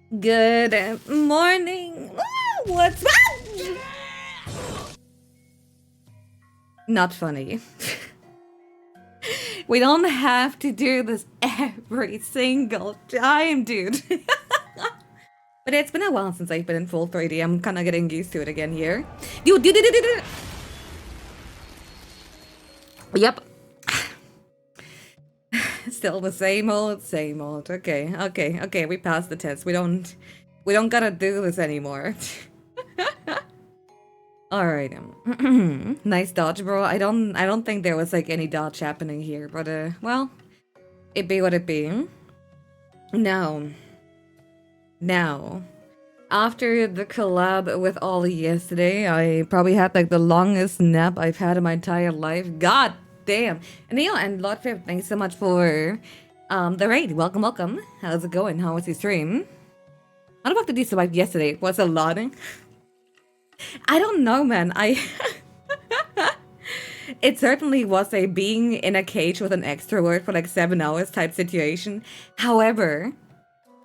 Good morning. What's up? Not funny. We don't have to do this every single time, dude. But it's been a while since I've been in full 3D. I'm kind of getting used to it again here. Dude. Yep. Still the same old, same old. Okay. We passed the test. We don't gotta do this anymore. All right. Nice dodge, bro. I don't think there was like any dodge happening here, but well, it be what it be. Now, after the collab with Ollie yesterday, I probably had like the longest nap I've had in my entire life. God damn. And Neil and Lordfib, thanks so much for the raid. Welcome. How's it going? How was your stream? How the fuck did you survive yesterday? Was it a lot? I don't know, man. It certainly was a being in a cage with an extrovert for like 7 hours type situation. However,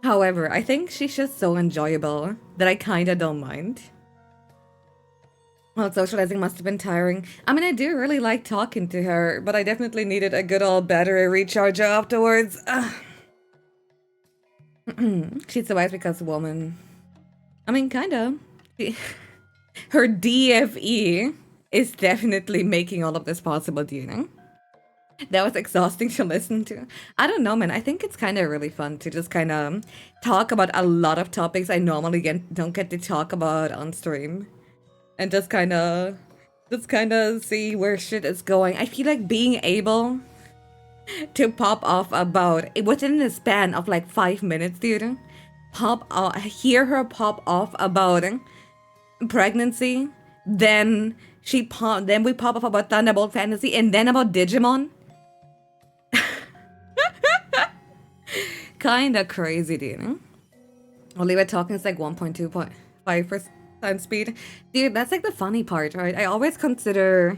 I think she's just so enjoyable that I kinda don't mind. Well, socializing must have been tiring. I mean, I do really like talking to her, but I definitely needed a good old battery recharge afterwards. She survived because woman. I mean, kinda. Her DFE is definitely making all of this possible, do you know? That was exhausting to listen to. I don't know, man. I think it's kind of really fun to just kind of talk about a lot of topics I normally don't get to talk about on stream. And just kind of see where shit is going. I feel like being able to pop off about, within the span of like 5 minutes, dude, hear her pop off about pregnancy, then we pop off about Thunderbolt Fantasy, and then about Digimon. Kinda crazy, dude. Oliver talking is like 1.2.5% speed. Dude, that's like the funny part, right? I always consider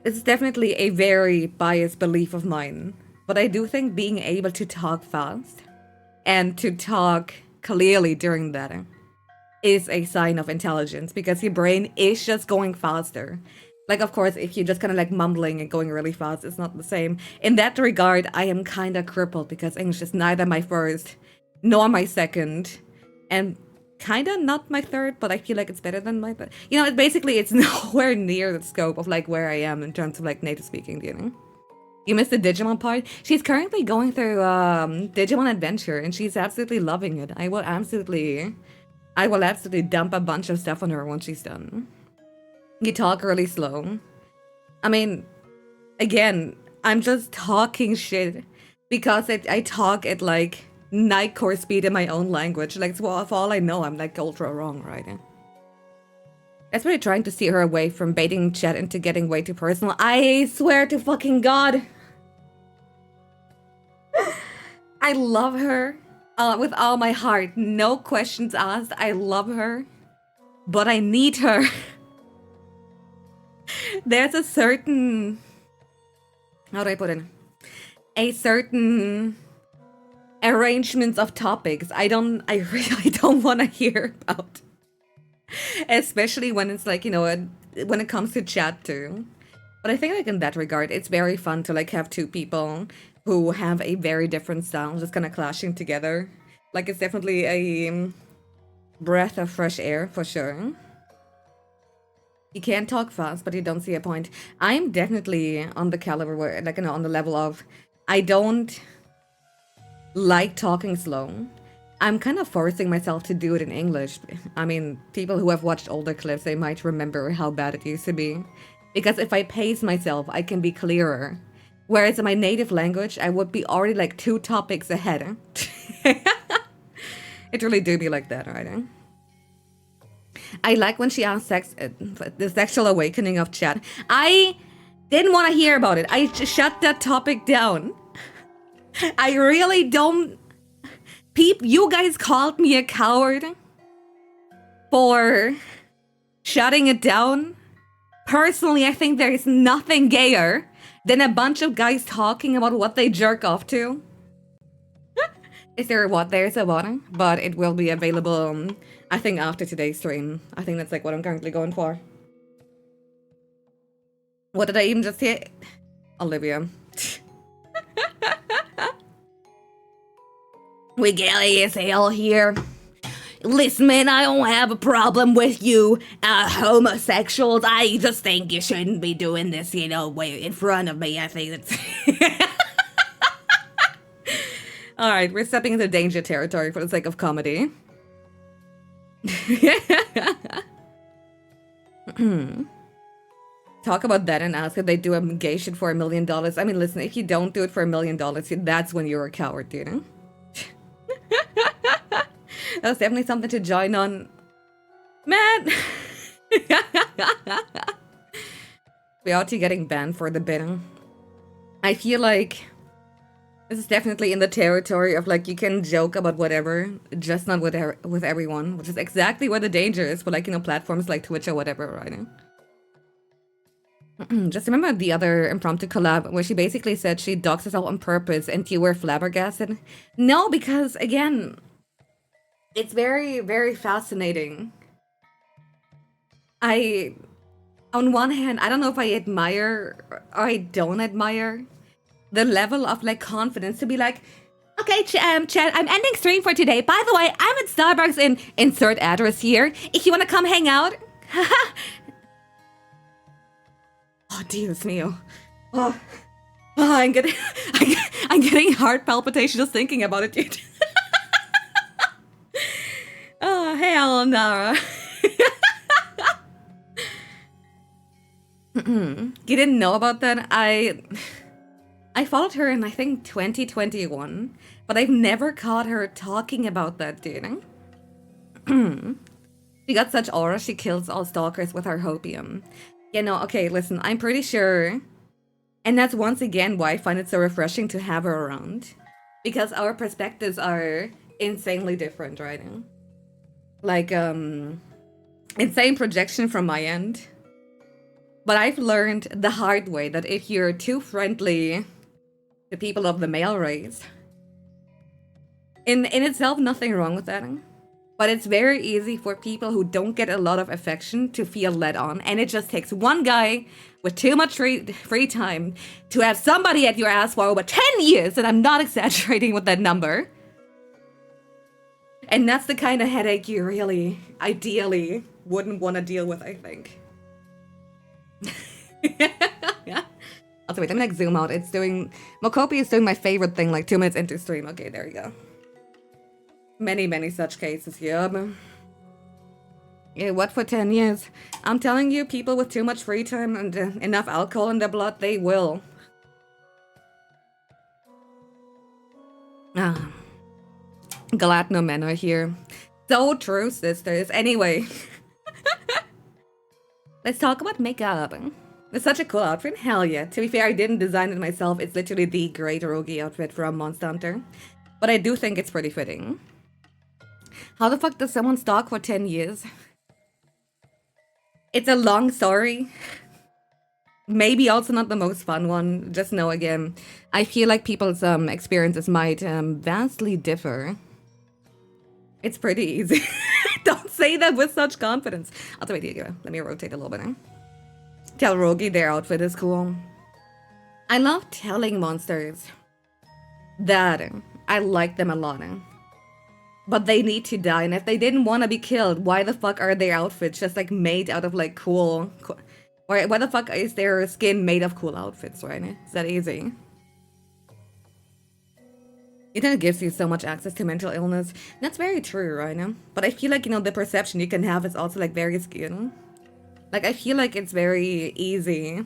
it's definitely a very biased belief of mine, but I do think being able to talk fast and to talk clearly during that is a sign of intelligence, because your brain is just going faster. Like, of course, if you're just kind of like mumbling and going really fast, it's not the same. In that regard, I am kind of crippled because English is neither my first nor my second, and kind of not my third, but I feel like it's better than my third. You know, it's nowhere near the scope of like where I am in terms of like native speaking, do you know? You missed the Digimon part? She's currently going through Digimon Adventure, and she's absolutely loving it. I will absolutely dump a bunch of stuff on her once she's done. You talk really slow. I mean, again, I'm just talking shit because I talk at like Nightcore speed in my own language. Like, well, for all I know, I'm like ultra wrong, right? That's really trying to steer her away from baiting chat into getting way too personal. I swear to fucking God. I love her with all my heart. No questions asked. I love her. But I need her. There's a certain... How do I put it? A certain arrangements of topics I really don't want to hear about. Especially when it's like, you know, when it comes to chat too. But I think like in that regard, it's very fun to like have two people who have a very different style just kind of clashing together. Like, it's definitely a breath of fresh air for sure. You can't talk fast, but you don't see a point. I'm definitely on the caliber where, like, you know, on the level of, I don't like talking slow. I'm kind of forcing myself to do it in English. I mean, people who have watched older clips, they might remember how bad it used to be. Because if I pace myself, I can be clearer. Whereas in my native language, I would be already like 2 topics ahead. It really do be like that, right? I like when she asked the sexual awakening of chat. I didn't want to hear about it. I just shut that topic down. I really don't... You guys called me a coward for shutting it down. Personally, I think there is nothing gayer than a bunch of guys talking about what they jerk off to. Is there what? There's a what, but it will be available, I think, after today's stream. I think that's like what I'm currently going for. What did I even just hit? Olivia. We gay as hell here. Listen, man, I don't have a problem with you homosexuals. I just think you shouldn't be doing this, you know, way in front of me. I think it's... Alright, we're stepping into danger territory for the sake of comedy. Talk about that and ask if they do a gay shit for $1 million. I mean, listen, if you don't do it for $1 million, that's when you're a coward, you know? That's definitely something to join on. Man! We ought to getting banned for the bidding. I feel like this is definitely in the territory of like you can joke about whatever, just not with everyone, which is exactly where the danger is for like, you know, platforms like Twitch or whatever, right? Just remember the other impromptu collab where she basically said she doxed herself on purpose and you were flabbergasted? No, because again, it's very, very fascinating. On one hand, I don't know if I admire or I don't admire the level of like confidence to be like, okay, Chad, I'm ending stream for today. By the way, I'm at Starbucks in insert address here. If you want to come hang out. Oh, Dios mío. Oh, I'm getting heart palpitation just thinking about it, dude. Oh, hell, Nara. You didn't know about that? I followed her in, I think, 2021, but I've never caught her talking about that, dude. She got such aura, she kills all stalkers with her hopium. Yeah, no, okay, listen, I'm pretty sure, and that's once again why I find it so refreshing to have her around, because our perspectives are insanely different, right? Like, insane projection from my end. But I've learned the hard way that if you're too friendly to people of the male race, in itself, nothing wrong with that. But it's very easy for people who don't get a lot of affection to feel led on. And it just takes one guy with too much free time to have somebody at your ass for over 10 years, and I'm not exaggerating with that number. And that's the kind of headache you really, ideally, wouldn't want to deal with, I think. Also, wait, let me like zoom out. It's doing... Mokopi is doing my favorite thing like 2 minutes into stream. Okay, there you go. Many, many such cases, yup. Yeah, what for 10 years? I'm telling you, people with too much free time and enough alcohol in their blood, they will. Ah. Glad no men are here. So true, sisters. Anyway. Let's talk about makeup. It's such a cool outfit. Hell yeah. To be fair, I didn't design it myself. It's literally the great Rogi outfit from Monster Hunter. But I do think it's pretty fitting. How the fuck does someone stalk for 10 years? It's a long story. Maybe also not the most fun one. Just know again, I feel like people's experiences might vastly differ. It's pretty easy. Don't say that with such confidence. Also, wait, let me rotate a little bit. Tell Rogi their outfit is cool. I love telling monsters that I like them a lot. But they need to die, and if they didn't want to be killed, why the fuck are their outfits just like made out of like cool... Or why the fuck is their skin made of cool outfits, right? Is that easy? Internet gives you so much access to mental illness. That's very true, right? But I feel like, you know, the perception you can have is also like very skewed. Like, I feel like it's very easy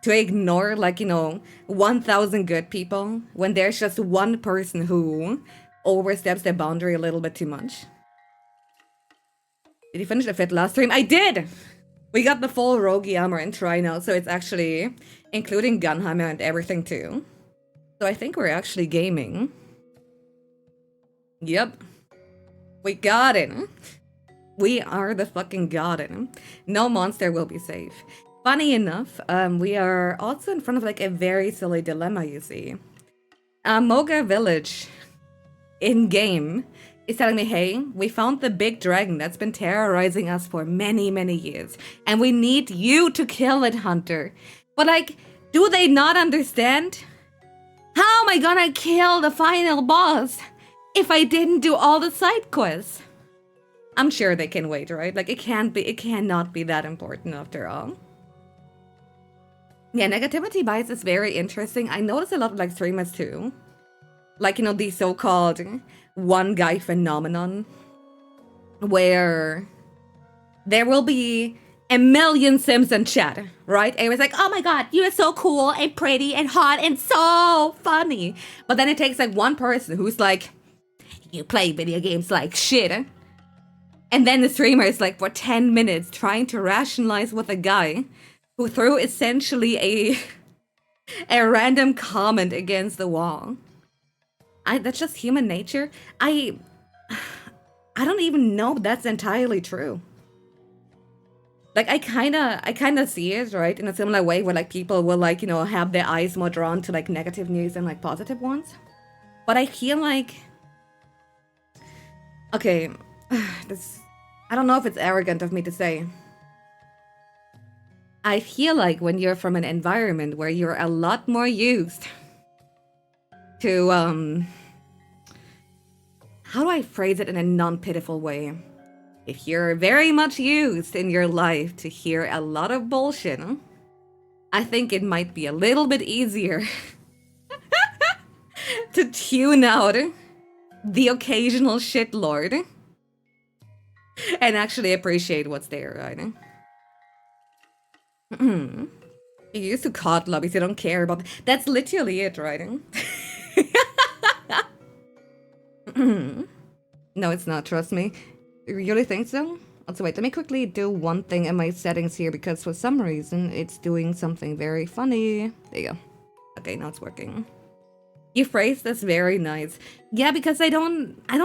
to ignore, like, you know, 1,000 good people when there's just one person who oversteps their boundary a little bit too much. Did you finish the fit last stream? I did! We got the full Rogi armor and try now, so it's actually including Gunhammer and everything too. So I think we're actually gaming. Yep. We got it. We are the fucking god it. No monster will be safe. Funny enough, we are also in front of like a very silly dilemma, you see. Moga Village in game is telling me, hey, we found the big dragon that's been terrorizing us for many, many years, and we need you to kill it, Hunter. But like, do they not understand? How am I gonna kill the final boss if I didn't do all the side quests? I'm sure they can wait, right? Like, it cannot be that important after all. Yeah, negativity bias is very interesting. I notice a lot of like streamers too. Like, you know, the so-called one guy phenomenon, where there will be a million Sims in chat, right? It was like, oh my god, you are so cool and pretty and hot and so funny. But then it takes like one person who's like, you play video games like shit. And then the streamer is like for 10 minutes trying to rationalize with a guy who threw essentially a random comment against the wall. That's just human nature. I don't even know if that's entirely true. Like, I kinda see it, right, in a similar way where like people will like, you know, have their eyes more drawn to like negative news than like positive ones. But I feel like, okay, I don't know if it's arrogant of me to say. I feel like when you're from an environment where you're a lot more used to, how do I phrase it in a non-pitiful way? If you're very much used in your life to hear a lot of bullshit, I think it might be a little bit easier to tune out the occasional shitlord and actually appreciate what's there, right? You used to COD lobbies, you don't care about. That's literally it, right? No, it's not, trust me. You really think so? Also, wait, let me quickly do one thing in my settings here because for some reason it's doing something very funny. There you go. Okay, now it's working. You phrased this very nice. Yeah, because I don't I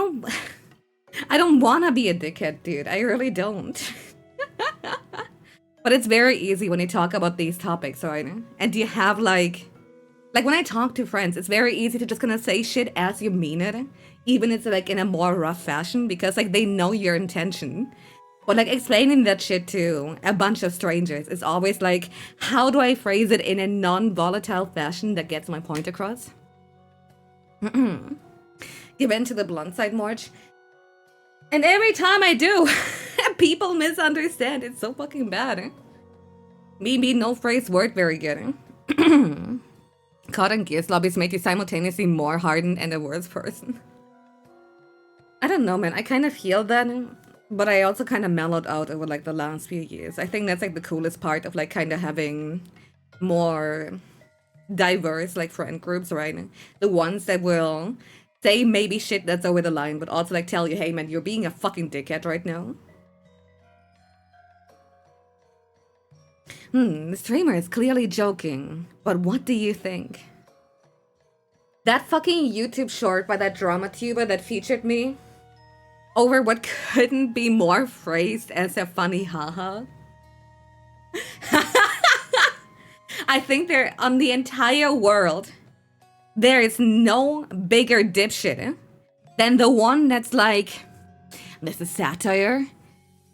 don't wanna be a dickhead, dude. I really don't. But it's very easy when you talk about these topics, right? And you have like when I talk to friends, it's very easy to just kind of say shit as you mean it, even if it's like in a more rough fashion, because like they know your intention. But like explaining that shit to a bunch of strangers is always like, how do I phrase it in a non-volatile fashion that gets my point across? Give in to the blunt side, March. And every time I do, people misunderstand. It's so fucking bad. Me, no phrase word very good. COD and Gears lobbies make you simultaneously more hardened and a worse person. I don't know, man. I kind of feel that, but I also kind of mellowed out over like the last few years. I think that's like the coolest part of like kind of having more diverse like friend groups, right? The ones that will say maybe shit that's over the line, but also like tell you, hey man, you're being a fucking dickhead right now. The streamer is clearly joking, but what do you think? That fucking YouTube short by that drama tuber that featured me over what couldn't be more phrased as a funny haha. I think there on the entire world, there is no bigger dipshit than the one that's like, this is satire.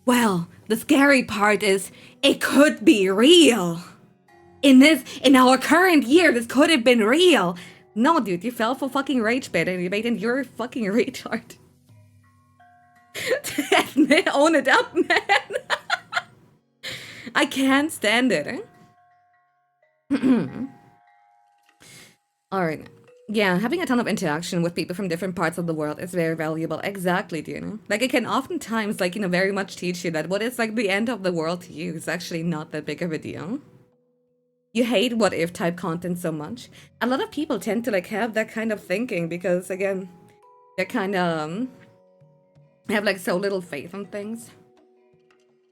Well, the scary part is it could be real. In our current year, this could have been real. No, dude, you fell for fucking rage bait and you're a fucking retard. Own it up, man. I can't stand it. Alright. Yeah, having a ton of interaction with people from different parts of the world is very valuable. Exactly, do you know? Like, it can oftentimes, like, you know, very much teach you that what is, like, the end of the world to you is actually not that big of a deal. You hate what-if type content so much. A lot of people tend to, like, have that kind of thinking because, again, they're kind of, have, like, so little faith in things.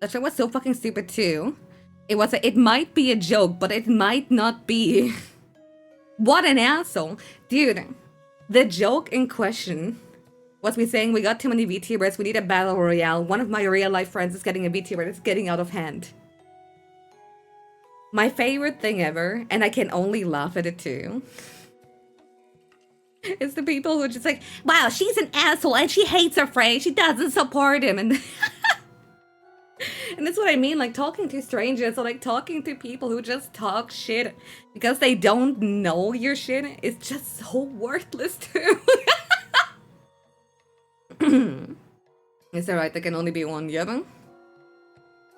That show was so fucking stupid, too. It might be a joke, but it might not be. What an asshole. Dude, the joke in question was me saying we got too many VTubers, we need a battle royale. One of my real life friends is getting a VTuber, it's getting out of hand. My favorite thing ever, and I can only laugh at it too, It's the people who are just like, wow, she's an asshole and she hates her friend. She doesn't support him. And and that's what I mean, like talking to strangers or like talking to people who just talk shit because they don't know your shit is just so worthless too. Is that right? There can only be one Yevon?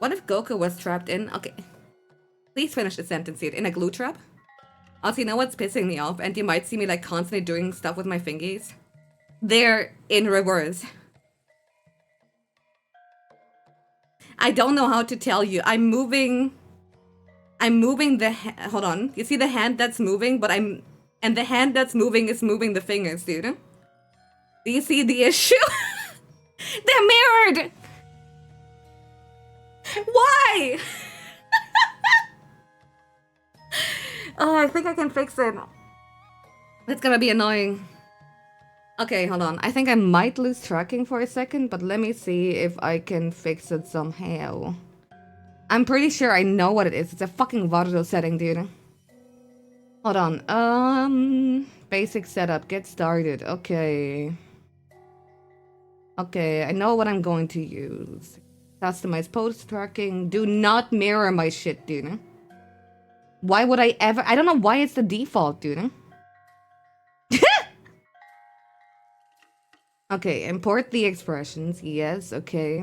What if Goku was trapped in... Okay. Please finish the sentence here. In a glue trap? Also, you know what's pissing me off? And you might see me like constantly doing stuff with my fingies. They're in reverse. I don't know how to tell you. I'm moving the hold on. You see the hand that's moving, but and the hand that's moving is moving the fingers, dude. Do you see the issue? They're mirrored! Why? Oh, I think I can fix it. It's gonna be annoying. Okay, hold on. I think I might lose tracking for a second, but let me see if I can fix it somehow. I'm pretty sure I know what it is. It's a fucking Vardo setting, dude. Hold on. Basic setup. Get started. Okay. Okay, I know what I'm going to use. Customize post tracking. Do not mirror my shit, dude. Why would I ever? I don't know why it's the default, dude. Okay, import the expressions. Yes, okay.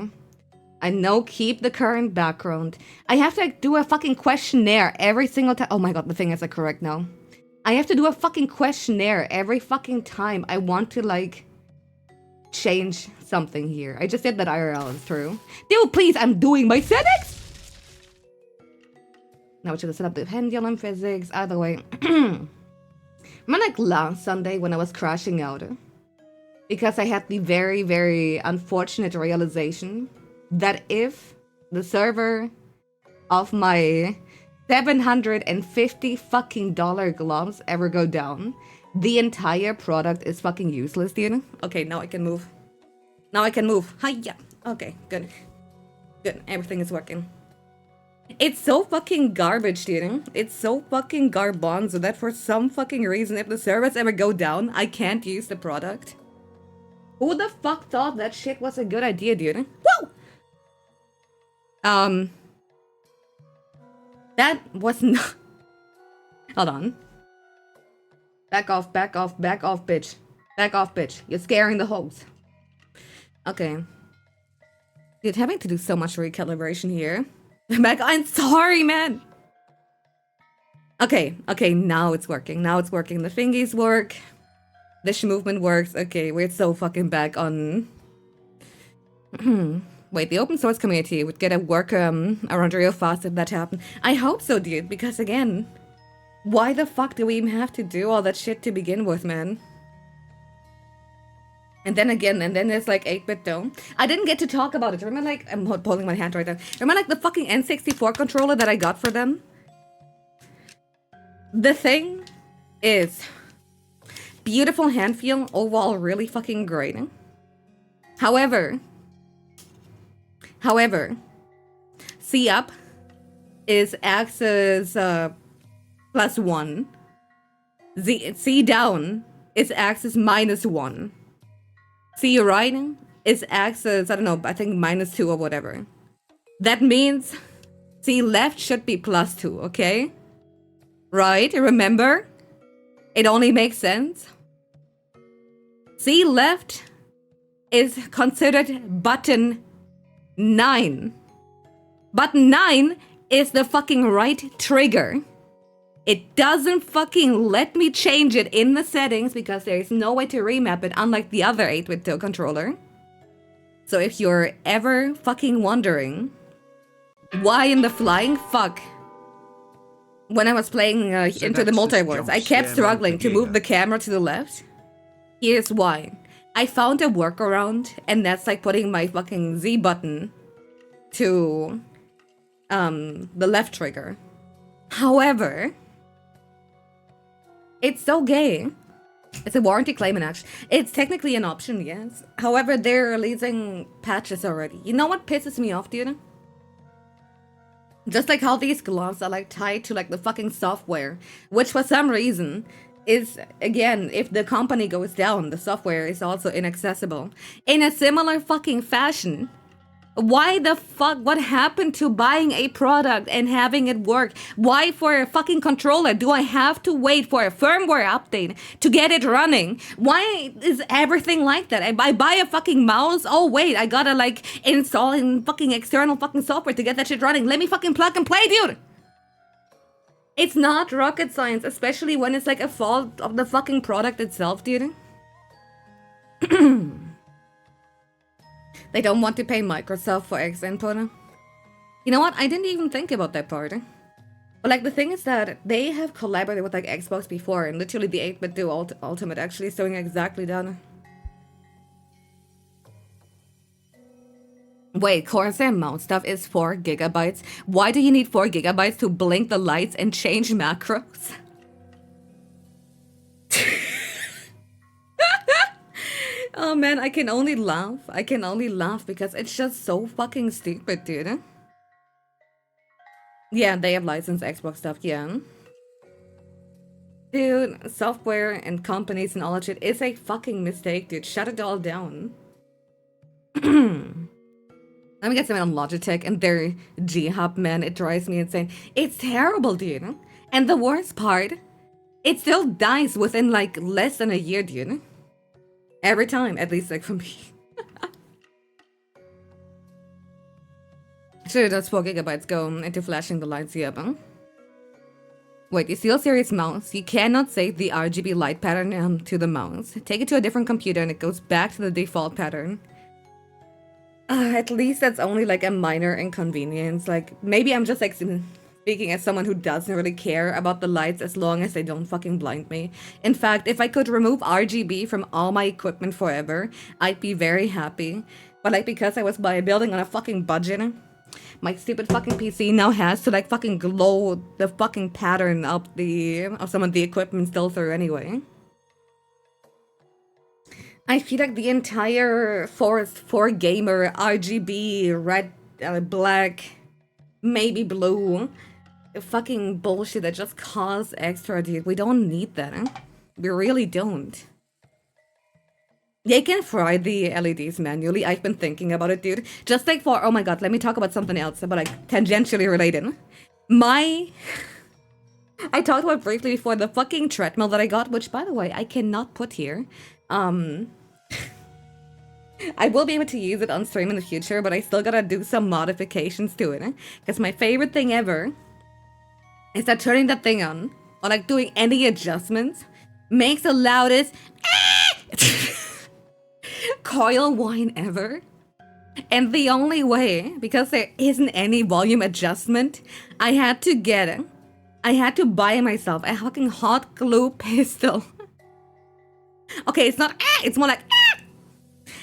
I know, keep the current background. I have to like, do a fucking questionnaire every single time. Oh my god, the thing is like correct now. I have to do a fucking questionnaire every fucking time I want to like change something here. I just said that IRL is true. Dude, please, I'm doing my settings! Now we should set up the pendulum physics. Either way. Remember like last Sunday when I was crashing out? Because I had the very, very unfortunate realization that if the server of my $750 fucking gloves ever go down, the entire product is fucking useless, dude. Okay, now I can move. Now I can move. Hiya. Okay, good. Good. Everything is working. It's so fucking garbage, dude. It's so fucking garbanzo that for some fucking reason, if the servers ever go down, I can't use the product. Who the fuck thought that shit was a good idea, dude? Whoa! That was not... Hold on. Back off, bitch. Back off, bitch. You're scaring the hoes. Okay. Dude, having to do so much recalibration here. I'm sorry, man! Okay, now it's working. Now it's working. The fingies work. The movement works. Okay, we're so fucking back on... Wait, the open source community would get a work around real fast if that happened. I hope so, dude, because again, why the fuck do we even have to do all that shit to begin with, man? And then there's like 8-bit dome. I didn't get to talk about it. Remember like, I'm holding my hand right now. Remember like the fucking N64 controller that I got for them? The thing is... beautiful hand feel, overall really fucking great. However, C up is axis +1. C down is axis -1. C right is axis, I don't know, I think -2 or whatever. That means C left should be +2, okay? Right, remember? It only makes sense. C left is considered button 9. Button 9 is the fucking right trigger. It doesn't fucking let me change it in the settings because there is no way to remap it, unlike the other 8-bit controller. So if you're ever fucking wondering why in the flying fuck when I was playing into the multiverse, I kept struggling to move the camera to the left. Here's why. I found a workaround, and that's like putting my fucking Z button to the left trigger. However, it's so gay. It's a warranty claim in action. It's technically an option, yes. However, they're releasing patches already. You know what pisses me off, dude? Just like how these gloves are like tied to like the fucking software, which for some reason is, again, if the company goes down, the software is also inaccessible. In a similar fucking fashion, why the fuck? What happened to buying a product and having it work? Why for a fucking controller do I have to wait for a firmware update to get it running? Why is everything like that? I buy a fucking mouse. Oh wait, I gotta like install in fucking external fucking software to get that shit running. Let me fucking plug and play, dude. It's not rocket science, especially when it's like a fault of the fucking product itself, dude. They don't want to pay Microsoft for X input. You know what? I didn't even think about that part. But like the thing is that they have collaborated with like Xbox before, and literally the 8-bit do Ultimate actually is doing exactly that. Wait, Corsair mouse stuff is 4 gigabytes. Why do you need 4 gigabytes to blink the lights and change macros? Oh man, I can only laugh. I can only laugh because it's just so fucking stupid, dude. Yeah, they have licensed Xbox stuff, yeah. Dude, software and companies and all that shit is a fucking mistake, dude. Shut it all down. Let me get something on Logitech and their G-Hub, man. It drives me insane. It's terrible, dude. And the worst part, it still dies within like less than a year, dude. Every time, at least like for me. Sure, those 4 gigabytes go into flashing the lights, yeah, but... Wait, the SteelSeries mouse, you cannot save the RGB light pattern to the mouse. Take it to a different computer and it goes back to the default pattern. At least that's only like a minor inconvenience. Like, maybe I'm just like speaking as someone who doesn't really care about the lights as long as they don't fucking blind me. In fact, if I could remove RGB from all my equipment forever, I'd be very happy. But like, because I was building on a fucking budget, my stupid fucking PC now has to like fucking glow the fucking pattern of some of the equipment still through anyway. I feel like the entire Forest 4 Gamer RGB red, black, maybe blue fucking bullshit that just costs extra, dude. We don't need that. Huh? We really don't. They can fry the LEDs manually. I've been thinking about it, dude. Just like for, oh my god, let me talk about something else, but like tangentially related. I talked about briefly before the fucking treadmill that I got, which by the way, I cannot put here. I will be able to use it on stream in the future, but I still gotta do some modifications to it. Because my favorite thing ever is that turning that thing on, or like doing any adjustments, makes the loudest coil whine ever. And the only way, because there isn't any volume adjustment, I had to buy myself a fucking hot glue pistol. Okay, it's not it's more like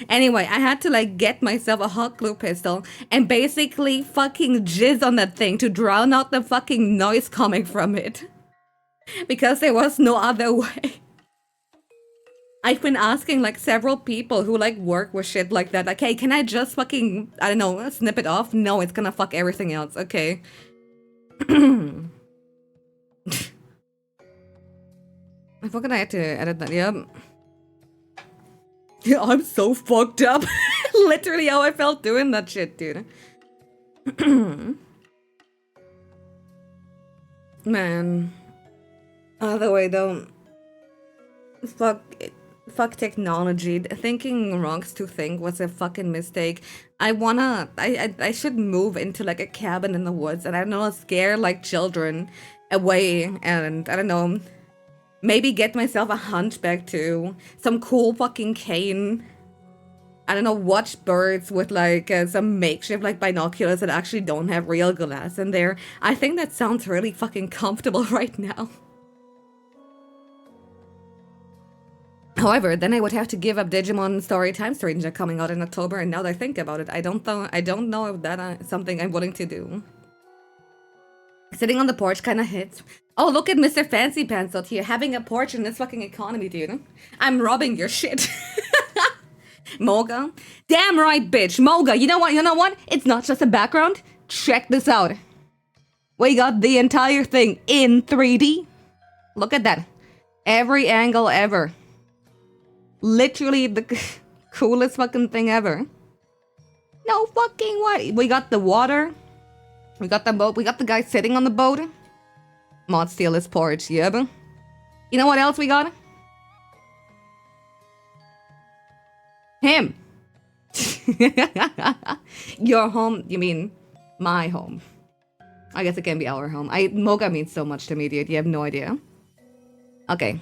Anyway, I had to like get myself a hot glue pistol and basically fucking jizz on that thing to drown out the fucking noise coming from it. Because there was no other way. I've been asking like several people who like work with shit like that, like, hey, can I just fucking, I don't know, snip it off? No, it's gonna fuck everything else, okay. I forgot I had to edit that, yep. Yeah, I'm so fucked up. Literally how I felt doing that shit, dude. Man. Other way though. Fuck technology. Thinking wrongs to think was a fucking mistake. I should move into like a cabin in the woods and I don't know, scare like children away and I don't know, maybe get myself a hunchback too. Some cool fucking cane. I don't know, watch birds with like some makeshift like binoculars that actually don't have real glass in there. I think that sounds really fucking comfortable right now. However, then I would have to give up Digimon Story Time Stranger coming out in October, and now that I think about it, I don't know if that is something I'm willing to do. Sitting on the porch kind of hits. Oh, look at Mr. Fancy Pants out here having a porch in this fucking economy, dude. I'm robbing your shit. Moga? Damn right, bitch. Moga, you know what? It's not just a background. Check this out. We got the entire thing in 3D. Look at that. Every angle ever. Literally the coolest fucking thing ever. No fucking way. We got the water. We got the boat. We got the guy sitting on the boat. Mod steal his porch. Yep. You know what else we got? Him. Your home. You mean my home. I guess it can be our home. Mocha means so much to me, dude. You have no idea. Okay.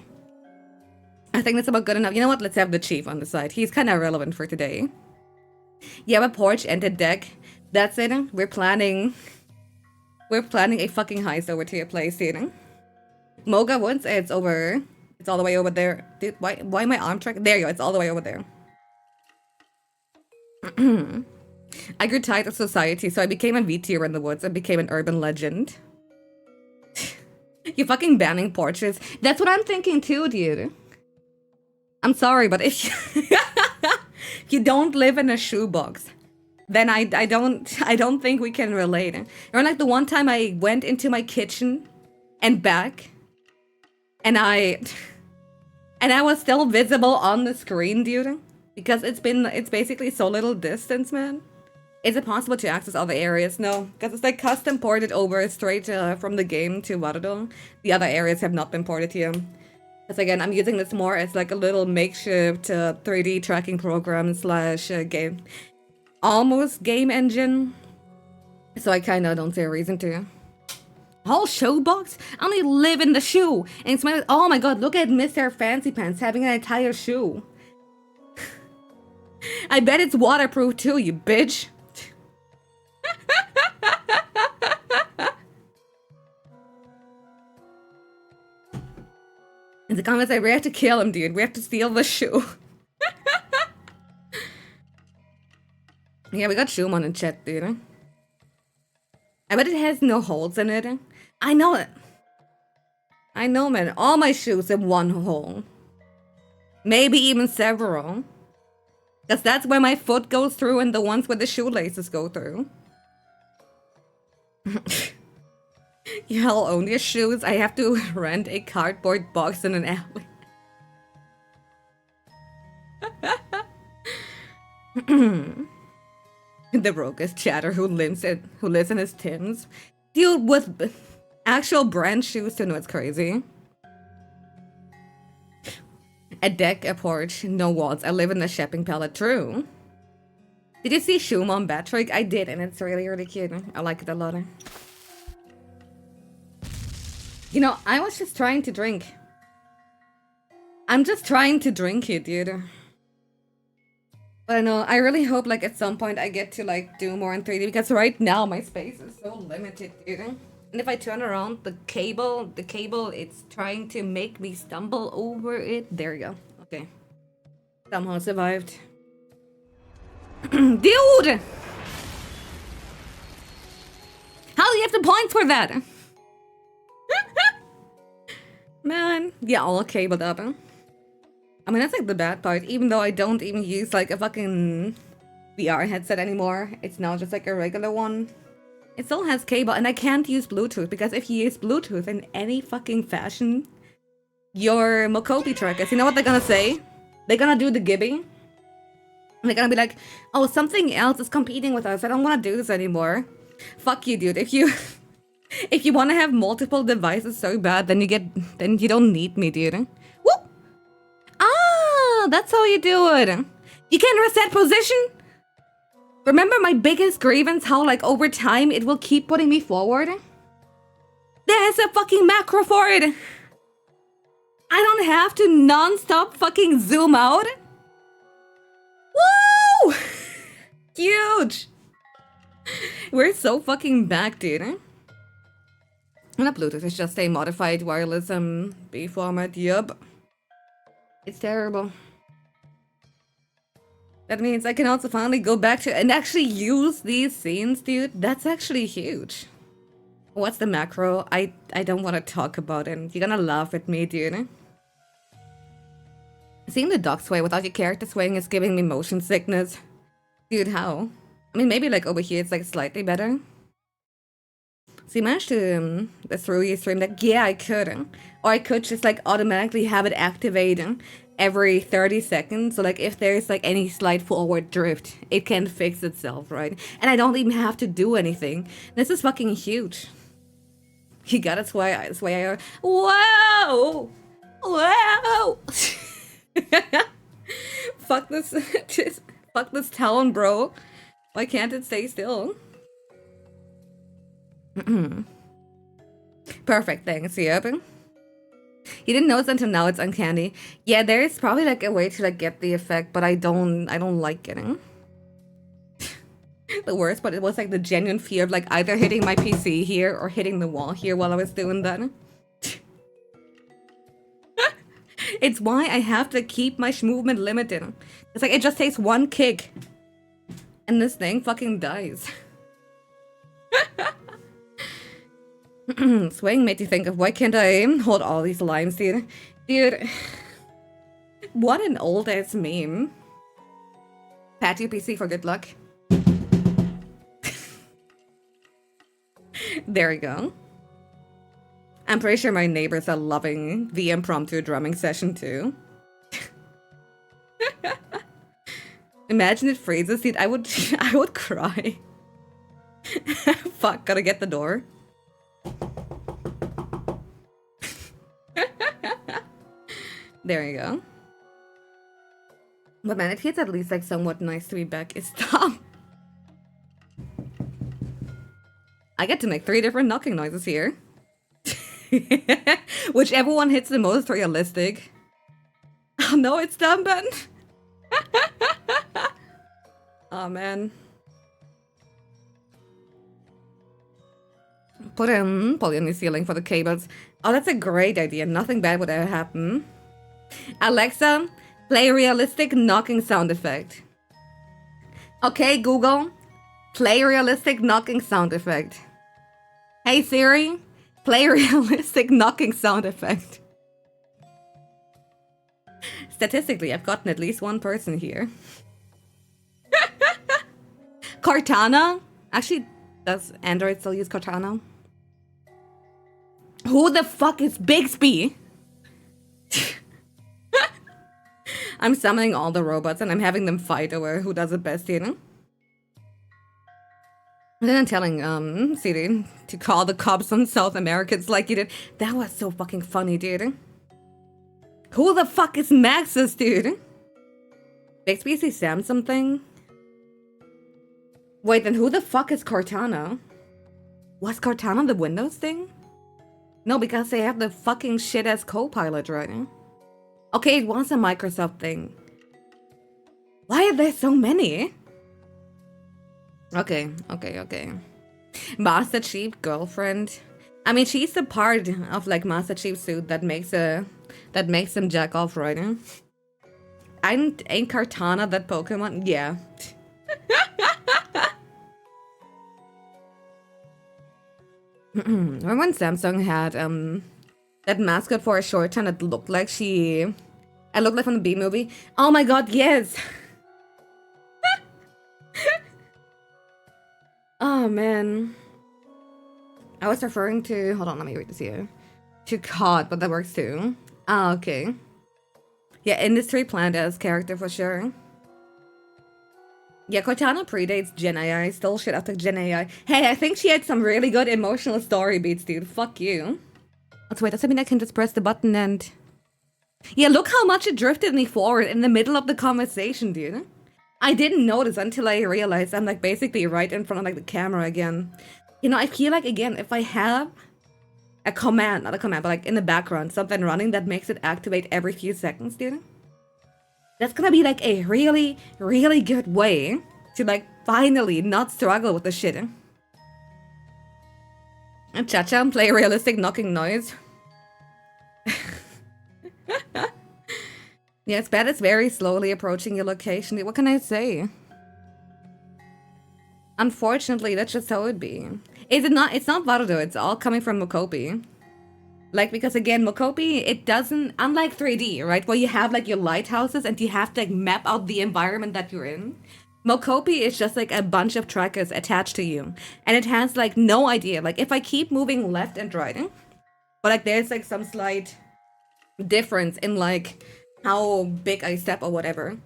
I think that's about good enough. You know what? Let's have the chief on the side. He's kind of relevant for today. You have a porch and a deck. That's it. We're planning a fucking heist over to your place, dude. Mocha Woods, it's over. It's all the way over there. Dude, why my arm track? There you go. It's all the way over there. I grew tired of society, so I became a V-tier in the woods and became an urban legend. You fucking banning porches. That's what I'm thinking too, dude. I'm sorry, but if you don't live in a shoebox, then I don't think we can relate. Or like the one time I went into my kitchen and back, and I was still visible on the screen, dude. Because it's basically so little distance, man. Is it possible to access other areas? No, because it's like custom ported over straight from the game to Varadol. The other areas have not been ported here. Because again, I'm using this more as like a little makeshift 3D tracking program slash game. Almost game engine. So I kind of don't see a reason to. Whole shoebox? I only live in the shoe. And it's my, oh my god, look at Mr. Fancy Pants having an entire shoe. I bet it's waterproof too, you bitch. In the comments, we have to kill him, dude. We have to steal the shoe. Yeah, we got Shoemon in chat, dude. I bet it has no holes in it. I know it. I know, man. All my shoes have one hole. Maybe even several. Because that's where my foot goes through and the ones where the shoelaces go through. Y'all own your shoes. I have to rent a cardboard box in an alley. The brokest chatter who lives in his Tims. Dude, with actual brand shoes to know it's crazy. A deck, a porch, no walls. I live in the shopping palette. True. Did you see Shumon Batrick? I did, and it's really, really cute. I like it a lot. You know, I was just trying to drink. I'm just trying to drink it, dude. But I know, I really hope, like, at some point I get to, like, do more in 3D. Because right now, my space is so limited, dude. And if I turn around, the cable, it's trying to make me stumble over it. There you go. Okay. Somehow survived. Dude! How do you have the points for that? Man. Yeah, all cabled up. Huh? I mean, that's like the bad part. Even though I don't even use like a fucking VR headset anymore. It's now just like a regular one. It still has cable, and I can't use Bluetooth, because if you use Bluetooth in any fucking fashion, your Mokopi trackers, you know what they're gonna say? They're gonna do the Gibby. They're gonna be like, oh, something else is competing with us. I don't want to do this anymore. Fuck you, dude. If you want to have multiple devices so bad, then you don't need me, dude. Whoop! Ah, that's how you do it. You can reset position. Remember my biggest grievance, how like over time it will keep putting me forward? There's a fucking macro for it. I don't have to non-stop fucking zoom out. Woo! Huge! We're so fucking back, dude. Not Bluetooth, it's just a modified wireless B format, yup. It's terrible. That means I can also finally go back to and actually use these scenes, dude. That's actually huge. What's the macro? I don't want to talk about it. You're gonna laugh at me, dude. Seeing the dog sway without your character swaying is giving me motion sickness. Dude, how? I mean, maybe like over here it's like slightly better. So you managed to through your stream deck? Yeah, I could. Or I could just like automatically have it activating every 30 seconds. So like if there's like any slight forward drift, it can fix itself, right? And I don't even have to do anything. This is fucking huge. You got it, Sway. Whoa! Whoa! Fuck this. Just fuck this talon, bro. Why can't it stay still? Perfect, thanks, yep. You didn't notice until now it's uncanny. Yeah, there is probably like a way to like get the effect, but I don't like getting the worst, but it was like the genuine fear of like either hitting my PC here or hitting the wall here while I was doing that. It's why I have to keep my movement limited. It's like it just takes one kick and this thing fucking dies. Swaying made you think of why can't I hold all these lines, dude? Dude, what an old ass meme. Pat your PC for good luck. There you go. I'm pretty sure my neighbors are loving the impromptu drumming session too. Imagine it freezes, dude. I would cry. Fuck, gotta get the door. There you go. But man, it feels at least like somewhat nice to be back. Stop. I get to make 3 different knocking noises here. Whichever one hits the most realistic. Oh no, it's done, Ben. Oh man. Put a pulley on the ceiling for the cables. Oh, that's a great idea. Nothing bad would ever happen. Alexa, play realistic knocking sound effect. Okay, Google, play realistic knocking sound effect. Hey Siri, play realistic knocking sound effect. Statistically, I've gotten at least one person here. Cortana? Actually, does Android still use Cortana? Who the fuck is Bixby? I'm summoning all the robots and I'm having them fight over who does it best, you know? And then I'm telling Siri to call the cops on South Americans like you did. That was so fucking funny, dude. Who the fuck is Maxis, dude? Bixby is Sam something? Wait, then who the fuck is Cortana? Was Cortana the Windows thing? No, because they have the fucking shit as co-pilot, right? Okay, it was a Microsoft thing. Why are there so many? Okay. Master Chief girlfriend. I mean, she's the part of like Master Chief's suit that makes him jack off, right? Ain't Cortana that Pokemon? Yeah. Remember when Samsung had that mascot for a short time that looked like it looked like from the B movie? Oh my god, yes! Oh man. I was referring to, hold on, let me read this here. To COD, but that works too. Ah, okay. Yeah, Industry planned as character for sure. Yeah, Cortana predates Gen AI, stole shit after Gen AI. Hey, I think she had some really good emotional story beats, dude. Fuck you. Let's wait, does that mean I can just press the button and... Yeah, look how much it drifted me forward in the middle of the conversation, dude. I didn't notice until I realized I'm like basically right in front of like the camera again. You know, I feel like, again, if I have a command, not a command, but like in the background, something running that makes it activate every few seconds, dude. That's gonna be like a really, really good way to like finally not struggle with the shit. And Cha-Cha, play realistic knocking noise. Yeah, it's bad. It's very slowly approaching your location. What can I say? Unfortunately, that's just how it'd be. Is it not? It's not Varudo. It's all coming from Mokopi. Like, because again, Mokopi, it doesn't, unlike 3D, right? Where you have like your lighthouses and you have to like map out the environment that you're in. Mokopi is just like a bunch of trackers attached to you. And it has like no idea. Like if I keep moving left and right, but like there's like some slight difference in like how big I step or whatever,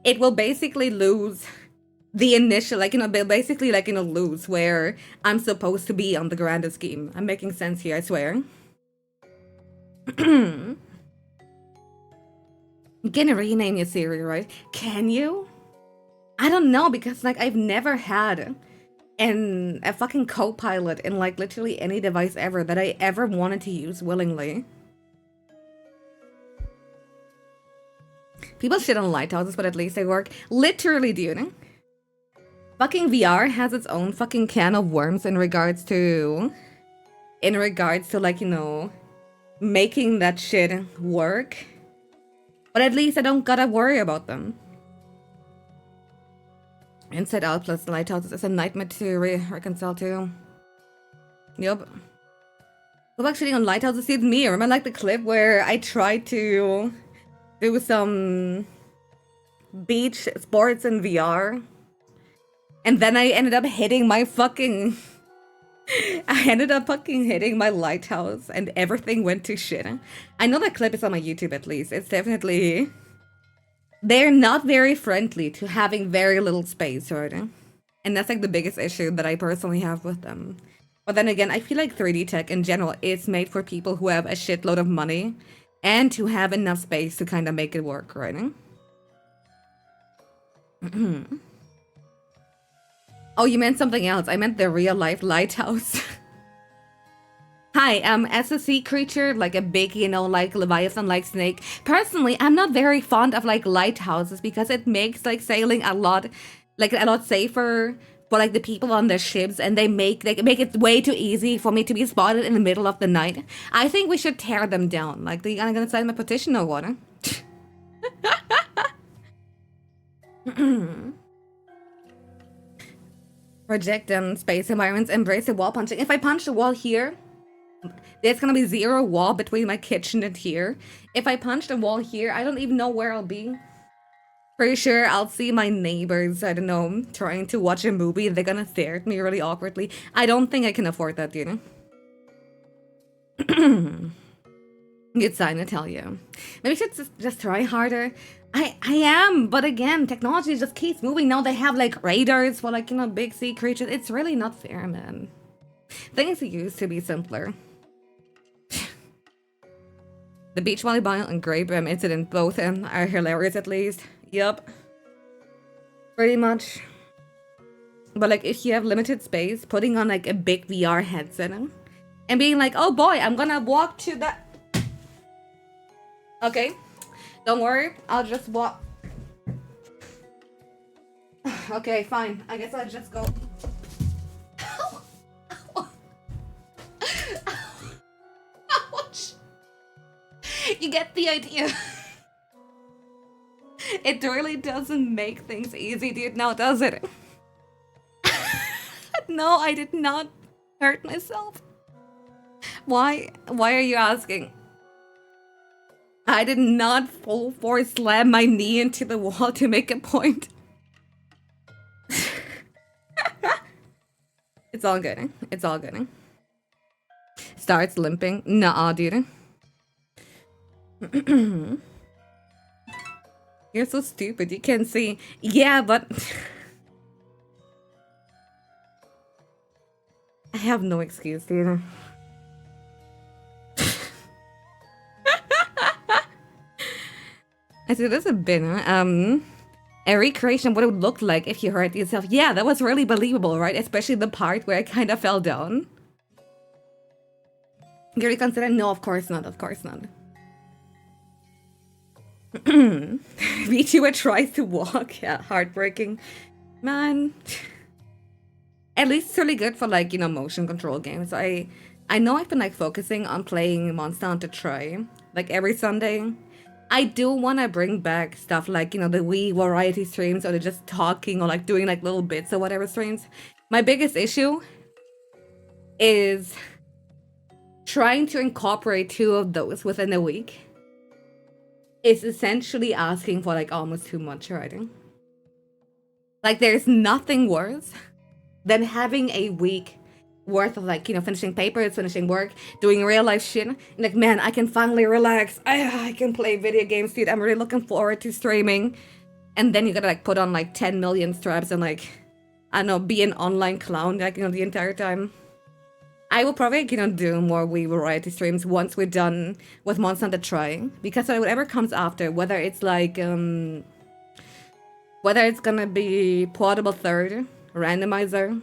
it will basically lose the initial, like, basically like, lose where I'm supposed to be on the grander scheme. I'm making sense here, I swear. You can rename your Siri, right? Can you? I don't know, because like I've never had a fucking co-pilot in like literally any device ever that I ever wanted to use willingly. People shit on lighthouses, but at least they work. Literally, dude. Fucking VR has its own fucking can of worms in regards to like, making that shit work. But at least I don't gotta worry about them. Inside Out plus lighthouses is a nightmare to reconcile to. Yup. Go back shitting on lighthouses, see, it's me. Remember like the clip where I tried to do some beach sports in VR? And then I ended up hitting my fucking... I ended up fucking hitting my lighthouse and everything went to shit. I know that clip is on my YouTube at least. It's definitely... They're not very friendly to having very little space, right? And that's like the biggest issue that I personally have with them. But then again, I feel like 3D tech in general is made for people who have a shitload of money and to have enough space to kind of make it work, right? Oh, you meant something else. I meant the real life lighthouse. Hi, as a sea creature, like a big, like Leviathan, like snake. Personally, I'm not very fond of like lighthouses because it makes like sailing a lot safer for like the people on the ships, and they make it way too easy for me to be spotted in the middle of the night. I think we should tear them down. Like, are you gonna sign my petition or what? Reject space environments, embrace the wall punching. If I punch the wall here, there's gonna be zero wall between my kitchen and here. If I punch the wall here, I don't even know where I'll be. Pretty sure I'll see my neighbors, I don't know, trying to watch a movie and they're gonna stare at me really awkwardly. I don't think I can afford that, you know? Good sign, I tell you. Maybe I should just try harder. I am, but again, technology just keeps moving. Now they have like radars for like, big sea creatures. It's really not fair, man. Things used to be simpler. The beach volleyball and Grey Brim incident, both are hilarious at least. Yup. Pretty much. But like, if you have limited space, putting on like a big VR headset and being like, oh boy, I'm gonna walk to that. Okay, don't worry, I'll just walk. Okay, fine. I guess I'll just go. Ouch. You get the idea. It really doesn't make things easy, dude, now does it? No, I did not hurt myself. Why are you asking? I did not full force slam my knee into the wall to make a point. It's all good. It's all good. Starts limping. Nuh-uh, dude. You're so stupid. You can't see. Yeah, but... I have no excuse, dude. I said, there's a bin. A recreation of what it would look like if you hurt yourself. Yeah, that was really believable, right? Especially the part where I kind of fell down. You reconsider? No, of course not. Of course not. VTuber tries to walk. Yeah, heartbreaking. Man. At least it's really good for, like, motion control games. I know I've been, like, focusing on playing Monster Hunter Try, like, every Sunday. I do want to bring back stuff like, the Wii variety streams, or just talking, or like doing like little bits or whatever streams. My biggest issue is trying to incorporate 2 of those within a week. It's essentially asking for like almost too much writing. Like, there's nothing worse than having a week worth of, like, you know, finishing papers, finishing work, doing real life shit. And like, man, I can finally relax. I can play video games, dude. I'm really looking forward to streaming. And then you gotta, like, put on, like, 10 million straps and, like, I don't know, be an online clown, like, you know, the entire time. I will probably, you know, do more Wii variety streams once we're done with Monster Hunter Try. Because whatever comes after, whether it's like, whether it's gonna be portable third, randomizer,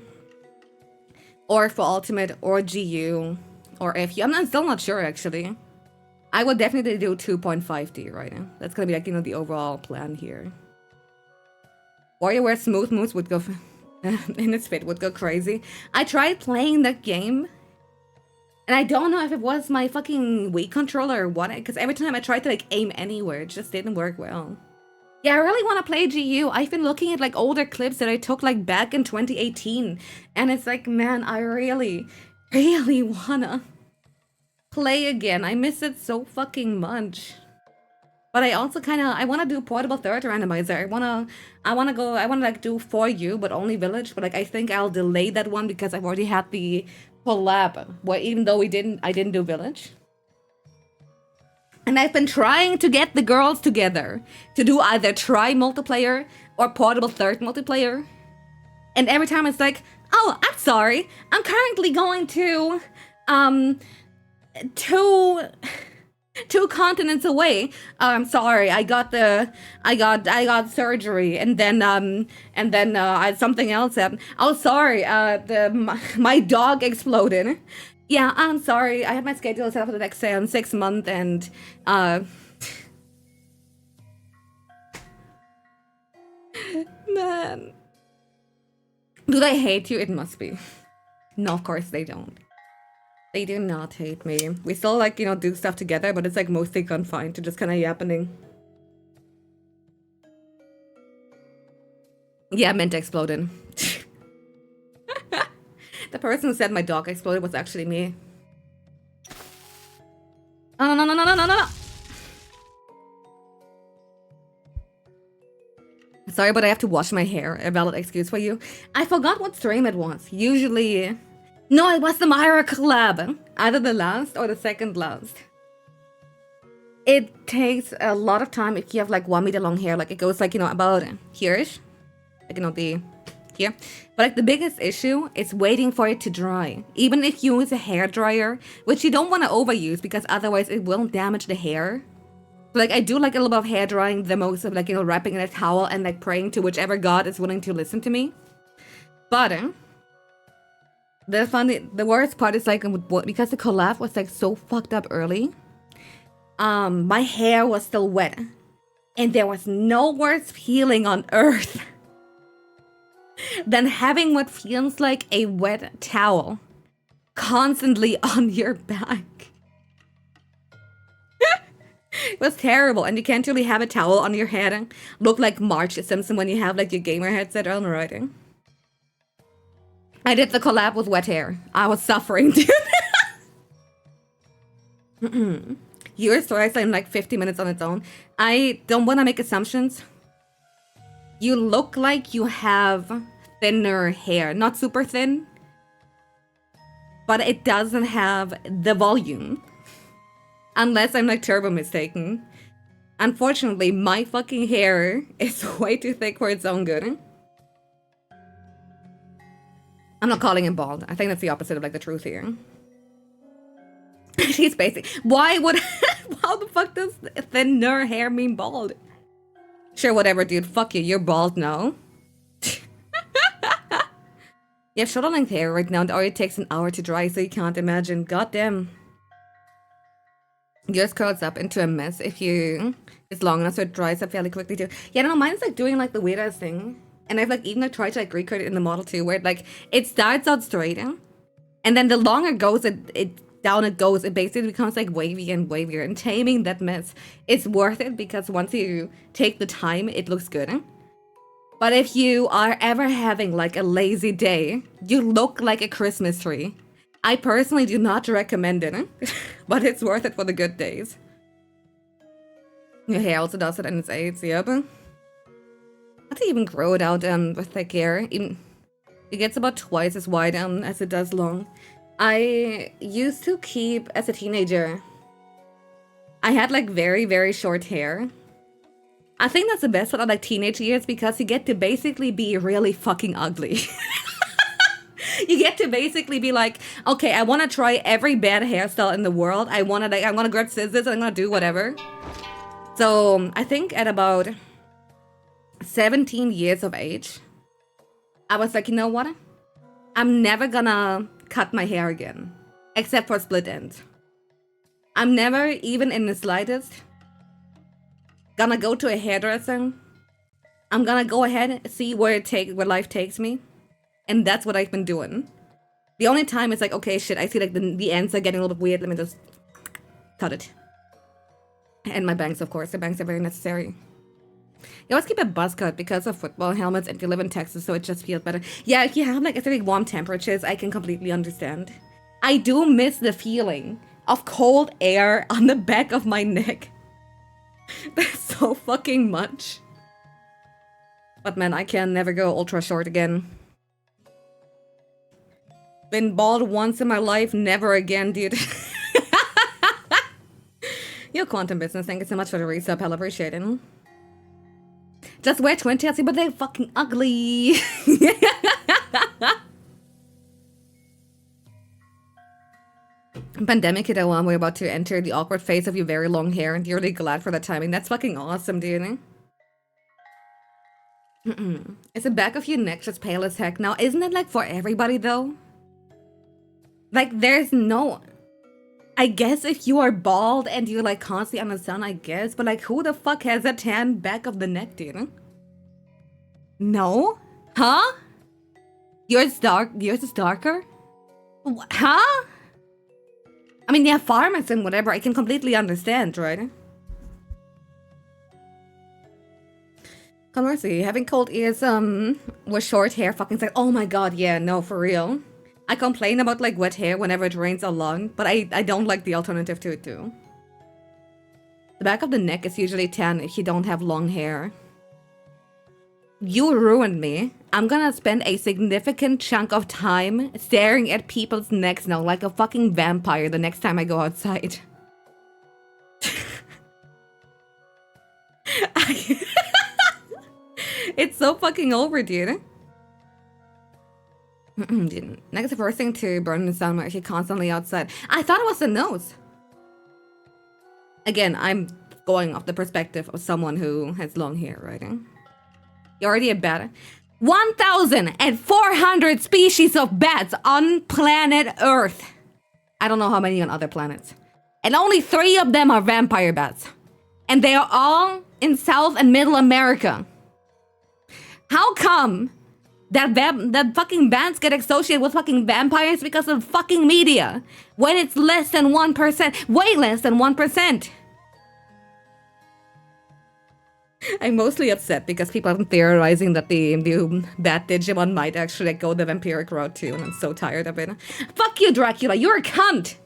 or for ultimate, or GU, or FU. I'm still not sure, actually. I will definitely do 2.5D right now. That's gonna be, like, you know, the overall plan here. WarioWare Smooth Moves would go... in its fit would go crazy. I tried playing that game, and I don't know if it was my fucking Wii controller or what, because every time I tried to, like, aim anywhere, it just didn't work well. Yeah, I really want to play GU. I've been looking at, like, older clips that I took, like, back in 2018, and it's like, man, I really, really wanna play again. I miss it so fucking much. But I also I want to do portable third randomizer. I want to like do For You, but only Village. But like, I think I'll delay that one because I've already had the collab. Well, even though I didn't do Village. And I've been trying to get the girls together to do either Try multiplayer or portable third multiplayer. And every time it's like, oh, I'm sorry. I'm currently going to, two continents away. I'm sorry. I got surgery, and then something else happened. Oh, sorry. My dog exploded. Yeah, I'm sorry. I had my schedule set up for the next 6 months, and man, do they hate you? It must be. No, of course they don't. They do not hate me. We still, like, you know, do stuff together, but it's, like, mostly confined to just kind of yappening. Yeah, Mint exploded. The person who said my dog exploded was actually me. Oh, no, no, no, no, no, no, no! Sorry, but I have to wash my hair. A valid excuse for you. I forgot what stream it was. Usually... No, it was the Myra collab. Either the last or the second last. It takes a lot of time if you have, like, 1 meter long hair. Like, it goes, like, you know, about here-ish. Like, you know, here. But, like, the biggest issue is waiting for it to dry. Even if you use a hair dryer, which you don't want to overuse because otherwise it will damage the hair. So, like, I do, like, a little bit of hair drying, the most of, like, you know, wrapping in a towel and, like, praying to whichever god is willing to listen to me. But... the worst part is, like, because the collab was, like, so fucked up early, my hair was still wet, and there was no worse feeling on earth than having what feels like a wet towel constantly on your back. It was terrible, and you can't really have a towel on your head and look like Marge Simpson when you have, like, your gamer headset on, right? I did the collab with wet hair. I was suffering, dude. Your story is in like 50 minutes on its own. I don't want to make assumptions. You look like you have thinner hair. Not super thin. But it doesn't have the volume. Unless I'm like turbo mistaken. Unfortunately, my fucking hair is way too thick for its own good. I'm not calling him bald. I think that's the opposite of, like, the truth here. She's basic. Why would... How the fuck does thinner hair mean bald? Sure, whatever, dude. Fuck you. You're bald now. You have shoulder-length hair right now, and it already takes an hour to dry, so you can't imagine. Goddamn. Yours curls up into a mess if you... It's long enough, so it dries up fairly quickly, too. Yeah, no, mine's, like, doing, like, the weirdest thing. And I've, like, even, like, tried to, like, recreate it in the model, too, where, like, it starts out straight, and then the longer it goes, down it goes, it basically becomes, like, wavy and wavier. And taming that mess, it's worth it, because once you take the time, it looks good. But if you are ever having, like, a lazy day, you look like a Christmas tree. I personally do not recommend it, but it's worth it for the good days. Your hair also does it, and it's AIDS, yep. have to even grow it out with thick hair. Even it gets about twice as wide as it does long. I used to keep, as a teenager, I had like very, very short hair. I think that's the best part of like teenage years because you get to basically be really fucking ugly. You get to basically be like, okay, I want to try every bad hairstyle in the world. I want to grab scissors and I'm gonna do whatever. So I think at about 17 years of age, I was like, you know what? I'm never gonna cut my hair again, except for split ends. I'm never, even in the slightest, gonna go to a hairdresser. I'm gonna go ahead and see where life takes me. And that's what I've been doing. The only time it's like, okay, shit, I see like the ends are getting a little bit weird. Let me just cut it. And my bangs, of course. The bangs are very necessary. You always keep a buzz cut because of football helmets and you live in Texas, so it just feels better. Yeah, if you have like acidic warm temperatures, I can completely understand. I do miss the feeling of cold air on the back of my neck. That's so fucking much. But man, I can never go ultra short again. Been bald once in my life, never again, dude. Yo, Quantum Business, thank you so much for the resub, hell appreciate it. Just wear 20, I'll see, but they're fucking ugly. Pandemic hit while we're about to enter the awkward phase of your very long hair, and you're really glad for that timing. That's fucking awesome, dude. Is the back of your neck just pale as heck now? Isn't it like for everybody though? Like there's no... I guess if you are bald and you're like constantly on the sun, I guess. But like who the fuck has a tan back of the neck, dude? No? Huh? Yours is darker? Huh? I mean, yeah, farmers and whatever, I can completely understand, right? Conversely, having cold ears, with short hair fucking like, oh my god, yeah, no, for real. I complain about like wet hair whenever it rains a lot, but I don't like the alternative to it too. The back of the neck is usually tan if you don't have long hair. You ruined me. I'm gonna spend a significant chunk of time staring at people's necks now like a fucking vampire the next time I go outside. It's so fucking over, dude. Next, the first thing to burn in the sun when you're constantly outside. I thought it was the nose. Again, I'm going off the perspective of someone who has long hair, right? You're already a bat. 1,400 species of bats on planet Earth. I don't know how many on other planets. And only 3 of them are vampire bats. And they are all in South and Middle America. How come that fucking bats get associated with fucking vampires because of fucking media? When it's less than 1%. Way less than 1%. I'm mostly upset because people have been theorizing that the new bat Digimon might actually like, go the vampiric route too, and I'm so tired of it. Fuck you, Dracula, you're a cunt!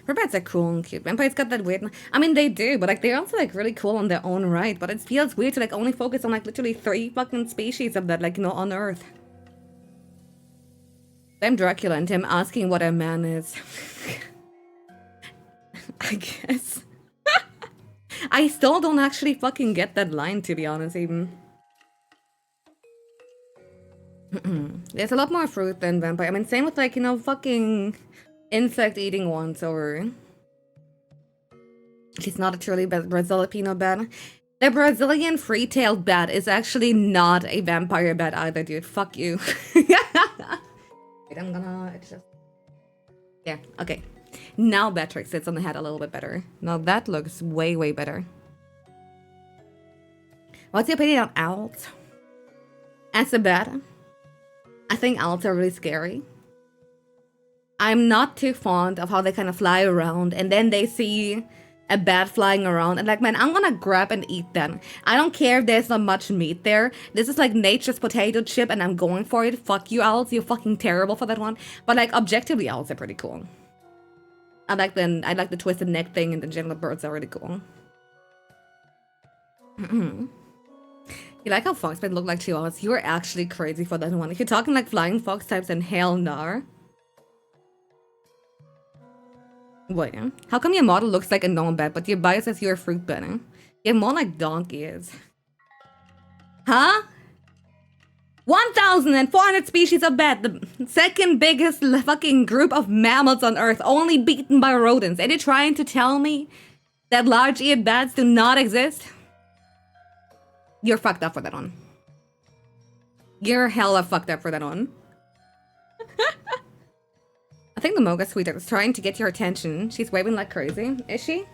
Bats are cool and cute. Vampires got that weird... I mean, they do, but like they're also like really cool on their own right, but it feels weird to like only focus on like literally 3 fucking species of that, like, you know, on Earth. I'm Dracula and him asking what a man is. I guess. I still don't actually fucking get that line, to be honest, even. There's a lot more fruit than vampire. I mean, same with, like, you know, fucking insect-eating ones, or... She's not a truly Braziliano bat. The Brazilian free-tailed bat is actually not a vampire bat either, dude. Fuck you. Wait, I'm gonna... It's just... Yeah, okay. Now Beatrix sits on the head a little bit better. Now that looks way, way better. What's your opinion on owls? As a bat, I think owls are really scary. I'm not too fond of how they kind of fly around and then they see a bat flying around and like, man, I'm gonna grab and eat them. I don't care if there's not much meat there. This is like nature's potato chip and I'm going for it. Fuck you, owls. You're fucking terrible for that one. But like, objectively, owls are pretty cool. I like the twisted neck thing, and the gentle birds are really cool. You like how fox might look like chihuahuas? You are actually crazy for that one. If you're talking like flying fox types, then hell no. Wait, how come your model looks like a gnome bat, but your bio says you're a fruit bat? You're more like donkeys. Huh? 1,400 species of bat, the second biggest fucking group of mammals on Earth, only beaten by rodents. Are you trying to tell me that large-eared bats do not exist? You're fucked up for that one. You're hella fucked up for that one. I think the Mocha sweetheart is trying to get your attention. She's waving like crazy. Is she?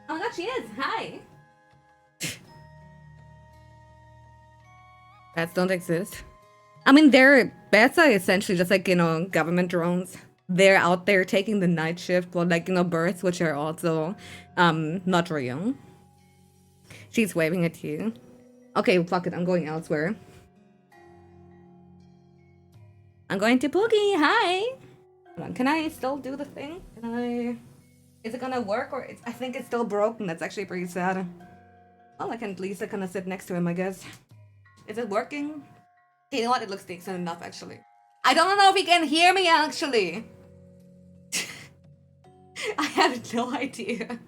Oh my god, she is. Hi. Bats don't exist. I mean, bats are essentially just like, government drones. They're out there taking the night shift for like, birds, which are also not real. She's waving at you. Okay, fuck it, I'm going elsewhere. I'm going to Pookie, hi! Hold on, can I still do the thing? Is it gonna work, or I think it's still broken? That's actually pretty sad. Well, I can at least kind of sit next to him, I guess. Is it working? Okay, you know what? It looks decent enough, actually. I don't know if he can hear me, actually. I had no idea.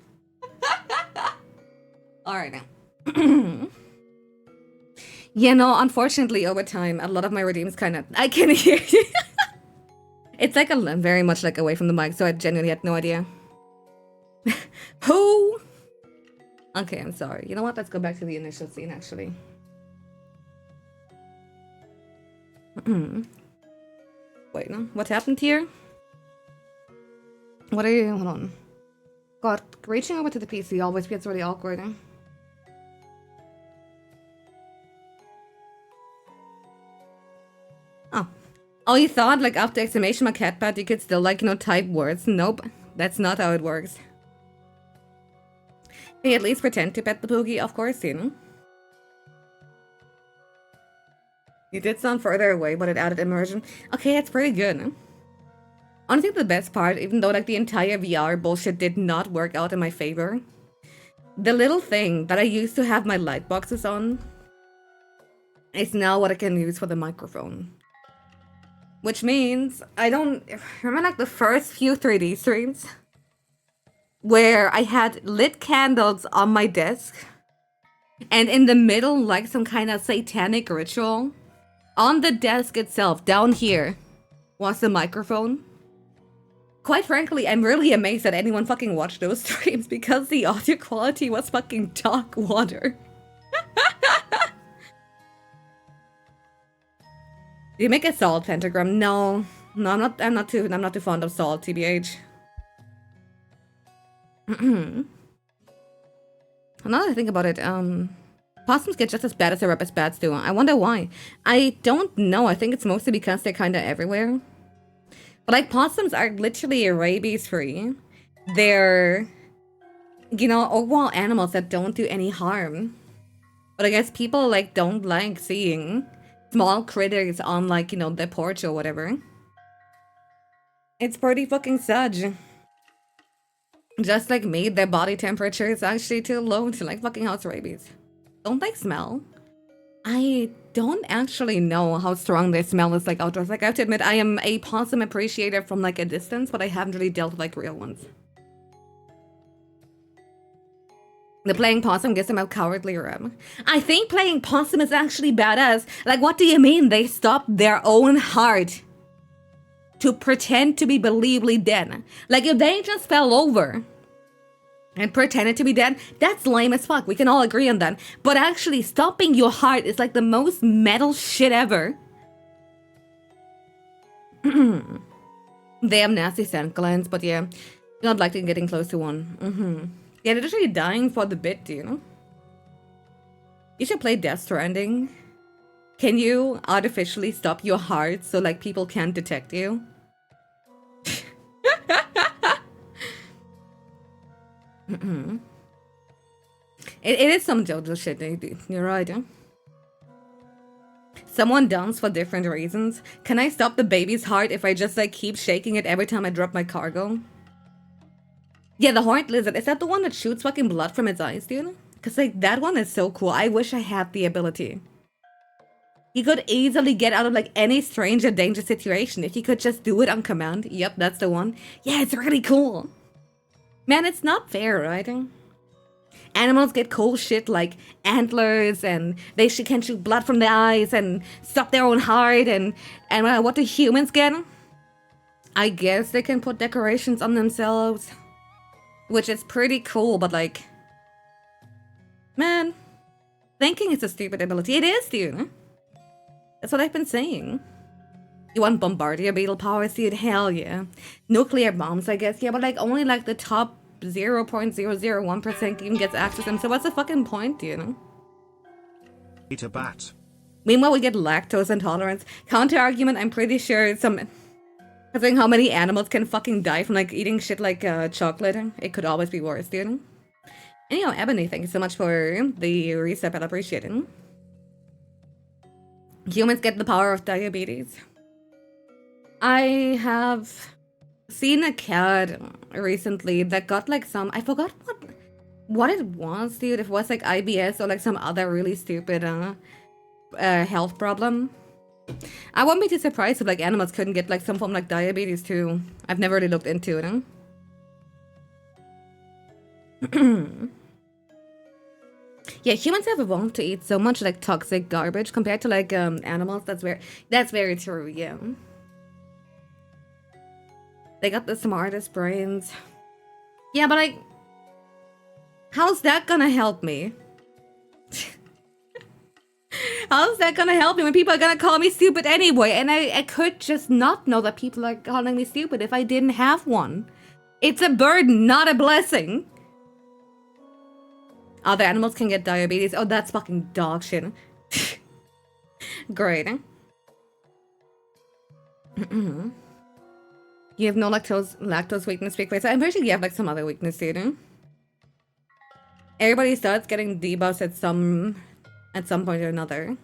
Alright now. Unfortunately, over time, a lot of my redeems I can hear you. It's like very much like away from the mic, so I genuinely had no idea. Who? Okay, I'm sorry. You know what? Let's go back to the initial scene, actually. Wait, no? What happened here? What are you? Hold on. God, reaching over to the PC always gets really awkward. Oh, you thought, like, after exclamation mark headpad, you could still, like, type words? Nope. That's not how it works. Can you at least pretend to pet the Poogie? Of course, You did sound further away, but it added immersion. Okay, it's pretty good. Honestly, the best part, even though, like, the entire VR bullshit did not work out in my favor, the little thing that I used to have my light boxes on is now what I can use for the microphone. Which means I don't remember like the first few 3D streams where I had lit candles on my desk and in the middle like some kind of satanic ritual. On the desk itself, down here, was the microphone. Quite frankly, I'm really amazed that anyone fucking watched those streams because the audio quality was fucking dark water. Do you make a salt pentagram? No, I'm not too fond of salt, TBH. Now that I think about it, possums get just as bad as the rep bats do. I wonder why. I don't know. I think it's mostly because they're kind of everywhere. But like possums are literally rabies free. They're, overall animals that don't do any harm. But I guess people like don't like seeing small critters on like, their porch or whatever. It's pretty fucking sad. Just like me, their body temperature is actually too low to like fucking house rabies. Don't they smell? I don't actually know how strong their smell is like outdoors. Like I have to admit, I am a possum appreciator from like a distance, but I haven't really dealt with like real ones. The playing possum gives them a cowardly rep. I think playing possum is actually badass. Like, what do you mean they stopped their own heart to pretend to be believably dead? Like, if they just fell over and pretended to be dead, that's lame as fuck. We can all agree on that. But actually, stopping your heart is like the most metal shit ever. They have nasty scent glands, but yeah, you're not likely getting close to one. Yeah, they're literally dying for the bit, You should play Death Stranding. Can you artificially stop your heart so like people can't detect you? It is some JoJo shit, you're right, huh? Someone dance for different reasons. Can I stop the baby's heart if I just like keep shaking it every time I drop my cargo? Yeah, the horned lizard. Is that the one that shoots fucking blood from its eyes, dude? Because, like, that one is so cool. I wish I had the ability. He could easily get out of, like, any strange or dangerous situation if he could just do it on command. Yep, that's the one. Yeah, it's really cool. Man, it's not fair, right? Animals get cool shit like antlers, and they can shoot blood from their eyes and stop their own heart, and what do humans get? I guess they can put decorations on themselves, which is pretty cool, but like, man, thinking it's a stupid ability. It is, dude. That's what I've been saying. You want Bombardier Beetle powers, dude? Hell yeah. Nuclear bombs, I guess. Yeah, but like only like the top 0.001% even gets access to them. So what's the fucking point, dude? Eat a bat. Meanwhile, we get lactose intolerance. Counter argument, I'm pretty sure considering how many animals can fucking die from like eating shit like chocolate, it could always be worse, dude. Anyhow, Ebony, thank you so much for the reset, I appreciate it. Humans get the power of diabetes. I have seen a cat recently that got like some, I forgot what it was, dude. If it was like IBS or like some other really stupid health problem. I wouldn't be too surprised if like animals couldn't get like some form of like diabetes too. I've never really looked into it. Yeah, humans have evolved to eat so much like toxic garbage compared to like animals. That's very true. Yeah, they got the smartest brains. Yeah, but like, how's that gonna help me? How's that gonna help me when people are gonna call me stupid anyway? And I could just not know that people are calling me stupid if I didn't have one. It's a burden, not a blessing. Other animals can get diabetes. Oh, that's fucking dog shit. Great. You have no lactose weakness, big face. I'm pretty sure you have like some other weakness, dude. Everybody starts getting debuffs at some point or another.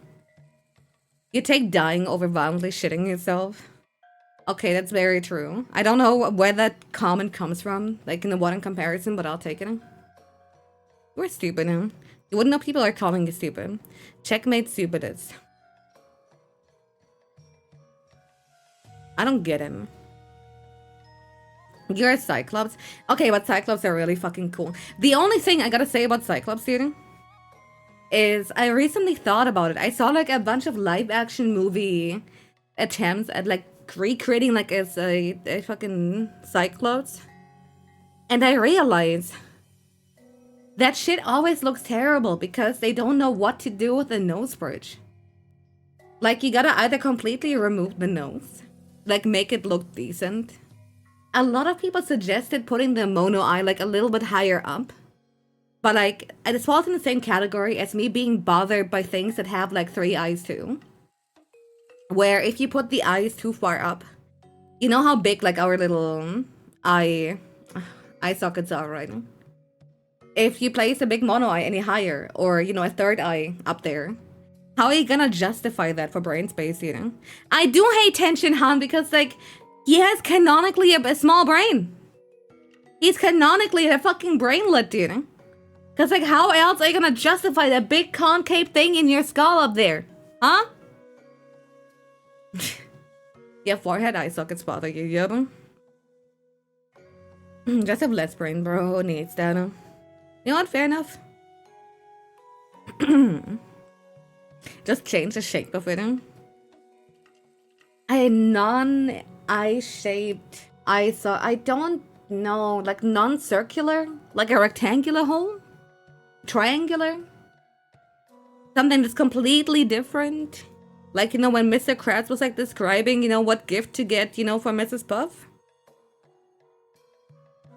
You take dying over violently shitting yourself. Okay, that's very true. I don't know where that comment comes from, like in the one in comparison, but I'll take it. We're stupid, huh? You wouldn't know people are calling you stupid. Checkmate stupidest. I don't get him. You're a Cyclops? Okay, but Cyclops are really fucking cool. The only thing I gotta say about Cyclops, dude, is I recently thought about it. I saw like a bunch of live action movie attempts at like recreating like as a fucking Cyclops. And I realized that shit always looks terrible because they don't know what to do with the nose bridge. Like, you gotta either completely remove the nose, like make it look decent. A lot of people suggested putting the mono eye like a little bit higher up. But like, it falls in the same category as me being bothered by things that have like 3 eyes too. Where if you put the eyes too far up, you know how big like our little eye sockets are, right? If you place a big mono eye any higher, or, you know, a third eye up there, how are you gonna justify that for brain space, you know? I do hate Tenshin Han because, like, he has canonically a small brain. He's canonically a fucking brainlet, you know? Because, like, how else are you gonna justify that big concave thing in your skull up there? Huh? Yeah, forehead eye sockets bother you, yeah? Just have less brain, bro. Who needs that? You know what? Fair enough. Just change the shape of it. A non-eye shaped eye saw. I don't know. Like non-circular? Like a rectangular hole? Triangular? Something that's completely different? Like, you know, when Mr. Krabs was like describing, you know, what gift to get, you know, for Mrs. Puff?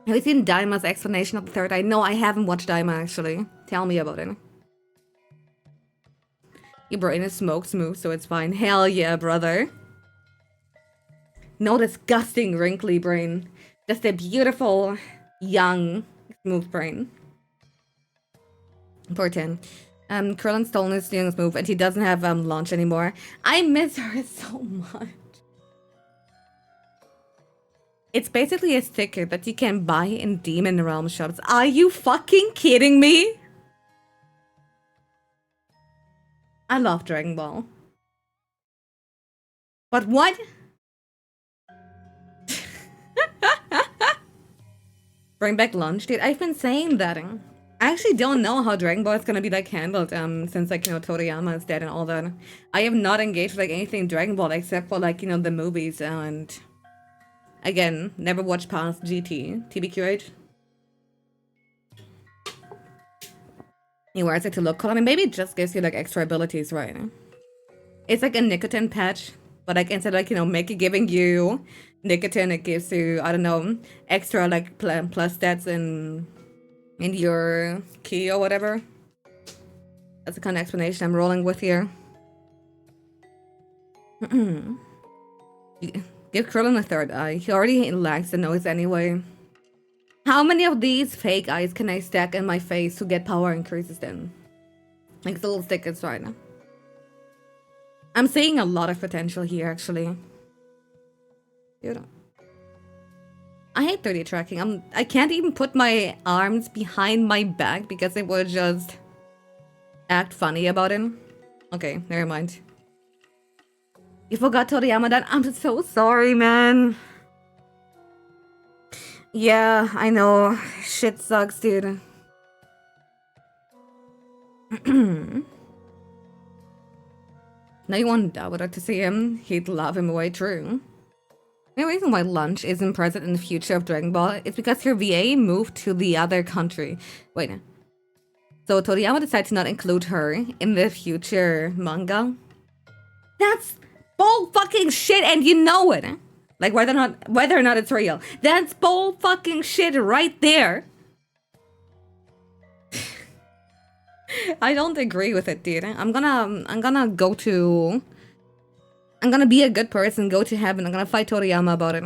Have you seen Daima's explanation of the third eye? No, I haven't watched Daima, actually. Tell me about it. Your brain is smoke smooth, so it's fine. Hell yeah, brother. No disgusting, wrinkly brain. Just a beautiful, young, smooth brain. Poor Tin. Krillin stole his youngest move, and he doesn't have launch anymore. I miss her so much. It's basically a sticker that you can buy in Demon Realm shops. Are you fucking kidding me? I love Dragon Ball. But what? Bring back lunch, dude. I've been saying that. I actually don't know how Dragon Ball is gonna be like handled, since like, Toriyama is dead and all that. I have not engaged with like anything Dragon Ball except for like, the movies, and again, never watched past GT, TBQH. He wears it to look cool. I mean, maybe it just gives you like extra abilities, right? It's like a nicotine patch, but like instead of like, giving you nicotine, it gives you, I don't know, extra like plus stats in your key or whatever. That's the kind of explanation I'm rolling with here. Give Krillin a third eye. He already lacks the nose anyway. How many of these fake eyes can I stack in my face to get power increases then? Like the little stickers right now. I'm seeing a lot of potential here, actually. Dude. I hate 3D tracking. I can't even put my arms behind my back because it would just act funny about it. Okay, never mind. You forgot Toriyama that? I'm so sorry, man. Yeah, I know. Shit sucks, dude. Now you want Dabuda to see him? He'd love him away, true. The reason why Lunch isn't present in the future of Dragon Ball is because her VA moved to the other country. Wait. So Toriyama decided to not include her in the future manga. That's bull fucking shit, and you know it. Like whether or not it's real. That's bull fucking shit right there. I don't agree with it, dude. I'm gonna be a good person, go to heaven. I'm gonna fight Toriyama about it.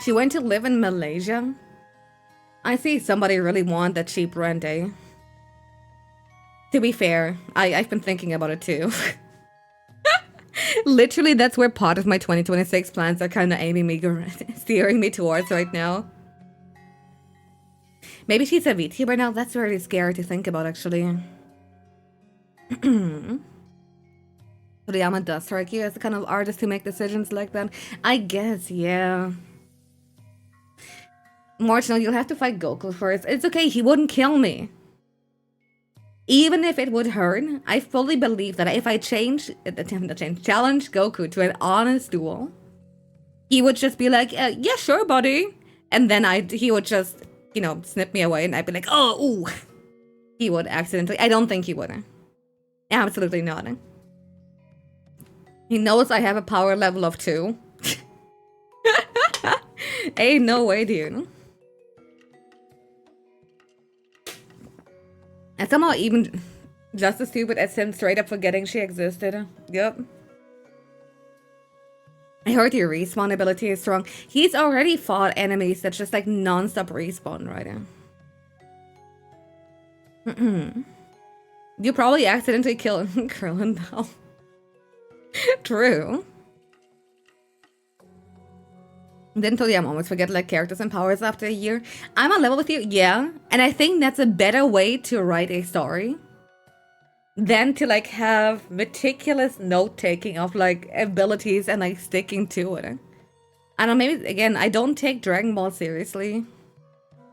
She went to live in Malaysia. I see somebody really want that cheap rent, eh? To be fair, I've been thinking about it too. Literally, that's where part of my 2026 plans are kind of steering me towards right now. Maybe she's a VTuber now. That's really scary to think about, actually. Toriyama does strike you as the kind of artist to make decisions like that. I guess, yeah. Marginal, you'll have to fight Goku first. It's okay, he wouldn't kill me. Even if it would hurt, I fully believe that if I challenge Goku to an honest duel, he would just be like, yeah, sure, buddy. And then he would just, snip me away, and I'd be like, oh, ooh. He would accidentally. I don't think he would. Absolutely not. He knows I have a power level of 2. Ain't no way, dude. And somehow even just as stupid as him straight up forgetting she existed. Yep. I heard your respawn ability is strong. He's already fought enemies that just like non-stop respawn right now. You probably accidentally killed Krillin though. True. Didn't Toriyama almost forget like characters and powers after a year? I'm on level with you, yeah. And I think that's a better way to write a story than to like have meticulous note-taking of like abilities and like sticking to it. I don't know, maybe again, I don't take Dragon Ball seriously.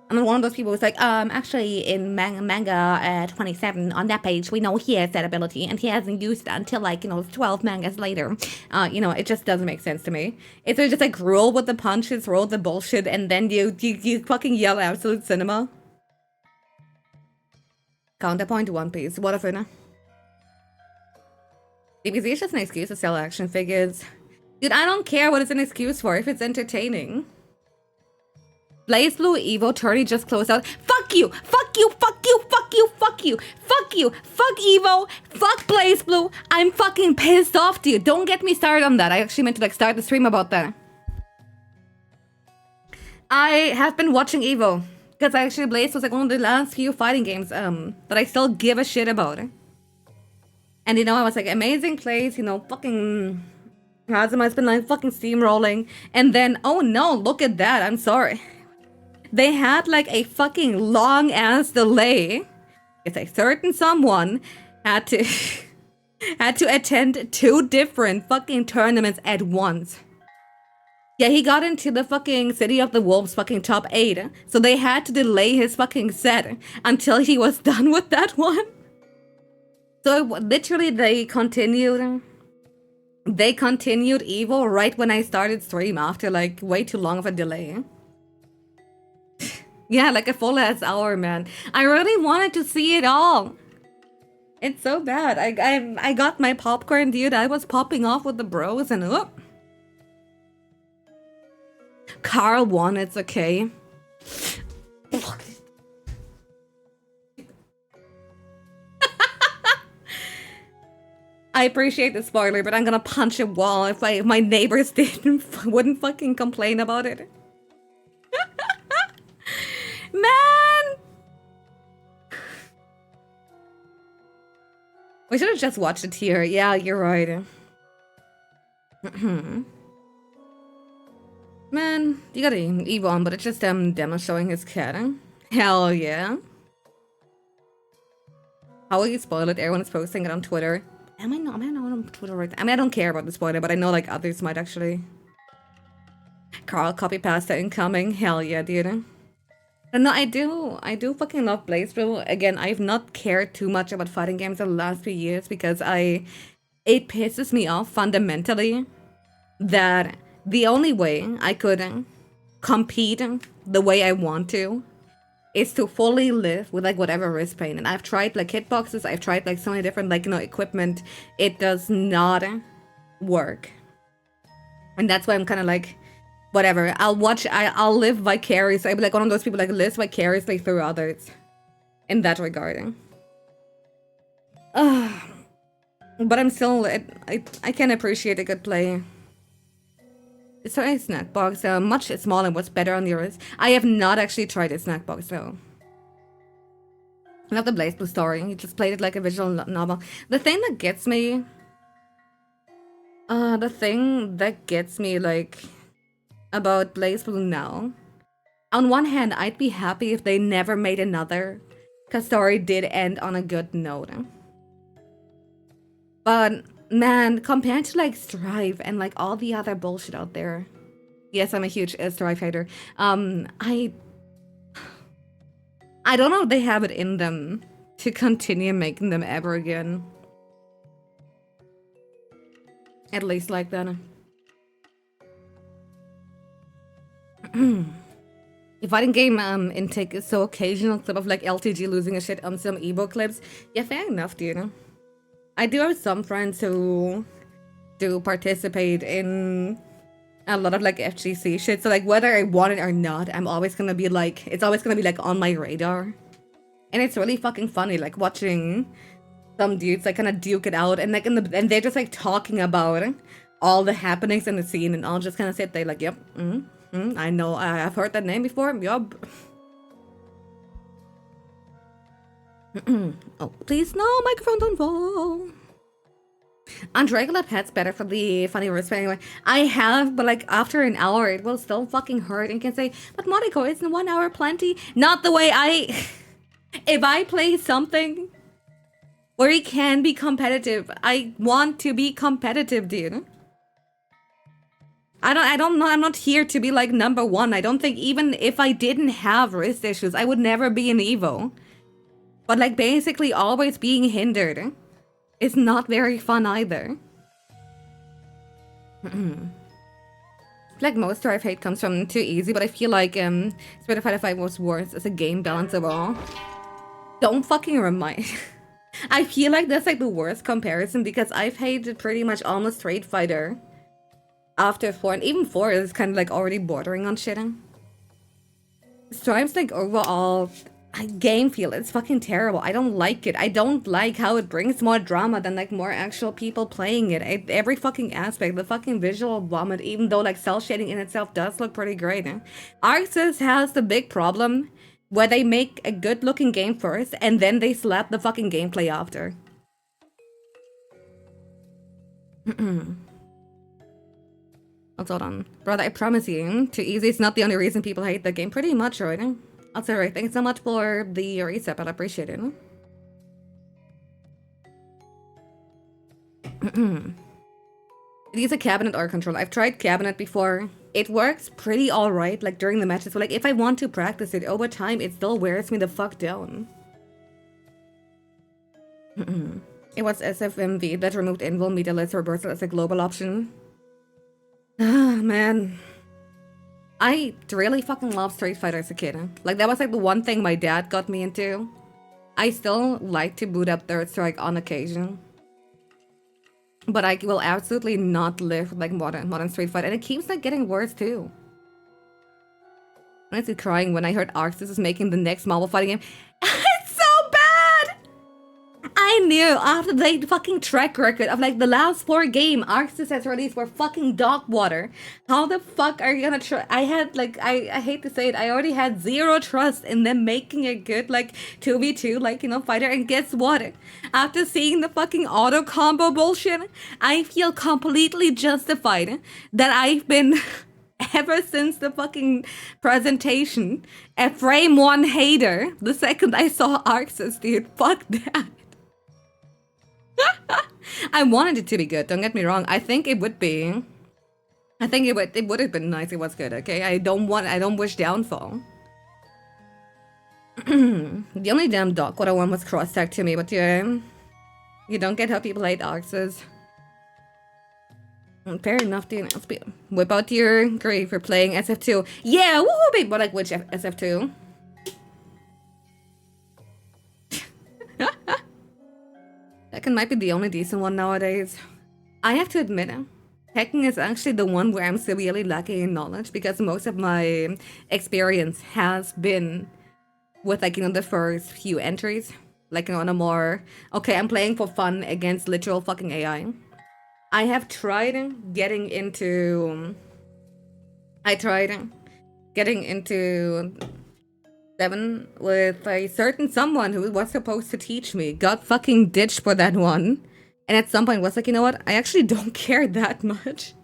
I'm one of those people who's like, actually in manga 27 on that page, we know he has that ability and he hasn't used it until like, 12 mangas later. It just doesn't make sense to me. It's just like roll with the punches, roll the bullshit, and then you fucking yell absolute cinema. Counterpoint to One Piece. What if it? DBZ is just an excuse to sell action figures. Dude, I don't care what it's an excuse for if it's entertaining. Blaze Blue Evo Tourney just closed out. Fuck you! Fuck you! Fuck you! Fuck you! Fuck you! Fuck you! Fuck Evo! Fuck Blaze Blue! I'm fucking pissed off, dude. Don't get me started on that. I actually meant to like start the stream about that. I have been watching Evo because actually Blaze was like one of the last few fighting games that I still give a shit about. And I was like, amazing plays, fucking Kazuma's been like fucking steamrolling, and then oh no, look at that. I'm sorry. They had like a fucking long ass delay. It's a certain someone had to had to attend 2 different fucking tournaments at once. Yeah, he got into the fucking City of the Wolves fucking top 8, so they had to delay his fucking set until he was done with that one. So literally they continued Evo right when I started stream after like way too long of a delay. Yeah, like a full ass hour, man. I really wanted to see it all. It's so bad. I got my popcorn, dude. I was popping off with the bros and Carl won, it's okay. I appreciate the spoiler, but I'm gonna punch a wall if my neighbors wouldn't fucking complain about it. Man! We should have just watched it here. Yeah, you're right. Man, you got Evo on, but it's just Demo showing his cat. Hell yeah. How will you spoil it? Everyone's posting it on Twitter. Am I not on Twitter right now? I mean, I don't care about the spoiler, but I know like others might actually. Carl, copy pasta incoming. Hell yeah, dude. No, I do fucking love Blaze Blue. Again, I've not cared too much about fighting games in the last few years because it pisses me off fundamentally that the only way I could compete the way I want to is to fully live with like whatever wrist pain. And I've tried like hitboxes, I've tried like so many different like, you know, equipment. It does not work. And that's why I'm kind of like, whatever, I'll live vicariously. I'll be like one of those people like lives vicariously through others in that regard. But I'm still, I can appreciate a good play. It's a snack box, much smaller and what's better on yours. I have not actually tried a snack box though. I love the Blaze Blue story. You just played it like a visual novel. The thing that gets me like about Blaze Blue now. On one hand, I'd be happy if they never made another, because story did end on a good note. But man, compared to like Strive and like all the other bullshit out there, yes, I'm a huge Strive hater. I don't know if they have it in them to continue making them ever again. At least like that. The fighting game intake is so occasional clip of like LTG losing a shit on some Evo clips. Yeah, fair enough, dude. I do have some friends who do participate in a lot of like FGC shit. So like whether I want it or not, I'm always gonna be like, it's always gonna be like on my radar. And it's really fucking funny, like watching some dudes like kind of duke it out and like and they're just like talking about all the happenings in the scene, and I'll just kind of sit there like, yep, I know, I've heard that name before, yup. Oh, please, no, microphone don't fall. On regular pets, better for the funny wrist anyway. I have, but like after an hour, it will still fucking hurt. And you can say, but Monaco, isn't 1 hour plenty? Not the way if I play something where you can be competitive, I want to be competitive, dude. I'm not here to be like number 1. I don't think even if I didn't have wrist issues, I would never be an Evo. But like basically always being hindered is not very fun either. Like most Strive hate comes from too easy, but I feel like Spirit of Fighter 5 was worse as a game balance overall. Don't fucking remind. I feel like that's like the worst comparison because I've hated pretty much almost Street Fighter after 4, and even 4 is kind of like already bordering on shitting. Strive's like overall game feel, it's fucking terrible. I don't like it. I don't like how it brings more drama than like more actual people playing it. Every fucking aspect, the fucking visual vomit, even though like cell shading in itself does look pretty great. Arxis has the big problem where they make a good looking game first and then they slap the fucking gameplay after. Also, hold on. Brother, I promise you, Too Easy is not the only reason people hate the game. Pretty much, right? Also, right, thanks so much for the reset, but I appreciate it. It is a cabinet or control. I've tried cabinet before. It works pretty alright, like during the matches. So, like, if I want to practice it over time, it still wears me the fuck down. It was SFMV that removed invul meterless reversal as a global option. Ah, man. I really fucking love Street Fighter as a kid. Like, that was like the one thing my dad got me into. I still like to boot up Third Strike on occasion. But I will absolutely not live with, like, modern Street Fighter. And it keeps, like, getting worse, too. I'm honestly crying when I heard Arxis is making the next Marvel fighting game. It's so bad! I knew after the fucking track record of, like, the last 4 games Arxis has released were fucking dog water. How the fuck are you gonna try? I had, like, I hate to say it, I already had zero trust in them making a good, like, 2v2, like, you know, fighter. And guess what? After seeing the fucking auto combo bullshit, I feel completely justified that I've been... ever since the fucking presentation, a frame 1 hater the second I saw Arxis, dude. Fuck that. I wanted it to be good, don't get me wrong. I think it would be. I think it would have been nice if it was good, okay? I don't wish downfall. The only damn dog what I want was cross-tag to me, but yeah. You don't get how people hate Arxis. Fair enough, dude. Whip out your grave for playing SF2. Yeah, woohoo, babe. But like, which SF2? Tekken might be the only decent one nowadays. I have to admit, Tekken is actually the one where I'm severely lacking in knowledge because most of my experience has been with, like, you know, the first few entries. Like, you know, on a more, okay, I'm playing for fun against literal fucking AI. I have tried getting into... 7 with a certain someone who was supposed to teach me. Got fucking ditched for that one. And at some point was like, you know what? I actually don't care that much.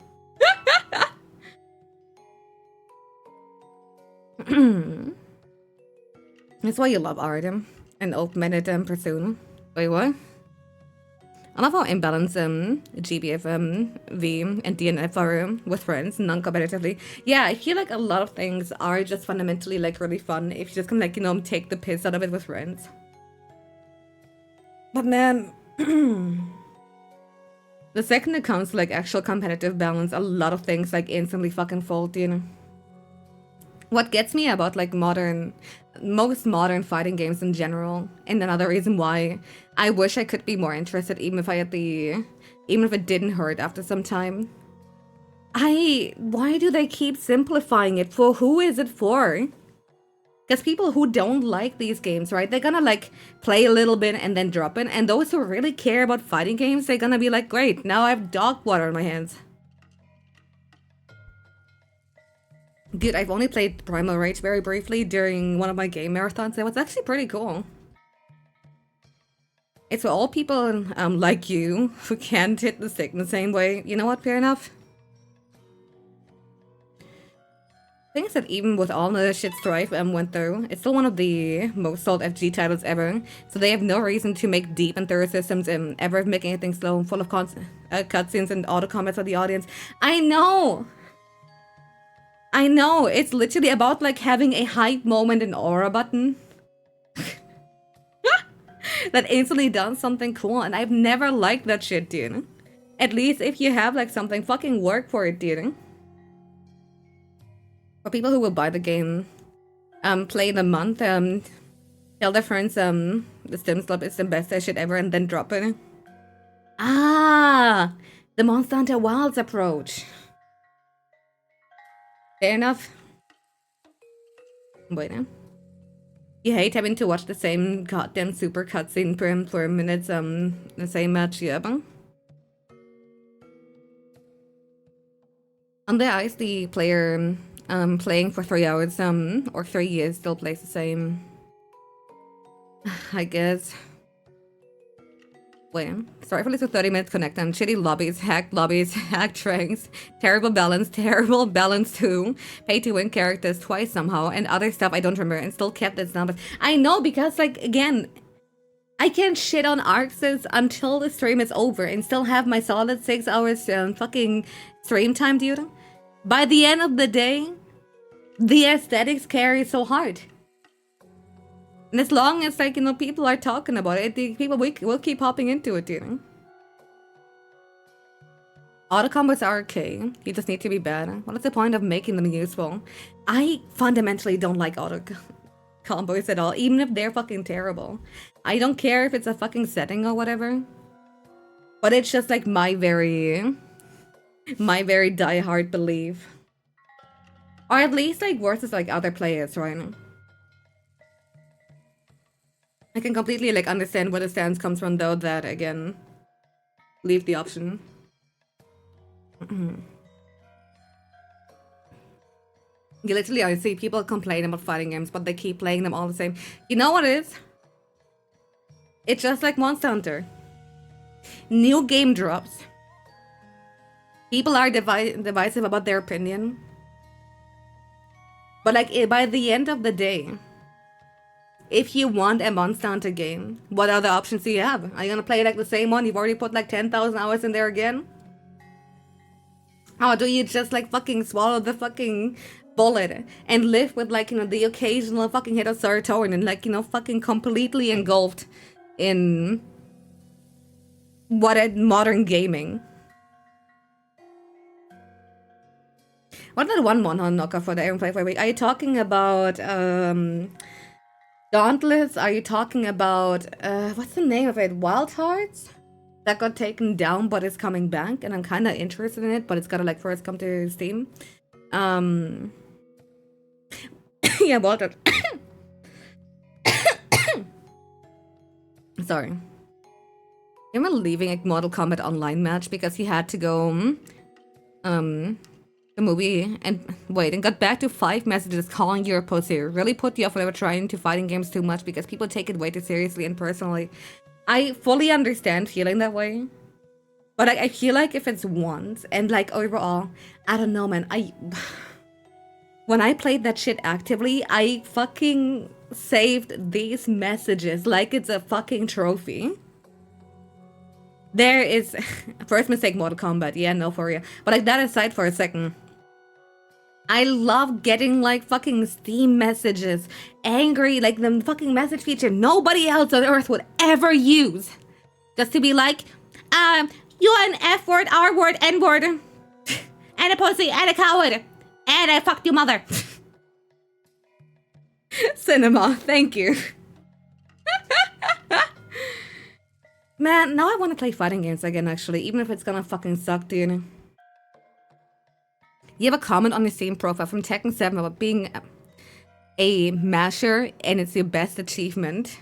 That's why you love Artem and open-minded Pursuit. Wait, what? I love how imbalanced GBF V and DNF are with friends non-competitively. Yeah, I feel like a lot of things are just fundamentally, like, really fun if you just can, like, you know, take the piss out of it with friends. But man, the second it comes to, like, actual competitive balance, a lot of things, like, instantly fucking fold, you know? What gets me about, like, most modern fighting games in general, and another reason why I wish I could be more interested, even if it didn't hurt after some time. Why do they keep simplifying it? For who is it for? Because people who don't like these games, right, they're gonna, like, play a little bit and then drop it, and those who really care about fighting games, they're gonna be like, great, now I have dog water on my hands. Dude, I've only played Primal Rage very briefly during one of my game marathons. It was actually pretty cool. It's for all people like you who can't hit the stick in the same way. You know what? Fair enough. Thing is that even with all the shit Strife went through, it's still one of the most sold FG titles ever. So they have no reason to make deep and thorough systems and ever make anything slow, full of cutscenes and auto comments for the audience. I know! I know, it's literally about, like, having a hype moment and aura button that instantly does something cool, and I've never liked that shit, dude. At least if you have, like, something, fucking work for it, dude. For people who will buy the game, play the month, tell their friends the Stim Club is the best shit ever, and then drop it. Ah, the Monster Hunter Wilds approach. Fair enough. Wait, you hate having to watch the same goddamn super cutscene per minute, the same match, yeah. On the ice, the player playing for 3 hours or 3 years still plays the same. I guess. Wait, sorry for listening to 30 minutes connect and shitty lobbies, hacked ranks, terrible balance too, pay to win characters twice somehow, and other stuff I don't remember and still kept its numbers. I know because like again, I can't shit on Arxes until the stream is over and still have my solid 6 hours fucking stream time, dude. By the end of the day, the aesthetics carry so hard. And as long as, like, you know, people are talking about it, the people will keep hopping into it, you know? Auto combos are okay. You just need to be bad. What is the point of making them useful? I fundamentally don't like auto combos at all, even if they're fucking terrible. I don't care if it's a fucking setting or whatever. But it's just like my very die-hard belief. Or at least like versus like other players, right? I can completely like understand where the stance comes from though, that again, leave the option. You literally, I see people complain about fighting games, but they keep playing them all the same. You know what it is? It's just like Monster Hunter. New game drops. People are divisive about their opinion. But like by the end of the day, if you want a Monster Hunter game, what other options do you have? Are you gonna play like the same one? You've already put like 10,000 hours in there again? Or do you just like fucking swallow the fucking bullet and live with like, you know, the occasional fucking hit of serotonin and like, you know, fucking completely engulfed in what a modern gaming? What that one MonHun knockoff for the Iron Play for a week? Are you talking about Dauntless? Are you talking about what's the name of it? Wild Hearts? That got taken down but it's coming back and I'm kinda interested in it, but it's gotta like first come to Steam. Yeah, Wild Hearts. Sorry. I remember leaving a Mortal Kombat online match because he had to go the movie and wait and got back to 5 messages calling you a pussy. Really put you off whenever trying to fighting games too much because people take it way too seriously, and personally I fully understand feeling that way. But I feel like if it's once and like overall, I don't know, man. When I played that shit actively, I fucking saved these messages like it's a fucking trophy. There is first mistake, Mortal Kombat. Yeah, no, for real. But like that aside for a second, I love getting like fucking Steam messages, angry, like the fucking message feature nobody else on earth would ever use. Just to be like, you're an F word, R word, N word, and a pussy, and a coward, and I fucked your mother. Cinema, thank you. Man, now I want to play fighting games again, actually, even if it's gonna fucking suck, do you know? You have a comment on your Steam profile from Tekken 7 about being a masher and it's your best achievement.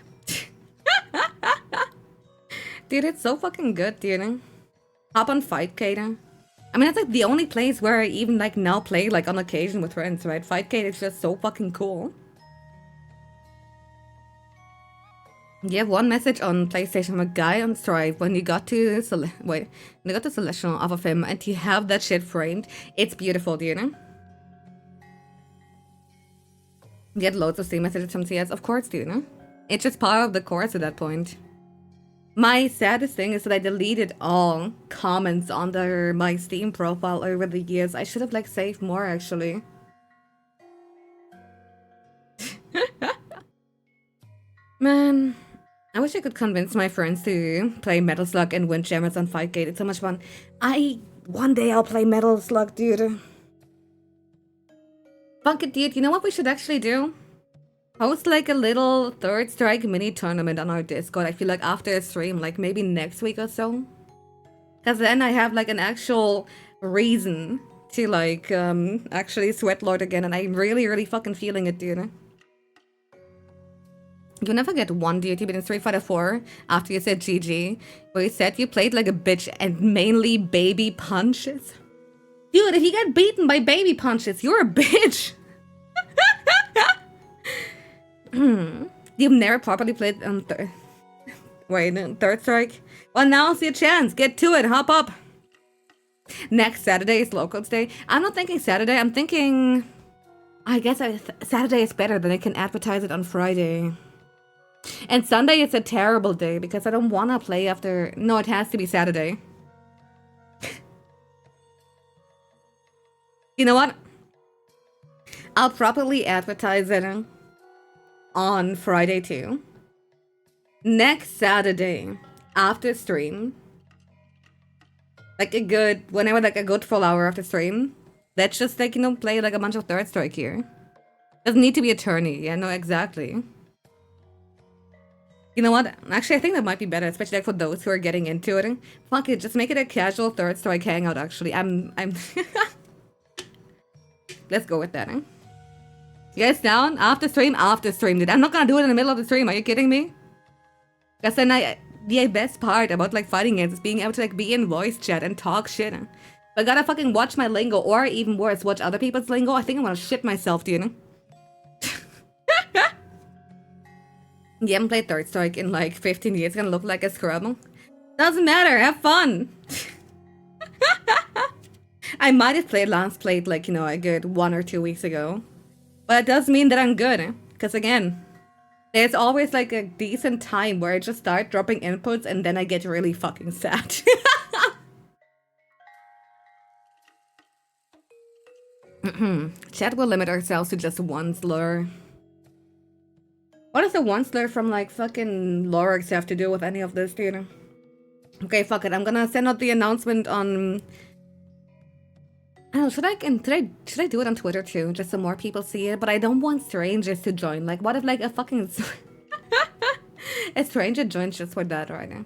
Dude, it's so fucking good, do you know? Hop on Fightcade. I mean, it's like the only place where I even like now play like on occasion with friends, right? Fightcade is just so fucking cool. You have one message on PlayStation from a guy on Strive when you got to selection off of him and you have that shit framed. It's beautiful, do you know? You get loads of Steam messages from CS, of course, do you know? It's just part of the course at that point. My saddest thing is that I deleted all comments under my Steam profile over the years. I should have like saved more, actually. Man, I wish I could convince my friends to play Metal Slug and Windjammers on Fightgate. It's so much fun. One day I'll play Metal Slug, dude. Fuck it, dude. You know what we should actually do? Host like a little Third Strike mini tournament on our Discord. I feel like after a stream, like maybe next week or so. Because then I have like an actual reason to like actually sweatlord again, and I'm really fucking feeling it, dude. You never get one duty, but in Street Fighter 4, after you said GG, where you said you played like a bitch and mainly baby punches. Dude, if you get beaten by baby punches, you're a bitch. You've never properly played Wait, third strike? Well, now's your chance. Get to it. Hop up. Next Saturday is Locals Day. I'm not thinking Saturday. I'm thinking... I guess Saturday is better, then I can advertise it on Friday. And Sunday is a terrible day because I don't want to play after... No, it has to be Saturday. You know what? I'll properly advertise it on Friday too. Next Saturday, after stream, like a good, whenever like a good full hour after stream, let's just like, you know, play like a bunch of third strike here. Doesn't need to be a tourney. Yeah, no, exactly. You know what? Actually, I think that might be better, especially like for those who are getting into it. Fuck it, just make it a casual third strike hangout. Actually, I'm. Let's go with that. You guys down? After stream, dude. I'm not gonna do it in the middle of the stream. Are you kidding me? Because then the best part about like fighting games is being able to like be in voice chat and talk shit. But I gotta fucking watch my lingo, or even worse, watch other people's lingo. I think I'm gonna shit myself, do you know? You haven't played Third Strike in like 15 years. It's gonna look like a scrub. Doesn't matter. Have fun. I might have played like, you know, a good 1 or 2 weeks ago. But it does mean that I'm good. Because again, there's always like a decent time where I just start dropping inputs and then I get really fucking sad. Chat will limit ourselves to just one slur. What does the one slur from like fucking Lorax have to do with any of this, do you know? Okay, fuck it. I'm gonna send out the announcement on... I don't know, should I do it on Twitter too? Just so more people see it? But I don't want strangers to join. Like, what if like a fucking... a stranger joins just for that right now?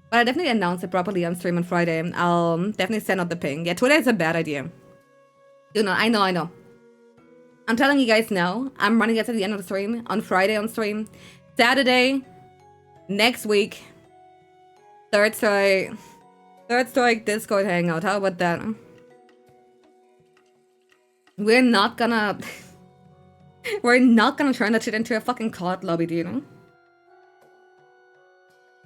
But I'll definitely announce it properly on stream on Friday. I'll definitely send out the ping. Yeah, Twitter is a bad idea. You know, I know. I'm telling you guys now, I'm running it at the end of the stream, on Friday on stream. Saturday, next week, Third Strike Discord hangout. How about that? We're not gonna turn that shit into a fucking COD lobby, do you know?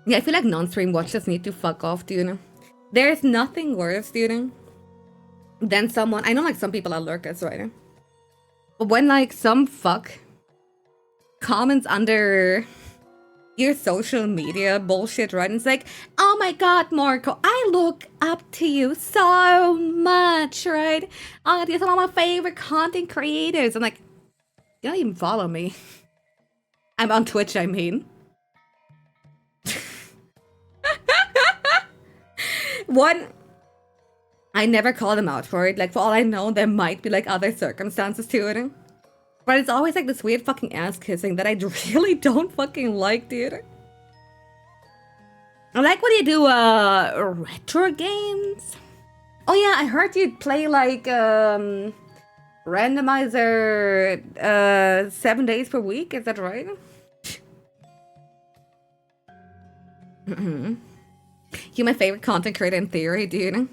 Yeah, I feel like non-stream watchers need to fuck off, do you know? There's nothing worse, do you know, than someone... I know like some people are lurkers, right? But when like some fuck comments under your social media bullshit, right? And it's like, oh my god, Marco, I look up to you so much, right? Oh, you're one of my favorite content creators. I'm like, you don't even follow me. I'm on Twitch, I mean. One, I never call them out for it. Like, for all I know, there might be like other circumstances to it. But it's always like this weird fucking ass kissing that I really don't fucking like, dude. I like when you do retro games. Oh yeah, I heard you play like randomizer 7 days per week. Is that right? You're my favorite content creator in theory, dude.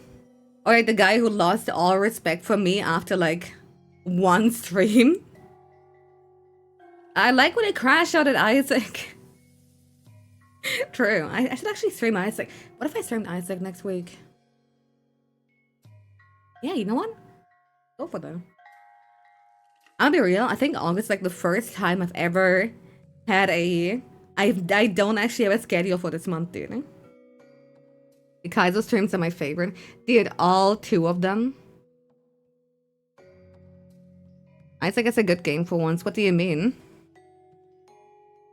Or like the guy who lost all respect for me after like one stream. I like when it crashed out at Isaac. True. I should actually stream Isaac. What if I streamed Isaac next week? Yeah, you know what? Go for them. I'll be real. I think August is like the first time I've ever had a... I don't actually have a schedule for this month, dude. The Kaizo streams are my favorite. Dude, all 2 of them. Isaac is a good game for once. What do you mean?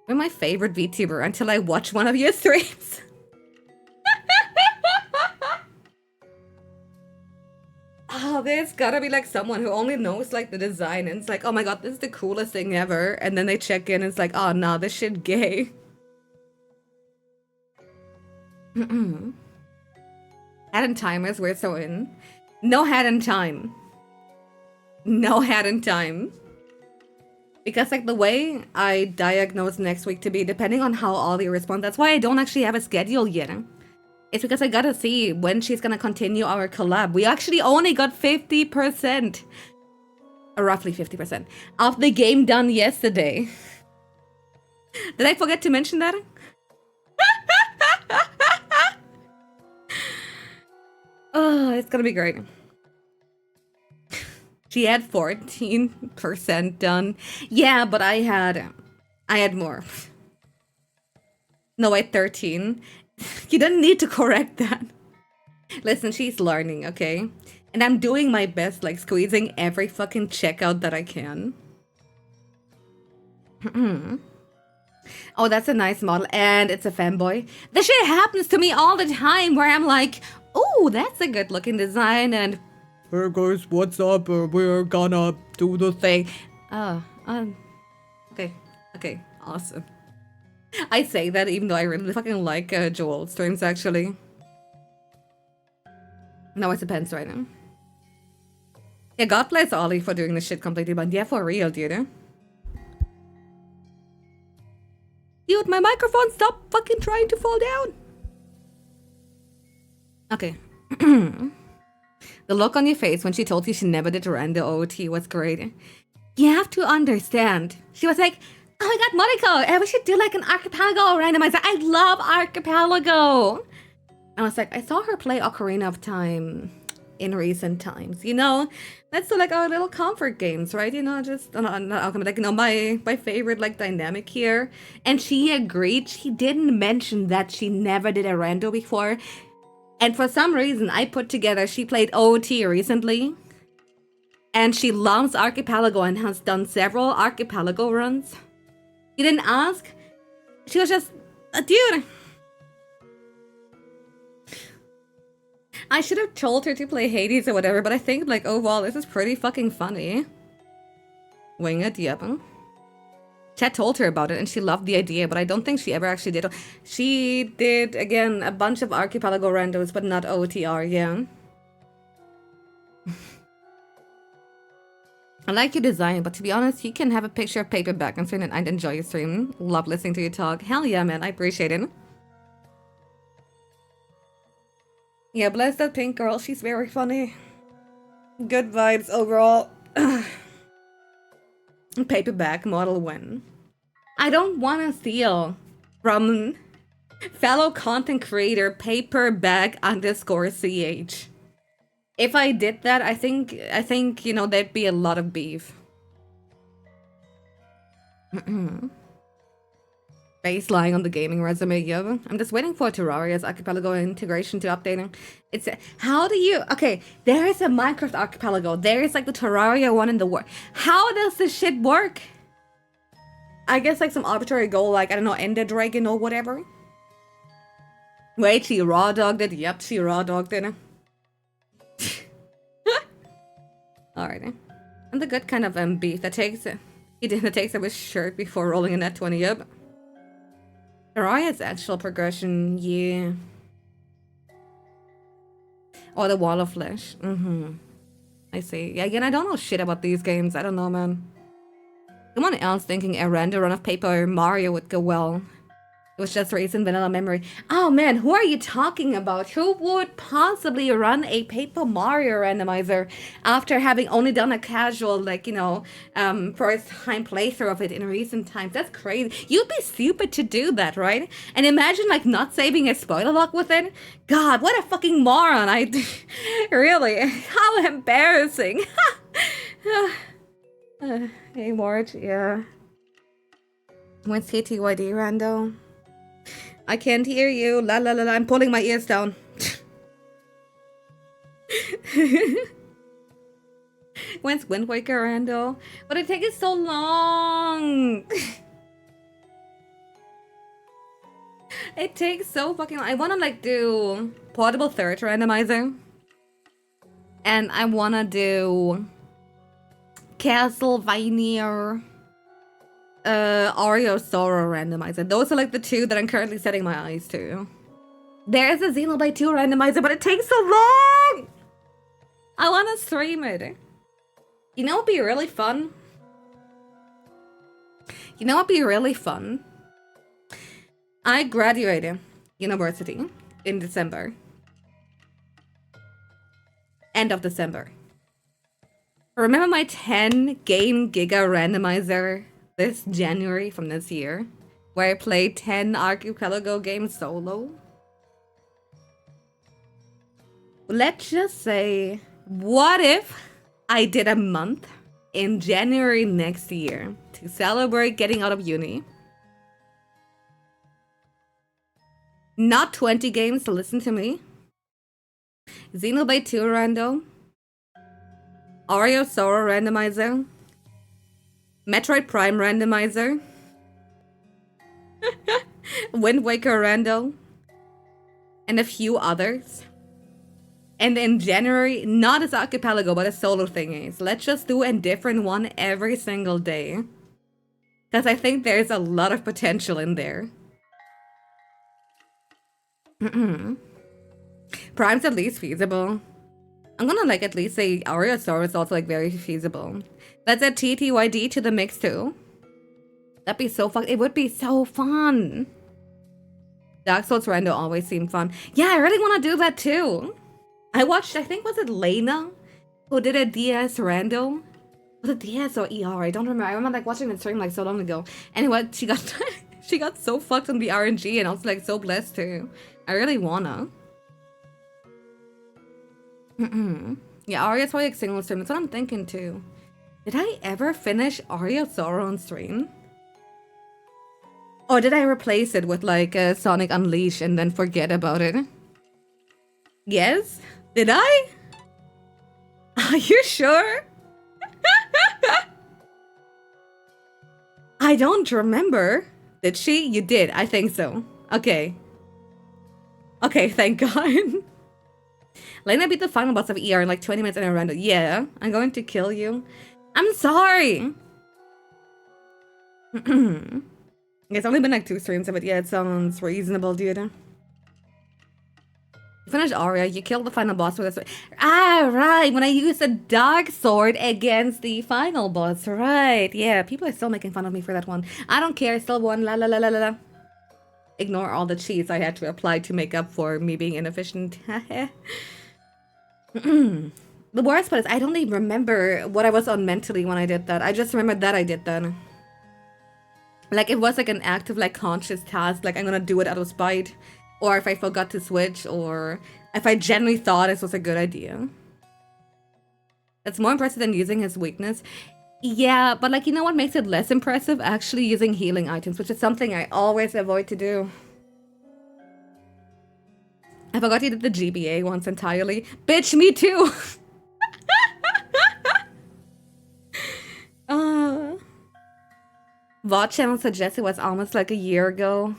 You're my favorite VTuber until I watch one of your streams. Oh, there's gotta be like someone who only knows like the design and it's like, oh my god, this is the coolest thing ever. And then they check in and it's like, oh no, this shit gay. Hat and timers, we're so in. No hat and time. No hat and time. Because like the way I diagnose next week to be depending on how Ollie responds. That's why I don't actually have a schedule yet. It's because I gotta see when she's gonna continue our collab. We actually only got 50%, or roughly 50%, of the game done yesterday. Did I forget to mention that? it's gonna be great. She had 14% done. Yeah, but I had more. No, wait, 13. You didn't need to correct that. Listen, she's learning, okay? And I'm doing my best, like squeezing every fucking checkout that I can. Oh, that's a nice model, and it's a femboy. This shit happens to me all the time where I'm like, oh, that's a good looking design, and hey guys, what's up? We're gonna do the thing. Okay, awesome. I say that even though I really fucking like Joel streams, actually. No, it's a pens right now. Yeah, God bless Ollie for doing this shit completely, but yeah, for real, dude. Dude, my microphone, stop fucking trying to fall down. Okay. The look on your face when she told you she never did random OOT was great. You have to understand. She was like, oh my god, Monaco, we should do like an archipelago randomizer. I love archipelago. I was like, I saw her play Ocarina of Time in recent times. You know, let's do like our little comfort games, right? You know, just not like, you know, my favorite like dynamic here. And she agreed. She didn't mention that she never did a rando before. And for some reason, I put together she played OOT recently. And she loves Archipelago and has done several Archipelago runs. You didn't ask? She was just, dude. I should have told her to play Hades or whatever, but I think like, oh wow, this is pretty fucking funny. Wing it, yep. Chat told her about it and she loved the idea, but I don't think she ever actually did. She did, again, a bunch of Archipelago randos, but not OTR, yeah. I like your design, but to be honest, you can have a picture of paperback and saying that I'd enjoy your stream. Love listening to you talk. Hell yeah, man, I appreciate it. Yeah, bless that pink girl. She's very funny. Good vibes overall. Paperback model win. I don't want to steal from fellow content creator paperback_ch. If I did that, I think you know there'd be a lot of beef. Baseline on the gaming resume, yeah. I'm just waiting for Terraria's Archipelago integration to updating. It's how do you okay? There is a Minecraft Archipelago. There is like the Terraria one in the world. How does this shit work? I guess like some arbitrary goal, like I don't know, Ender Dragon or whatever. Wait, she raw dogged it. Yep, she raw dogged it. Alright, and the good kind of beef that takes it. He didn't take up his shirt before rolling a net 20 up. Araya's actual progression, yeah. Or the Wall of Flesh. I see. Yeah, again, I don't know shit about these games. I don't know, man. Someone else thinking a random run of Paper Mario would go well. It was just recent vanilla memory. Oh man, who are you talking about? Who would possibly run a Paper Mario randomizer after having only done a casual, like, you know, first time playthrough of it in recent times? That's crazy. You'd be stupid to do that, right? And imagine like not saving a spoiler lock with it. God, what a fucking moron. Really, how embarrassing. Hey Mort, yeah. When's KTYD rando? I can't hear you. La la la la. I'm pulling my ears down. When's Wind Waker rando? But it takes so long. It takes so fucking long. I wanna like do Portable Third randomizer. And I wanna do Castlevania Oreo Sorrow randomizer. Those are like the two that I'm currently setting my eyes to. There is a Xenoblade 2 randomizer, but it takes so long! I want to stream it. You know what'd be really fun? You know what'd be really fun? I graduated university in December. End of December. Remember my 10 game giga randomizer this January from this year, where I played 10 Archipelago games solo? let's just say, what if I did a month in January next year to celebrate getting out of uni? Not 20 games, to listen to me. Xenoblade 2 rando. Aria Sora randomizer. Metroid Prime randomizer. Wind Waker rando. And a few others. And in January, not as archipelago, but as solo thingies. Let's just do a different one every single day. Because I think there's a lot of potential in there. Prime's at least feasible. I'm gonna like at least say Aria is also like very feasible. Let's add TTYD to the mix too. That'd be so fun. It would be so fun. Dark Souls rando always seemed fun. Yeah, I really want to do that too. I watched, I think, was it Lena who did a DS rando? Was it DS or ER? I don't remember. I remember like watching the stream like so long ago. Anyway, she got she got so fucked on the RNG and I was like so blessed too. I really wanna. Yeah, Aria's probably like single stream. That's what I'm thinking too. Did I ever finish Aria Sora on stream? Or did I replace it with like Sonic Unleashed and then forget about it? Yes? Did I? Are you sure? I don't remember. Did she? You did. I think so. Okay. Okay, thank God. Lena beat the final boss of ER in like 20 minutes in a random. Yeah, I'm going to kill you. I'm sorry. It's only been like 2 streams of it. Yeah, it sounds reasonable, dude. You finished Aria, you killed the final boss with a sword. Ah, right, when I used a dark sword against the final boss. Right, yeah, people are still making fun of me for that one. I don't care, I still won. La la la la la la. Ignore all the cheats I had to apply to make up for me being inefficient. The worst part is I don't even remember what I was on mentally when I did that. I just remembered that I did that. Like, it was like an active, like, conscious task. Like, I'm gonna do it out of spite. Or if I forgot to switch. Or if I genuinely thought this was a good idea. That's more impressive than using his weakness. Yeah, but like, you know what makes it less impressive? Actually using healing items, which is something I always avoid to do. I forgot he did the GBA once entirely. Bitch, me too! VOD channel suggested it was almost like a year ago.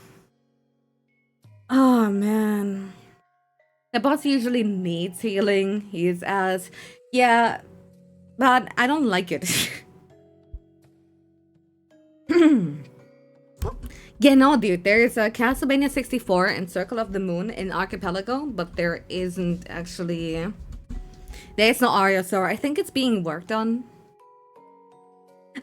Oh man. The boss usually needs healing. He's as... Yeah, but I don't like it. Yeah, no, dude. There's a Castlevania 64 and Circle of the Moon in Archipelago, but there isn't actually... There's no Aria Sora. I think it's being worked on.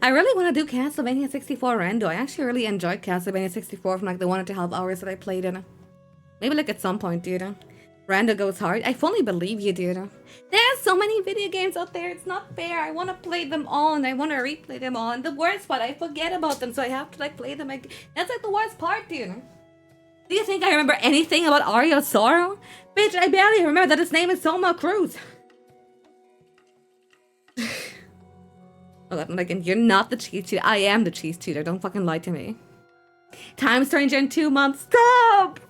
I really want to do Castlevania 64 rando. I actually really enjoyed Castlevania 64 from like the 1.5 hours that I played in. Maybe like at some point, dude. Rando goes hard. I fully believe you, dude. There are so many video games out there. It's not fair. I want to play them all and I want to replay them all. And the worst part, I forget about them, so I have to like play them again. That's like the worst part, dude. Do you think I remember anything about Aria Sora? Bitch, I barely remember that his name is Soma Cruz. Oh god, like, and you're not the cheese cheater. I am the cheese cheater. Don't fucking lie to me. Time Stranger in 2 months. Stop!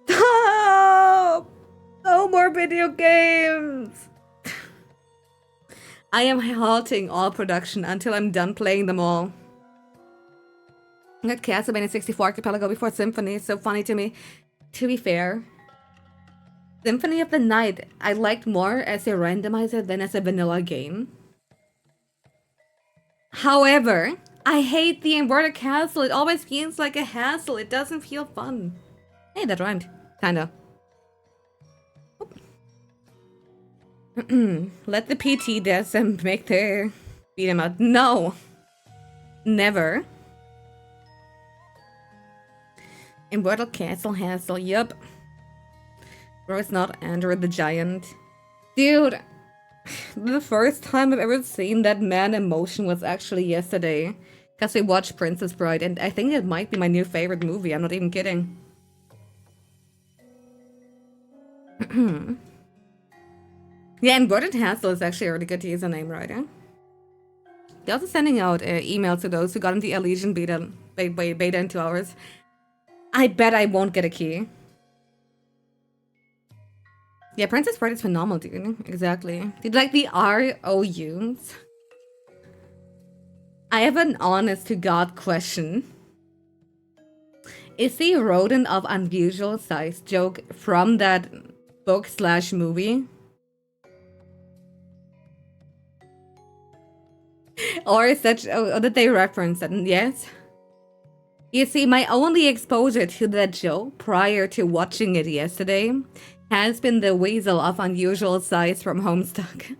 Stop! No more video games! I am halting all production until I'm done playing them all. I got Castlevania 64 Archipelago before Symphony. It's so funny to me. To be fair, Symphony of the Night I liked more as a randomizer than as a vanilla game. However, I hate the inverted castle. It always feels like a hassle. It doesn't feel fun. Hey, that rhymed. Kinda. Let the PT DSM make their beat 'em up. No. Never. Inverted castle hassle. Yup. Bro, it's not Andrew the Giant. Dude, the first time I've ever seen that man in motion was actually yesterday. Because we watched Princess Bride, and I think it might be my new favorite movie. I'm not even kidding. Yeah, and Gordon Hassel is actually a really good username, right? They're also sending out emails to those who got into the Elysian beta in 2 hours. I bet I won't get a key. Yeah, Princess Bride is phenomenal, dude. Exactly. Did you like the ROUs? I have an honest to God question. Is the rodent of unusual size joke from that book/movie? Or is that, or did they reference it? Yes. You see, my only exposure to that joke prior to watching it yesterday has been the weasel of unusual size from Homestuck.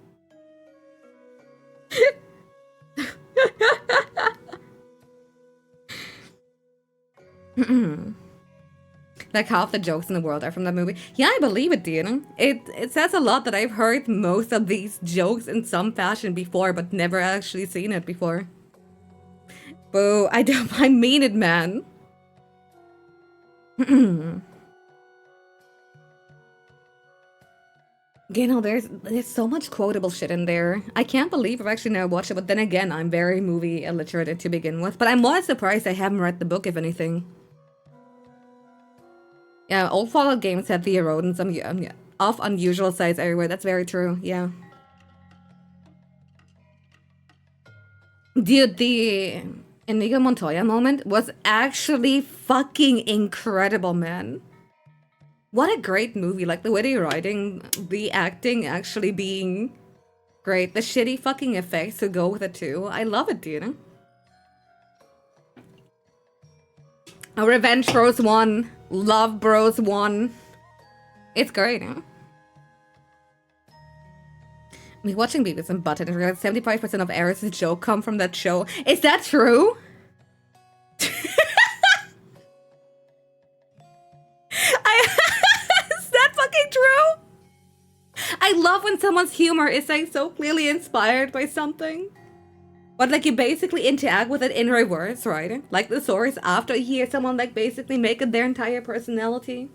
Like half the jokes in the world are from that movie. Yeah, I believe it, dude. It says a lot that I've heard most of these jokes in some fashion before, but never actually seen it before. Boo, I mean it, man. You know, there's so much quotable shit in there. I can't believe I've actually never watched it, but then again, I'm very movie illiterate to begin with. But I'm more surprised I haven't read the book, if anything. Yeah, old Fallout games had the rodents of unusual size everywhere. That's very true, yeah. Dude, the Inigo Montoya moment was actually fucking incredible, man. What a great movie. Like, the witty writing, the acting actually being great. The shitty fucking effects to go with it, too. I love it, dude. Revenge Bros 1. Love Bros 1. It's great, huh? Me watching Beavis and Butthead and realized 75% of Eris's joke come from that show. Is that true? Is that fucking true? I love when someone's humor is like so clearly inspired by something. But like you basically interact with it in reverse, right? Like the source after you hear someone like basically make it their entire personality.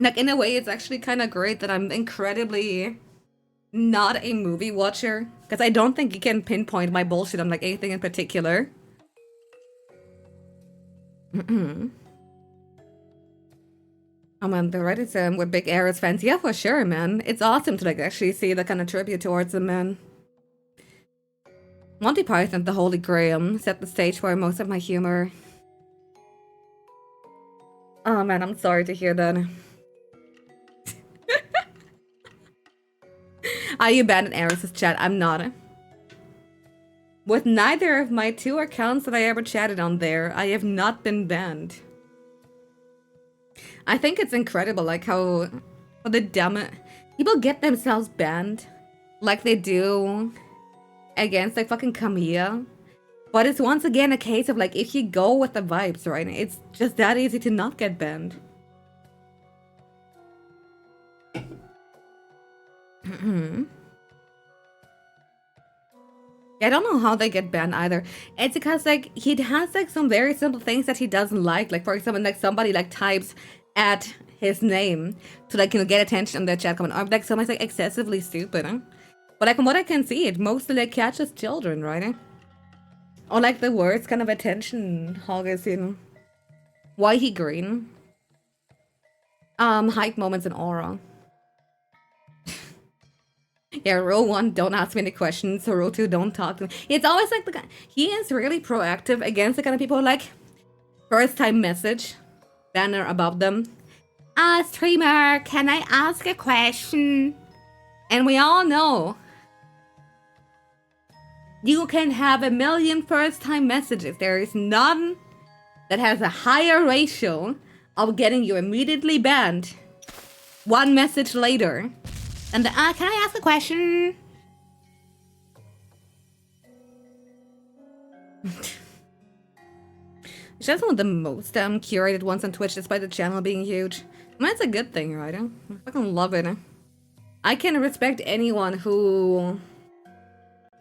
Like in a way it's actually kind of great that I'm incredibly not a movie watcher. Because I don't think you can pinpoint my bullshit on like anything in particular. Oh man, the Reddit we're big Eris fans. Yeah, for sure, man. It's awesome to like actually see the kind of tribute towards them, man. Monty Python, the Holy Grail, set the stage for most of my humor. Oh man, I'm sorry to hear that. Are you banned in Eris's chat? I'm not. With neither of my 2 accounts that I ever chatted on there, I have not been banned. I think it's incredible, like how the dumb people get themselves banned, like they do against like fucking Kamiya. But it's once again a case of like if you go with the vibes, right? It's just that easy to not get banned. I don't know how they get banned either. It's because like he has like some very simple things that he doesn't like. Like for example, like somebody like types at his name to like, you know, get attention on their chat comment. Or like somebody's like excessively stupid. Huh? But like from what I can see, it mostly like catches children, right? Or like the words kind of attention hoggers, you know. Why he green? Hype moments and aura. Yeah, rule 1, don't ask me any questions. So rule 2, don't talk to me. It's always like the guy. He is really proactive against the kind of people who like first time message, banner above them. Streamer, can I ask a question? And we all know you can have a million first time messages. There is none that has a higher ratio of getting you immediately banned 1 message later. And the, can I ask a question? It's just one of the most curated ones on Twitch, despite the channel being huge. I mean, it's a good thing, right? I fucking love it. I can respect anyone who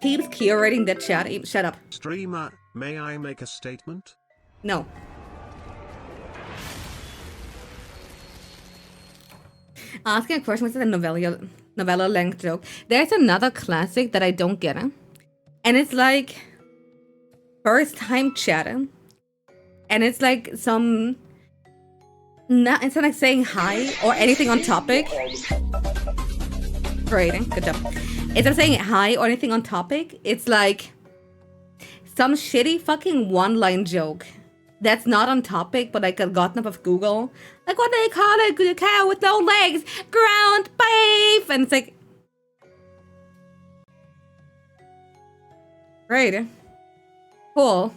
keeps curating the chat. Shut up. Streamer, may I make a statement? No. Asking a question was a novella length joke. There's another classic that I don't get, and it's like first time chatting, and it's like some. Not instead of like saying hi or anything on topic. Great, good job. Instead of saying hi or anything on topic, it's like some shitty fucking one-line joke that's not on topic, but like gotten up of Google. Like what do they call it? The cow with no legs, ground beef, and it's like, great, cool.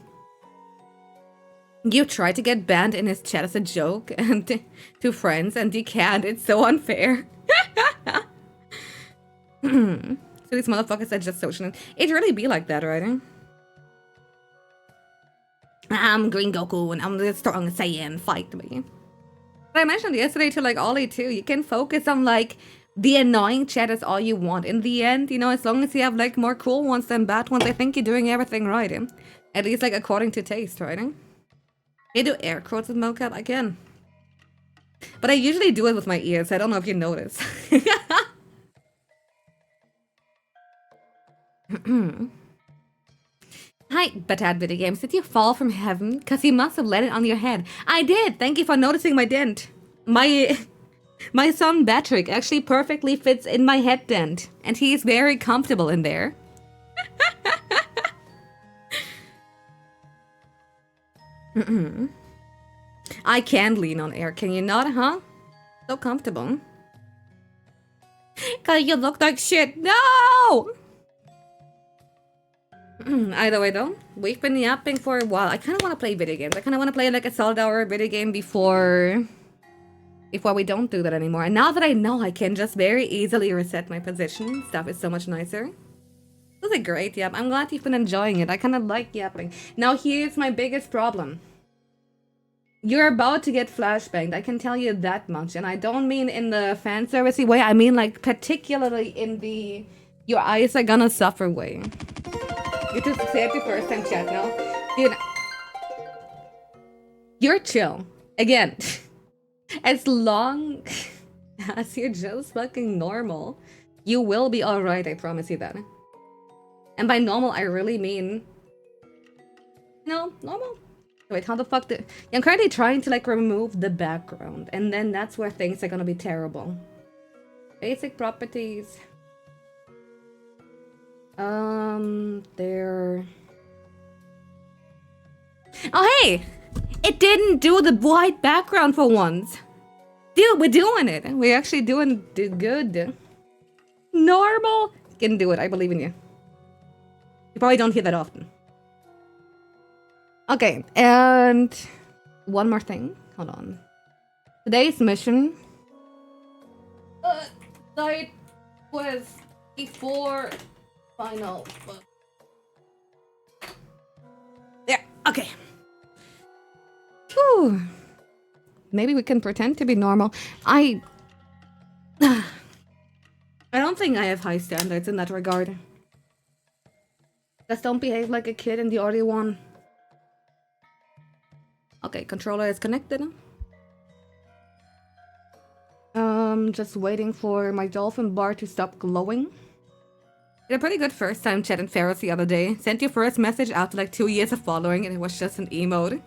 You tried to get banned in his chat as a joke and to friends, and you can't. It's so unfair. So these motherfuckers are just social. It really be like that, right? I'm Green Goku and I'm the strong Saiyan. Fight me. But I mentioned yesterday to like Ollie too. You can focus on like the annoying chat as all you want. In the end, you know, as long as you have like more cool ones than bad ones, I think you're doing everything right. At least like according to taste, right? I do air quotes with mocap? I can. But I usually do it with my ears. I don't know if you notice. Hi, Batad Video Games. Did you fall from heaven? Because you must have landed on your head. I did! Thank you for noticing my dent. My son Patrick actually perfectly fits in my head dent. And he is very comfortable in there. I can lean on air, can you not, huh? So comfortable. Cause you look like shit. No! Either way though, we've been yapping for a while. I kind of want to play video games. I kind of want to play like a solid hour video game before we don't do that anymore. And now that I know I can just very easily reset my position, stuff is so much nicer. This is a great yap. I'm glad you've been enjoying it. I kind of like yapping. Now here's my biggest problem. You're about to get flashbanged, I can tell you that much. And I don't mean in the fan servicey way, I mean like particularly in the your eyes are gonna suffer way. You just say it the first time chat now. Dude, you're chill. Again, as long as you're just fucking normal, you will be alright, I promise you that. And by normal, I really mean... No, normal. Wait, how the fuck did... I'm currently trying to like remove the background, and then that's where things are gonna be terrible. Basic properties. There... Oh, hey! It didn't do the white background for once. Dude, we're doing it. We're actually doing good. Normal. You can do it. I believe in you. You probably don't hear that often. Okay, and one more thing. Hold on. Today's mission. That was before final. There. Okay. Whew. Maybe we can pretend to be normal. I don't think I have high standards in that regard. Just don't behave like a kid in the audio one. Okay, controller is connected. Just waiting for my dolphin bar to stop glowing. Did a pretty good first time chat in Ferris the other day. Sent your first message after like 2 years of following and it was just an emote.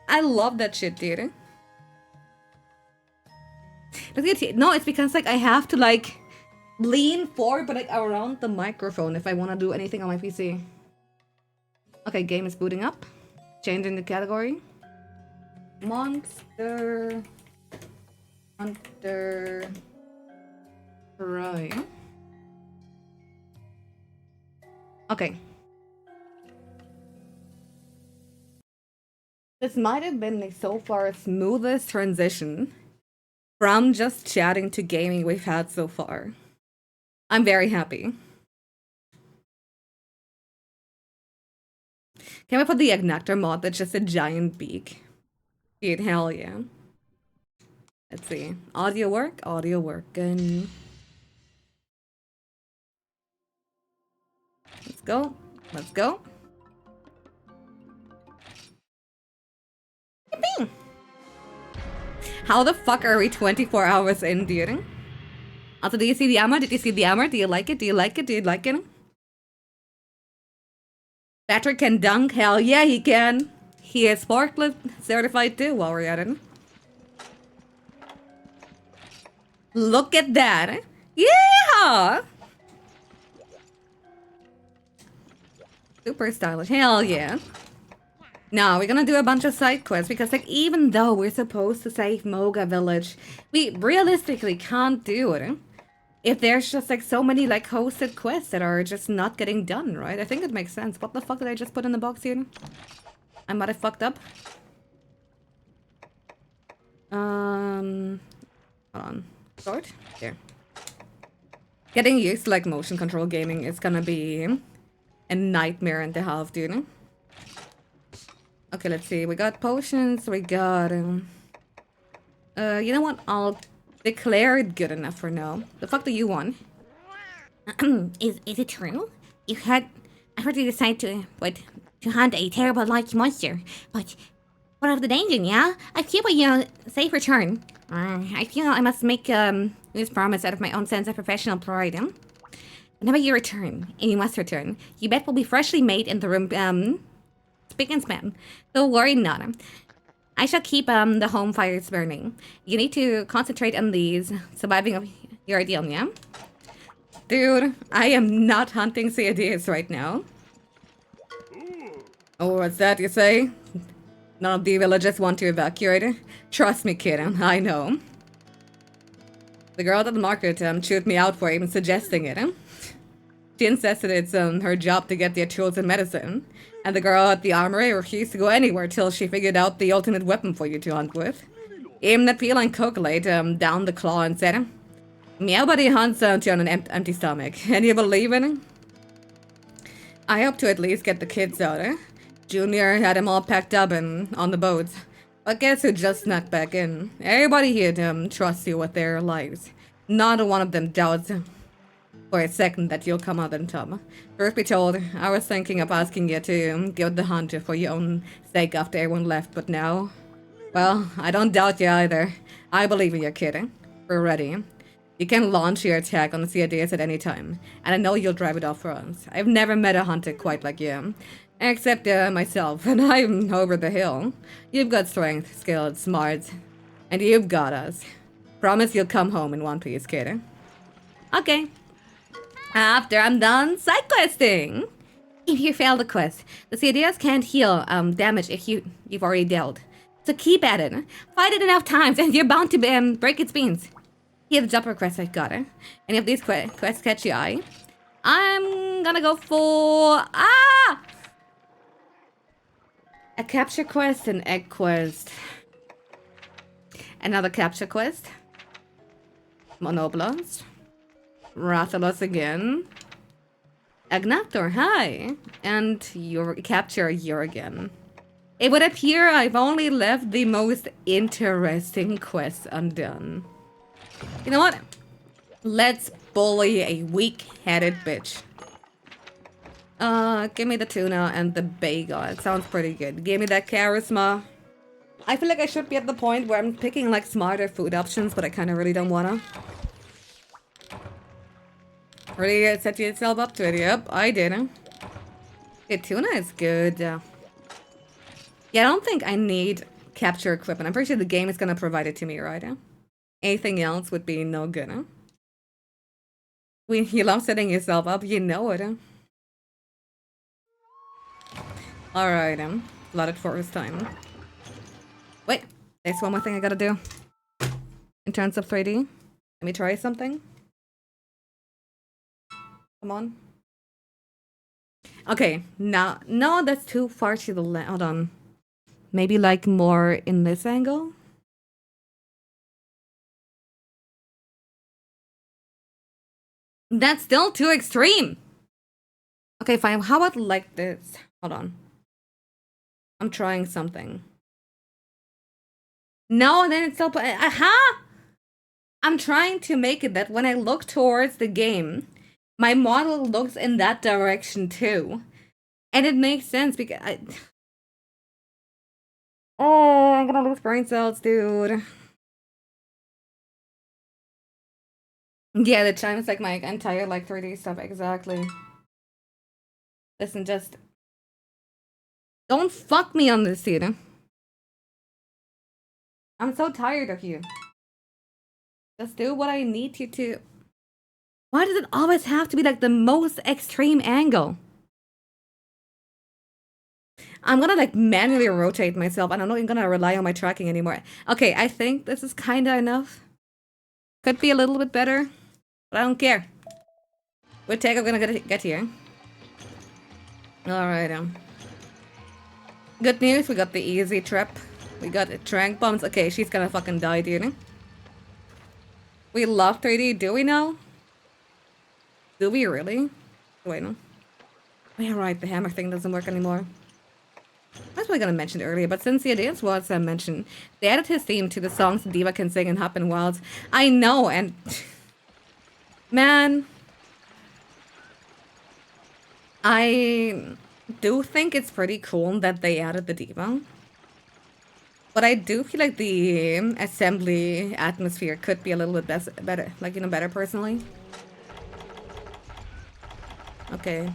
I love that shit, dude. No, it's because like I have to like lean forward but like around the microphone if I want to do anything on my PC. Okay, game is booting up. Changing the category. Monster Hunter Right. Okay. This might have been like so far smoothest transition from just chatting to gaming we've had so far. I'm very happy. Can we put the Ignactor mod that's just a giant beak? Dude, hell yeah. Let's see. Audio work? Audio working. Let's go. Let's go. Yippee! How the fuck are we 24 hours in, dude? Also, do you see the armor? Did you see the armor? Do you like it? Do you like it? Do you like it? Patrick can dunk? Hell yeah, he can. He is forklift certified too while we're at it. Look at that. Yeah! Super stylish. Hell yeah. Now, we're gonna do a bunch of side quests because, like, even though we're supposed to save Moga Village, we realistically can't do it if there's just, like, so many, like, hosted quests that are just not getting done, right? I think it makes sense. What the fuck did I just put in the box here? I might have fucked up. Hold on. Sort? There. Getting used to, like, motion control gaming is gonna be a nightmare and a half, dude. Okay, let's see. We got potions. We got, you know what? I'll declare it good enough for now. The fuck do you want? Is it true? I heard you decided to hunt a terrible large monster, but what of the danger, yeah? I feel you safe return. I feel I must make this promise out of my own sense of professional pride. Whenever you return, and you must return, your bed will be freshly made in the room, spick and span. Don't worry, not. I shall keep the home fires burning. You need to concentrate on these surviving of your ideal, yeah? Dude, I am not hunting CADs right now. Oh, what's that you say? None of the villagers want to evacuate. Trust me, kid, I know. The girl at the market chewed me out for even suggesting it. She insisted it's her job to get their tools and medicine. And the girl at the armory refused to go anywhere till she figured out the ultimate weapon for you to hunt with. Even that feline cook laid down the claw and said, "Nobody hunts on an empty stomach. Can you believe it?" I hope to at least get the kids out, Junior had them all packed up and on the boats. But guess who just snuck back in? Everybody here trusts you with their lives. Not one of them doubts for a second that you'll come out on top. Truth be told, I was thinking of asking you to give the hunt for your own sake after everyone left, but now... Well, I don't doubt you either. I believe in you, kid. We're ready. You can launch your attack on the CADs at any time, and I know you'll drive it off for us. I've never met a hunter quite like you. Except myself, and I'm over the hill. You've got strength, skill, smarts, and you've got us. Promise you'll come home in one piece, kid. Okay. After I'm done side questing. If you fail the quest, the CADs can't heal damage if you've already dealt. So keep at it. Fight it enough times, and you're bound to break its beans. Here are the job requests I've got. And if these quests catch your eye, I'm gonna go for a capture quest, an egg quest, another capture quest, Monoblast, Rathalos again, Agnator, hi, and your capture again. It would appear I've only left the most interesting quests undone. You know what? Let's bully a weak-headed bitch. Give me the tuna and the bagel. It sounds pretty good. Give me that charisma. I feel like I should be at the point where I'm picking like smarter food options, but I kind of really don't wanna. Really set yourself up to it. Yep, I did. Okay, tuna is good. Yeah, I don't think I need capture equipment. I'm pretty sure the game is gonna provide it to me, right? Anything else would be no good. You love setting yourself up, you know it. Alright, allotted forest time. Wait, there's one more thing I gotta do. In terms of 3D. Let me try something. Come on. Okay, now, no, that's too far to the left. Hold on. Maybe like more in this angle? That's still too extreme! Okay, fine. How about like this? Hold on. I'm trying something. No, then it's still... Aha! I'm trying to make it that when I look towards the game, my model looks in that direction too. And it makes sense because Oh, I'm gonna lose brain cells, dude. Yeah, the chime is like my entire like 3D stuff, exactly. Listen, just don't fuck me on this, Cedar. I'm so tired of you. Just do what I need you to. Why does it always have to be like the most extreme angle? I'm gonna like manually rotate myself and I'm not even gonna rely on my tracking anymore. Okay, I think this is kinda enough. Could be a little bit better, but I don't care. What take I'm gonna get here? Alright, good news, we got the easy trip. We got trank bombs. Okay, she's gonna fucking die, dude. We love 3D, do we now? Do we really? Wait, no. Oh, yeah, right, the hammer thing doesn't work anymore. I was probably gonna mention it earlier, but since the dance was mentioned, they added his theme to the songs Diva can sing and Hop and Wilds. I know, and man, I do think it's pretty cool that they added the Diva. But I do feel like the assembly atmosphere could be a little bit better, like, you know, better personally. Okay.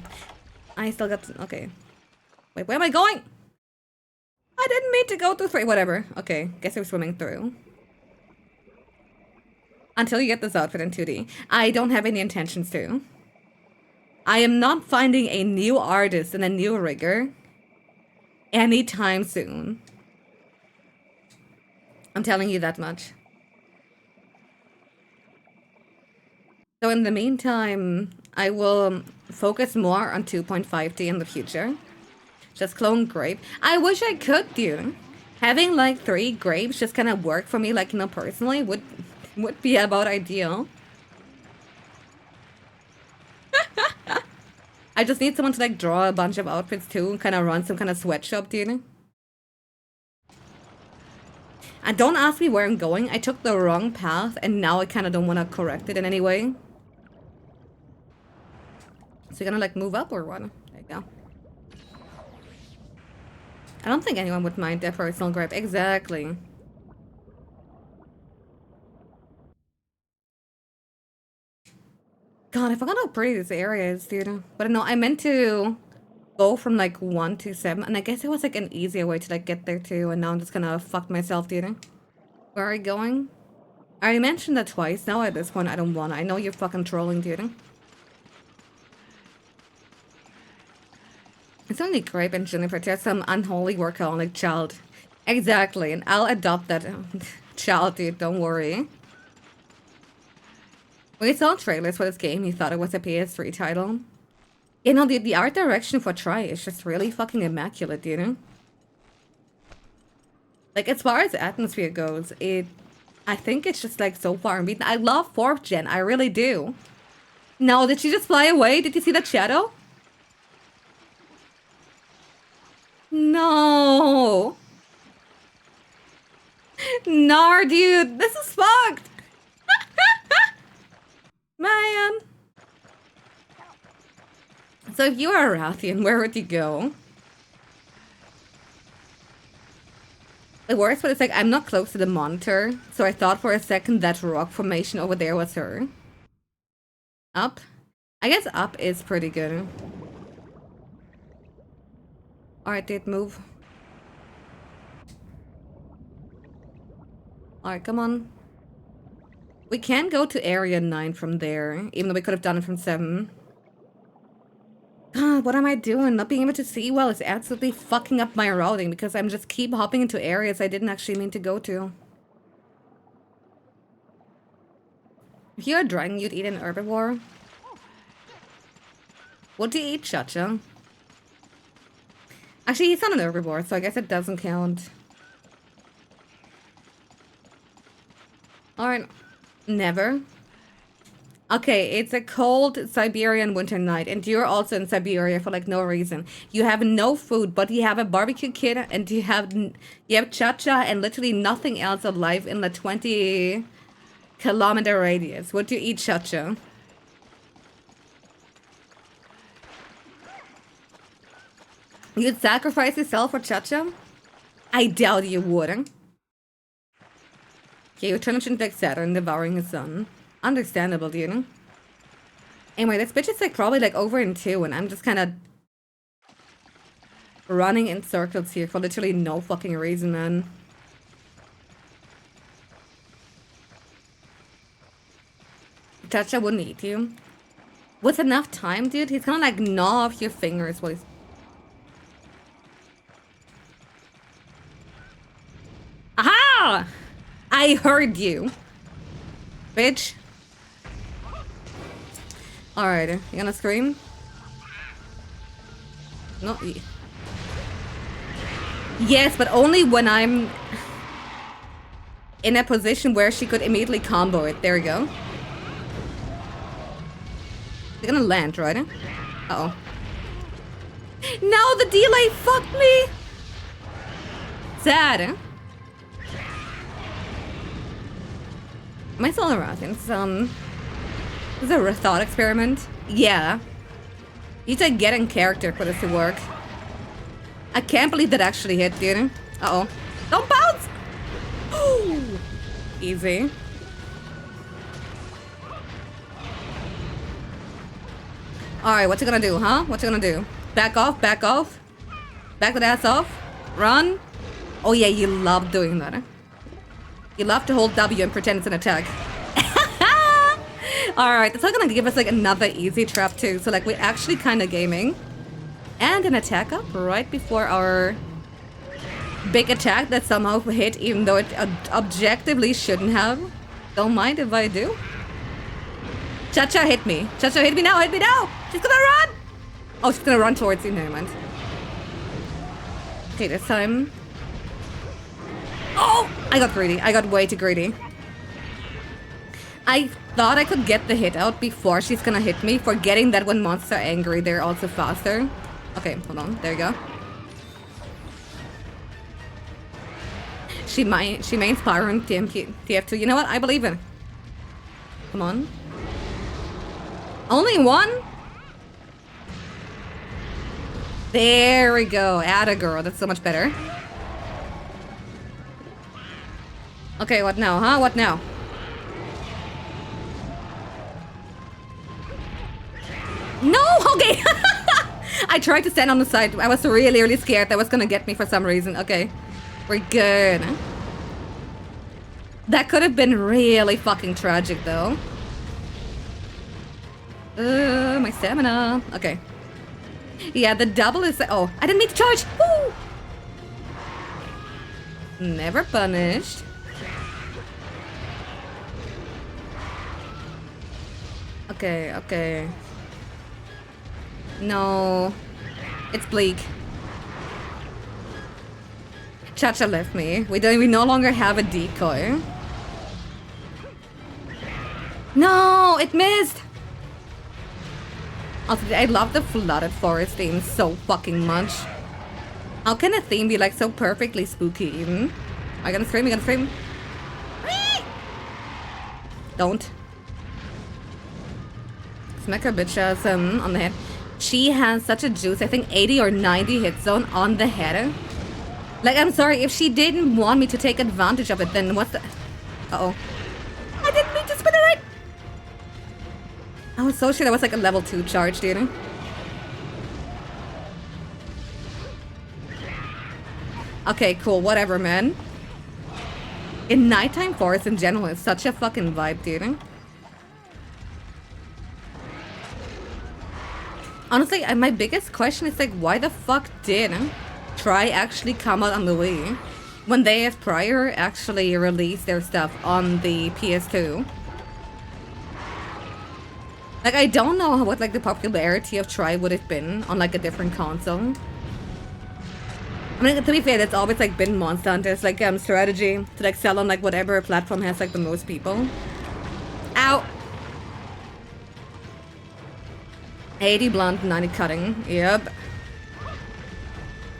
I still got, okay. Wait, where am I going? I didn't mean to go through 3, whatever. Okay, guess we're swimming through. Until you get this outfit in 2D. I don't have any intentions to. I am not finding a new artist and a new rigger anytime soon. I'm telling you that much. So in the meantime, I will focus more on 2.5D in the future. Just clone grape. I wish I could, dude. Having like 3 grapes just kind of work for me, like, you know, personally would be about ideal. I just need someone to like draw a bunch of outfits too and kind of run some kind of sweatshop, dude. And don't ask me where I'm going. I took the wrong path and now I kind of don't want to correct it in any way. So you're gonna like move up or what? There you go. I don't think anyone would mind their personal gripe. Exactly. God, I forgot how pretty this area is, dude. But no, I meant to go from like 1 to 7, and I guess it was like an easier way to like get there too, and now I'm just gonna fuck myself, dude. Where are you going? I already mentioned that twice. Now at this point, I don't wanna. I know you're fucking trolling, dude. It's only Grape and Jennifer to have some unholy workaholic child. Exactly, and I'll adopt that child, dude. Don't worry. When you saw trailers for this game, you thought it was a PS3 title. You know, the art direction for Try is just really fucking immaculate, you know? Like, as far as atmosphere goes, I think it's just, like, so far unbeaten. I love 4th gen, I really do. No, did she just fly away? Did you see that shadow? No! Nar, dude! This is fucked! Man! So if you are a Rathian, where would you go? The worst part is like, I'm not close to the monitor, so I thought for a second that rock formation over there was her. Up? I guess up is pretty good. Alright, dude, move. Alright, come on. We can go to area 9 from there, even though we could have done it from 7. God, what am I doing? Not being able to see well is absolutely fucking up my routing because I'm just keep hopping into areas I didn't actually mean to go to. If you're a dragon, you'd eat an herbivore. What do you eat, Chacha? Actually, he's not an herbivore, so I guess it doesn't count. Alright. Never. Okay, it's a cold Siberian winter night, and you're also in Siberia for like no reason. You have no food, but you have a barbecue kit, and you have cha-cha and literally nothing else alive in the 20-kilometer radius. Would you eat cha-cha? You'd sacrifice yourself for cha-cha? I doubt you wouldn't. Okay, you turn into like Saturn devouring his son. Understandable, dude. Anyway, this bitch is like probably like over in 2 and I'm just kind of running in circles here for literally no fucking reason, man. Chacha wouldn't eat you. With enough time, dude, he's gonna like gnaw off your fingers while he's... Aha! I heard you. Bitch. Alright, you gonna scream? No. Yes, but only when I'm in a position where she could immediately combo it. There we go. You're gonna land, right? Uh-oh. No, the delay fucked me! Sad, eh? Am I still around? It's, is it a thought experiment? Yeah. You need to get in character for this to work. I can't believe that actually hit, dude. Uh-oh. Don't bounce! Easy. Alright, what you gonna do, huh? What you gonna do? Back off, back off. Back that ass off. Run. Oh yeah, you love doing that, huh? You love to hold W and pretend it's an attack. Alright, that's not gonna give us like another easy trap too. So like we're actually kind of gaming. And an attack up right before our big attack that somehow hit even though it objectively shouldn't have. Don't mind if I do. Cha-cha hit me. Cha-cha hit me now, hit me now! She's gonna run! Oh, she's gonna run towards you, never mind. Okay, this time... Oh! I got greedy. I got way too greedy. I thought I could get the hit out before she's gonna hit me, forgetting that when monsters are angry, they're also faster. Okay, hold on. There you go. She mains power in TF2. You know what? I believe it. Come on. Only one? There we go. Atta girl. That's so much better. Okay, what now, huh? What now? No! Okay! I tried to stand on the side. I was really, really scared that was gonna get me for some reason. Okay. We're good. That could have been really fucking tragic, though. My stamina. Okay. Yeah, the double is... Oh, I didn't mean to charge! Woo! Never punished. Okay, okay. No. It's bleak. Cha-cha left me. We no longer have a decoy. No! It missed! Also, I love the flooded forest theme so fucking much. How can a theme be like so perfectly spooky even? Are you gonna scream? Are you gonna scream? Don't. Smack her bitch ass on the head. She has such a juice, I think 80 or 90 hit zone on the head. Like, I'm sorry, if she didn't want me to take advantage of it, then what's the... Uh-oh. I didn't mean to spin it right! I was so sure that was like a level 2 charge, dude. Okay, cool, whatever, man. In nighttime forest in general, it's such a fucking vibe, dude. Honestly, my biggest question is like, why the fuck did Try actually come out on the Wii when they have prior actually released their stuff on the PS2? Like, I don't know what like the popularity of Try would have been on like a different console. I mean, to be fair, that's always like been Monster Hunter's like strategy to like sell on like whatever platform has like the most people. Ow! 80 blunt, 90 cutting. Yep.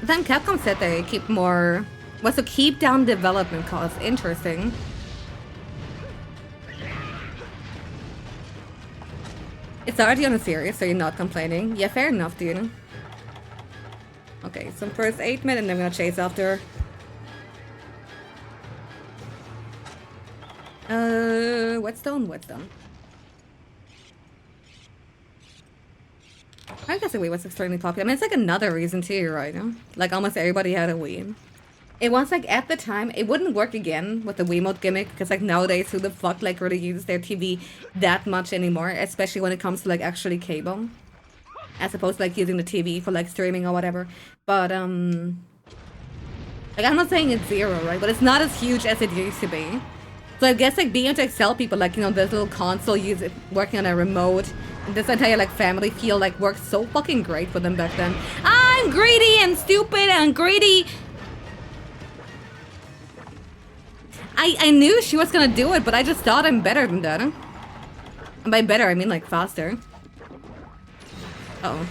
Then Capcom said they keep more... was to keep down development costs. Interesting. It's already on a series, so you're not complaining. Yeah, fair enough, dude. Okay, some first 8 minutes and then I'm gonna chase after her. Whetstone? Whetstone. I guess the Wii was extremely popular. I mean, it's like another reason too, right? Like almost everybody had a Wii. It was like at the time, it wouldn't work again with the Wiimote gimmick because like nowadays, who the fuck like really uses their TV that much anymore? Especially when it comes to like actually cable, as opposed to like using the TV for like streaming or whatever. But like I'm not saying it's zero, right? But it's not as huge as it used to be. So I guess like being able to excel people like, you know, this little console working on a remote, and this entire like family feel like worked so fucking great for them back then. I'm greedy and stupid and greedy. I knew she was gonna do it, but I just thought I'm better than that. And by better, I mean like faster. Uh-oh.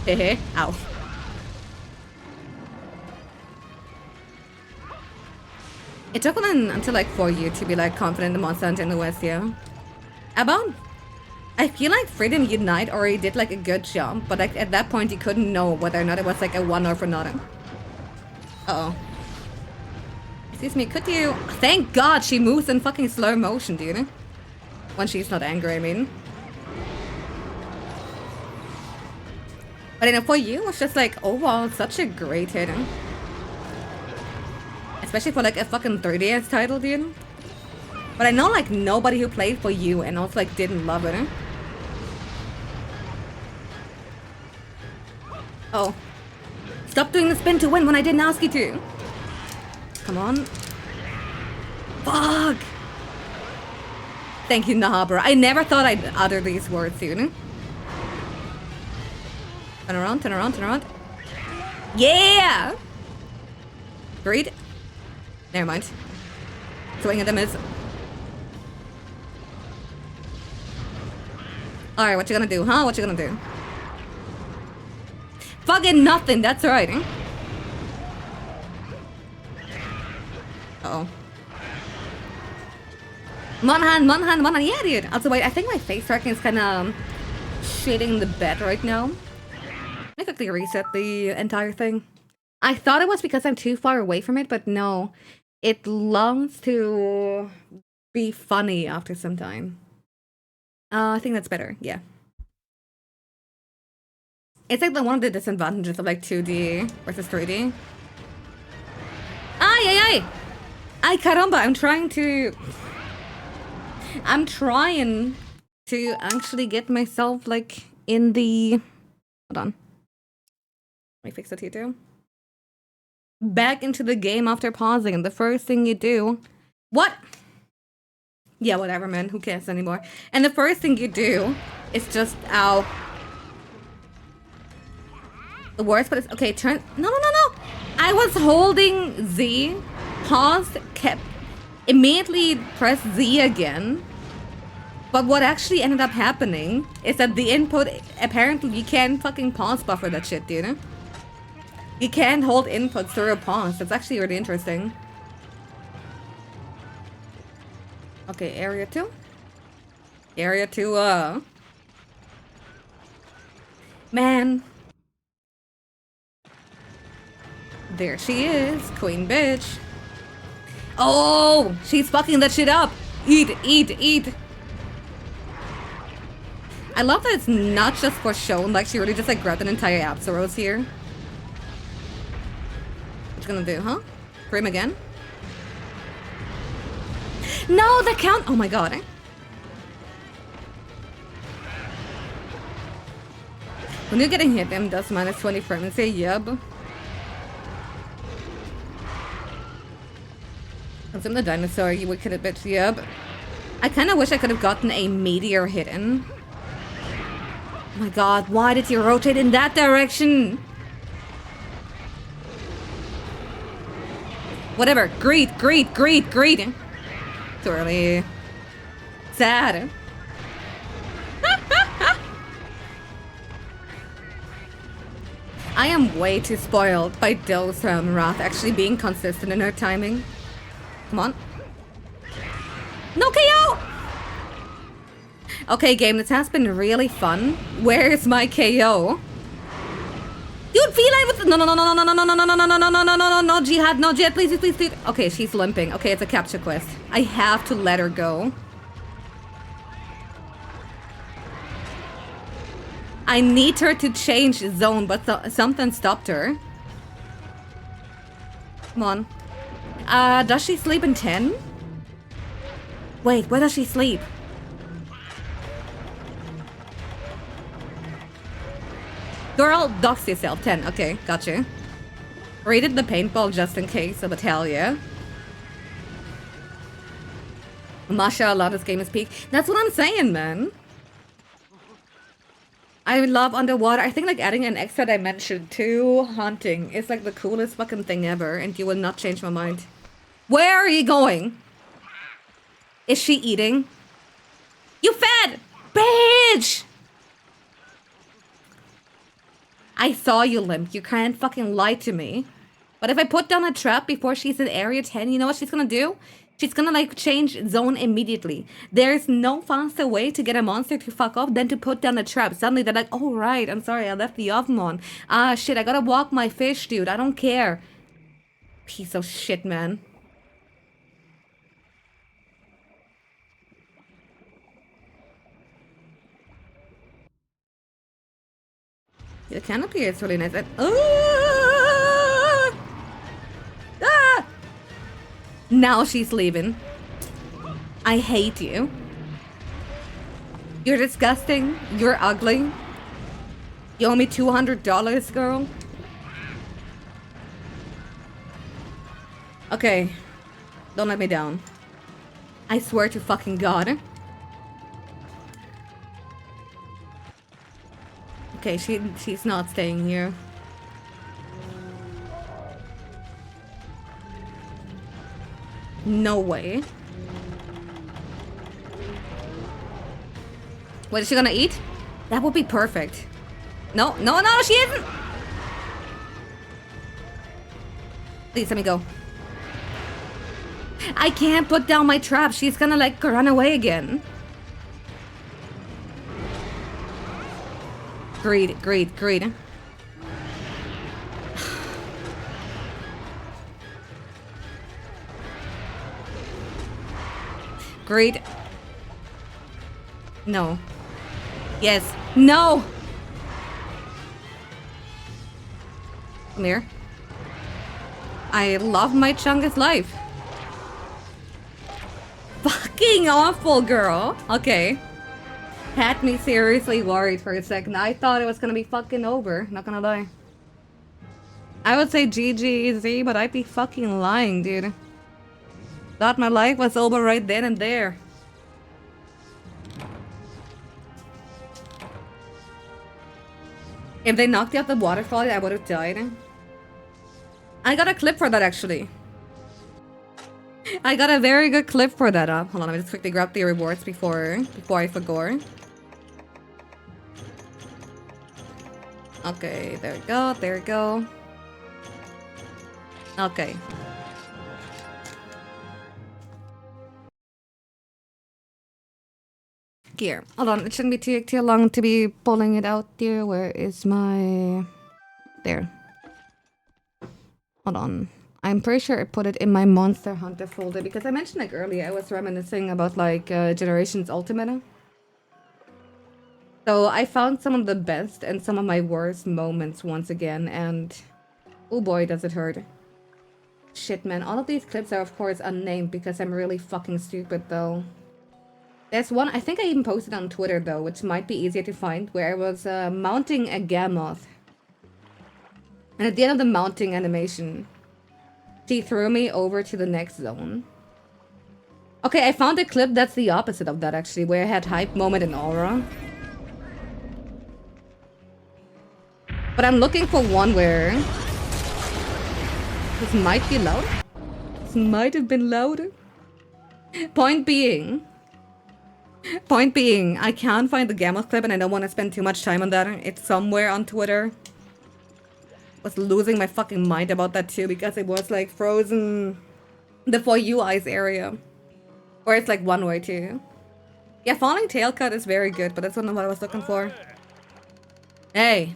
Hehe. Ow. It took until like for you to be like confident in Monster Hunter in the West, yeah. I feel like Freedom Unite already did like a good job, but like at that point you couldn't know whether or not it was like a one-off or not. Uh-oh. Excuse me, could you... Thank God she moves in fucking slow motion, dude. When she's not angry, I mean. But you know, for you, it's just like, oh wow, such a great hit. Especially for like a fucking 3DS title, dude. But I know like nobody who played for you and also like didn't love it. Oh. Stop doing the spin to win when I didn't ask you to. Come on. Fuck! Thank you, Nahabra. I never thought I'd utter these words, you know? Turn around, turn around, turn around. Yeah! Greed? Never mind. Swing at the miss. Alright, what you gonna do, huh? What you gonna do? Fucking nothing, that's right, eh? Uh-oh. MonHun, yeah, dude. Also, wait, I think my face tracking is kind of shitting the bed right now. Let me quickly reset the entire thing. I thought it was because I'm too far away from it, but no. It longs to be funny after some time. I think that's better, yeah. It's like one of the disadvantages of like 2D versus 3D. Ay, ay, ay! Ay, caramba, I'm trying to actually get myself, like, in the... Hold on. Let me fix it here, too. Back into the game after pausing, and the first thing you do... What? Yeah, whatever, man. Who cares anymore? And the first thing you do is just... Ow. The worst, but it's... Okay, turn... No, no, no, no! I was holding Z... Paused, kept, immediately pressed Z again. But what actually ended up happening is that the input, apparently you can't fucking pause buffer that shit, dude. You can't hold inputs through a pause. That's actually really interesting. Okay, area 2. Area 2, Man. There she is, queen bitch. Oh, she's fucking that shit up. Eat, eat, eat. I love that it's not just for shown, like she really just like grabbed an entire Apsaros here. What you gonna do, huh? Frame again? No, the count. Oh my god. When you're getting hit, them does minus 20 frame and say yep. Consume the dinosaur, you wicked bitch, yep. I kinda wish I could have gotten a meteor hit in. Oh my god, why did you rotate in that direction? Whatever, greed, greed, greed, greed. Too early. Sad. I am way too spoiled by Dose from Wrath actually being consistent in her timing. Come on. No KO! Okay, game, this has been really fun. Where's my KO? Dude, feline with no, no, Jihad, no, Jihad, please, please, please. Okay, she's limping. Okay, it's a capture quest. I have to let her go. I need her to change zone, but something stopped her. Come on. Does she sleep in 10? Wait, where does she sleep? Girl, dox yourself. 10. Okay, gotcha. Rated the paintball just in case, but hell yeah. Mashallah, this game is peak. That's what I'm saying, man. I love underwater. I think like adding an extra dimension to hunting is like the coolest fucking thing ever, and you will not change my mind. Where are you going? Is she eating? You fed! Bitch! I saw you, Limp. You can't fucking lie to me. But if I put down a trap before she's in area 10, you know what she's gonna do? She's gonna like change zone immediately. There's no faster way to get a monster to fuck off than to put down a trap. Suddenly they're like, oh right, I'm sorry, I left the oven on. Ah shit, I gotta walk my fish, dude. I don't care. Piece of shit, man. The canopy is really nice. And now she's leaving. I hate you. You're disgusting. You're ugly. You owe me $200, girl. Okay. Don't let me down. I swear to fucking God. Okay, she's not staying here. No way. What is she gonna eat? That would be perfect. No, no, no, she isn't! Please, let me go. I can't put down my trap. She's gonna, like, run away again. Greed, greed, greed. Greed. No. Yes. No! Come here. I love my Chungus life. Fucking awful, girl. Okay. Had me seriously worried for a second. I thought it was gonna be fucking over. Not gonna lie. I would say GGZ, but I'd be fucking lying, dude. Thought my life was over right then and there. If they knocked me off the waterfall, I would have died. I got a clip for that, actually. I got a very good clip for that. Hold on, let me just quickly grab the rewards before I forgot. Okay, there we go, there we go. Okay. Here. Hold on, it shouldn't be too long to be pulling it out there. Where is my... There. Hold on. I'm pretty sure I put it in my Monster Hunter folder because I mentioned like earlier I was reminiscing about like Generations Ultimate. So I found some of the best and some of my worst moments once again, and oh boy does it hurt. Shit, man, all of these clips are of course unnamed because I'm really fucking stupid though. There's one, I think I even posted on Twitter though, which might be easier to find, where I was mounting a Gammoth. And at the end of the mounting animation, she threw me over to the next zone. Okay, I found a clip that's the opposite of that actually, where I had hype moment and aura. But I'm looking for one where... This might be loud. This might have been louder. Point being, I can't find the Gammoth clip and I don't want to spend too much time on that. It's somewhere on Twitter. Was losing my fucking mind about that too because it was like frozen the For You Eyes area. Or it's like one way too. Yeah, Falling Tail Cut is very good, but that's not what I was looking for. Hey.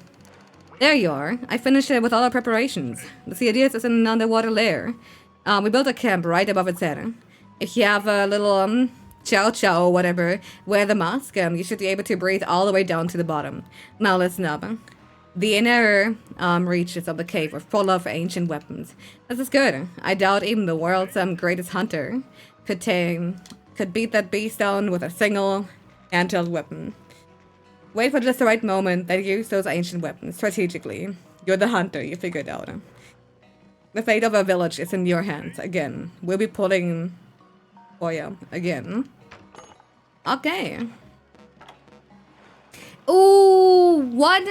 There you are. I finished it with all our preparations. The Ciadius is in an underwater lair. We built a camp right above its head. If you have a little Ciao ciao, whatever. Wear the mask. You should be able to breathe all the way down to the bottom. Now listen up. The inner reaches of the cave are full of ancient weapons. This is good. I doubt even the world's greatest hunter could beat that beast down with a single handheld weapon. Wait for just the right moment, then use those ancient weapons strategically. You're the hunter, you figured out. The fate of our village is in your hands again. We'll be pulling for you again. Okay. Ooh, what?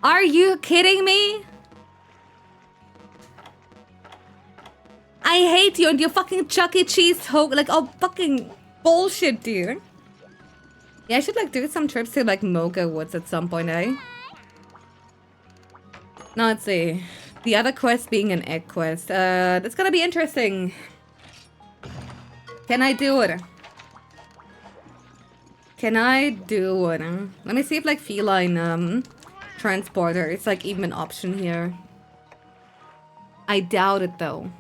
Are you kidding me? I hate you and your fucking Chuck E. Cheese hope. Like, oh, fucking bullshit, dude. Yeah, I should, like, do some trips to, like, Mocha Woods at some point, eh? Now, let's see. The other quest being an egg quest. That's gonna be interesting. Can I do it? Can I do it? Let me see if, like, feline, transporter is, like, even an option here. I doubt it, though.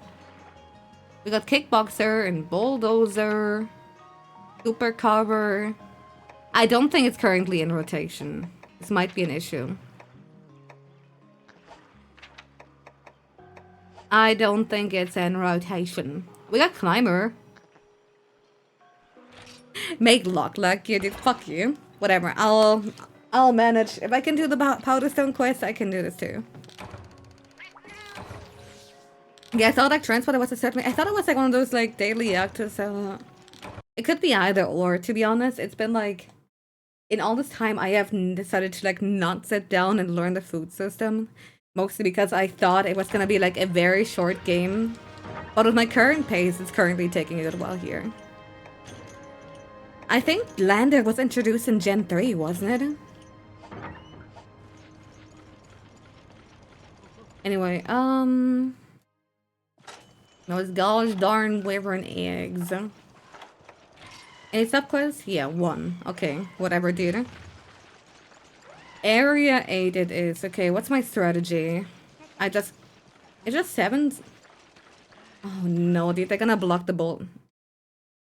We got Kickboxer and Bulldozer. Super Cover. I don't think it's currently in rotation. This might be an issue. I don't think it's in rotation. We got Climber. Make luck, you dude. Fuck you. Whatever. I'll manage. If I can do the Powder Stone quest, I can do this too. Yeah, I thought like Transporter was a set. I thought it was like one of those like daily actors. So it could be either or. To be honest, it's been like in all this time I have decided to like not sit down and learn the food system. Mostly because I thought it was gonna be like a very short game. But with my current pace, it's currently taking a good while here. I think Lander was introduced in Gen 3, wasn't it? Anyway, those gosh darn wyvern eggs. Any subquests? Yeah, 1. Okay, whatever, dude. Area 8 it is. Okay, what's my strategy? It's just 7? Oh no, dude, they're gonna block the bolt.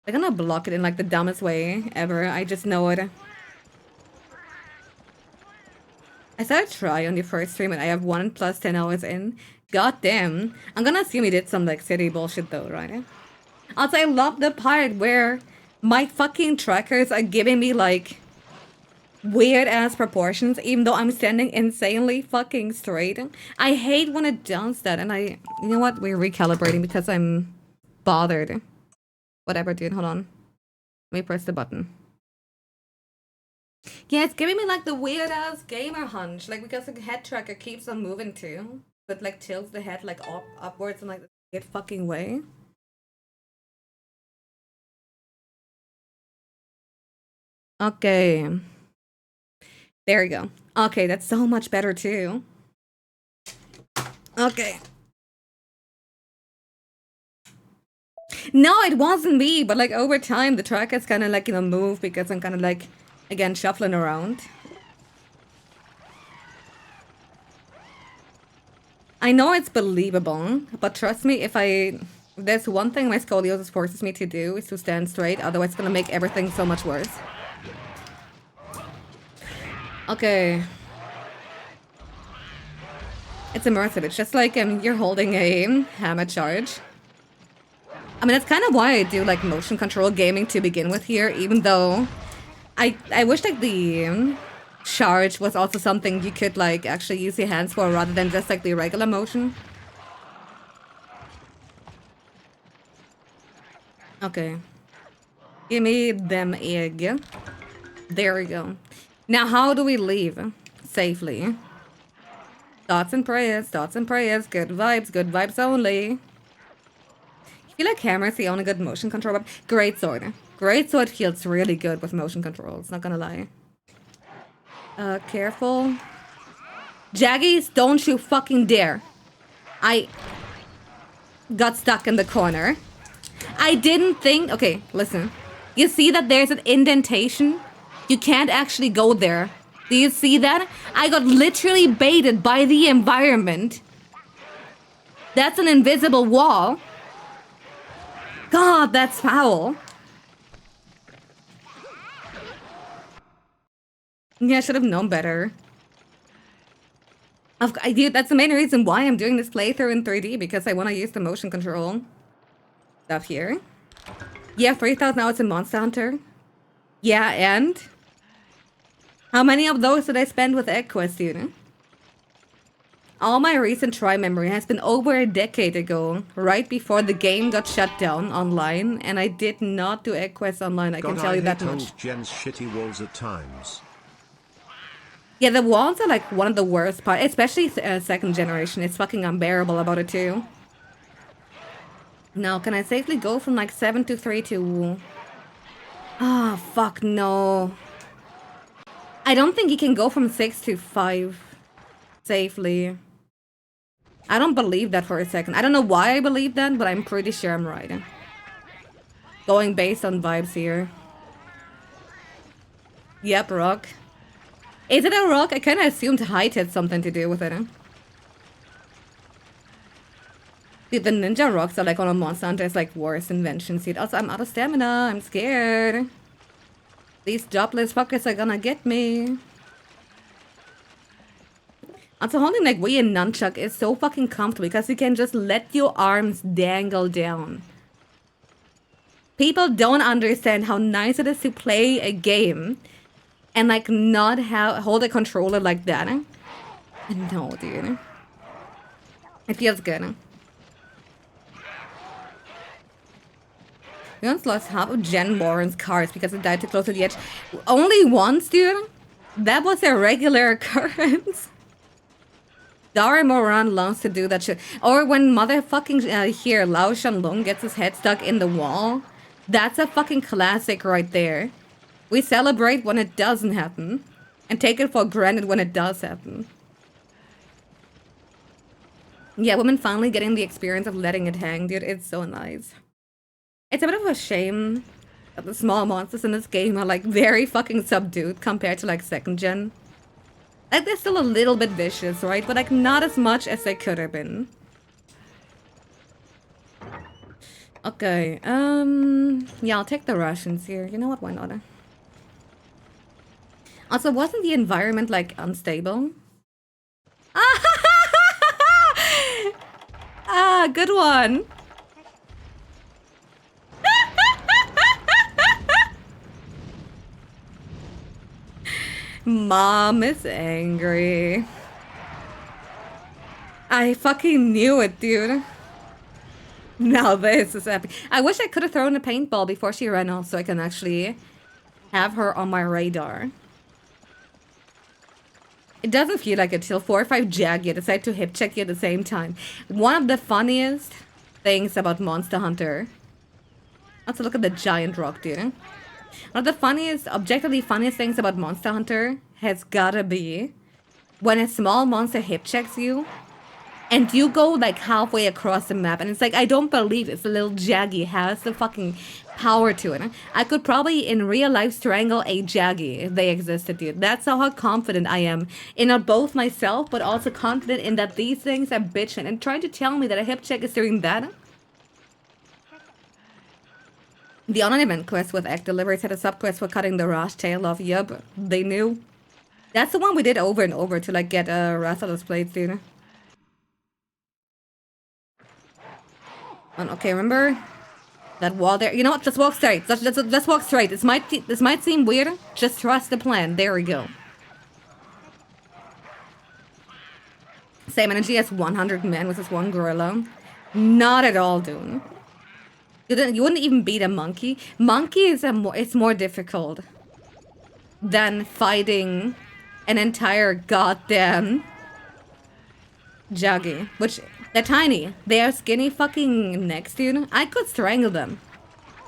They're gonna block it in like the dumbest way ever. I just know it. I said try on the first stream and I have 1 plus 10 hours in. God damn. I'm gonna assume he did some like city bullshit though, right? Also, I love the part where my fucking trackers are giving me like weird ass proportions even though I'm standing insanely fucking straight. I hate when it does that, and you know what? We're recalibrating because I'm bothered. Whatever, dude, hold on. Let me press the button. Yeah, it's giving me like the weird ass gamer hunch, like because the head tracker keeps on moving too, but like tilts the head like upwards in like the weird fucking way. Okay. There we go. Okay, that's so much better too. Okay. No, it wasn't me, but like over time the track has kind of like, you know, moved because I'm kind of like, again, shuffling around. I know it's believable, but trust me, if there's one thing my scoliosis forces me to do is to stand straight, otherwise it's gonna make everything so much worse. Okay. It's immersive. It's just like you're holding a hammer charge. I mean, that's kind of why I do like motion control gaming to begin with here, even though I wish like the charge was also something you could like actually use your hands for rather than just like the regular motion. Okay. Give me them egg. There we go. Now, how do we leave safely? Thoughts and prayers, thoughts and prayers. Good vibes only. I feel like hammer's the only good motion control. Greatsword. Greatsword feels really good with motion controls, not gonna lie. Careful. Jaggies, don't you fucking dare. I got stuck in the corner. I didn't think... Okay, listen. You see that there's an indentation? You can't actually go there. Do you see that? I got literally baited by the environment. That's an invisible wall. God, that's foul. Yeah, I should have known better. Dude, that's the main reason why I'm doing this playthrough in 3D, because I want to use the motion control stuff here. Yeah, 3,000 hours in Monster Hunter. Yeah, and? How many of those did I spend with Egg Quest, dude? All my recent try memory has been over a decade ago, right before the game got shut down online, and I did not do Egg Quest online, I can tell you that much. Old Jen's shitty walls at times. Yeah, the walls are like one of the worst parts, especially second generation. It's fucking unbearable about it too. Now, can I safely go from like 7 to 3 to... Ah, fuck no. I don't think you can go from 6 to 5 safely. I don't believe that for a second. I don't know why I believe that, but I'm pretty sure I'm right. Going based on vibes here. Yep, rock. Is it a rock? I kind of assumed height had something to do with it. Dude, the ninja rocks are like on a Monster Hunter. It's like worst inventions. Dude. Also, I'm out of stamina. I'm scared. These jobless fuckers are gonna get me. Also, holding like Wii and Nunchuck is so fucking comfortable because you can just let your arms dangle down. People don't understand how nice it is to play a game and like not hold a controller like that. No, dude. It feels good. We once lost half of Jen Warren's cars because it died too close to the edge. Only once, dude? That was a regular occurrence. Dara Moran loves to do that shit. Or when motherfucking here, Lao Shanlong gets his head stuck in the wall. That's a fucking classic right there. We celebrate when it doesn't happen. And take it for granted when it does happen. Yeah, women finally getting the experience of letting it hang, dude. It's so nice. It's a bit of a shame that the small monsters in this game are like very fucking subdued compared to like second gen. Like they're still a little bit vicious, right? But like not as much as they could have been. Okay, yeah, I'll take the Russians here. You know what, why not? Also, wasn't the environment like unstable? Ah, good one. Mom is angry. I fucking knew it, dude. Now this is epic. I wish I could have thrown a paintball before she ran off so I can actually have her on my radar. It doesn't feel like it till 4 or 5 jag you decide to hip check you at the same time. One of the funniest things about Monster Hunter. Let's look at the giant rock, dude. One of the funniest, objectively funniest things about Monster Hunter has gotta be when a small monster hip checks you and you go like halfway across the map and it's like, I don't believe it's a little Jaggy has the fucking power to it. I could probably in real life strangle a Jaggy if they existed, dude. That's how confident I am in not both myself but also confident in that these things are bitching and trying to tell me that a hip check is doing that. The online event quest with Egg Deliveries had a sub-quest for cutting the Rosh tail off. Yup, they knew. That's the one we did over and over to like get Rathalos plates, dude. Okay, remember that wall there? You know what? Just walk straight. Let's walk straight. This might seem weird. Just trust the plan. There we go. Same energy as 100 men versus 1 gorilla. Not at all, dude. You wouldn't even beat a monkey. Monkey is it's more difficult than fighting an entire goddamn Jaggy. Which, they're tiny. They are skinny fucking necks, dude. I could strangle them.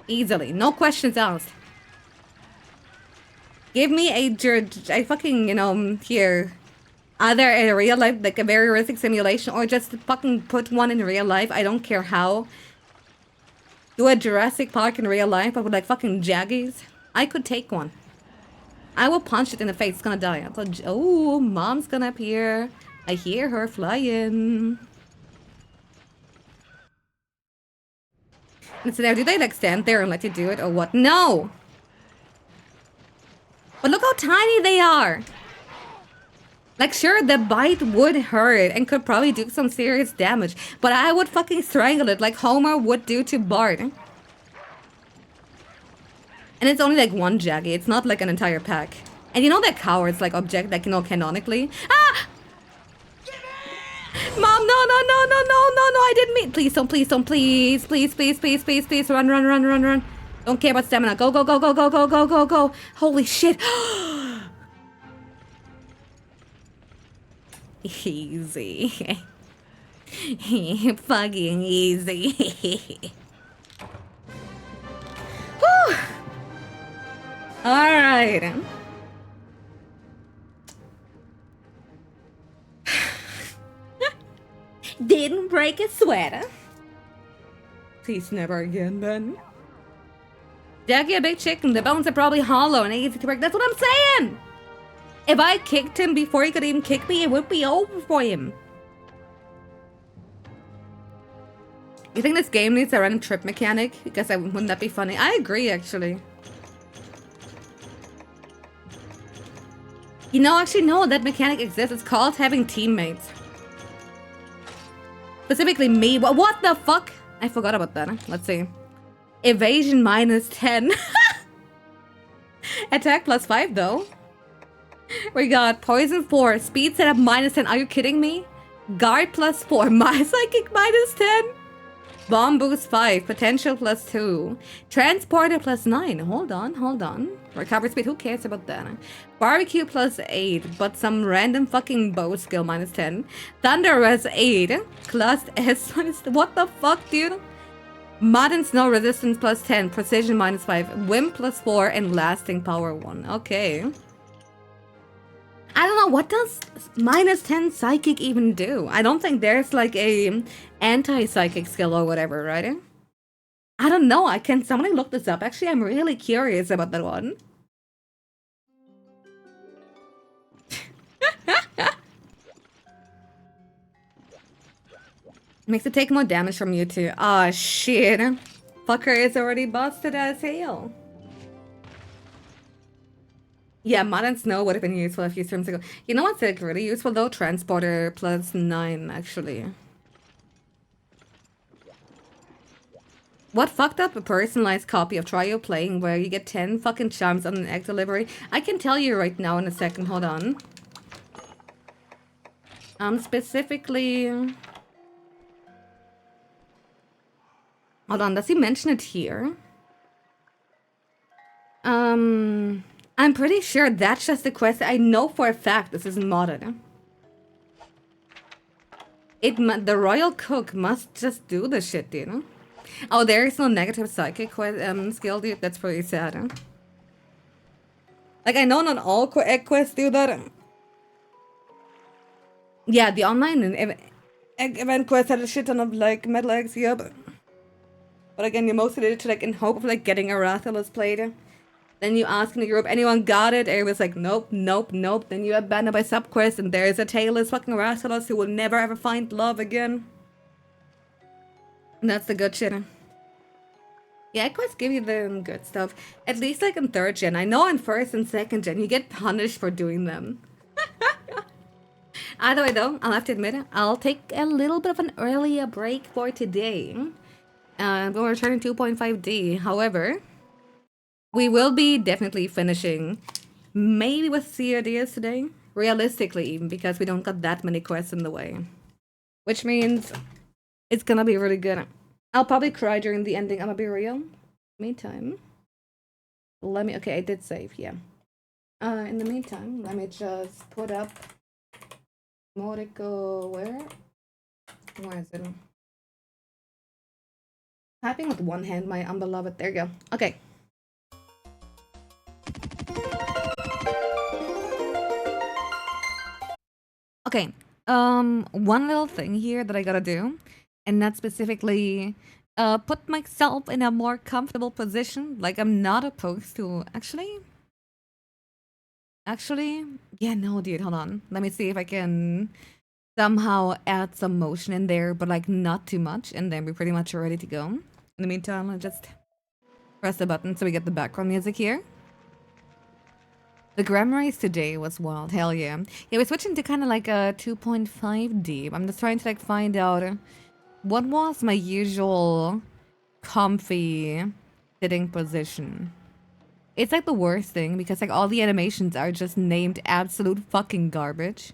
Easily. No questions asked. Give me a fucking, you know, here. Either a real life, like a very realistic simulation, or just fucking put one in real life. I don't care how. Do a Jurassic Park in real life, but with like fucking Jaggies. I could take one. I will punch it in the face. It's gonna die. Oh, mom's gonna appear. I hear her flying. And so now, do they like stand there and let you do it or what? No! But look how tiny they are! Like, sure, the bite would hurt and could probably do some serious damage, but I would fucking strangle it like Homer would do to Bart. And it's only like one Jaggy, it's not like an entire pack. And you know that cowards like object, like, you know, canonically? Ah! Mom, no, I didn't mean. Please don't, please, run, Don't care about stamina. Go. Holy shit. Easy. Fucking easy. Whew. Alright. Didn't break a sweater. Please never again, then. Jackie, a big chicken. The bones are probably hollow and easy to break. That's what I'm saying! If I kicked him before he could even kick me, it would be over for him. You think this game needs a random trip mechanic? Because wouldn't that be funny? I agree, actually. You know, actually, no, that mechanic exists. It's called having teammates. Specifically me. What the fuck? I forgot about that. Let's see. Evasion minus 10. Attack plus 5, though. We got poison 4. Speed setup minus 10. Are you kidding me? Guard plus 4. My psychic minus 10. Bomb boost 5. Potential plus 2. Transporter plus 9. Hold on. Recovery speed. Who cares about that? Barbecue plus 8. But some random fucking bow skill minus 10. Thunder res 8. Clust S minus... What the fuck, dude? Mud and snow resistance plus 10. Precision minus 5. Whim plus 4. And lasting power 1. Okay. I don't know, what does minus 10 psychic even do? I don't think there's like a anti-psychic skill or whatever, right? I don't know. Can somebody look this up? Actually, I'm really curious about that one. Makes it take more damage from you too. Ah, shit. Fucker is already busted as hell. Yeah, mud and snow would have been useful a few streams ago. You know what's like really useful though? Transporter plus 9, actually. What fucked up a personalized copy of Trio playing where you get 10 fucking charms on an egg delivery? I can tell you right now in a second, hold on. Specifically... Hold on, does he mention it here? I'm pretty sure that's just the quest. I know for a fact this isn't modded. The royal cook must just do the shit, you know? Oh, there is no negative psychic skill, dude. That's pretty sad, huh? Like, I know not all egg quests do that. Yeah, the online event quest had a shit ton of, like, metal eggs, yeah, but again, you mostly did it to, like, in hope of, like, getting a Rathalos plate. Then you ask in the group, anyone got it? Everyone's like, nope. Then you abandoned by subquest, and there's a tailless fucking Rathalos who will never ever find love again. And that's the good shit. Yeah, quests give you the good stuff. At least like in 3rd gen. I know in 1st and 2nd gen, you get punished for doing them. Either way though, I'll have to admit it, I'll take a little bit of an earlier break for today. We'll return in 2.5D. However, we will be definitely finishing maybe with CODs today. Realistically even, because we don't got that many quests in the way. Which means it's gonna be really good. I'll probably cry during the ending, I'm gonna be real. Meantime, okay, I did save, yeah. In the meantime, let me just put up Moriko, where is it? Typing with one hand, my unbeloved, there you go. Okay. Okay, one little thing here that I gotta do, and that's specifically put myself in a more comfortable position. Like, I'm not opposed to... Actually, yeah, no, dude, hold on. Let me see if I can somehow add some motion in there, but like not too much, and then we're pretty much ready to go. In the meantime, I'll just press the button so we get the background music here. The grammar race today was wild. Hell yeah. Yeah, we're switching to kind of like a 2.5D. I'm just trying to like find out what was my usual comfy sitting position. It's like the worst thing because like all the animations are just named absolute fucking garbage.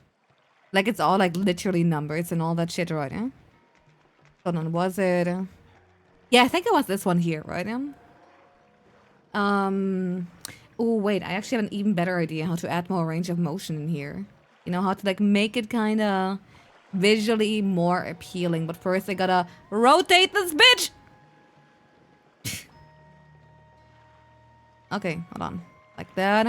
Like it's all like literally numbers and all that shit, right? Hold on, was it? Yeah, I think it was this one here, right? Oh wait, I actually have an even better idea how to add more range of motion in here. You know, how to like make it kind of visually more appealing. But first I gotta rotate this bitch! Okay, hold on. Like that.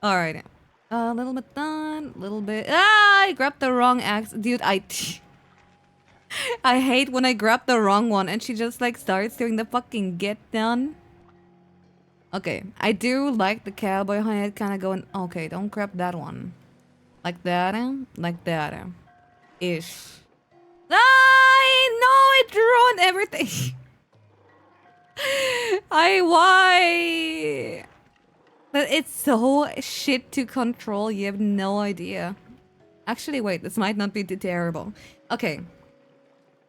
Alright. A little bit done, a little bit. Ah, I grabbed the wrong axe. Dude, I hate when I grab the wrong one and she just like starts doing the fucking get done. Okay, I do like the cowboy hat kind of going. Okay, don't grab that one. Like that, like that. Ish. I know it ruined everything. Why? But it's so shit to control, you have no idea. Actually, wait, this might not be too terrible. Okay.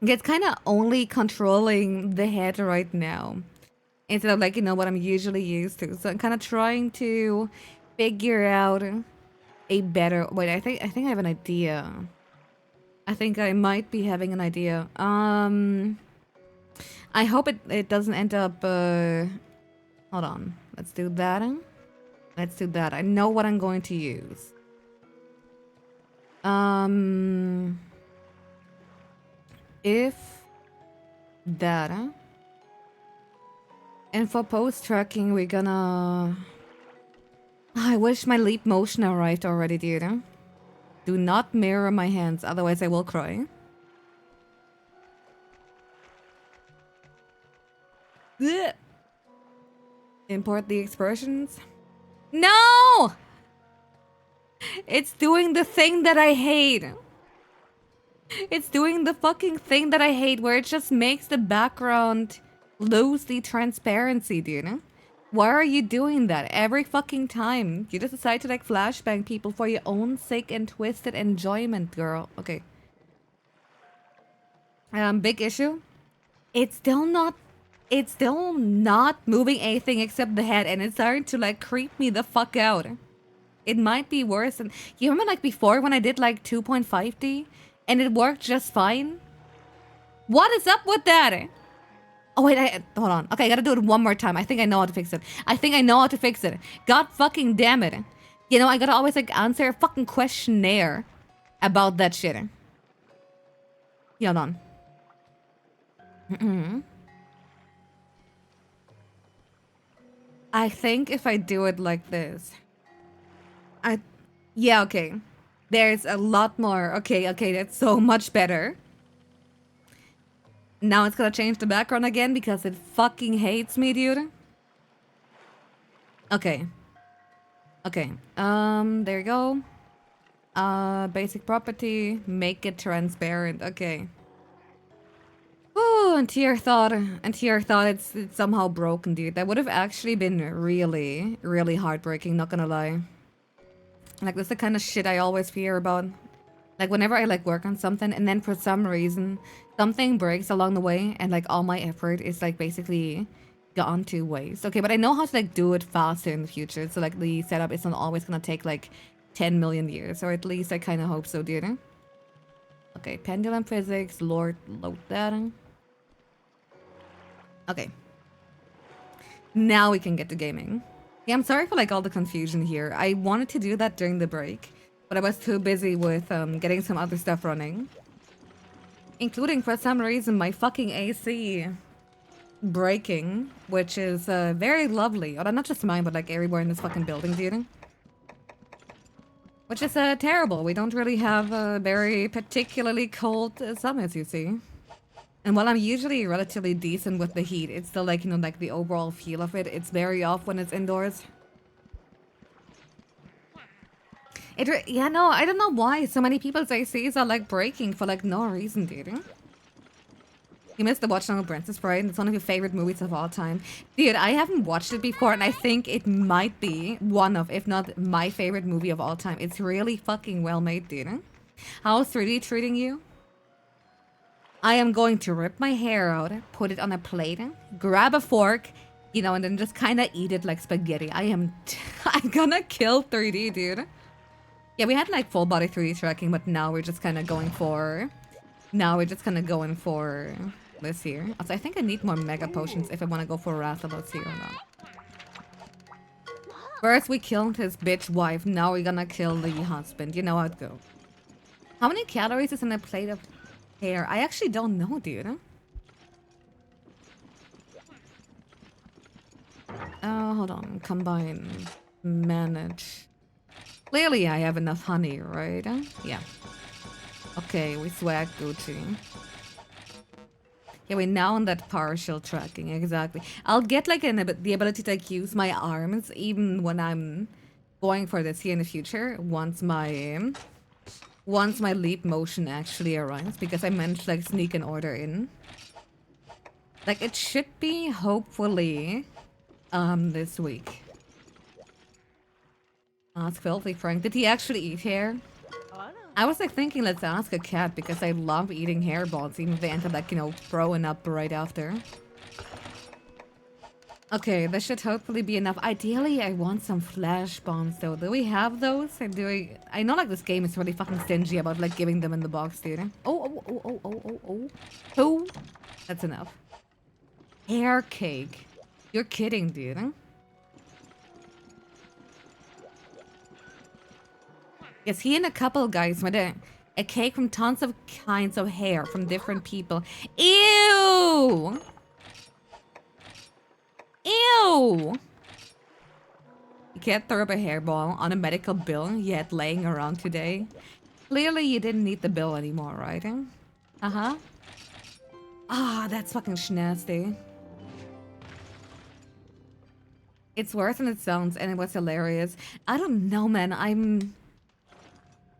It's kind of only controlling the head right now. Instead of like, you know, what I'm usually used to. So I'm kind of trying to figure out a better... Wait, I think I have an idea. I think I might be having an idea. I hope it doesn't end up... Hold on. Let's do that. Let's do that. I know what I'm going to use. If that. And for post tracking, we're gonna... I wish my leap motion arrived already, dude. Do not mirror my hands, otherwise I will cry. Blech. Import the expressions. No! It's doing the thing that I hate. It's doing the fucking thing that I hate where it just makes the background lose the transparency, dude. Why are you doing that every fucking time? You just decide to like flashbang people for your own sick and twisted enjoyment, girl. Okay. Big issue. It's still not moving anything except the head, and it's starting to like creep me the fuck out. It might be worse than... You remember like before when I did like 2.5D and it worked just fine? What is up with that? Oh wait, hold on. Okay, I gotta do it one more time. I think I know how to fix it. God fucking damn it. You know, I gotta always like answer a fucking questionnaire about that shit. Yeah, hold on. I think if I do it like this... Yeah, okay. There's a lot more. Okay, that's so much better. Now it's gonna change the background again because it fucking hates me, dude. Okay. There you go. Basic property. Make it transparent. Okay. Oh, and here thought it's somehow broken, dude. That would have actually been really, really heartbreaking, not gonna lie. Like, that's the kind of shit I always fear about. Like, whenever I, like, work on something, and then for some reason, something breaks along the way, and, like, all my effort is, like, basically gone to waste. Okay, but I know how to, like, do it faster in the future, so, like, the setup isn't always gonna take, like, 10 million years, or at least I kind of hope so, dude. Okay, pendulum physics, load that. Okay. Now we can get to gaming. Yeah, I'm sorry for like all the confusion here. I wanted to do that during the break, but I was too busy with getting some other stuff running. Including, for some reason, my fucking AC breaking, which is very lovely. Or not just mine, but like everywhere in this fucking building, dude. Which is terrible. We don't really have a very particularly cold summers, you see. And while I'm usually relatively decent with the heat, it's still like, you know, like the overall feel of it. It's very off when it's indoors. Yeah, no, I don't know why so many people's ACs are like breaking for like no reason, dude. You missed the Watch Along with Princess Bride. It's one of your favorite movies of all time. Dude, I haven't watched it before, and I think it might be one of, if not my favorite movie of all time. It's really fucking well made, dude. How's 3D treating you? I am going to rip my hair out, put it on a plate, grab a fork, you know, and then just kind of eat it like spaghetti. I'm gonna kill 3D, dude. Yeah, we had like full body 3D tracking, but now we're just kind of going for... this here. Also, I think I need more mega potions if I want to go for Rathalos here or not. First we killed his bitch wife, now we're gonna kill the husband. You know how it goes. How many calories is in a plate of hair? I actually don't know, dude. Hold on. Combine. Manage. Clearly I have enough honey, right? Yeah. Okay, we swag Gucci. Yeah, we're now on that partial tracking, exactly. I'll get like the ability to like use my arms even when I'm going for this here in the future, once my leap motion actually arrives, because I managed to like sneak an order in. Like it should be hopefully this week. Ask Filthy Frank, did he actually eat hair? I was like thinking let's ask a cat because I love eating hairballs, even if they end up like, you know, throwing up right after. Okay, this should hopefully be enough. Ideally, I want some flash bombs though. Do we have those? Or do we... I know like this game is really fucking stingy about like giving them in the box, dude. Oh. That's enough. Hair cake. You're kidding, dude. Yes, he and a couple guys made a cake from tons of kinds of hair from different people. Ew! Ew! You can't throw up a hairball on a medical bill you had laying around today. Clearly you didn't need the bill anymore, right? Uh-huh. Ah, that's fucking schnasty. It's worse than it sounds, and it was hilarious. I don't know, man. I'm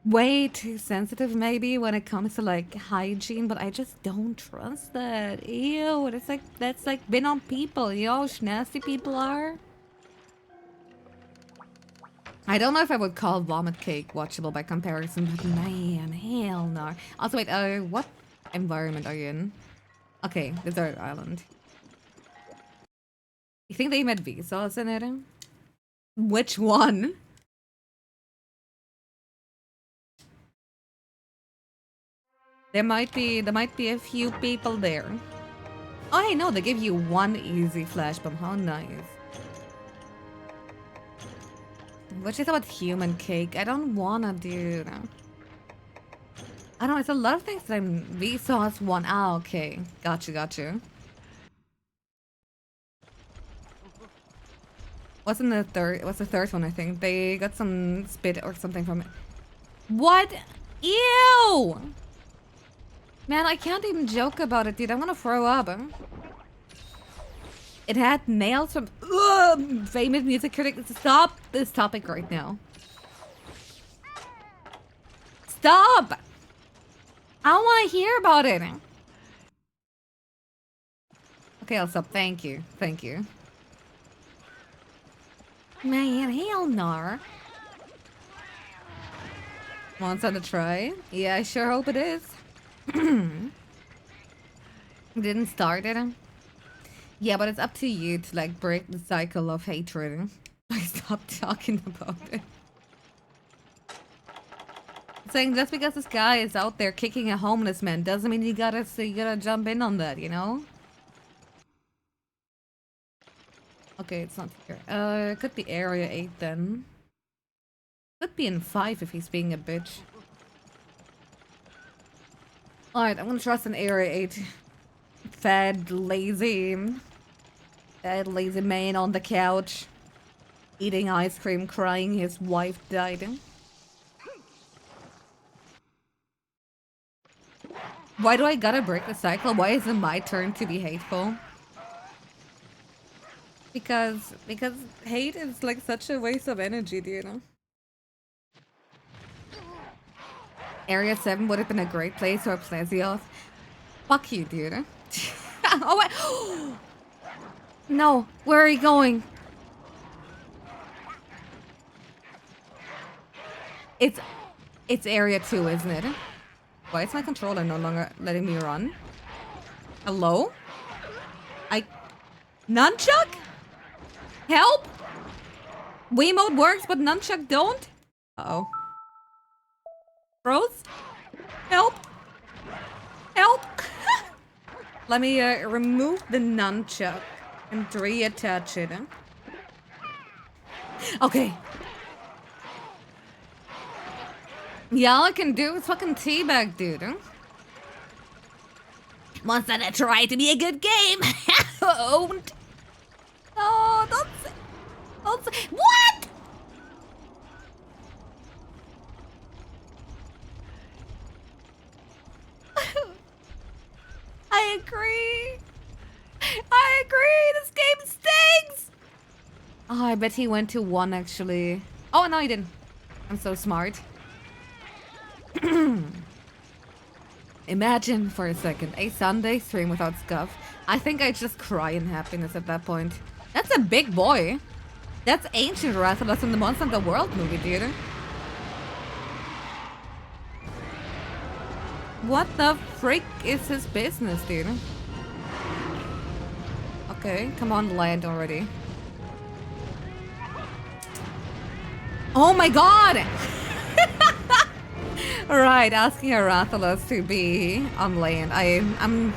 way too sensitive maybe when it comes to like hygiene, but I just don't trust that. Ew, that's like been on people, you know how nasty people are. I don't know if I would call vomit cake watchable by comparison, but man, hell no. Also wait, what environment are you in? Okay, desert island. You think they met Vsauce in it? Which one? There might be a few people there. Oh, hey, no, they give you one easy flash bomb. How nice. What is about human cake? I don't wanna do. I don't know, it's a lot of things that I'm... Vsauce one. Ah, okay. Gotcha. What's the third one, I think? They got some spit or something from it. What? Ew! Man, I can't even joke about it, dude. I'm gonna throw up. It had nails from famous music critic. Stop this topic right now. Stop! I don't want to hear about it. Okay, I'll stop. Thank you. Man, hell no. Want some to try? Yeah, I sure hope it is. Didn't start it. Yeah, but it's up to you to like break the cycle of hatred. Like stop talking about it. Saying just because this guy is out there kicking a homeless man doesn't mean you gotta jump in on that, you know? Okay, it's not here. It could be area 8 then. Could be in 5 if he's being a bitch. Alright, I'm gonna trust an area 8. Fat, lazy man on the couch. Eating ice cream, crying his wife died. Why do I gotta break the cycle? Why is it my turn to be hateful? Because hate is like such a waste of energy, do you know? Area 7 would have been a great place for a Plesioth. Fuck you, dude. Oh, wait. No, where are you going? It's area 2, isn't it? Why is my controller no longer letting me run? Hello? Nunchuck? Help? Wiimote works, but nunchuck don't? Uh-oh. Bros? Help? Help? Let me remove the nunchuck and reattach it. Okay. Yeah, all I can do is fucking teabag, dude. Once I try to be a good game. Oh, don't say, what? I agree. This game stinks. Oh, I bet he went to 1 actually. Oh, no, he didn't. I'm so smart. Imagine for a second a Sunday stream without scuff. I think I just cry in happiness at that point. That's a big boy. That's ancient Rathalos in the Monster Hunter World movie theater. What the frick is his business, dude? Okay, come on, land already. Oh my god! Right, asking a Rathalos to be on land. I'm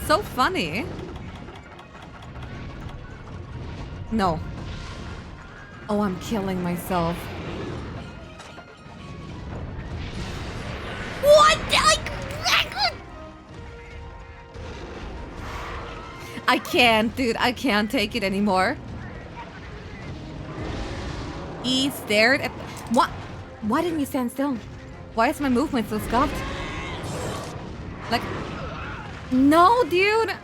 so funny. No. Oh, I'm killing myself. What? I can't, dude. I can't take it anymore. He stared at... What? Why didn't you stand still? Why is my movement so scuffed? Like... No, dude.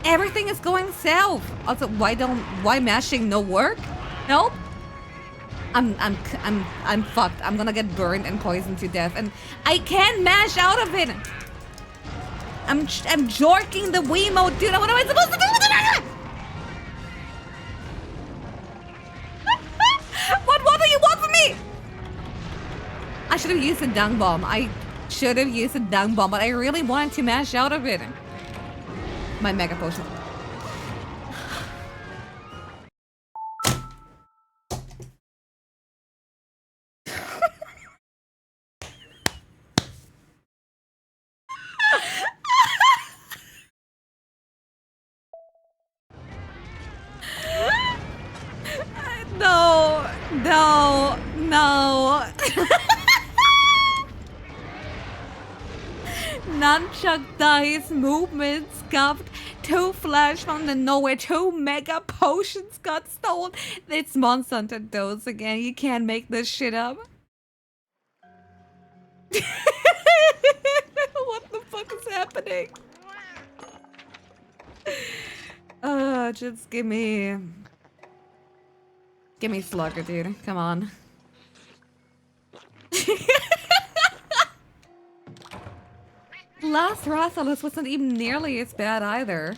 Everything is going south. Also, why mashing no work? Help? I'm fucked. I'm gonna get burned and poisoned to death, and I can't mash out of it. I'm jorking the Wiimote, dude. What am I supposed to do with it? What do you want from me? I should have used a dung bomb. But I really wanted to mash out of it. My mega potion. No. Nunchuck dies, movement scuffed, 2 flash from the nowhere, 2 mega potions got stolen. It's Monster Hunter Dose again. You can't make this shit up. What the fuck is happening? Just give me Slugger, dude. Come on. Last Rathalos wasn't even nearly as bad either.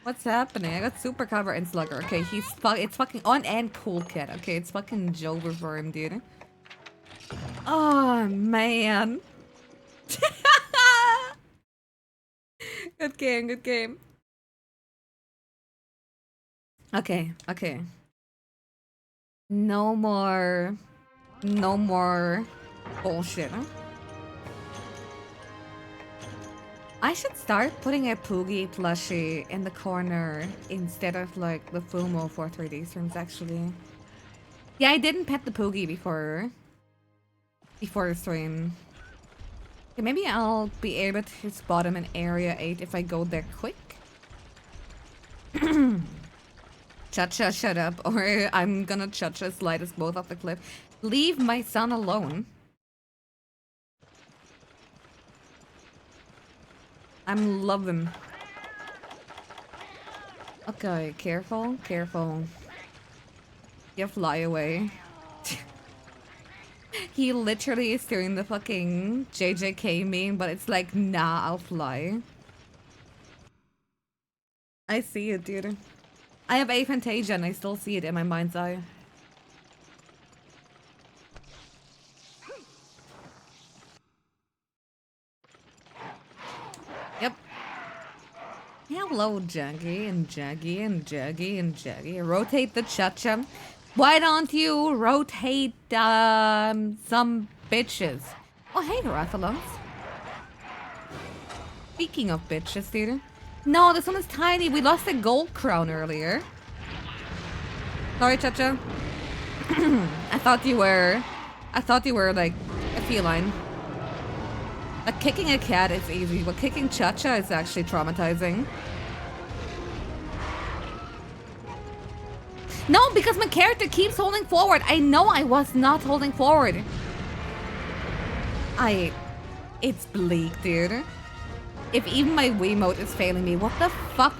What's happening? I got super cover and Slugger. Okay, it's fucking on and Cool Cat. Okay, it's fucking Jover for him, dude. Oh man. Good game. Okay. No more bullshit. Huh? I should start putting a Poogie plushie in the corner instead of like the Fumo for 3D streams actually. Yeah, I didn't pet the Poogie before the stream. Okay, maybe I'll be able to spot him in area 8 if I go there quick. Cha-cha, shut up, or I'm gonna cha-cha slide us both off the cliff. Leave my son alone. I'm loving. Okay, careful. You fly away. He literally is doing the fucking JJK meme, but it's like, nah, I'll fly. I see it, dude. I have aphantasia and I still see it in my mind's eye. Yep. Hello, Jaggy and Jaggy and Jaggy and Jaggy. Rotate the cha-cha. Why don't you rotate some bitches? Oh, hey, Rathalons. Speaking of bitches, dude. No, this one is tiny. We lost a gold crown earlier. Sorry, Cha-Cha. I thought you were like a feline. Like kicking a cat is easy, but kicking Cha-Cha is actually traumatizing. No, because my character keeps holding forward. I know I was not holding forward. It's bleak, dude. If even my Wiimote is failing me, what the fuck?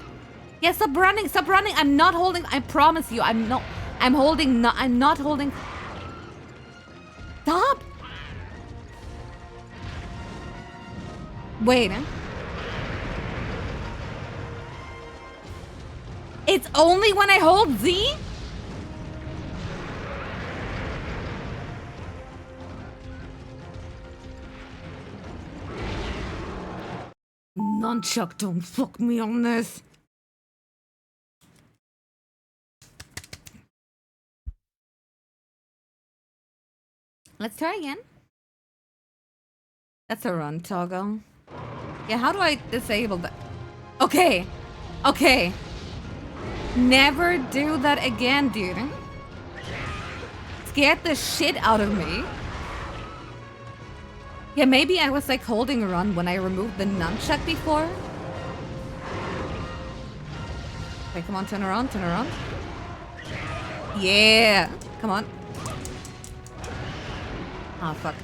Yeah, stop running, stop running. I'm not holding, I promise you, I'm not holding. Stop! Wait. It's only when I hold Z? Nunchuck, don't fuck me on this. Let's try again. That's a run toggle. Yeah, how do I disable that? Okay. Okay. Never do that again, dude. Scared the shit out of me. Yeah, maybe I was like holding run when I removed the nunchuck before. Okay, come on, turn around, turn around. Yeah, come on. Ah, fuck.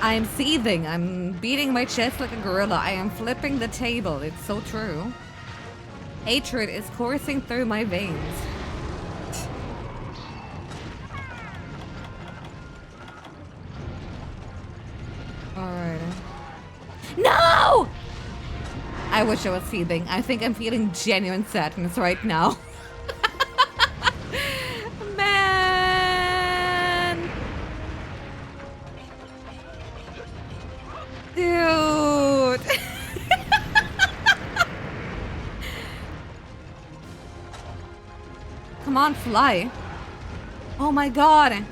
I'm seething. I'm beating my chest like a gorilla. I am flipping the table. It's so true. Hatred is coursing through my veins. Alright. No! I wish I was seething. I think I'm feeling genuine sadness right now. Man! Dude! Come on, fly. Oh my god.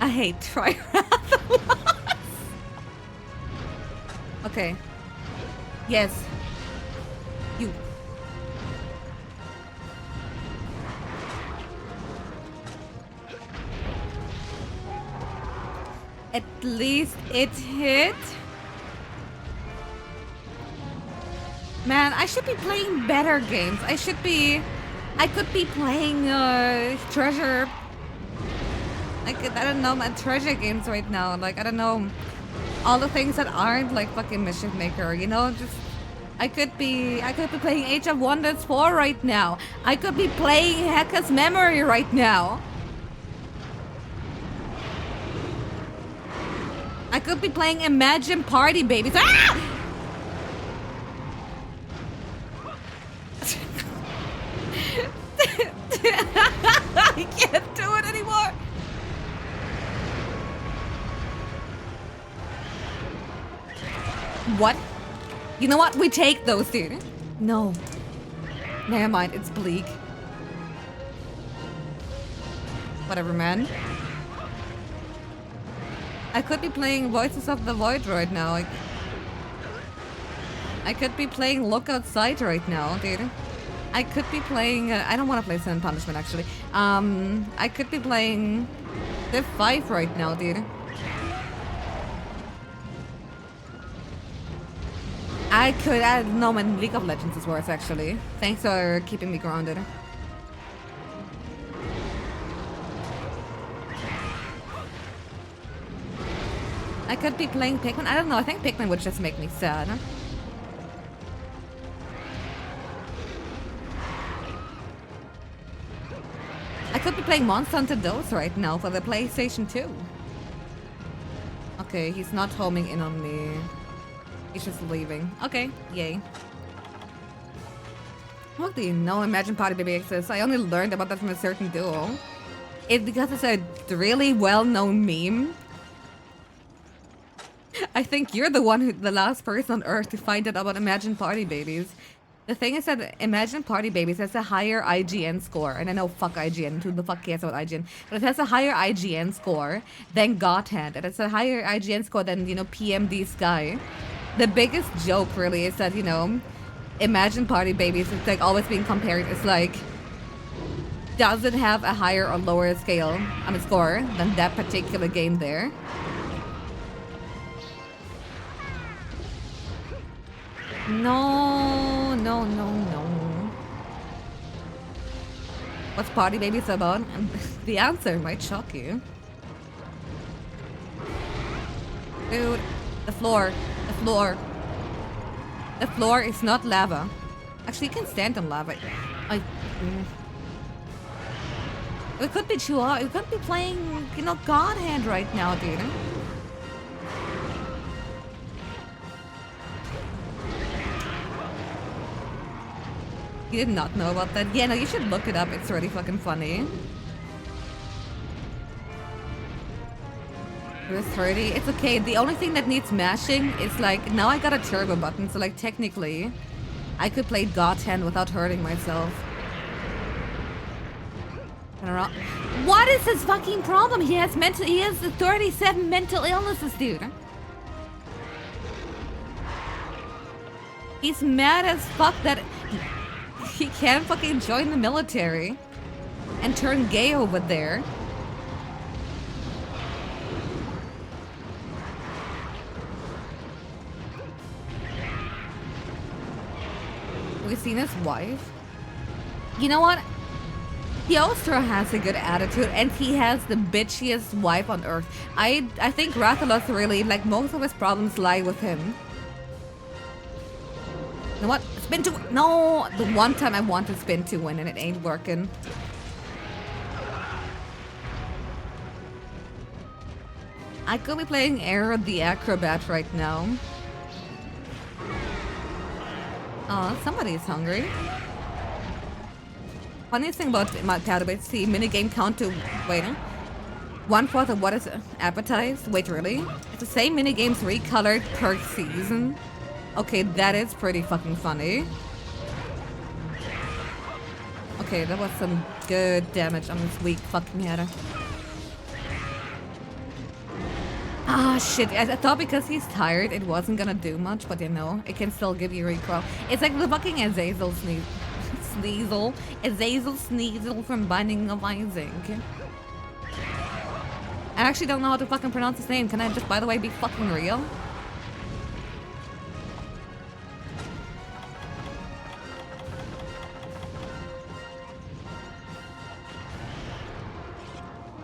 I hate triathlons. Okay. Yes. You. At least it hit. Man, I should be playing better games. I could be playing treasure. I don't know, my treasure games right now. Like, I don't know, all the things that aren't like fucking Mischief Maker, you know, just I could be playing Age of Wonders 4 right now. I could be playing Hacker's Memory right now. I could be playing Imagine Party Babies. Ah! I can't do it anymore. What? You know what? We take those, dude. No. Never mind, it's bleak. Whatever, man. I could be playing Voices of the Void right now. Like, I could be playing Look Outside right now, dude. I could be playing... I don't want to play Sin and Punishment, actually. I could be playing Div 5 right now, dude. I don't know, man, League of Legends is worse, actually. Thanks for keeping me grounded. I could be playing Pikmin. I don't know, I think Pikmin would just make me sad. I could be playing Monster Hunter Dose right now for the PlayStation 2. Okay, he's not homing in on me. He's just leaving. Okay, yay. What do you know Imagine Party Baby exists? I only learned about that from a certain duo. It's because it's a really well-known meme. I think you're the last person on Earth to find out about Imagine Party Babies. The thing is that Imagine Party Babies has a higher IGN score. And I know, fuck IGN. Who the fuck cares about IGN? But it has a higher IGN score than Godhand. And it's a higher IGN score than, you know, PMD Sky. The biggest joke, really, is that, you know, Imagine Party Babies, it's like always being compared. It's like, does it have a higher or lower scale, score than that particular game there? No, no, no, no. What's Party Babies about? The answer might shock you. Dude, the floor. The floor is not lava. Actually, you can stand on lava. We could be too hard. We could be playing, you know, God Hand right now, dude. You did not know about that? Yeah, no, you should look it up. It's really fucking funny. It was 30. It's okay. The only thing that needs mashing is like, now I got a turbo button, so like technically I could play God Hand without hurting myself. What is his fucking problem? He has 37 mental illnesses, dude. He's mad as fuck that he can't fucking join the military and turn gay over there. Have we seen his wife? You know what? Yostra has a good attitude, and he has the bitchiest wife on earth. I think Rathalos really, like, most of his problems lie with him. You know what? Spin to win. No! The one time I want to spin to win and it ain't working. I could be playing Air the Acrobat right now. Oh, somebody's hungry. Funniest thing about my database, the minigame count to, wait, 1/4 of what is advertised? Wait, really? It's the same minigames recolored per season? Okay, that is pretty fucking funny. Okay, that was some good damage on this weak fucking header. Ah, shit. I thought because he's tired, it wasn't gonna do much, but you know, it can still give you recoil. It's like the fucking Azazel Sneasel from Binding of Isaac. I actually don't know how to fucking pronounce his name. Can I just, by the way, be fucking real?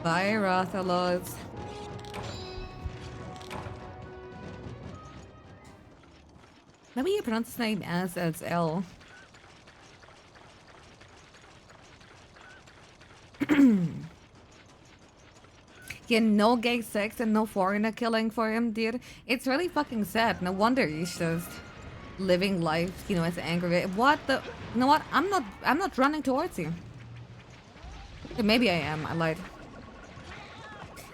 Bye, Rathalos. Maybe you pronounce his name as L. Yeah, no gay sex and no foreigner killing for him, dude. It's really fucking sad. No wonder he's just living life, you know, as aggravated. What the? You know what? I'm not running towards you. Okay, maybe I am. I lied.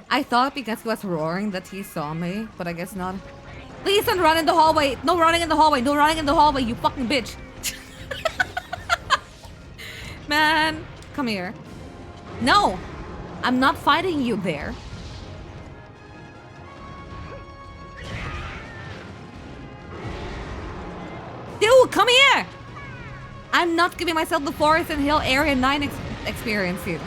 I thought because he was roaring that he saw me, but I guess not. Please don't run in the hallway. No running in the hallway. No running in the hallway, you fucking bitch. Man, come here. No, I'm not fighting you there. Dude, come here. I'm not giving myself the Forest and Hill Area 9 experience here.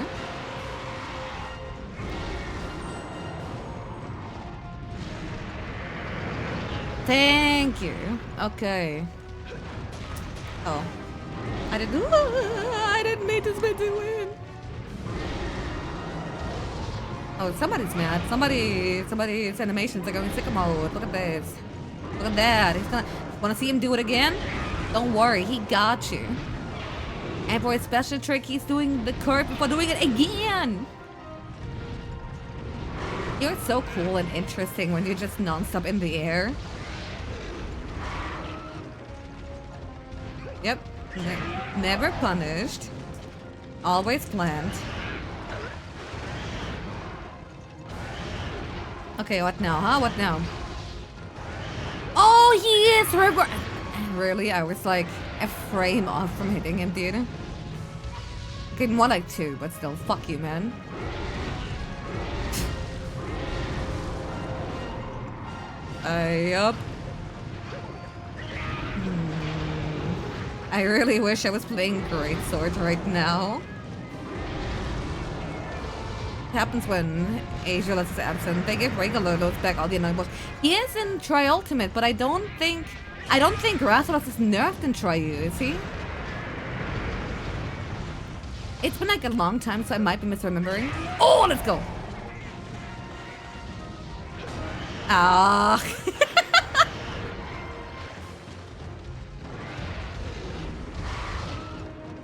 Thank you. Okay. Oh. I didn't mean to spin to win. Oh, somebody's mad. Somebody's animations are going sicko mode. Look at this. Look at that. He's gonna wanna see him do it again? Don't worry, he got you. And for his special trick, he's doing the curve before doing it again. You're so cool and interesting when you're just non-stop in the air. Yep. Never punished. Always planned. Okay, what now, huh? What now? Oh, he is really? I was like a frame off from hitting him, dude. Okay, more like 2, but still, fuck you, man. Yup. I really wish I was playing Greatsword right now. It happens when Ageless is absent. They give regular loads back all the annoying balls. He is in Tri-Ultimate, but I don't think Rathalos is nerfed in Tri-U, is he? It's been like a long time, so I might be misremembering. Oh, let's go! Ah.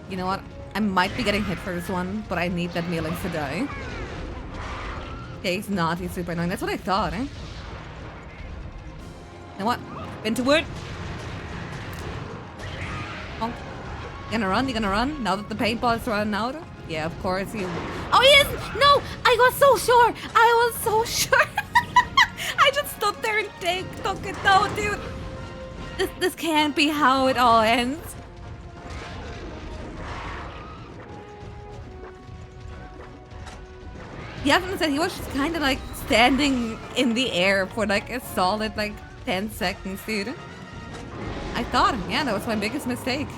You know what? I might be getting hit for this one, but I need that Mealings to die. Okay, he's not. He's super annoying. That's what I thought, eh? You know what? Into it. Oh. You gonna run? You gonna run? Now that the paintball is running out? Yeah, of course you. Oh, he is! No! I was so sure! I was so sure! I just stood there and took it. No, dude! This can't be how it all ends. Yeah, I said he was just kind of like standing in the air for like a solid like 10 seconds, dude. I thought, yeah, that was my biggest mistake.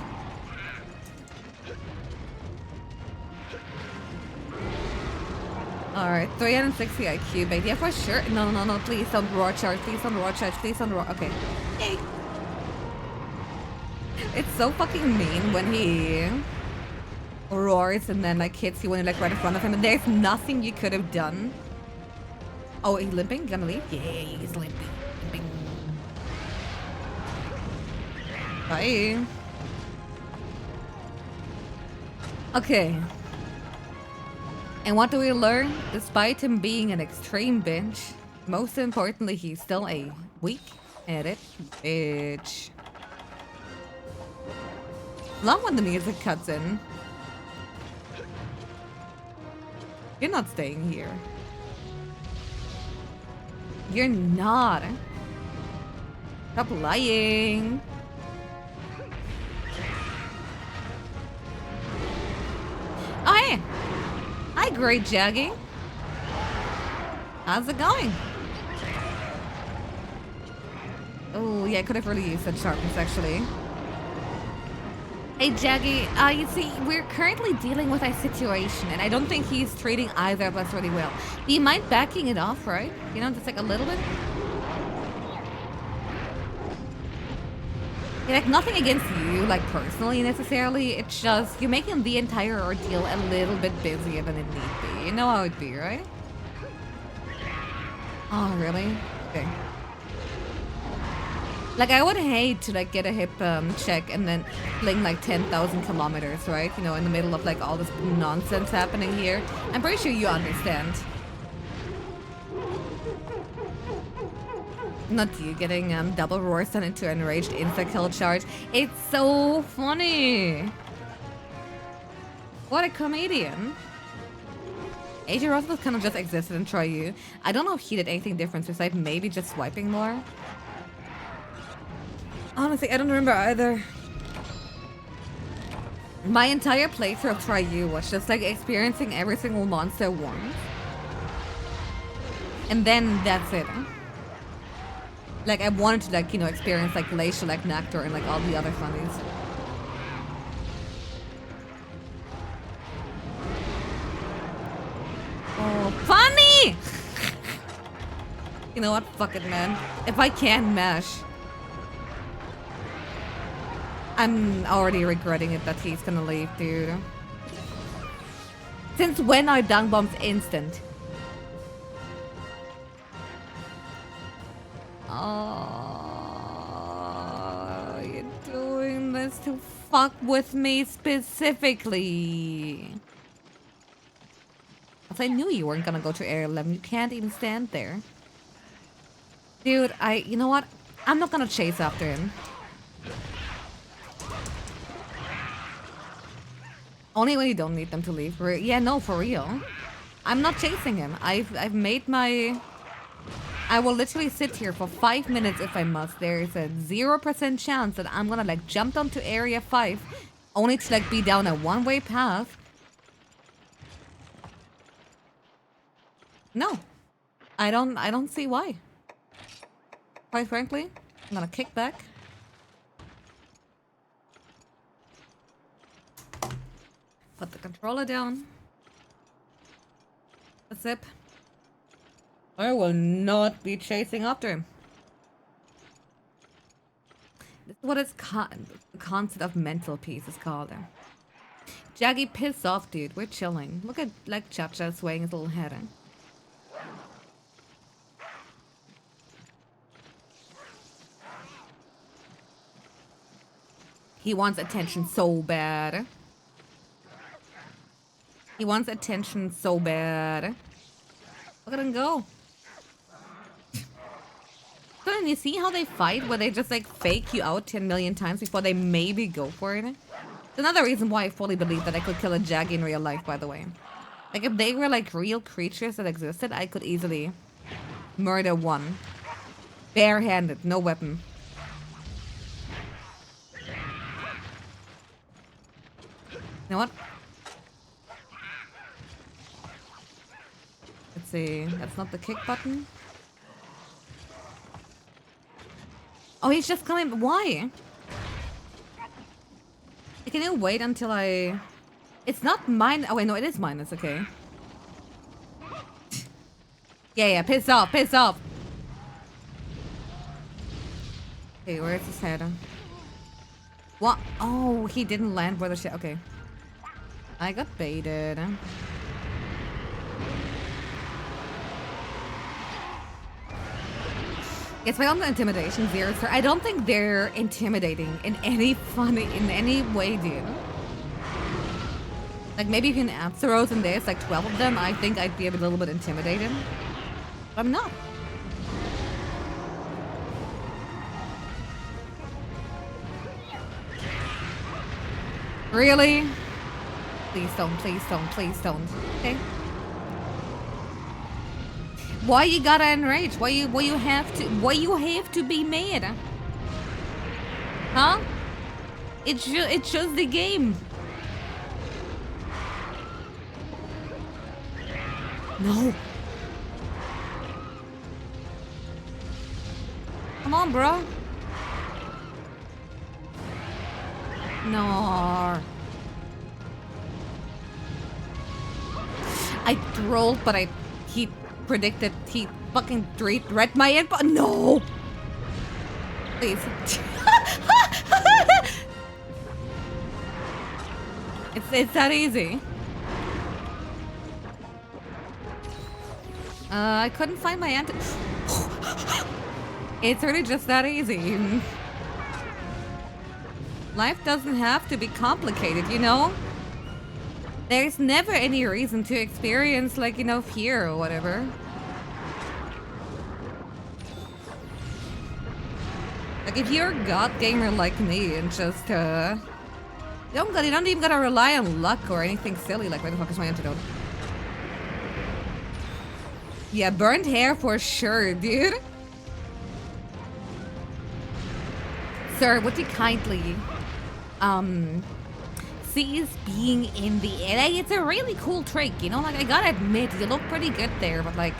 Alright, 360 IQ, baby. Yeah, for sure. No, please don't roar charge. Please don't roar charge. Please don't roar. Okay. Yay. It's so fucking mean when he roars and then like hits you when you're like right in front of him and there's nothing you could have done. Oh, he's limping? Gonna leave? Yeah, he's limping. Bye. Okay. And what do we learn? Despite him being an extreme bitch, most importantly, he's still a weak-headed bitch. Love when the music cuts in. You're not staying here. You're not. Stop lying. Oh, hey. Hi, Great Jaggy. How's it going? Oh, yeah, I could have really used that sharpness, actually. Hey, Jaggy, you see, we're currently dealing with a situation, and I don't think he's treating either of us really well. Do you mind backing it off, right? You know, just like a little bit? Yeah, like, nothing against you, like, personally, necessarily. It's just, you're making the entire ordeal a little bit busier than it need be. You know how it'd be, right? Oh, really? Okay. Like, I would hate to, like, get a hip check and then fling, like, 10,000 kilometers, right? You know, in the middle of, like, all this nonsense happening here. I'm pretty sure you understand. Not you getting double roar sent into enraged insta-kill charge. It's so funny. What a comedian. AJ Russell kind of just existed in Tri-U. I don't know if he did anything different besides maybe just swiping more. Honestly, I don't remember either. My entire playthrough of Tri-U was just like experiencing every single monster once. And then that's it. Like, I wanted to, like, you know, experience, like, Glacial, like, Nectar, and, like, all the other funnies. Oh, funny! You know what? Fuck it, man. If I can mash, I'm already regretting it that he's gonna leave, dude. Since when are dung bombs instant? Oh, you're doing this to fuck with me specifically. I knew you weren't gonna go to Area 11. You can't even stand there. Dude, you know what? I'm not gonna chase after him. Only when you don't need them to leave. Yeah, no, for real. I'm not chasing him. I've made my... I will literally sit here for 5 minutes if I must. There is a 0% chance that I'm gonna like jump down to area 5 only to like be down a one-way path. No. I don't see why. Quite frankly, I'm gonna kick back. Put the controller down. A sip. I will not be chasing after him. This is what it's the concept of mental peace is called. Jaggy, piss off, dude. We're chilling. Look at like Cha-Cha swaying his little head. He wants attention so bad. He wants attention so bad. Look at him go. So then you see how they fight where they just like fake you out 10 million times before they maybe go for it? It's another reason why I fully believe that I could kill a Jaggy in real life, by the way. Like if they were like real creatures that existed, I could easily murder one. Barehanded, no weapon. You know what? Let's see. That's not the kick button. Oh, he's just coming. Why? Can you wait until I... It's not mine. Oh, wait, no, it is mine. It's okay. Yeah, piss off, piss off. Okay, where's his head? What? Oh, he didn't land where the shit. Okay. I got baited. Yes, my own intimidation zero, sir. I don't think they're intimidating in any way, dude. Like maybe if you can add throws and there's like 12 of them, I think I'd be a little bit intimidated. But I'm not. Really? Please don't, please don't, please don't. Okay. Why you gotta enrage? Why you have to be mad? Huh? It's just the game. No. Come on, bro. No. I trolled, but he predicted, he fucking read my input. No. Please. It's that easy. I couldn't find my anti. It's really just that easy. Life doesn't have to be complicated, you know? There's never any reason to experience, like, you know, fear or whatever. Like, if you're a god gamer like me and just, you don't even gotta rely on luck or anything silly, like, where the fuck is my antidote? Yeah, burnt hair for sure, dude. Sir, would you kindly, cease being in the air? Like, it's a really cool trick, you know? Like, I gotta admit, you look pretty good there, but like...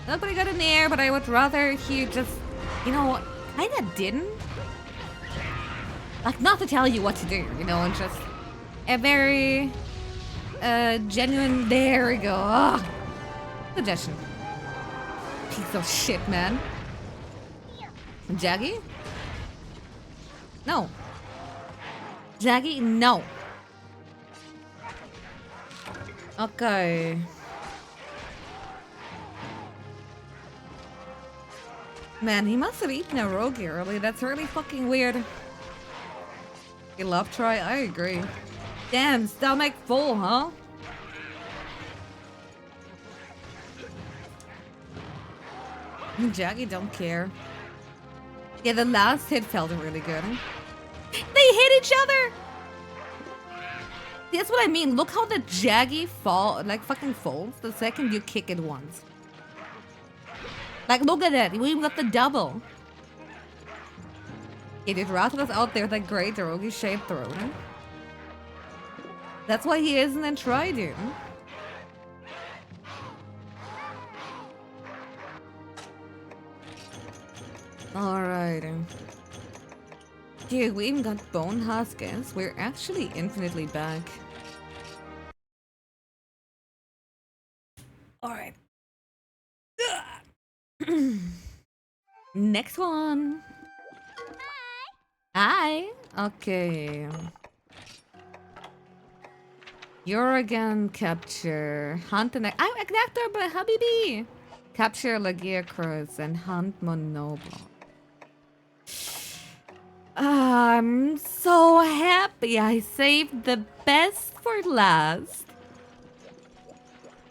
look pretty good in the air, but I would rather he just, you know, kinda didn't. Like, not to tell you what to do, you know, and just a very, genuine, there we go, suggestion. Piece of shit, man. Jaggy? No. Jaggy, no. Okay. Man, he must have eaten a rogue early. That's really fucking weird. You love try? I agree. Damn, stomach full, huh? Jaggy don't care. Yeah, the last hit felt really good. They hit each other! That's what I mean. Look how the Jaggy fucking folds the second you kick it once. Like, look at that. We even got the double. Yeah, dude, Ratha's out there with that great Erogi shaped throat. That's why he isn't in try, dude. Alright. Dude, we even got Bone Huskers. We're actually infinitely back. Alright. Next one. Hi. Okay. Uragan capture. Hunt an Agnactor but Habibi. Capture Lagiacruz and hunt Monoblo. I'm so happy I saved the best for last.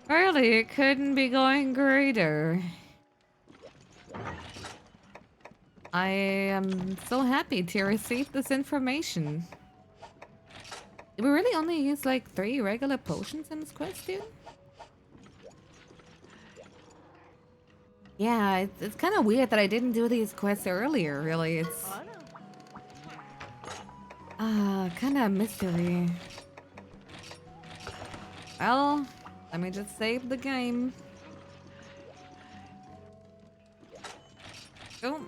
Really, it couldn't be going greater. I am so happy to receive this information. Did we really only use like 3 regular potions in this quest, dude? Yeah, it's kind of weird that I didn't do these quests earlier, really. It's... kind of a mystery. Well, let me just save the game. Go.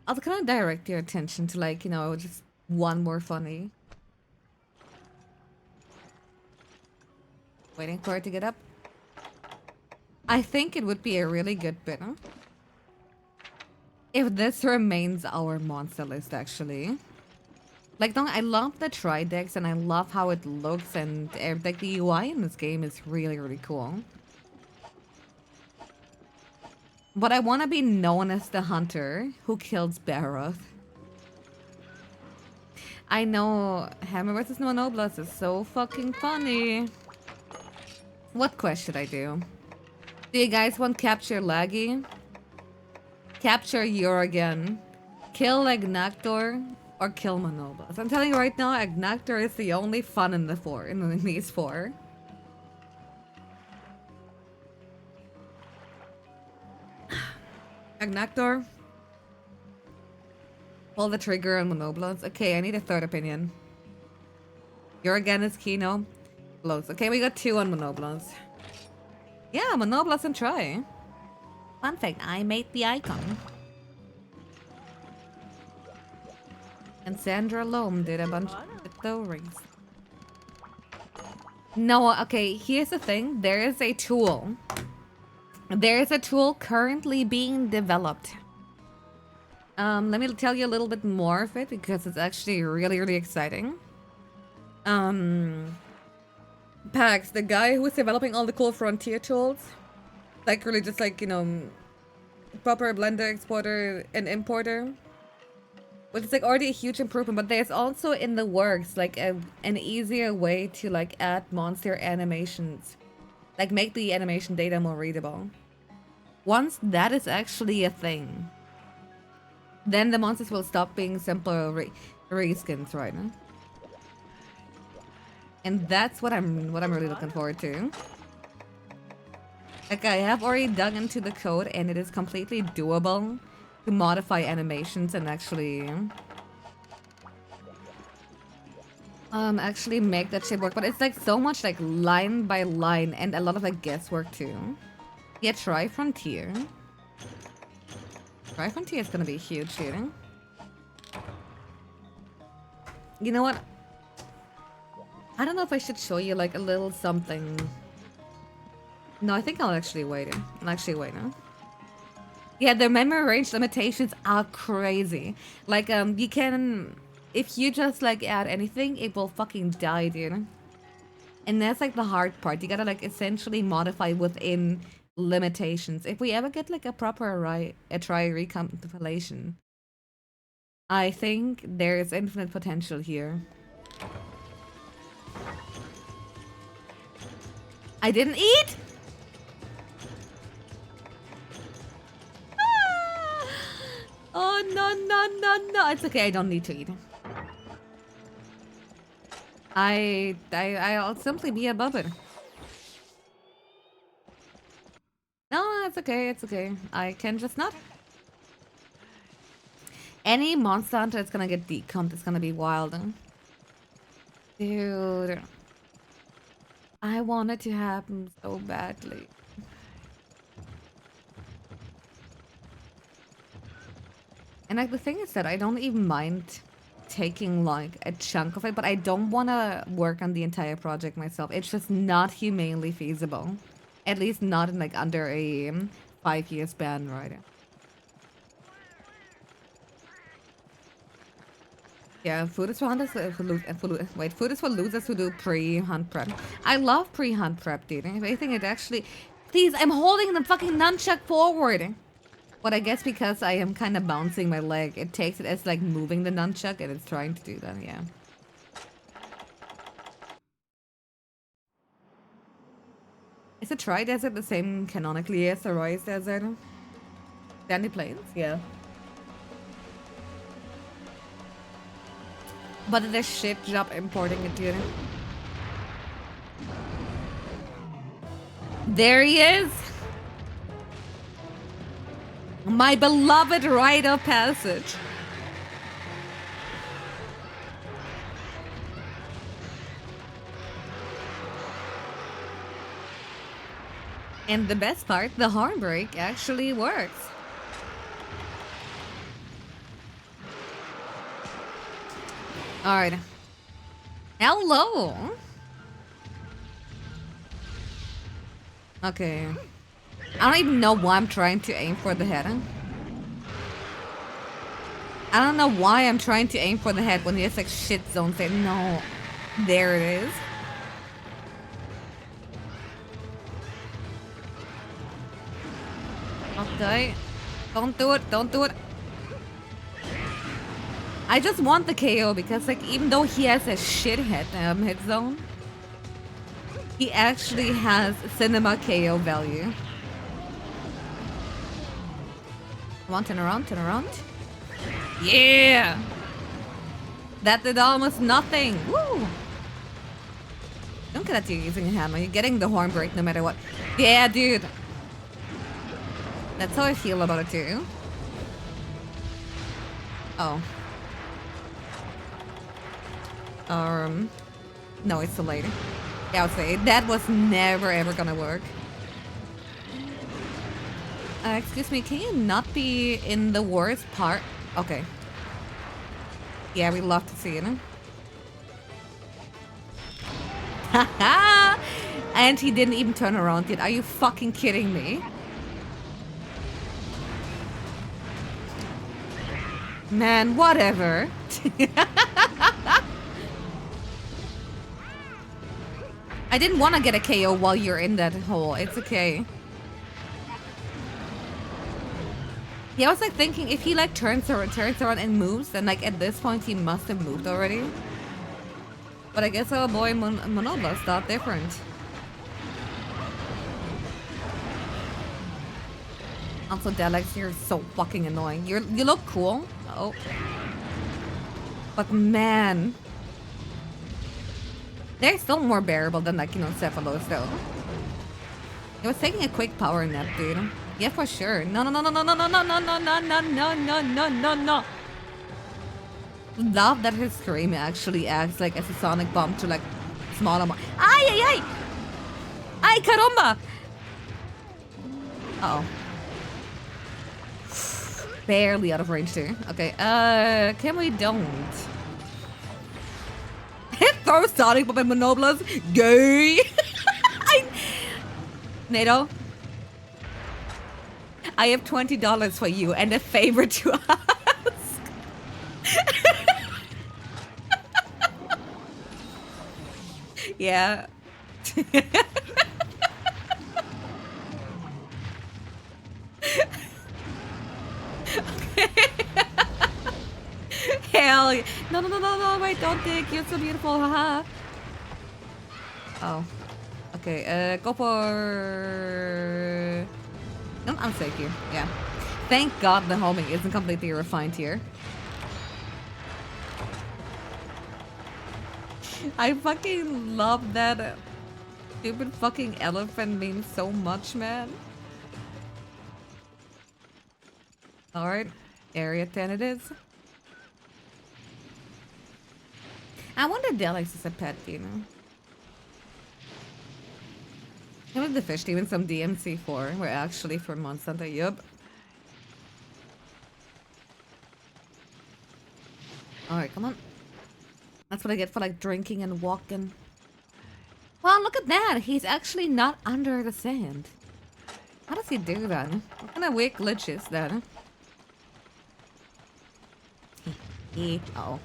I'll kind of direct your attention to, like, you know, just one more funny. Waiting for it to get up. I think it would be a really good bit, huh? If this remains our monster list, actually. Like, don't I love the Tridex and I love how it looks, and like the UI in this game is really, really cool. But I want to be known as the hunter who kills Barroth. I know Hammer vs. Monoblas is so fucking funny. What quest should I do? Do you guys want capture Laggy? Capture Uragan? Kill Agnactor? Or kill Monoblas? I'm telling you right now, Agnactor is the only fun in these 4. Agnactor? Pull the trigger on Monoblas. Okay, I need a third opinion. Uragan is Kino. Close. Okay, we got 2 on Monoblas. Yeah, Monoblas and try. Fun fact, I made the icon. And Sandra Loam did a bunch of the rings. No, okay, here's the thing. There is a tool. There is a tool currently being developed. Let me tell you a little bit more of it because it's actually really, really exciting. Pax, the guy who's developing all the cool frontier tools, like really just like, you know, proper blender exporter and importer, which is like already a huge improvement, but there's also in the works like an easier way to like add monster animations, like make the animation data more readable. Once that is actually a thing, then the monsters will stop being simpler reskins, right? And that's what I'm really looking forward to. Like, I have already dug into the code and it is completely doable to modify animations and actually make that shit work. But it's like so much like line by line and a lot of like guesswork too. Yeah, try Frontier. Try Frontier is gonna be huge here. You know what? I don't know if I should show you like a little something. No, I think I'll actually wait. I'll actually wait now. Yeah, the memory range limitations are crazy. Like, you can... If you just, like, add anything, it will fucking die, dude. And that's, like, the hard part. You gotta, like, essentially modify within limitations. If we ever get, like, a proper try recompilation, I think there's infinite potential here. I didn't eat? Ah! Oh, no. It's okay, I don't need to eat. I'll simply be above it. No, it's okay. I can just not. Any monster hunter that's gonna get decomped is gonna be wild. Dude. I want it to happen so badly. And like the thing is that I don't even mind taking like a chunk of it, but I don't want to work on the entire project myself. It's just not humanely feasible. At least not in like under a 5-year span, right? Yeah, food is for hunters. Food is for losers who do pre-hunt prep. I love pre-hunt prep, dude. If anything, it actually... Please, I'm holding the fucking nunchuck forward. But I guess because I am kind of bouncing my leg, it takes it as like moving the nunchuck, and it's trying to do that, yeah. Is the Tri-Desert the same canonically as the Rise Desert? Sandy Plains? Yeah. But it is shit job importing it, dude. There he is! My beloved rite of passage. And the best part, the Hornbreak actually works. Alright. Hello! Okay. I don't even know why I'm trying to aim for the head. I don't know why I'm trying to aim for the head when there's like shit zones there. No. There it is. Okay. Don't do it. Don't do it. I just want the KO because like even though he has a shit hit zone, he actually has cinema KO value. Come on, turn around. Yeah! That did almost nothing. Woo! Don't get at you using a hammer. You're getting the horn break no matter what. Yeah, dude. That's how I feel about it too. Oh. No, it's too late. Yeah, I would say that was never ever gonna work. Excuse me, can you not be in the worst part? Okay. Yeah, we love to see it. Haha! And he didn't even turn around yet. Are you fucking kidding me? Man, whatever. I didn't want to get a KO while you're in that hole. It's okay. Yeah, I was like thinking if he like turns around and moves, then like at this point he must have moved already. But I guess our boy Monoblast thought different. Also, Delex, you're so fucking annoying. You look cool. Oh. But man. They're still more bearable than like, you know, Cephalos though. It was taking a quick power nap, dude. Yeah, for sure. No. Love that his scream actually acts like as a sonic bomb to like smaller Ay! Ay, caramba! Uh oh. Barely out of range too. Okay, can we don't? Throw Sonic Bomb at Monoblast. Gay! NATO, I have $20 for you and a favor to ask. Yeah. Hell yeah. No, wait, don't dig. You're so beautiful, haha. Oh. Okay, go for... No, I'm safe here. Yeah. Thank God the homing isn't completely refined here. I fucking love that stupid fucking elephant meme so much, man. Alright, area 10 it is. I wonder if Delix is a pet, you know? Him and the fish even some DMC4 were actually from Monsanto, yup. Alright, come on. That's what I get for like drinking and walking. Well, look at that! He's actually not under the sand. How does he do that? What kind of weird glitch is that? Oh.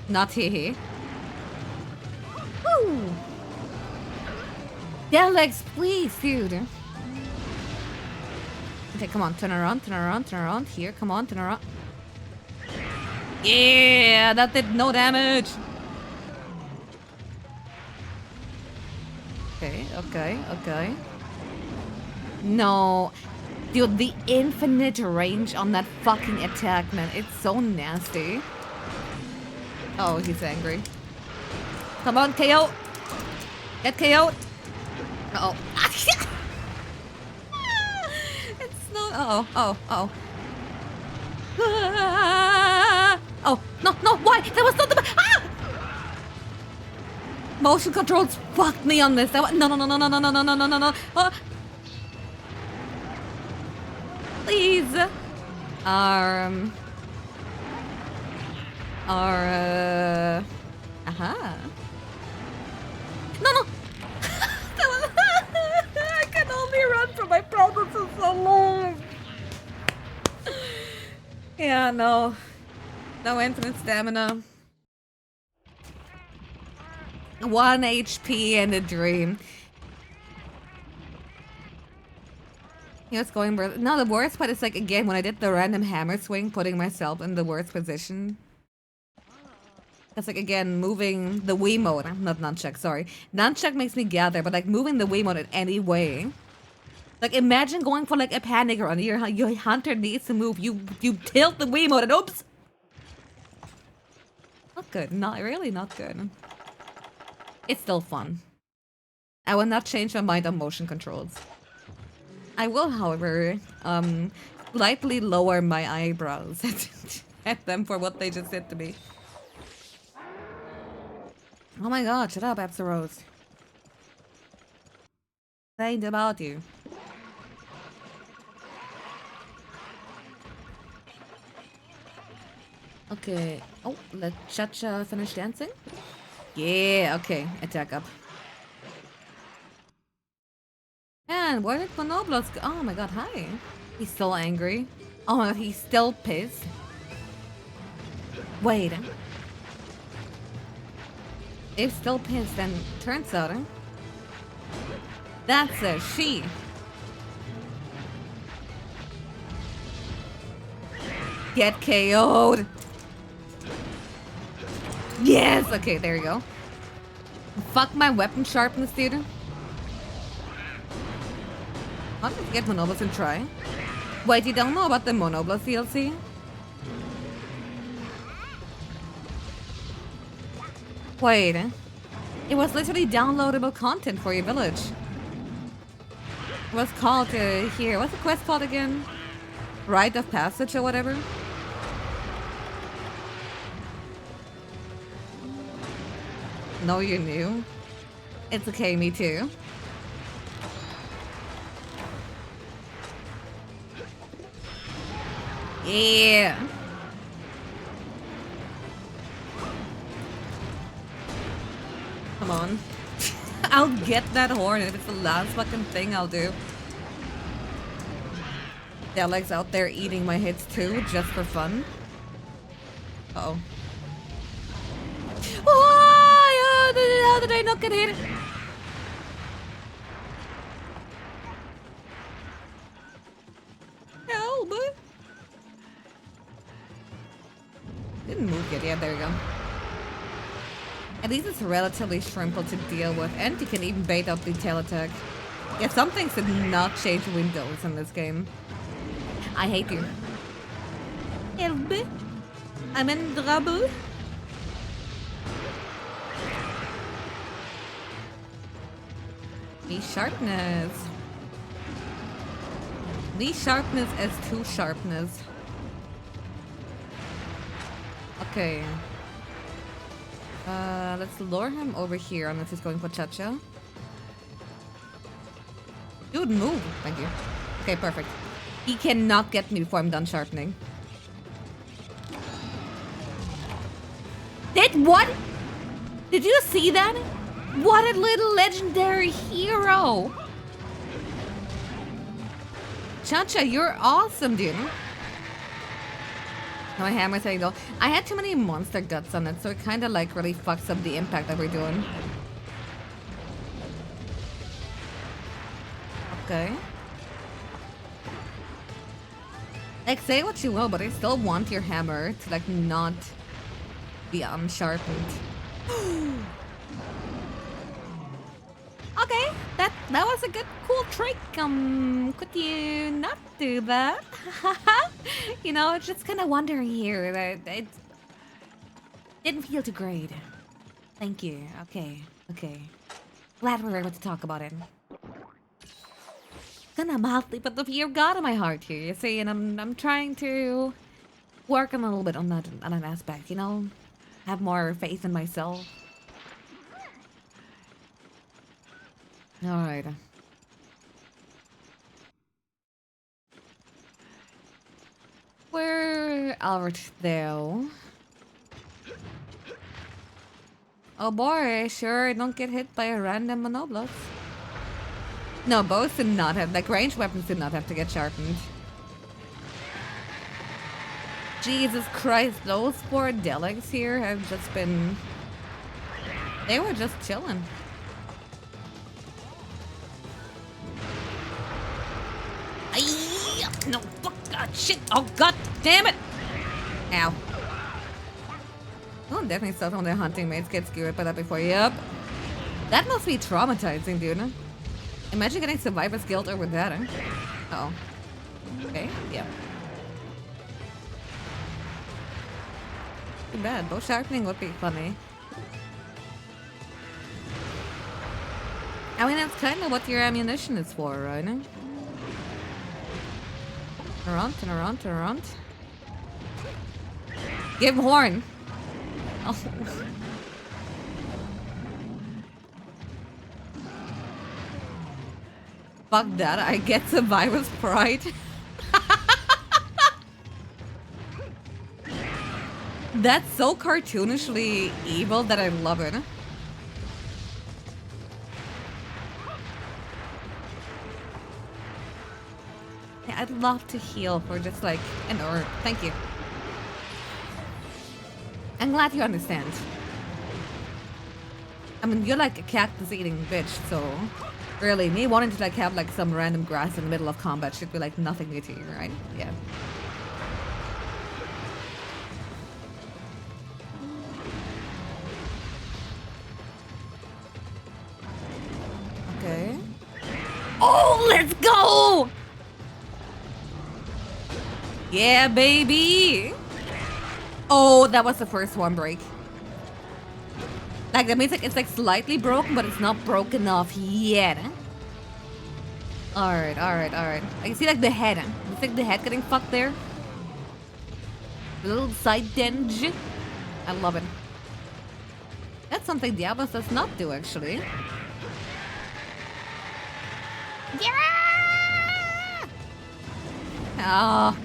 Not hee. Woo! Delex, please, dude. Okay, come on, turn around, turn around, turn around. Here, come on, turn around. Yeah, that did no damage. Okay, okay, okay. No. Dude, the infinite range on that fucking attack, man. It's so nasty. Oh, he's angry. Come on, KO. Get KO'd. Uh-oh. It's not... Uh-oh, oh. Oh, no, why? That was not the... Ah! Motion controls fucked me on this. No. Please. Aha. No. I can only run from my problems for so long. Yeah, no. No infinite stamina. 1 HP and a dream. Yeah, it's going... No, the worst part is like, again, when I did the random hammer swing, putting myself in the worst position. That's like, again, moving the Wiimote. Not nunchuck, sorry. Nunchuck makes me gather, but like moving the Wiimote in any way. Like, imagine going for like a panic run. Your hunter needs to move. You tilt the Wiimote and oops! Not good. Not really not good. It's still fun. I will not change my mind on motion controls. I will, however, slightly lower my eyebrows at them for what they just did to me. Oh my god, shut up, Absol Saying about you. Okay. Oh, let Chacha finish dancing? Yeah, okay. Attack up. And where did Monoblos go? Oh my god, hi. He's still angry. Oh my god, he's still pissed. Wait. If still pissed, then turns out, that's a she. Get KO'd. Yes! Okay, there you go. Fuck my weapon sharpness, dude. I'm gonna get Monoblos and try. Wait, you don't know about the Monoblos DLC? Wait. It was literally downloadable content for your village. It was called, here, what's the quest called again? Rite of Passage or whatever? No, you knew. It's okay, me too. Yeah. Come on. I'll get that horn, and if it's the last fucking thing I'll do. Deleg's out there eating my hits too, just for fun. Uh-oh. How did I not get hit? Help! Didn't move yet. Yeah, there we go. At least it's relatively simple to deal with, and you can even bait up the tail attack. Yeah, some things did not change windows in this game. I hate you. Help me. I'm in trouble. The sharpness. The sharpness is too sharpness. Okay. Let's lure him over here unless he's going for Cha-Cha. Dude, move. Thank you. Okay, perfect. He cannot get me before I'm done sharpening. What? Did you see that? What a little legendary hero. Cha-Cha, you're awesome, dude. My hammer's saying though, I had too many monster guts on it, so it kind of like really fucks up the impact that we're doing. Okay. Like, say what you will, but I still want your hammer to like not be unsharpened. Okay, that was a good, cool trick. Could you not do that? You know, just kind of wondering here that it didn't feel too great. Thank you. Okay. Glad we were able to talk about it. Kinda mildly put the fear of God in my heart here, you see, and I'm trying to work a little bit on that aspect, you know? Have more faith in myself. Alright. Where Albert though? Oh boy, sure don't get hit by a random monoblast. No, both did not have, like, ranged weapons did not have to get sharpened. Jesus Christ, those poor Delegs here have just been... They were just chilling. No, fuck, God, shit, oh god damn it! Ow. Oh, definitely saw some of their hunting mates get skewered by that before. Yep. That must be traumatizing, dude. Imagine getting survivor's guilt over that, huh? Uh oh. Okay, yeah. Too bad. Bow sharpening would be funny. I mean, that's kind of what your ammunition is for, right? Turn around. Give horn. Oh. Fuck that, I get survivor's pride. That's so cartoonishly evil that I love it. Yeah, I'd love to heal for just like an herb. Thank you. I'm glad you understand. I mean, you're like a cactus-eating bitch, so really, me wanting to like have like some random grass in the middle of combat should be like nothing new to you, right? Yeah. Okay. Oh, let's go! Yeah, baby! Oh, that was the first one break. Like, that means like it's like slightly broken, but it's not broken off yet. Alright. I can see like the head. You think the head getting fucked there? The little side denge. I love it. That's something Diablos does not do, actually. Yeah! Ah.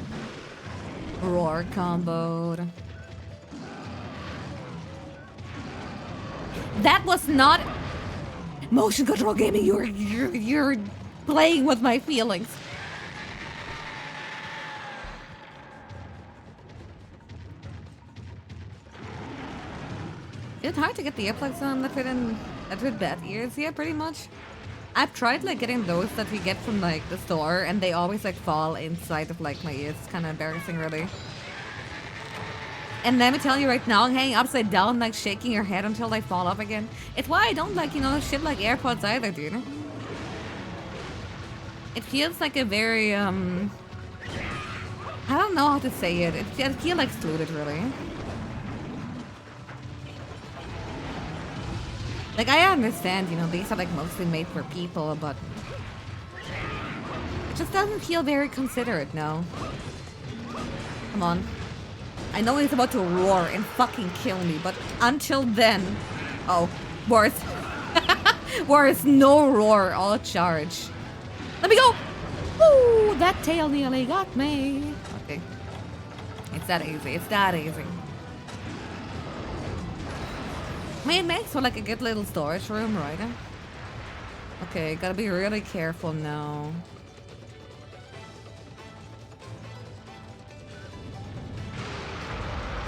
Roar comboed. That was not motion control gaming. You're playing with my feelings. It's hard to get the earplugs on that fit bat ears. Yeah, pretty much. I've tried like getting those that we get from like the store, and they always like fall inside of like my ears. It's kind of embarrassing, really. And let me tell you right now, hanging upside down, like shaking your head until they fall off again. It's why I don't like, shit like AirPods either, dude. It feels like a very, I don't know how to say it. It feels like excluded, really. Like, I understand, these are like mostly made for people, but it just doesn't feel very considerate, no. Come on. I know he's about to roar and fucking kill me, but until then... Oh, worse. Worse, no roar, all charge. Let me go! Ooh, that tail nearly got me. Okay. It's that easy, it's that easy. I mean, it makes for like a good little storage room, right? Okay, gotta be really careful now.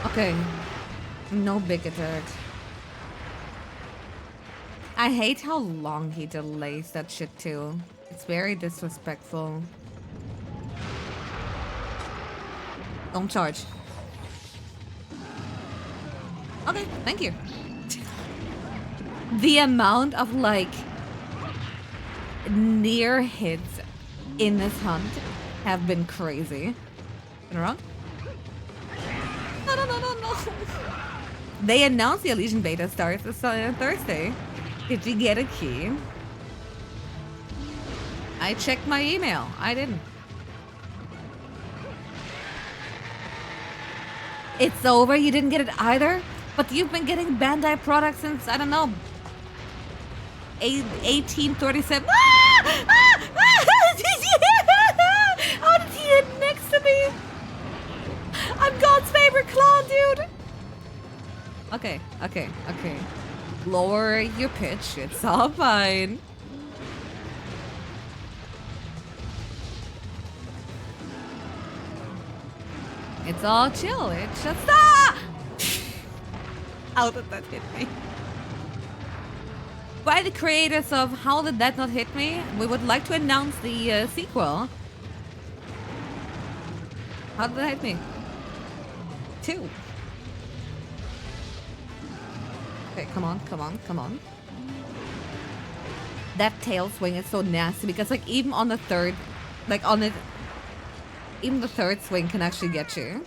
Okay, no big attack. I hate how long he delays that shit too. It's very disrespectful. Don't charge. Okay, thank you. The amount of like near hits in this hunt have been crazy. Been wrong? No. They announced the Elysian beta starts this Thursday. Did you get a key? I checked my email. I didn't. It's over? You didn't get it either? But you've been getting Bandai products since, I don't know, 1837. How did he hit next to me? I'm God's favorite clown, dude. Okay. Lower your pitch. It's all fine. It's all chill. It's just How did that hit me? By the creators of How Did That Not Hit Me, we would like to announce the sequel. How did that hit me? 2. Okay, come on. That tail swing is so nasty because like even on the third, like on it, even the third swing can actually get you.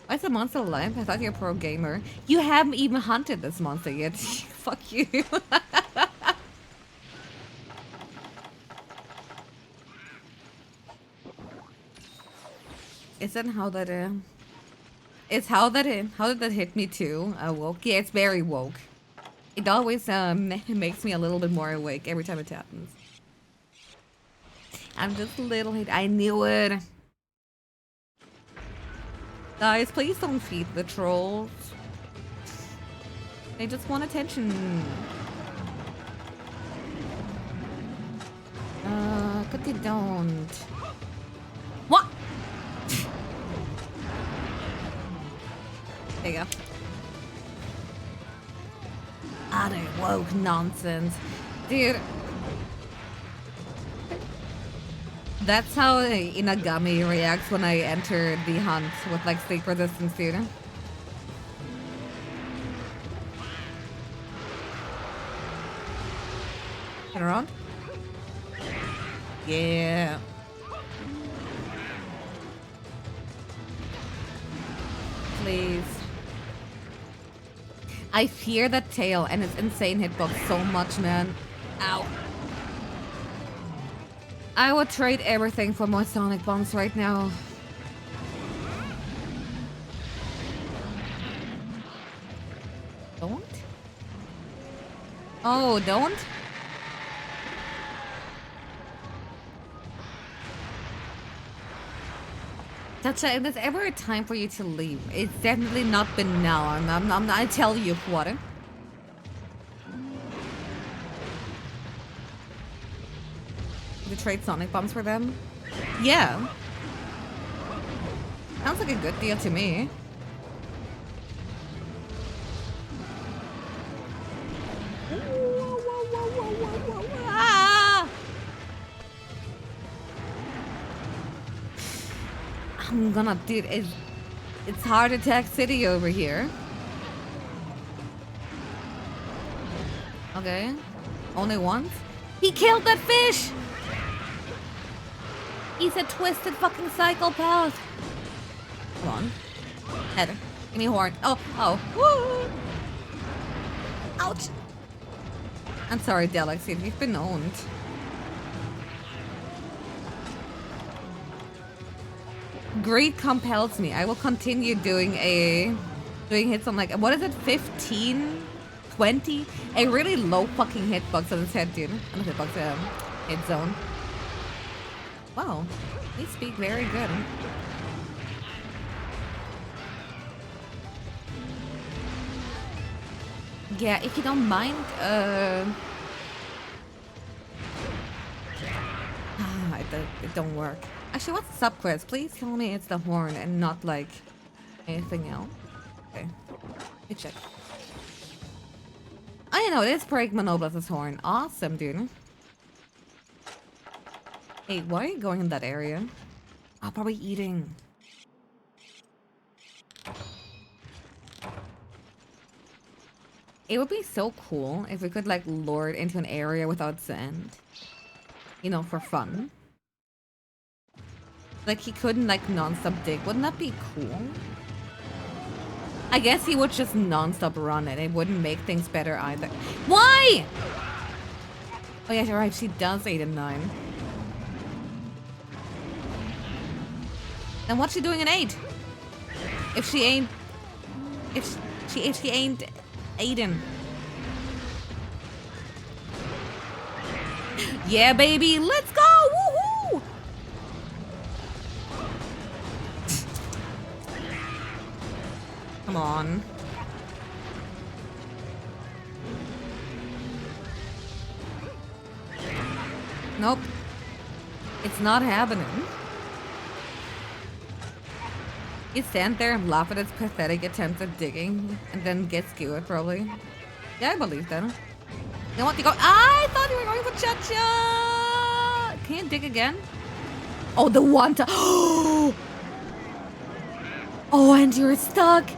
Why is the monster alive? I thought you're a pro gamer. You haven't even hunted this monster yet. Fuck you. Isn't how that It's how did that hit me too? Woke? Yeah, it's very woke. It always makes me a little bit more awake every time it happens. I'm just a little hit. I knew it. Guys, please don't feed the trolls. They just want attention. But they don't. What? There you go. Utter woke nonsense. Dude. That's how Inagami reacts when I enter the hunt with like sleep resistance, dude. Turn around. Yeah. Please. I fear that tail and its insane hitbox so much, man. Ow. I would trade everything for more sonic bombs right now. Don't? Oh, don't? Tatcha, if there's ever a time for you to leave, it's definitely not been now. I tell you what. To trade sonic bombs for them? Yeah. Sounds like a good deal to me. Ah! I'm gonna do it. It's heart attack city over here. Okay. Only once? He killed that fish! He's a twisted fucking psychopath. Come on. Head. Give me a horn. Oh, oh. Woo! Ouch! I'm sorry, Delaxy, you've been owned. Greed compels me. I will continue doing hits on like, what is it, 15? 20? A really low fucking hitbox on his head, dude. On the hitbox, hit zone. Wow. They speak very good. Yeah, if you don't mind, it don't work. Actually, what's the sub-quest? Please tell me it's the horn and not, like, anything else. Okay. Let me check. I know, it is break Monoblas's horn. Awesome, dude. Hey, why are you going in that area? Oh, probably eating. It would be so cool if we could, like, lure it into an area without sand. You know, for fun. Like, he couldn't, like, non-stop dig. Wouldn't that be cool? I guess he would just non-stop run it. It wouldn't make things better either. Why? Oh, yeah, you're right. She does 8 and 9. Then what's she doing in 8? If she ain't... If she ain't Aiden. Yeah, baby. Let's go! Woohoo! Come on. Nope. It's not happening. You stand there and laugh at its pathetic attempts at digging and then get skewered, probably. Yeah, I believe that. You know what? You go. I thought you were going for cha-cha! Can you dig again? Oh, the one time. Oh, and you're stuck.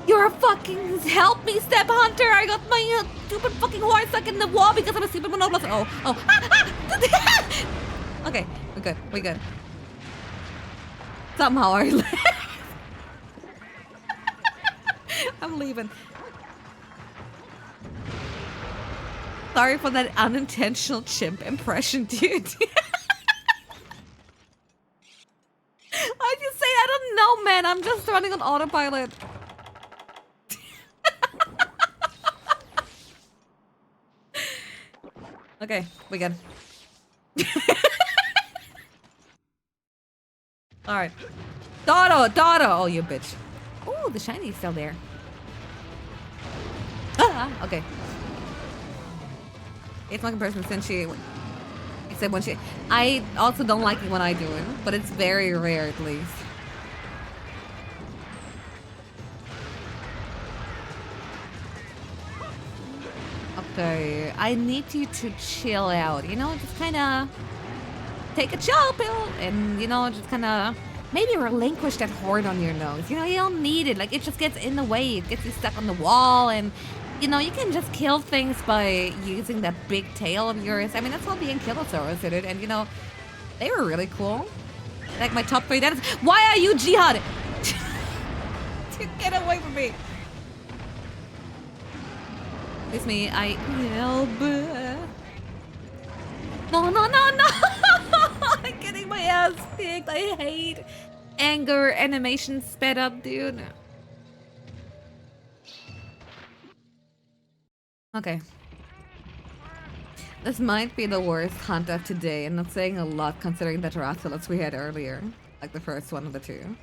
You're a fucking help me, step hunter. I got my stupid fucking horn stuck in the wall because I'm a stupid monoblast. Oh. Okay, we're good. We're good. Somehow I left. I'm leaving. Sorry for that unintentional chimp impression, dude. Why'd you say I don't know, man? I'm just running on autopilot. Okay, we good. Alright. Dodo! Oh, you bitch. Ooh, the shiny's still there. Ah, okay. It's like a person since she... Except when she... I also don't like it when I do it, but it's very rare at least. Okay, I need you to chill out, you know, just kind of take a chill pill and, you know, just kind of maybe relinquish that horn on your nose. You know, you don't need it. Like, it just gets in the way. It gets you stuck on the wall and, you know, you can just kill things by using that big tail of yours. I mean, that's how the Ankylosaurus did it, and, you know, they were really cool. Like, my top 3 dentists. Why are you jihad? Get away from me. It's me, I help. No. I'm getting my ass kicked. I hate anger animation sped up, dude. Okay. This might be the worst hunt of today, and not saying a lot considering the Tarantulas we had earlier. Like the first one of the 2.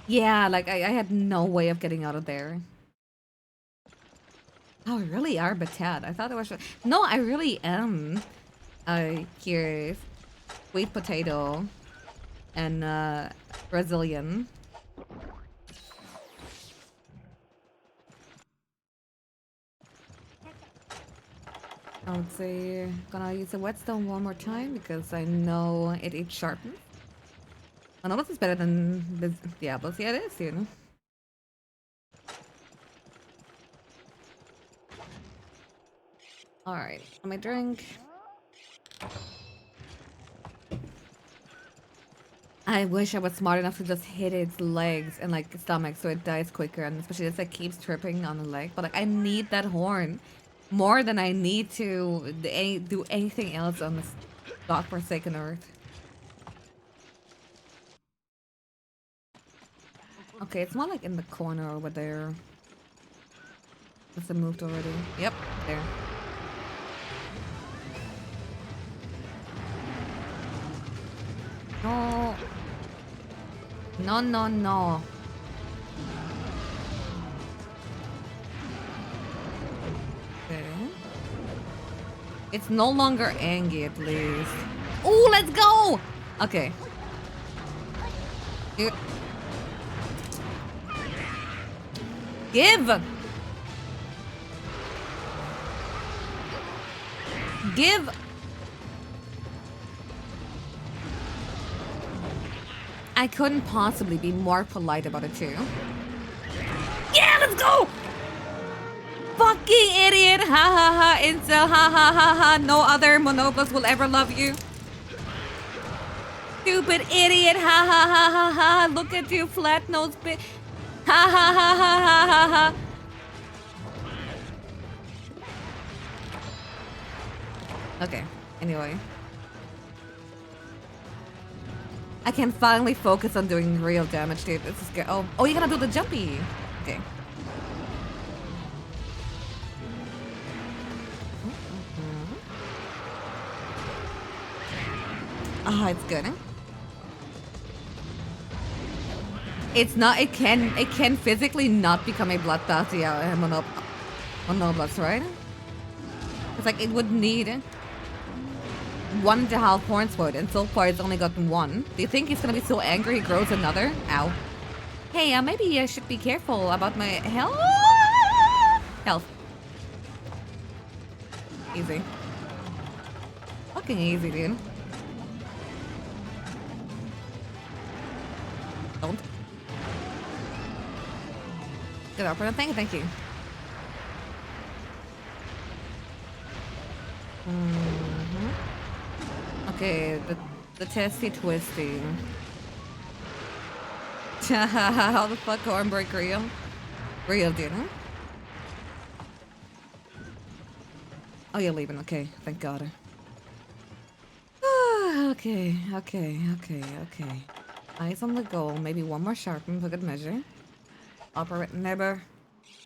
Yeah, like I had no way of getting out of there. Oh, we really are Batat. I thought it was... No, I really am. Here's sweet potato and Brazilian. I would say gonna use the whetstone one more time because I know it sharpens. I know this is better than the Diablos. Yeah, it is, you know. Alright, let me drink. I wish I was smart enough to just hit its legs and like stomach so it dies quicker, and especially it's like keeps tripping on the leg. But like I need that horn more than I need to do anything else on this godforsaken earth. Okay, it's more like in the corner over there. Must have moved already. Yep, there. No. No, no, no. Okay. It's no longer angry, at least. Oh, let's go! Okay. Give. Give. I couldn't possibly be more polite about it too. Yeah, let's go! Fucking idiot! Ha ha ha! Incel! Ha ha ha ha! No other Monoblos will ever love you. Stupid idiot! Ha ha ha ha ha! Look at you, flat nose bitch! Ha ha ha ha ha ha ha! Okay. Anyway. I can finally focus on doing real damage, dude. This is good. Oh, you're gonna do the jumpy. Okay. Ah, it's good. It's not. It can physically not become a bloodbath. Yeah, Monoblots, right? It's like it would need 1.5 horns for it, and so far it's only gotten 1. Do you think he's gonna be so angry he grows another? Ow. Hey, maybe I should be careful about my health. Easy. Fucking easy, dude. Don't. Good up for the thing, thank you. Okay, the testy twisty. How the fuck Hornbreak real? Real, dude, huh? Oh, you're leaving. Okay, thank God. Okay. Eyes on the goal. Maybe one more sharpen for good measure. Operate never.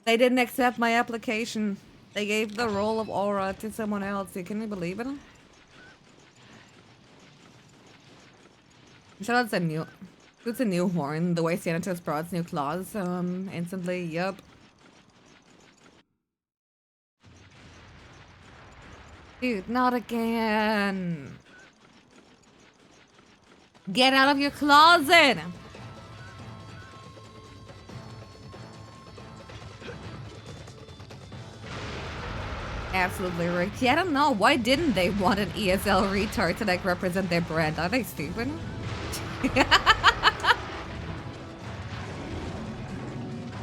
They didn't accept my application. They gave the role of aura to someone else. Can you believe it? Shout out to new. It's a new horn. The way Senatus brought its new claws. Instantly. Yup. Dude, not again. Get out of your closet! Absolutely right. Yeah, I don't know. Why didn't they want an ESL retard to like represent their brand? Are they stupid?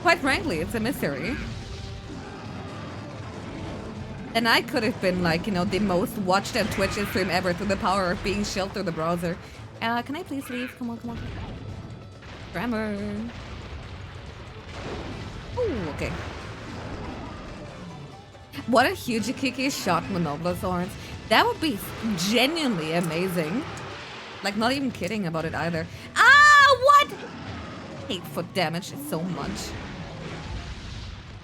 Quite frankly, it's a mystery. And I could have been like, you know, the most watched on Twitch stream ever through the power of being shelled through the browser. Can I please leave? Come on. Grammar. Ooh, okay. What a huge Kiki shot Monoblosaurus. That would be genuinely amazing. Like, not even kidding about it either. Ah, what? I hate foot damage so much.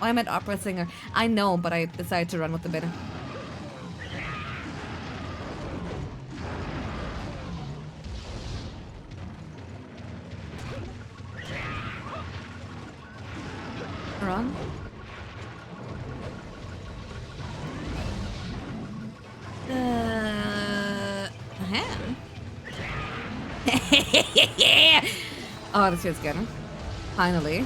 Oh, I'm an opera singer. I know, but I decided to run with the bit. Run. Oh, this feels good. Finally.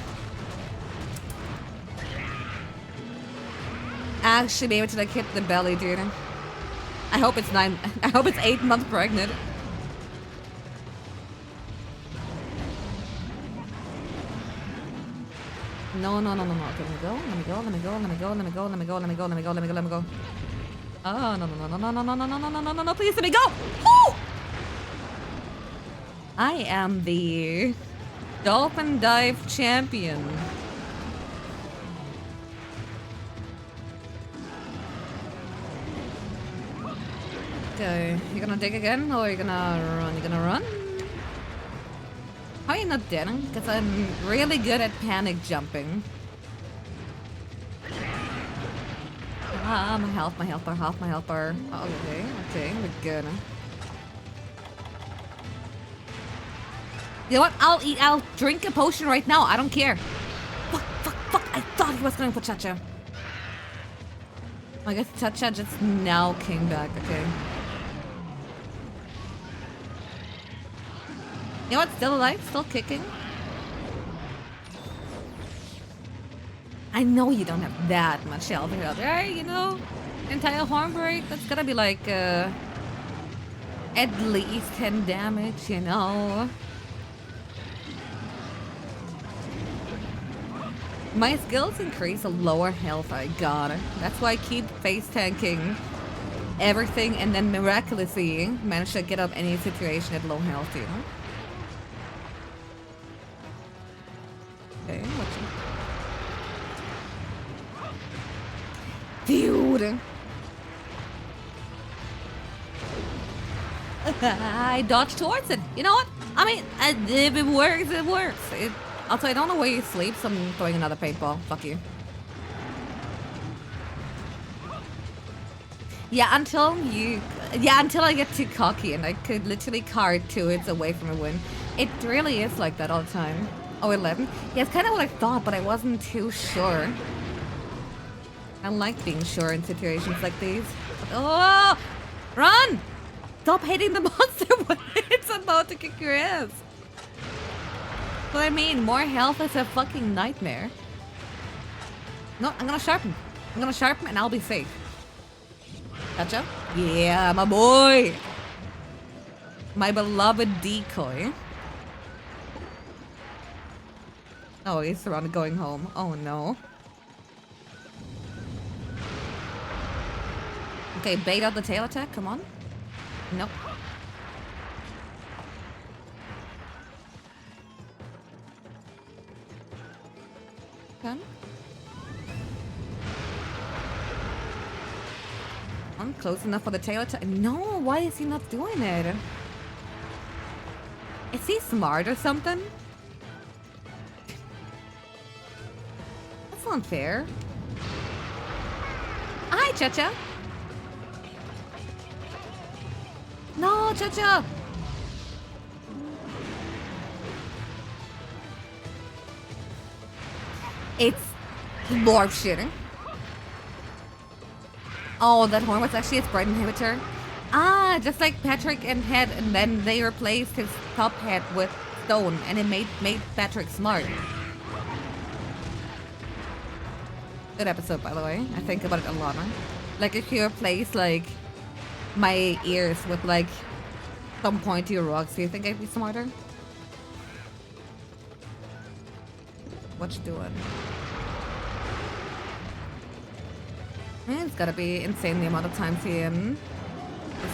Actually, maybe to like hit the belly, dude. I hope it's 8 months pregnant. No, no, no, no, no. Okay, let me go. Let me go. Let me go. Let me go. Let me go. Let me go. Let me go. Let me go. Let me go. Let me go. Oh, no, no, no, no, no, no, no, no, no, no, no, no, no. Please let me go. Woo! I am the dolphin dive champion. Okay, you gonna dig again or you gonna run? You gonna run? How are you not dead? Because I'm really good at panic jumping. Ah, my health, my health bar, half my health bar. Oh, okay, okay, we're good. You know what? I'll drink a potion right now. I don't care. Fuck, fuck, fuck. I thought he was going for Cha-Cha. I guess Cha-Cha just now came back. Okay. You know what? Still alive? Still kicking? I know you don't have that much health, right? You know? Entire horn break? That's gotta be like, at least 10 damage, you know? My skills increase a lower health, I got it. That's why I keep face tanking everything and then miraculously manage to get up any situation at low health, you know? Okay, what's Dude! I dodged towards it. You know what? I mean, if it works, it works. Also, I don't know where you sleep, so I'm throwing another paintball. Fuck you. Yeah, until I get too cocky and I could literally card 2 hits away from a win. It really is like that all the time. Oh, 11? Yeah, it's kind of what I thought, but I wasn't too sure. I like being sure in situations like these. Oh! Run! Stop hitting the monster when it's about to kick your ass. What I mean, more health is a fucking nightmare. No, I'm gonna sharpen. I'm gonna sharpen and I'll be safe. Gotcha? Yeah, my boy! My beloved decoy. Oh, he's surrounded going home. Oh no. Okay, bait out the tail attack, come on. Nope. Come. I'm close enough for the tail attack. No, why is he not doing it? Is he smart or something? That's not fair. Hi, Cha-Cha. No, Cha-Cha. It's morph shooting. Oh, that horn was actually a sprite inhibitor. Ah, just like Patrick and Head, and then they replaced his top head with stone, and it made Patrick smart. Good episode, by the way. I think about it a lot. Huh? Like if you replace like my ears with like some pointy rocks, do you think I'd be smarter? What you doing? It's gotta be insane the amount of times he is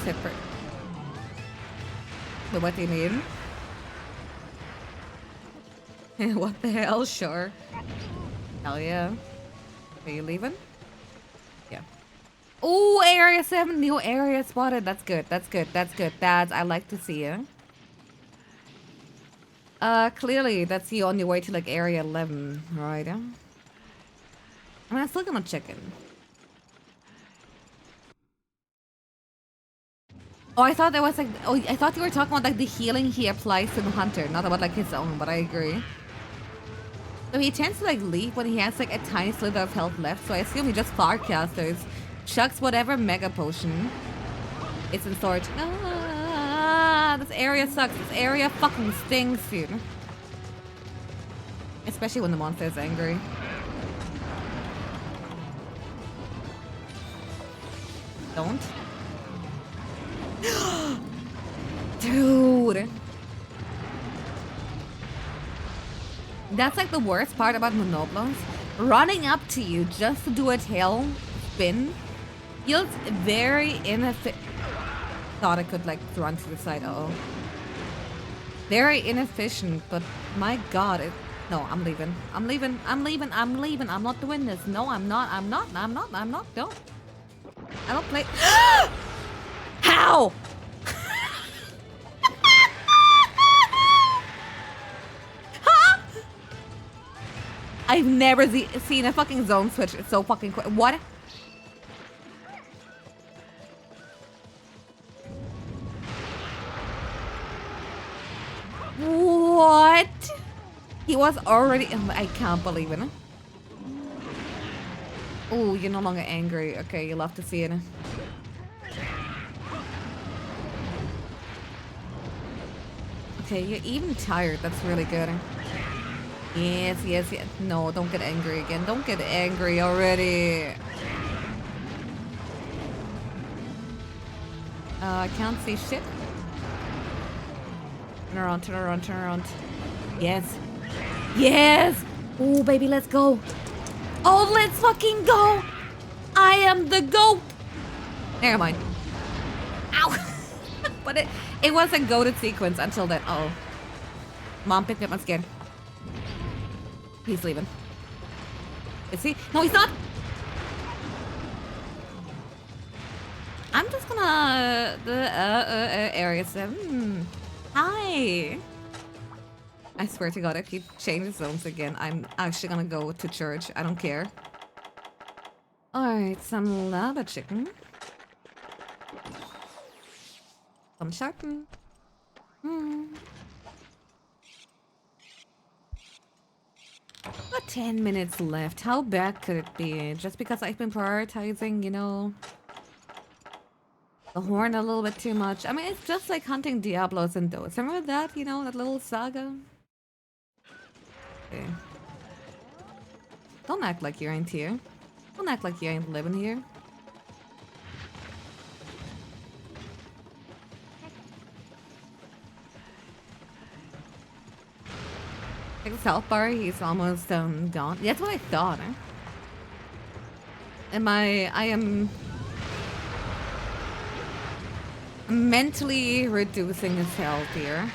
hit for. But what do you mean? What the hell? Sure. Hell yeah. Are you leaving? Yeah. Oh, area 7, new area spotted. That's good. That's good. That's good. That's I like to see you. Clearly that's you on your way to like area 11, right? I mean, I'm still gonna check in. Oh, I thought there was like, oh, I thought you were talking about like the healing he applies to the hunter, not about like his own, but I agree. So he tends to like leave when he has like a tiny slither of health left, so I assume he just farcasters, chucks whatever mega potion it's in storage. Ah, this area sucks. This area fucking stings, dude. Especially when the monster is angry. Don't. Dude. That's like the worst part about monoblos. Running up to you just to do a tail spin feels very inefficient. Thought I could like run to the side. Uh-oh. Very inefficient, but my god, no, I'm leaving. I'm leaving. I'm leaving. I'm leaving. I'm not doing this. No, I'm not. I'm not. I'm not. I'm not. No. I don't play. How? Huh? I've never seen a fucking zone switch so fucking quick. What? What? He was already. Oh, I can't believe it. Oh, you're no longer angry. Okay, you love to see it. Okay, you're even tired. That's really good. Yes, yes, yes. No, don't get angry again. Don't get angry already. I can't see shit. Turn around, turn around, turn around. Yes. Yes! Oh, baby, let's go. Oh, let's fucking go! I am the GOAT! Never mind. Ow! But it was a goated sequence until then. Uh oh. Mom picked me up, I'm scared. He's leaving. Is he? No, he's not! I'm just gonna... Area 7. Hi! I swear to God, if he changes zones again, I'm actually gonna go to church. I don't care. Alright, some lava chicken. Some sharpen. Got 10 minutes left. How bad could it be? Just because I've been prioritizing, you know, the horn a little bit too much. I mean, it's just like hunting Diablos and those. Remember that, you know, that little saga? Okay. Don't act like you ain't here. Don't act like you ain't living here. Like the health bar, he's almost gone. That's what I thought. I am mentally reducing his health here.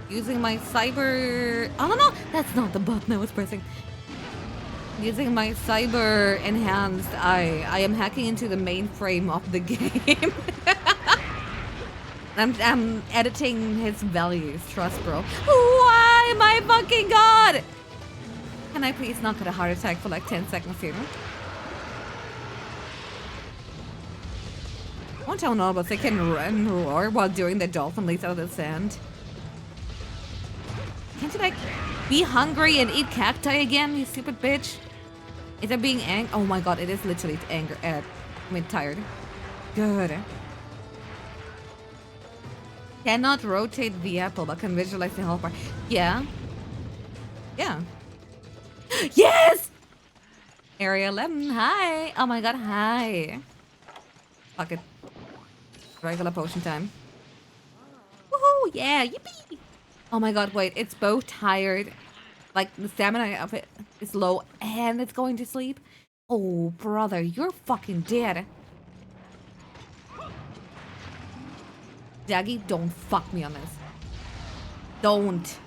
Using my cyber... Oh, no, that's not the button I was pressing. Using my cyber enhanced eye, I am hacking into the mainframe of the game. I'm editing his values, trust bro. Why, my fucking god! Can I please not get a heart attack for like 10 seconds here? I want to know about they can run and roar while doing the dolphin leaps out of the sand. Can't you like be hungry and eat cacti again, you stupid bitch? Is it being Oh my god, it is literally anger. I mean tired. Good. Cannot rotate the apple, but can visualize the health bar. Yeah. Yeah. Yes! Area 11, hi! Oh my god, hi. Fuck it. Regular potion time. Woohoo! Yeah, yippee! Oh my god, wait, it's both tired. Like, the stamina of it is low and it's going to sleep. Oh, brother, you're fucking dead. Daggy, don't fuck me on this. Don't.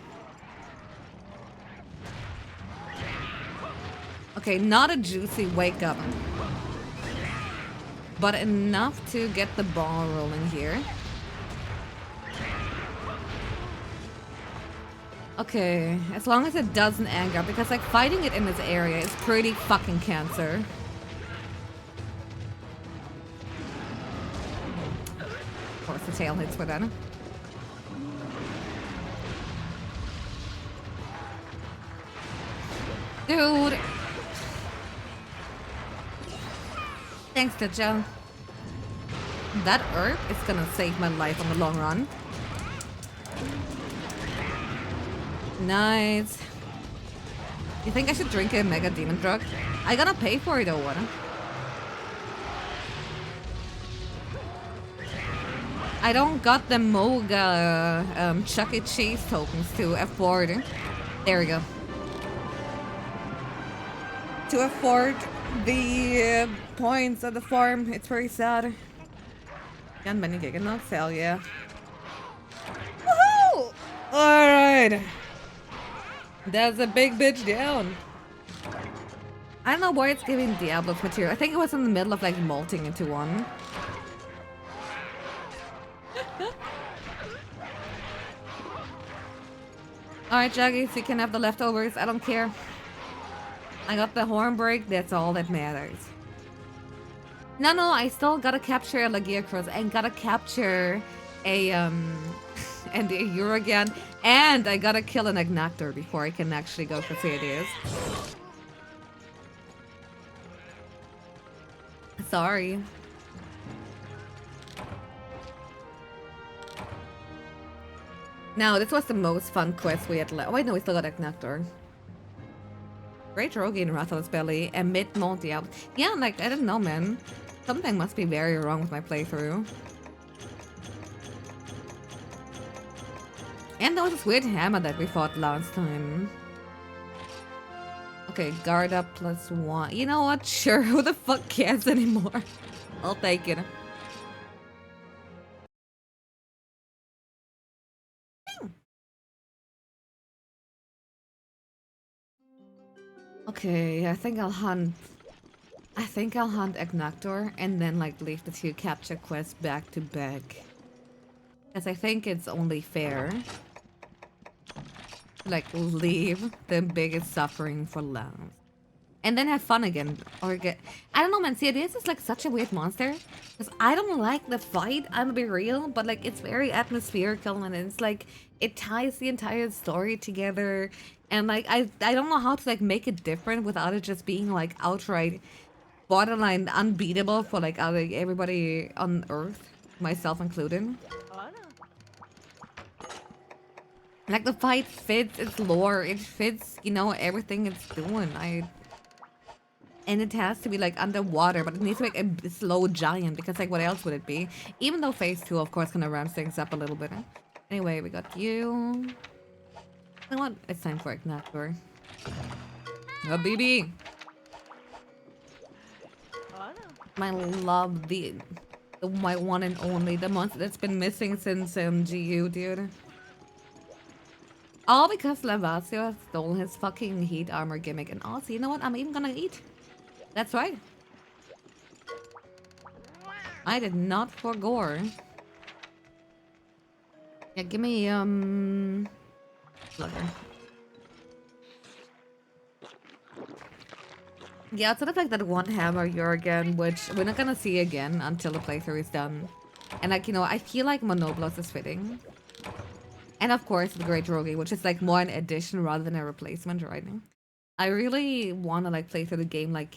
Okay, not a juicy wake up. But enough to get the ball rolling here. Okay, as long as it doesn't anger, because like fighting it in this area is pretty fucking cancer. Of course the tail hits for that. Dude! Thanks, Teja. That herb is gonna save my life on the long run. Nice. You think I should drink a mega demon drug? I gotta pay for it or what? I don't got the Moga Chuck E. Cheese tokens to afford. There we go. To afford the points at the farm. It's very sad. Jan many gig enough sale, yeah. Woohoo! Alright. That's a big bitch down. I don't know why it's giving Diablo's material. I think it was in the middle of like molting into one. Alright, Jaggy, so you can have the leftovers. I don't care. I got the horn break. That's all that matters. No, I still gotta capture a Lagia Cross and gotta capture a and the Eurogan, and I gotta kill an Agnactor before I can actually go for CDs. Sorry. Now, this was the most fun quest we had left. Oh, wait, no, we still got Agnactor. Great Rogi in Ratha's Belly and mid-mount Diablo. Yeah, like, I don't know, man. Something must be very wrong with my playthrough. And there was this weird hammer that we fought last time. Okay, guard up +1. You know what? Sure, who the fuck cares anymore? I'll take it. Okay, I think I'll hunt Agnactor and then like leave the 2 capture quests back to back. Because I think it's only fair to like leave the biggest suffering for last. And then have fun again. Or get I don't know, man. See, this is like such a weird monster. Because I don't like the fight, I'm gonna be real, but like it's very atmospherical and it's like it ties the entire story together. And like I don't know how to like make it different without it just being like outright borderline unbeatable for like everybody on Earth, myself included. Like the fight fits its lore, it fits, you know, everything it's doing. And it has to be like underwater, but it needs to be like a slow giant because like what else would it be? Even though phase 2 of course kind of ramps things up a little bit. Anyway, we got you. You know what? It's time for Agnactor. Oh, BB! My love, my one and only, the monster that's been missing since GU, dude. All because Lavazio stole his fucking heat armor gimmick. And also, you know what? I'm even gonna eat. That's right. I did not forgo. Yeah, give me Slugger. Yeah, it's sort of like that one hammer Jurgen, which we're not gonna see again until the playthrough is done. And like, you know, I feel like Monoblos is fitting. And of course, the Great Rogi, which is like more an addition rather than a replacement right now. I really want to like play through the game like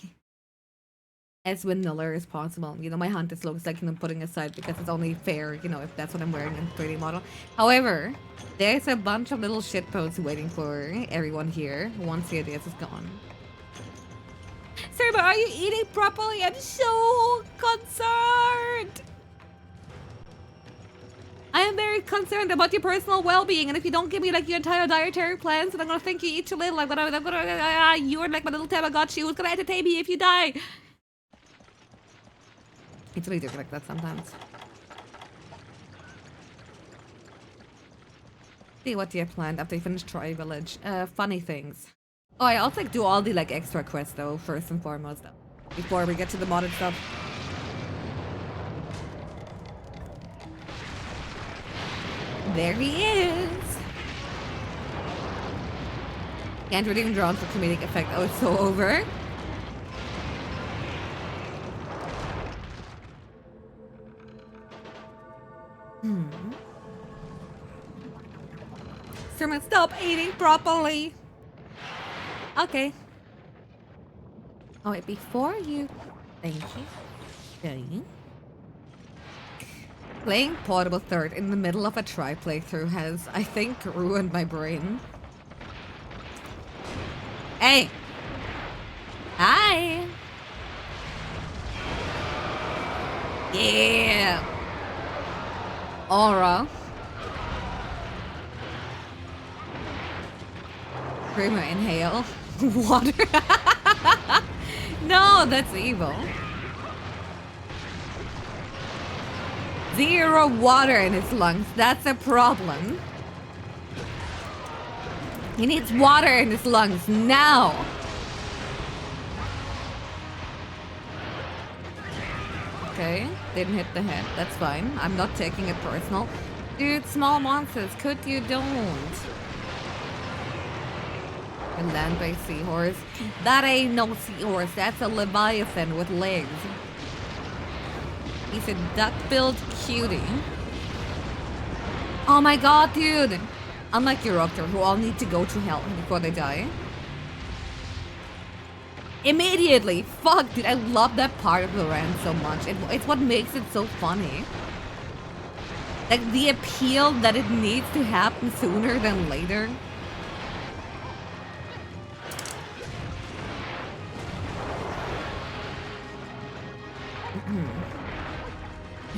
as vanilla as possible. You know, my hunt is looks like, you know, putting aside because it's only fair, you know, if that's what I'm wearing in 3D model. However, there's a bunch of little shitposts waiting for everyone here once the ideas is gone. Sir, but are you eating properly? I'm so concerned. I am very concerned about your personal well-being, and if you don't give me like your entire dietary plans, then I'm gonna think you eat too little. You're like my little Tamagotchi who's gonna entertain me if you die. It's really different like that sometimes. See what you have planned after you finish Troy Village. Funny things. Oh, I also like do all the like extra quests though, first and foremost though, before we get to the modded stuff. There he is! Can't really even drawn for comedic effect. Oh, it's so over. Sermon, stop eating properly! Okay. Oh wait, before you... Thank you. Okay. Playing Portable Third in the middle of a playthrough has, I think, ruined my brain. Hey! Hi! Yeah! Aura. Screamer inhale. Water. No, that's evil. Zero water in his lungs. That's a problem. He needs water in his lungs now. Okay, didn't hit the head. That's fine. I'm not taking it personal. Dude, small monsters, could you don't? A land-based seahorse. That ain't no seahorse. That's a leviathan with legs. He's a duck-billed cutie. Oh my god, dude! Unlike Euroctor, who all need to go to hell before they die. Immediately! Fuck, dude, I love that part of the rant so much. It's what makes it so funny. Like, the appeal that it needs to happen sooner than later.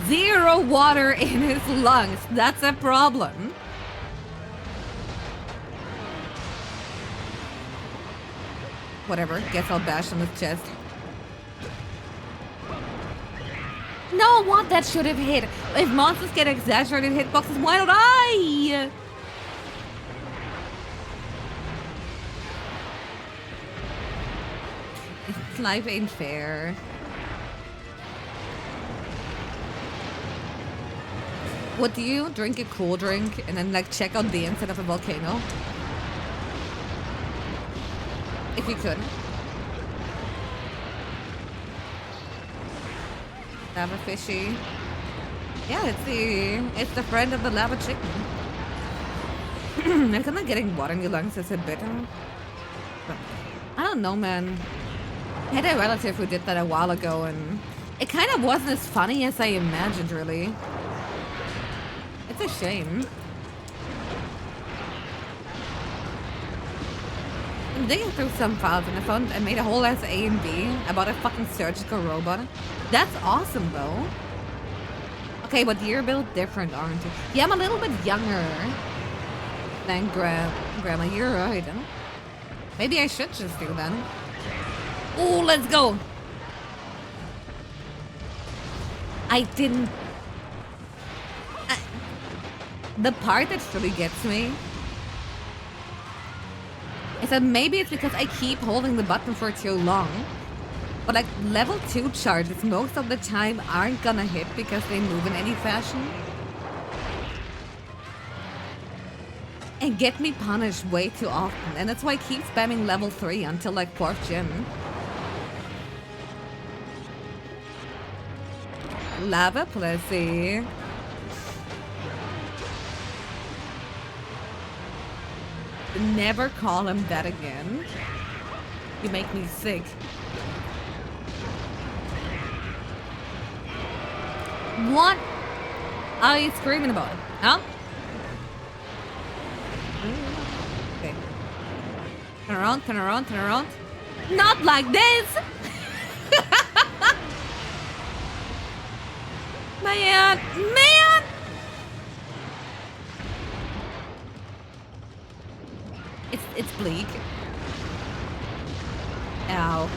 Zero water in his lungs. That's a problem. Whatever. Guess I'll bash on his chest. No, what? That should have hit. If monsters get exaggerated hitboxes, why don't I? Life ain't fair. Would you drink a cool drink and then like check out the inside of a volcano? If you could. Lava fishy. Yeah, it's the friend of the lava chicken. I'm kind of getting water in your lungs is a bit. But I don't know, man. I had a relative who did that a while ago, and it kind of wasn't as funny as I imagined, really. It's a shame. I'm digging through some files and I made a whole ass A and B about a fucking surgical robot. That's awesome though. Okay, but you're built different, aren't you? Yeah, I'm a little bit younger than Grandma. You're right. Huh? Maybe I should just do that. Oh, let's go. I didn't. The part that really gets me is that maybe it's because I keep holding the button for too long. But like level 2 charges most of the time aren't gonna hit because they move in any fashion. And get me punished way too often. And that's why I keep spamming level 3 until like 4th gen. Lava Plessy. Never call him that again. You make me sick. What are you screaming about? Huh? Okay. Turn around, turn around, turn around. Not like this! Man! Man! It's bleak. Ow.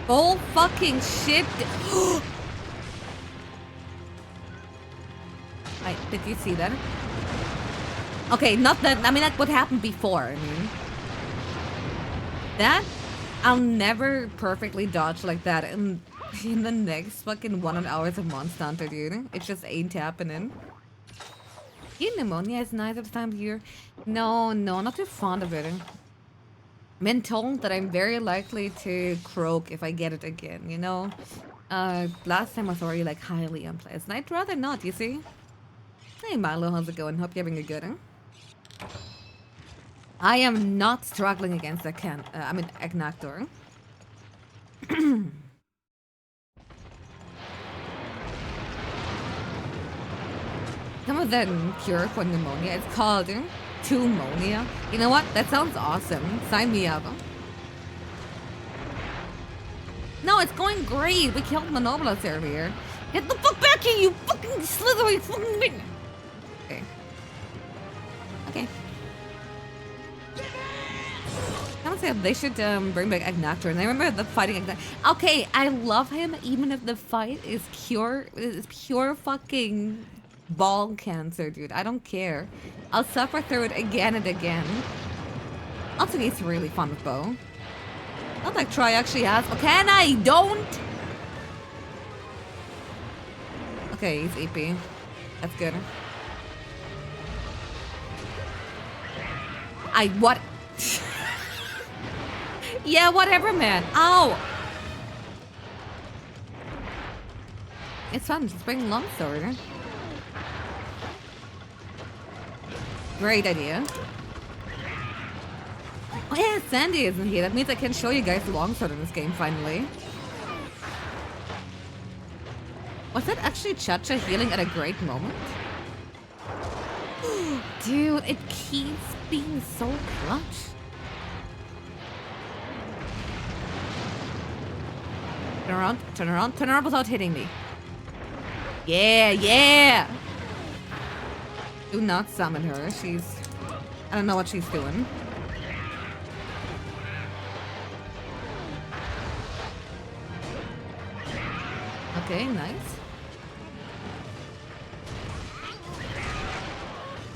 Oh fucking shit. Did you see that? Okay, not that. I mean, that's what happened before. I mean, that I'll never perfectly dodge like that in the next fucking 100 hours of Monster Hunter, dude. It just ain't happening. Pneumonia is nice at the time of year. No, not too fond of it. Been told that I'm very likely to croak if I get it again, you know? Last time I was already like highly unpleasant. I'd rather not, you see? Hey Milo, how's it going? Hope you're having a good one. I am not struggling against a Agnactor. Some of the cure for pneumonia, it's called pneumonia. You know what? That sounds awesome. Sign me up. no, it's going great. We killed Monobolus earlier. Get the fuck back here, you fucking slithery fucking thing. Okay. Okay. I would say they should bring back Agnactor. And I remember the fighting Agnactor. Okay, I love him even if the fight is pure fucking ball cancer, dude. I don't care. I'll suffer through it again and again. Also, he's really fun with Bo. Not like Troy actually has. Oh, can I? Don't! Okay, he's Yippee. That's good. What? Yeah, whatever, man. Ow! It's fun. Just bring longsword. Great idea. Oh yeah, Sandy isn't here. That means I can show you guys the longsword in this game, finally. Was that actually Cha-Cha healing at a great moment? Dude, it keeps being so clutch. Turn around without hitting me. Yeah, yeah! Do not summon her. I don't know what she's doing. Okay, nice.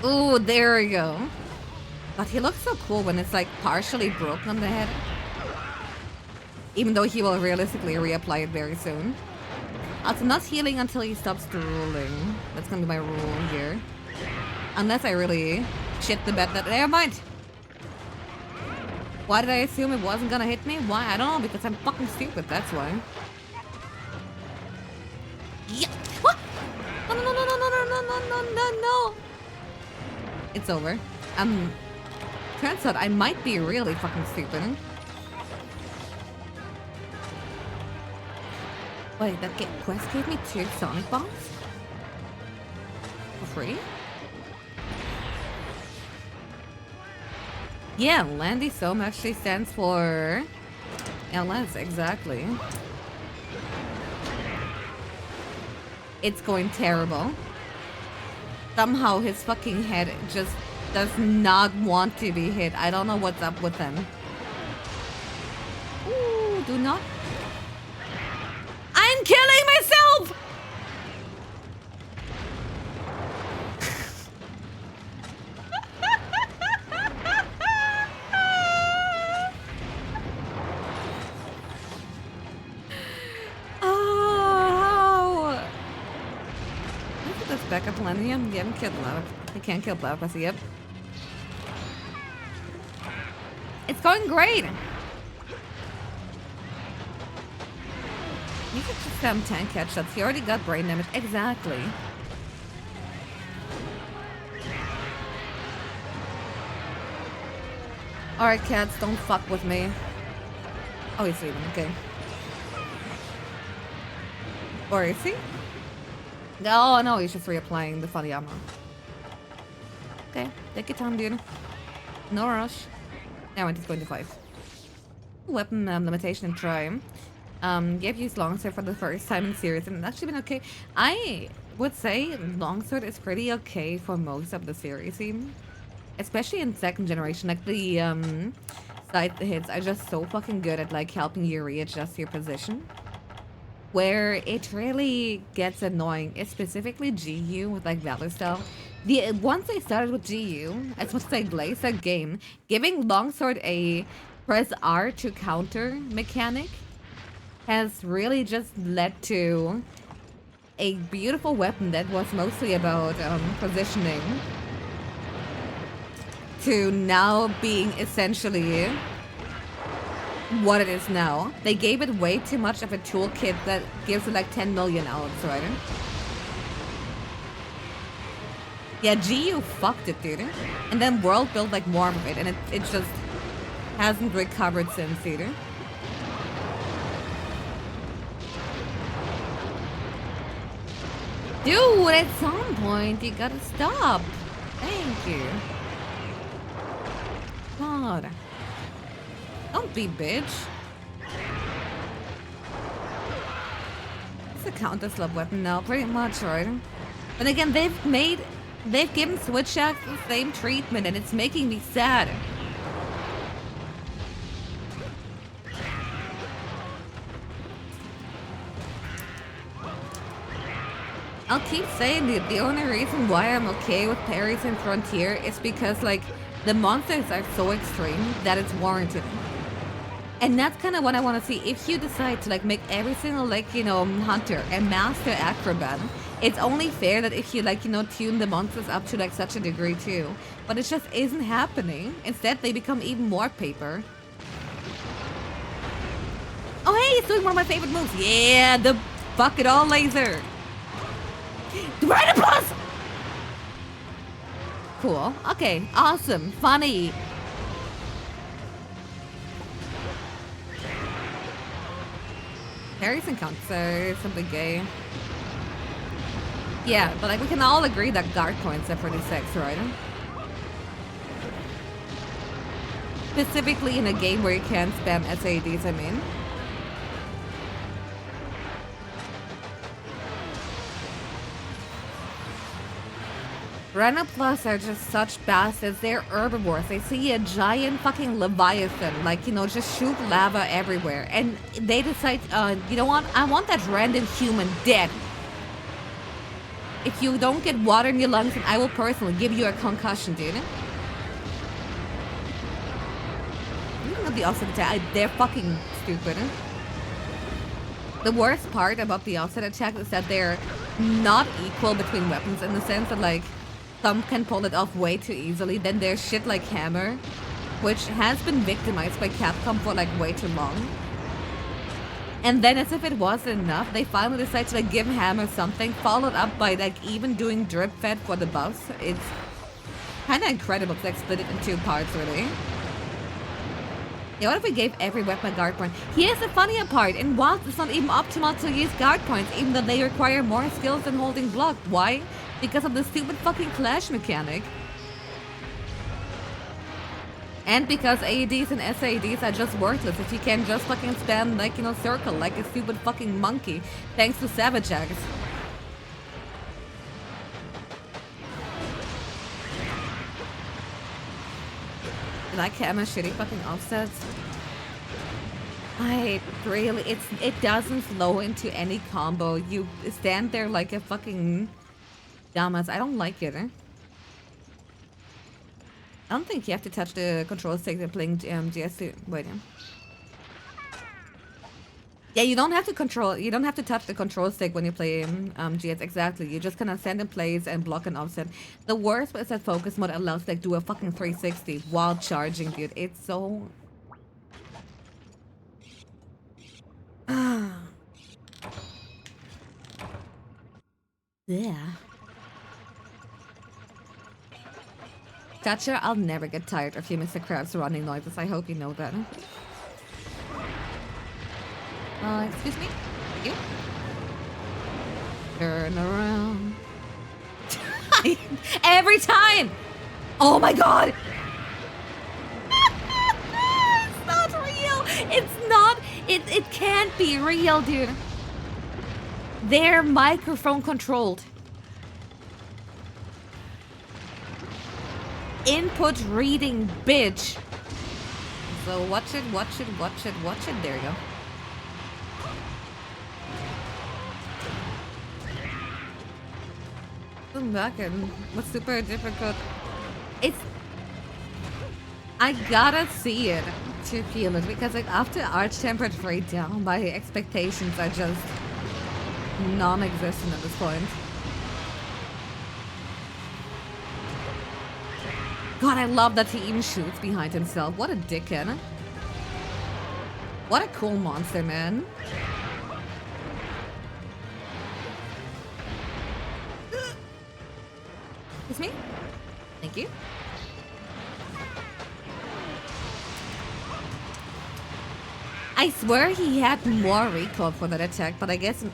Ooh, there we go. But he looks so cool when it's like partially broken on the head. Even though he will realistically reapply it very soon. Also, not healing until he stops drooling. That's gonna be my rule here. Unless I really shit the bed that... Never mind! Why did I assume it wasn't gonna hit me? Why? I don't know, because I'm fucking stupid, that's why. Yeah! What? No, no, no, no, no, no, no, no, no, no, no! It's over. Turns out I might be really fucking stupid. Wait, that quest gave me 2 Sonic Bombs? For free? Yeah, Landy Soam actually stands for LS, exactly. It's going terrible. Somehow his fucking head just does not want to be hit. I don't know what's up with him. Ooh, do not. I'm killing myself! Oh! Look at this backup plan. You haven't killed Platypus. You can't kill Platypus. Yep. It's going great! You could just tank headshots. He already got brain damage. Exactly. Alright, cats, don't fuck with me. Oh, he's leaving. Okay. Or is he? Oh, no, he's just reapplying the funny armor. Okay, take your time, dude. No rush. Now I'm just going to 5. Weapon limitation and try. You've used Longsword for the first time in series, and it's actually been okay. I would say Longsword is pretty okay for most of the series, even. Especially in 2nd generation. Like, the side hits are just so fucking good at, like, helping you readjust your position. Where it really gets annoying is specifically GU with, like, Valor Style. Once I started with GU, as much as I glazed that game, giving Longsword a press R to counter mechanic has really just led to a beautiful weapon that was mostly about positioning to now being essentially what it is now. They gave it way too much of a toolkit that gives it like 10 million outs, right? Yeah, GU fucked it, dude. And then World built like more of it, and it just hasn't recovered since either. Dude, at some point, you gotta stop. Thank you. God. Don't be bitch. It's a counter-slap weapon now, pretty much, right? And again, they've given switch axe the same treatment, and it's making me sad. I'll keep saying the only reason why I'm okay with parries in Frontier is because, like, the monsters are so extreme that it's warranted. And that's kind of what I want to see. If you decide to, like, make every single, like, you know, hunter a master acrobat, it's only fair that if you, like, you know, tune the monsters up to, like, such a degree, too. But it just isn't happening. Instead, they become even more paper. Oh, hey, it's doing one of my favorite moves. Yeah, the fuck it all laser. Right plus! Cool. Okay, awesome. Funny. Parries and counters, something gay. Yeah, but like we can all agree that guard points are pretty sexy, right? Specifically in a game where you can't spam SADs, I mean. Rhino Plus are just such bastards. They're herbivores. They see a giant fucking leviathan, like, you know, just shoot lava everywhere. And they decide, you know what? I want that random human dead. If you don't get water in your lungs, then I will personally give you a concussion, dude. Even at the offset attack, they're fucking stupid. The worst part about the offset attack is that they're not equal between weapons in the sense that, like, some can pull it off way too easily. Then there's shit like Hammer, which has been victimized by Capcom for like way too long. And then as if it wasn't enough, they finally decide to like give Hammer something, followed up by like even doing drip fed for the buffs. It's kind of incredible to like split it in two parts, really. Yeah, what if we gave every weapon a guard point? Here's the funnier part. In Wilds, it's not even optimal to use guard points, even though they require more skills than holding block. Why? Because of the stupid fucking clash mechanic. And because AEDs and SAEDs are just worthless if you can just fucking spam, like, you know, circle like a stupid fucking monkey, thanks to Savage Axe. Like Hammer shitty fucking offsets. I really, it doesn't flow into any combo. You stand there like a fucking dumbass. I don't like it. I don't think you have to touch the control stick when playing GS2. Wait. Yeah, you don't have to touch the control stick when you play GS, exactly. You just kind of stand in place and block an offset. The worst is that focus mode allows like do a fucking 360 while charging, dude. It's so... Yeah. Thatcher, I'll never get tired of you, Mr. Krabs, running noises. I hope you know that. Excuse me? Thank you. Turn around. Every time! Oh my god! It's not real! It's not! It can't be real, dude. They're microphone controlled. Input reading, bitch. So watch it, watch it, watch it, watch it. There you go. Come back and what's super difficult? It's... I gotta see it to feel it because like after Arch Tempered Breakdown, my expectations are just non-existent at this point. God, I love that he even shoots behind himself. What a dickhead. What a cool monster, man. Excuse me? Thank you. I swear he had more recoil for that attack, but I guess...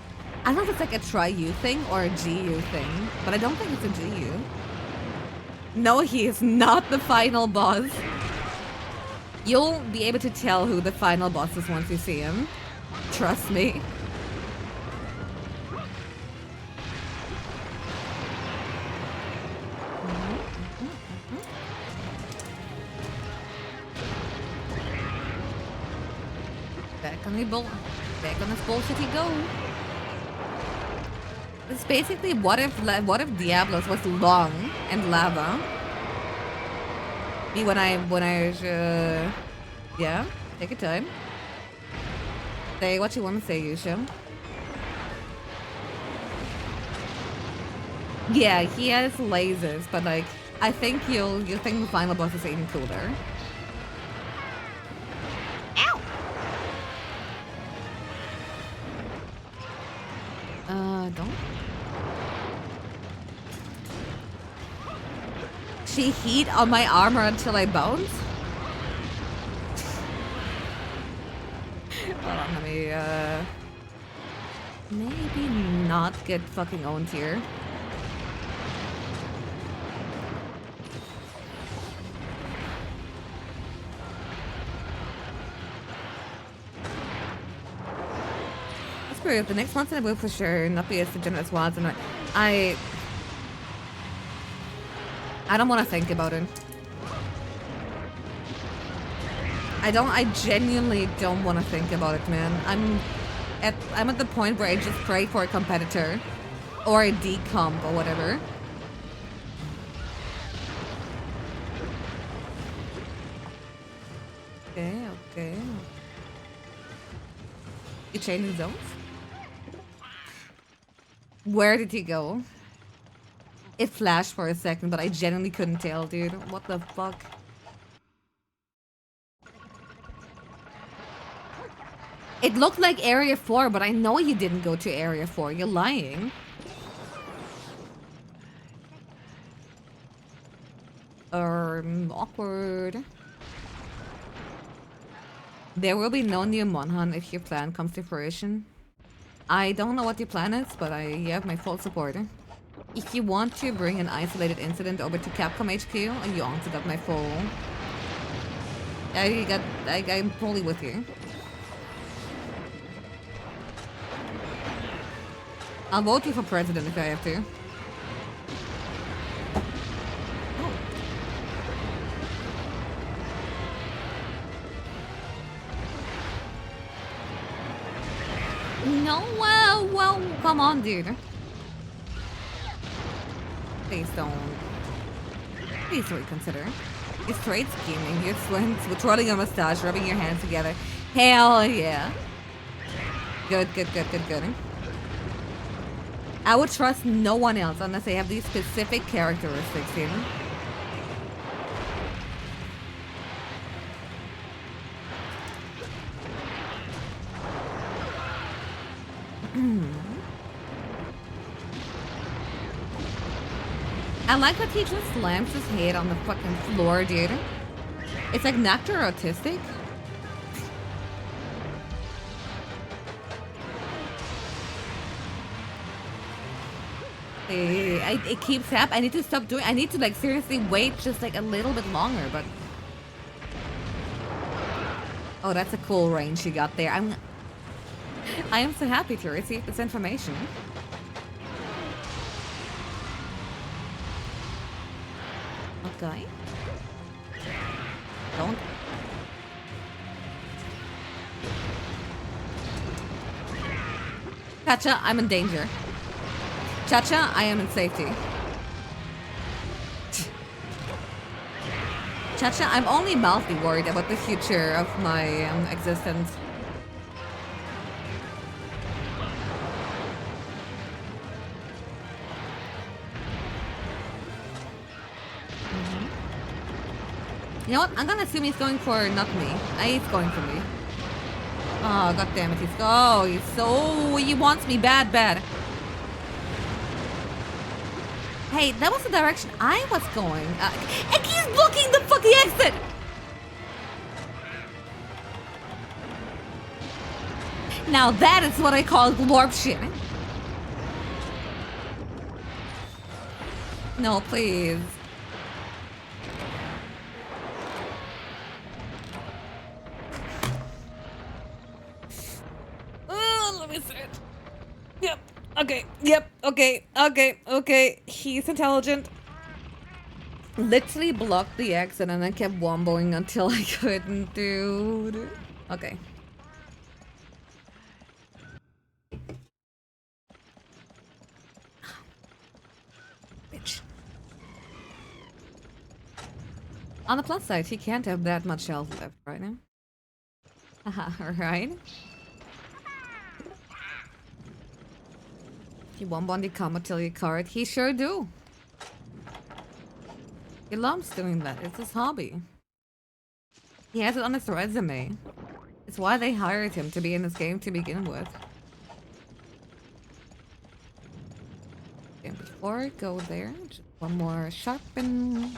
I don't know if it's like a try-U thing or a GU thing, but I don't think it's a GU. No, he is not the final boss. You'll be able to tell who the final boss is once you see him. Trust me. Back on this bullshit he go. It's basically what if Diablos was long and lava? Me when I yeah, take your time. Say what you want to say, Yusha. Yeah, he has lasers, but like I think you'll think the final boss is even cooler. Ow! Don't. She heat on my armor until I bounce? Hold on, let me, maybe not get fucking owned here. The next month I will for sure not be as degenerate as was, and I don't want to think about it. I genuinely don't want to think about it, man. I'm at the point where I just pray for a competitor or a decomp or whatever. Okay. You changing zones? Where did he go? It flashed for a second, but I genuinely couldn't tell, dude. What the fuck? It looked like Area 4, but I know you didn't go to Area 4. You're lying. Awkward. There will be no new MonHun if your plan comes to fruition. I don't know what your plan is, but you have my full support. If you want to bring an isolated incident over to Capcom HQ, you also got my full... I'm fully with you. I'll vote you for president if I have to. No, well, come on, dude. Please don't. Please reconsider. You're straight scheming. You're twirling your mustache, rubbing your hands together. Hell yeah. Good. I would trust no one else unless they have these specific characteristics here. I like that he just slams his head on the fucking floor, dude. It's like Nectar autistic. It keeps happening. I need to stop doing. I need to like seriously wait just like a little bit longer. But oh, that's a cool range you got there. I am so happy to receive this information. Okay. Don't. Cha-cha, I'm in danger. Cha-cha, I am in safety. Cha-cha, I'm only mildly worried about the future of my existence. You know what? I'm gonna assume he's going for not me. He's going for me. Oh, god damn it. He wants me bad. Hey, that was the direction I was going. And he's blocking the fucking exit! Now that is what I call warp shit. No, please. Let me see it. Yep. Okay. Yep. Okay. He's intelligent. Literally blocked the exit and then kept womboing until I couldn't, dude. Okay. Bitch. On the plus side, he can't have that much health left right now. Haha, right? He won't want to come until you card. He sure do. He loves doing that. It's his hobby. He has it on his resume. It's why they hired him to be in this game to begin with. And before I go there, just one more sharpen.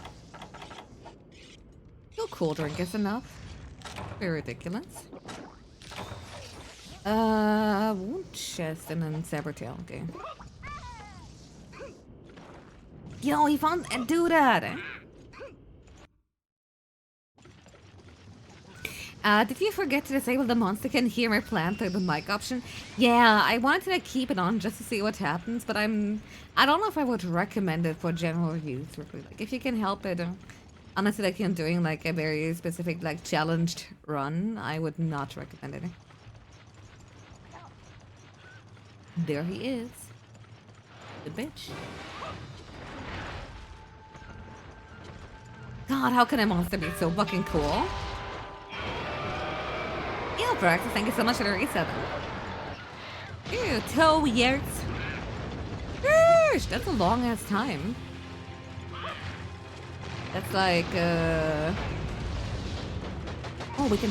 No cool drink is enough. Very ridiculous. Wound chest and then saber tail. Okay. Yo, he found and do that. Did you forget to disable the monster can hear my plant through the mic option? Yeah, I wanted to like, keep it on just to see what happens, but I don't know if I would recommend it for general use. Really. Like, if you can help it, honestly, like I'm doing like a very specific like challenged run, I would not recommend it. There he is, the bitch. God, how can a monster be so fucking cool? Yeah, practice. Thank you so much for the reset. Ew, 2 years. Gosh, that's a long ass time. That's like, oh, we can.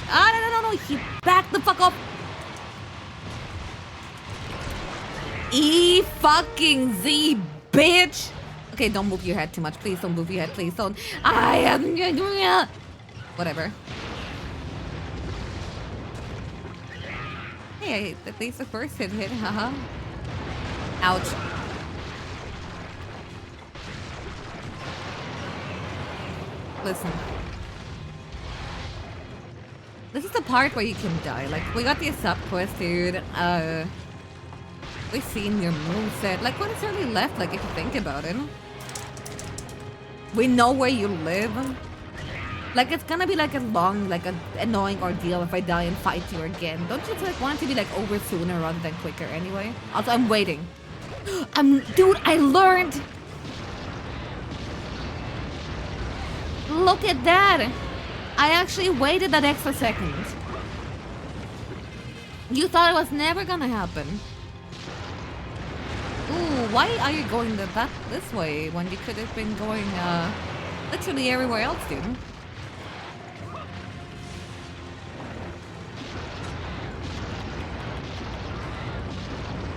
No! He backed the fuck up. Fucking Z, bitch. Okay, don't move your head too much. Please don't move your head. Please don't. Whatever. Hey, at least the first hit, haha. Ouch. Listen. This is the part where you can die. Like, we got the sub quest, dude. We've seen your moveset. Like, what is really left, like, if you think about it? We know where you live. Like, it's gonna be like a long, like an annoying ordeal if I die and fight you again. Don't you like want it to be like over sooner rather than quicker anyway? Also, I'm waiting. Dude, I learned. Look at that. I actually waited that extra second. You thought it was never gonna happen. Ooh, why are you going this way when you could have been going literally everywhere else, dude?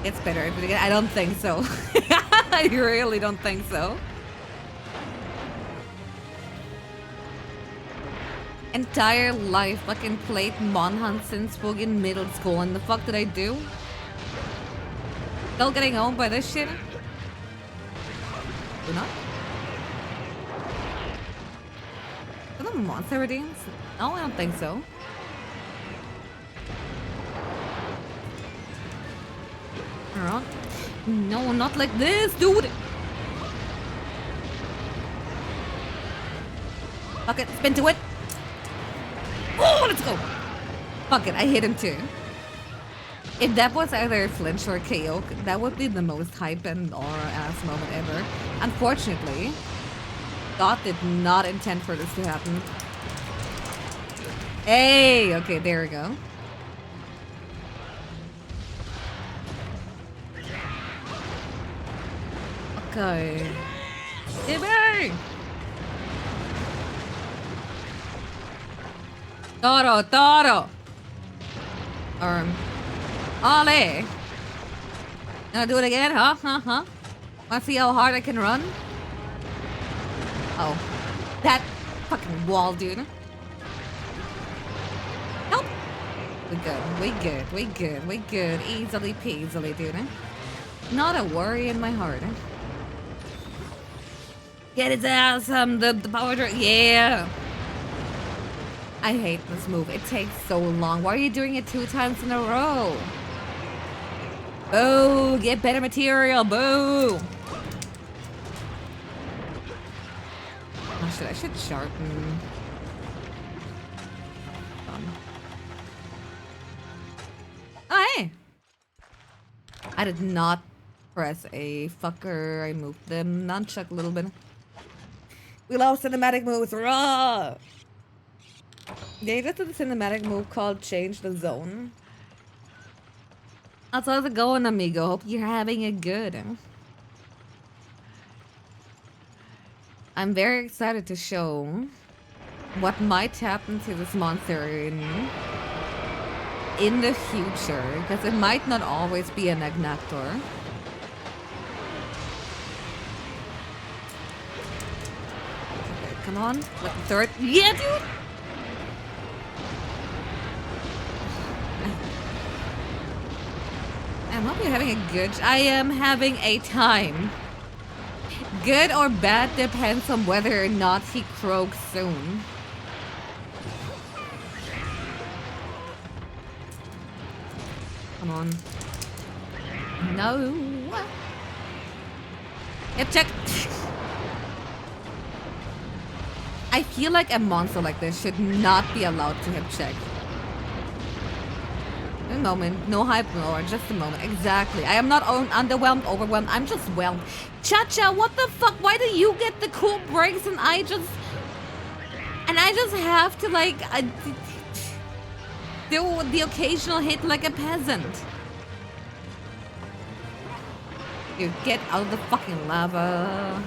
It's better. I don't think so. I really don't think so. Entire life fucking played MonHun since fucking middle school, and the fuck did I do? Still getting owned by this shit? Do not? Are the monster redeems? No, I don't think so. Alright. No, not like this, dude! Fuck it, spin to it! Oh, let's go! Fuck it, I hit him too. If that was either flinch or KO, that would be the most hype and aura-ass moment ever. Unfortunately, God did not intend for this to happen. Hey! Okay, there we go. Okay. Yippee! Toro! Ollie! Gonna do it again, huh? Wanna see how hard I can run? Oh. That fucking wall, dude. Nope. We good. Easily peasily, dude. Not a worry in my heart. Get his ass, the power drink. Yeah! I hate this move. It takes so long. Why are you doing it 2 times in a row? Boo! Get better material! Boo! Oh, I should sharpen. Oh, hey! I did not Press A. Fucker. I moved the nunchuck a little bit. We love cinematic moves. Raw! They just did a cinematic move called Change the Zone. How's it going, amigo? Hope you're having it good. I'm very excited to show what might happen to this monster in the future, because it might not always be an Agnactor. Okay, come on, let the third. Yeah, dude! I hope you're having a good. I am having a time. Good or bad depends on whether or not he croaks soon. Come on. No. Hip check. I feel like a monster like this should not be allowed to hip check. A moment. No hype, no, just a moment. Exactly. I am not underwhelmed, overwhelmed. I'm just whelmed. Cha-cha, what the fuck? Why do you get the cool breaks and I just have to like do the occasional hit like a peasant? You get out of the fucking lava.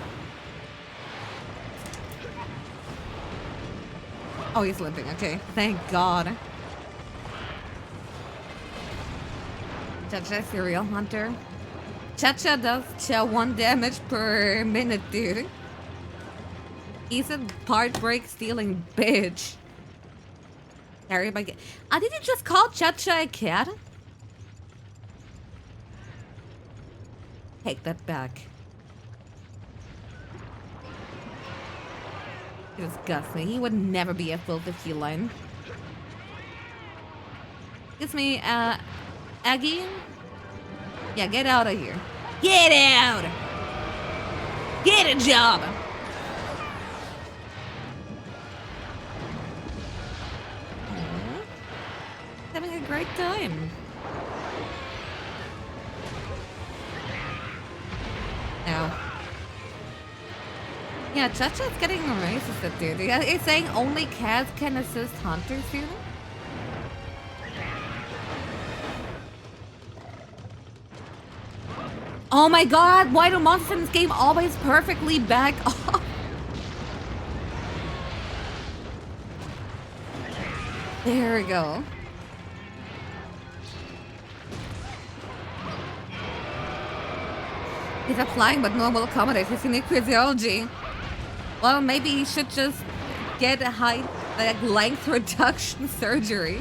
Oh, he's limping. Okay, thank God. Cha-cha, serial hunter. Cha-cha does 1 damage per minute, dude. He's a part break stealing bitch. Carry by. Did you just call Cha-cha a cat? Take that back. It disgusts me. He would never be a filthy feline. Excuse me, Aggie? Yeah, get out of here. Get out! Get a job! Having a great time. Ow. Yeah, Cha-cha's getting racist, dude. He's saying only cats can assist hunters, dude. Oh my god, why do monsters in this game always perfectly back off? There we go. He's applying, but no one will accommodate his unique physiology. Well, maybe he should just get a height, like length reduction surgery.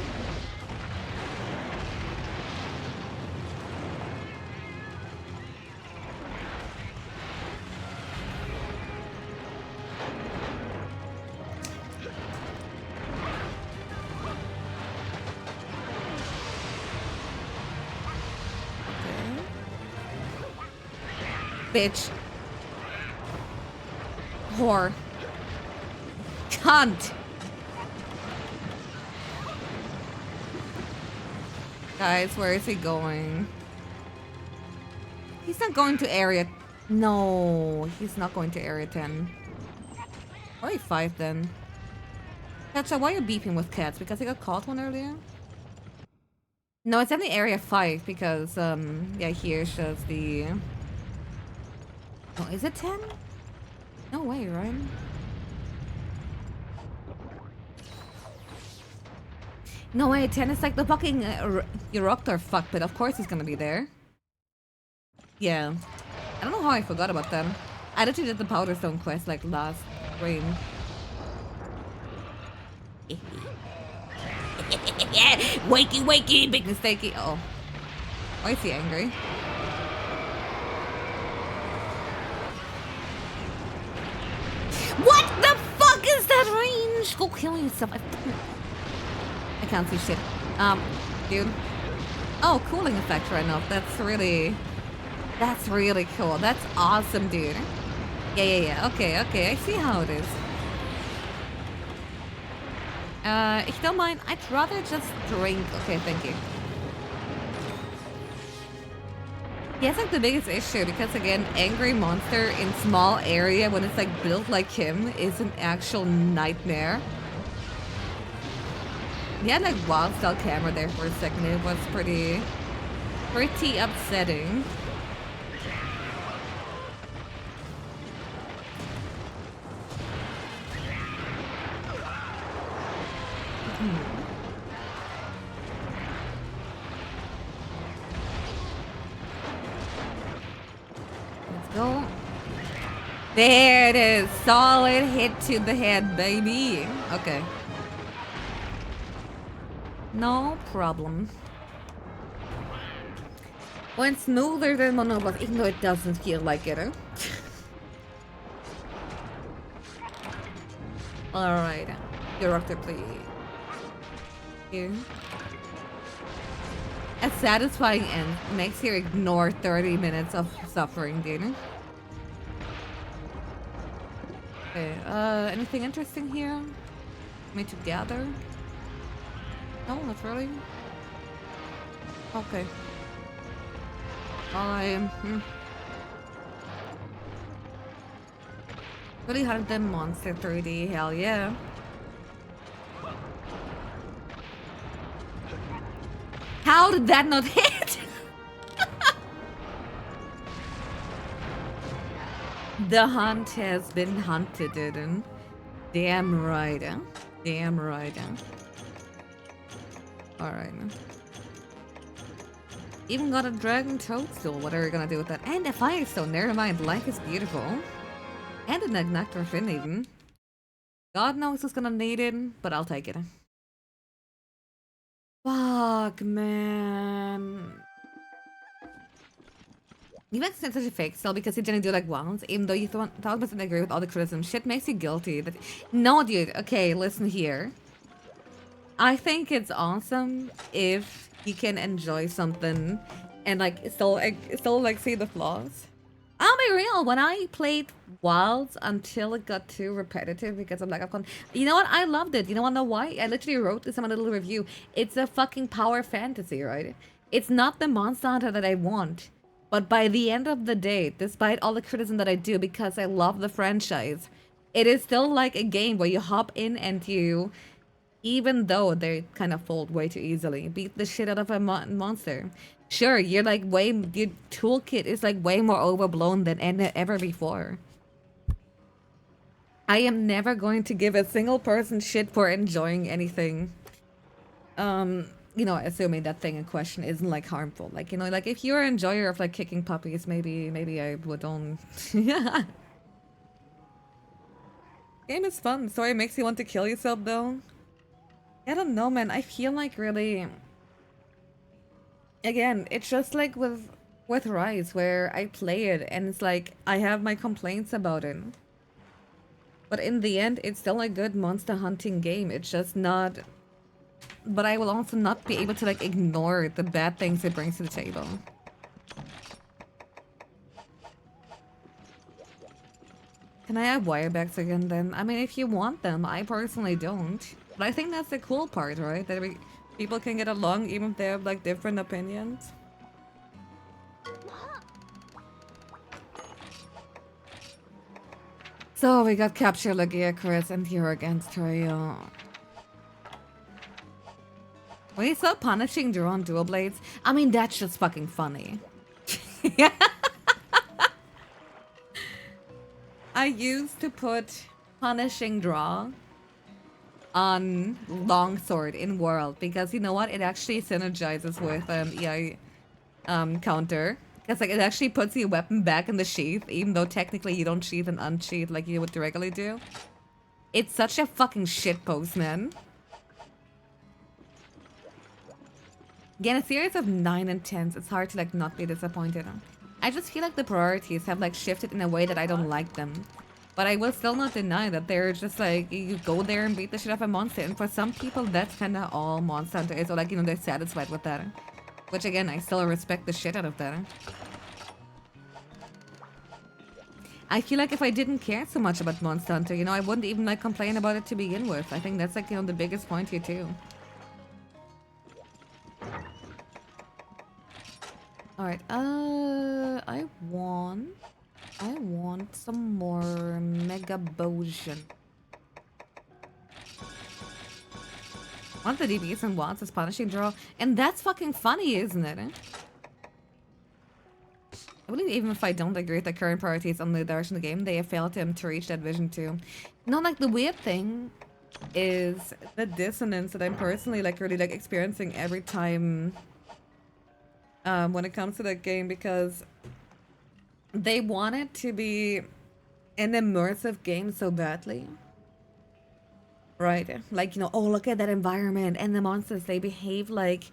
Bitch. Whore. Cunt. Guys, where is he going? He's not going to area... No, he's not going to area 10. Why 5 then? Cha-cha, why are you beeping with cats? Because he got caught one earlier? No, it's definitely area 5 because, yeah, here shows the... Oh, is it 10? No way, right? No way, 10 is like the fucking Euroctor fuck, but of course he's gonna be there. Yeah. I don't know how I forgot about them. I literally did the Powder Stone quest like last stream. Wakey, wakey, big mistakey. Oh. Why is he angry? What the fuck is that range? Go kill yourself. I can't see shit. Dude. Oh, cooling effect right now. That's really cool. That's awesome, dude. Yeah. Okay. I see how it is. Ich don't mind. I'd rather just drink. Okay, thank you. Yeah, it's like the biggest issue because again, angry monster in small area when it's like built like him is an actual nightmare. He had like wild style camera there for a second. It was pretty upsetting. Let's go. There it is. Solid hit to the head, baby. Okay. No problem. Went smoother than Monoblock, even though it doesn't feel like it, huh? Alright. Your Doctor, please. Here. A satisfying end makes you ignore 30 minutes of suffering, dude. Okay, anything interesting here? Me to gather? No, not really. Okay. Really hunted them monster 3D, hell yeah. How did that not hit? The hunt has been hunted, didn't? Damn right, huh? Damn right, huh? Alright. Even got a dragon toadstool. What are we gonna do with that? And a firestone. Never mind. Life is beautiful. And a nectar fin even. God knows who's gonna need it, but I'll take it. Fuck, man. You make such a fake still because you didn't do like once, even though you thought doesn't agree with all the criticism. Shit makes you guilty. But no, dude. Okay, listen here. I think it's awesome if you can enjoy something and like still like see the flaws. I'll be real. When I played Wilds until it got too repetitive because I'm like, you know what? I loved it. You know what? Know why? I literally wrote this in my little review. It's a fucking power fantasy, right? It's not the Monster Hunter that I want. But by the end of the day, despite all the criticism that I do because I love the franchise, it is still like a game where you hop in and you, even though they kind of fold way too easily, beat the shit out of a monster. Sure, you're like your toolkit is like way more overblown than ever before. I am never going to give a single person shit for enjoying anything. You know, assuming that thing in question isn't like harmful. Like, you know, like if you're an enjoyer of like kicking puppies, maybe I would don't. Yeah. Game is fun. Story makes you want to kill yourself though. I don't know, man. I feel like really. Again, it's just like with Rise, where I play it and it's like I have my complaints about it. But in the end, it's still a good monster hunting game. It's just not. But I will also not be able to like ignore the bad things it brings to the table. Can I have wirebacks again then? I mean, if you want them, I personally don't. But I think that's the cool part, right? That people can get along even if they have like different opinions. So we got Capture Lagia, Chris, and here against Trio. When you saw punishing drawn dual blades, I mean that's just fucking funny. I used to put punishing draw on longsword in world because you know what? It actually synergizes with EI counter. Because like it actually puts your weapon back in the sheath, even though technically you don't sheath and unsheath like you would directly do. It's such a fucking shitpost, man. Again, a series of 9 and 10s, it's hard to like not be disappointed. I just feel like the priorities have like shifted in a way that I don't like them. But I will still not deny that they're just like, you go there and beat the shit out of a monster. And for some people, that's kind of all Monster Hunter is. Or like, you know, they're satisfied with that. Which again, I still respect the shit out of that. I feel like if I didn't care so much about Monster Hunter, you know, I wouldn't even like complain about it to begin with. I think that's like, you know, the biggest point here too. Alright, I want some more Mega Potion. One of the DBs and wants is punishing draw, and that's fucking funny, isn't it? I believe even if I don't agree with the current priorities on the direction of the game, they have failed him to reach that vision too. No, like the weird thing is the dissonance that I'm personally like really like experiencing every time when it comes to that game, because they want it to be an immersive game so badly. Right? Like, you know, oh, look at that environment and the monsters, they behave like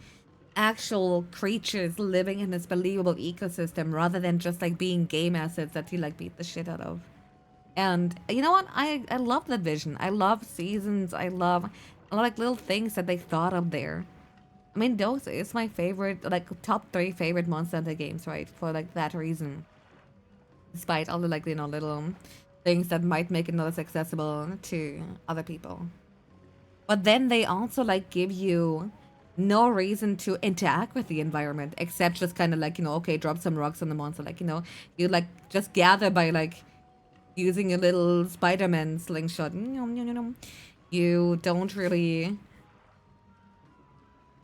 actual creatures living in this believable ecosystem rather than just like being game assets that you like beat the shit out of. And you know what? I love that vision. I love seasons. I love like little things that they thought of there. I mean, those is my favorite, like top 3 favorite Monster Hunter games, right? For like that reason. Despite all the like, you know, little things that might make it not as accessible to other people. But then they also like give you no reason to interact with the environment except just kind of like, you know, okay, drop some rocks on the monster. Like, you know, you like just gather by like using a little Spider-Man slingshot. You don't really,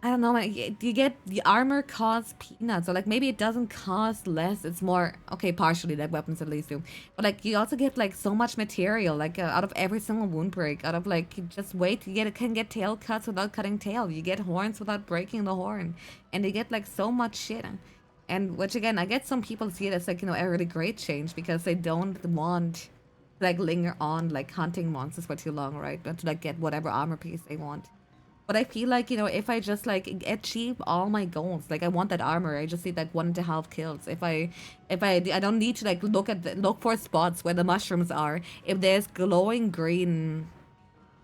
I don't know, you get the armor costs peanuts, or like maybe it doesn't cost less, it's more, okay, partially, like weapons at least do, but like you also get like so much material, like out of every single wound break, out of like, just wait, you can get tail cuts without cutting tail, you get horns without breaking the horn, and you get like so much shit. And which again, I get some people see it as like, you know, a really great change because they don't want to like linger on like hunting monsters for too long, right? But to like get whatever armor piece they want. But I feel like, you know, if I just like achieve all my goals, like I want that armor, I just need like 1.5 kills. If I don't need to like look for spots where the mushrooms are. If there's glowing green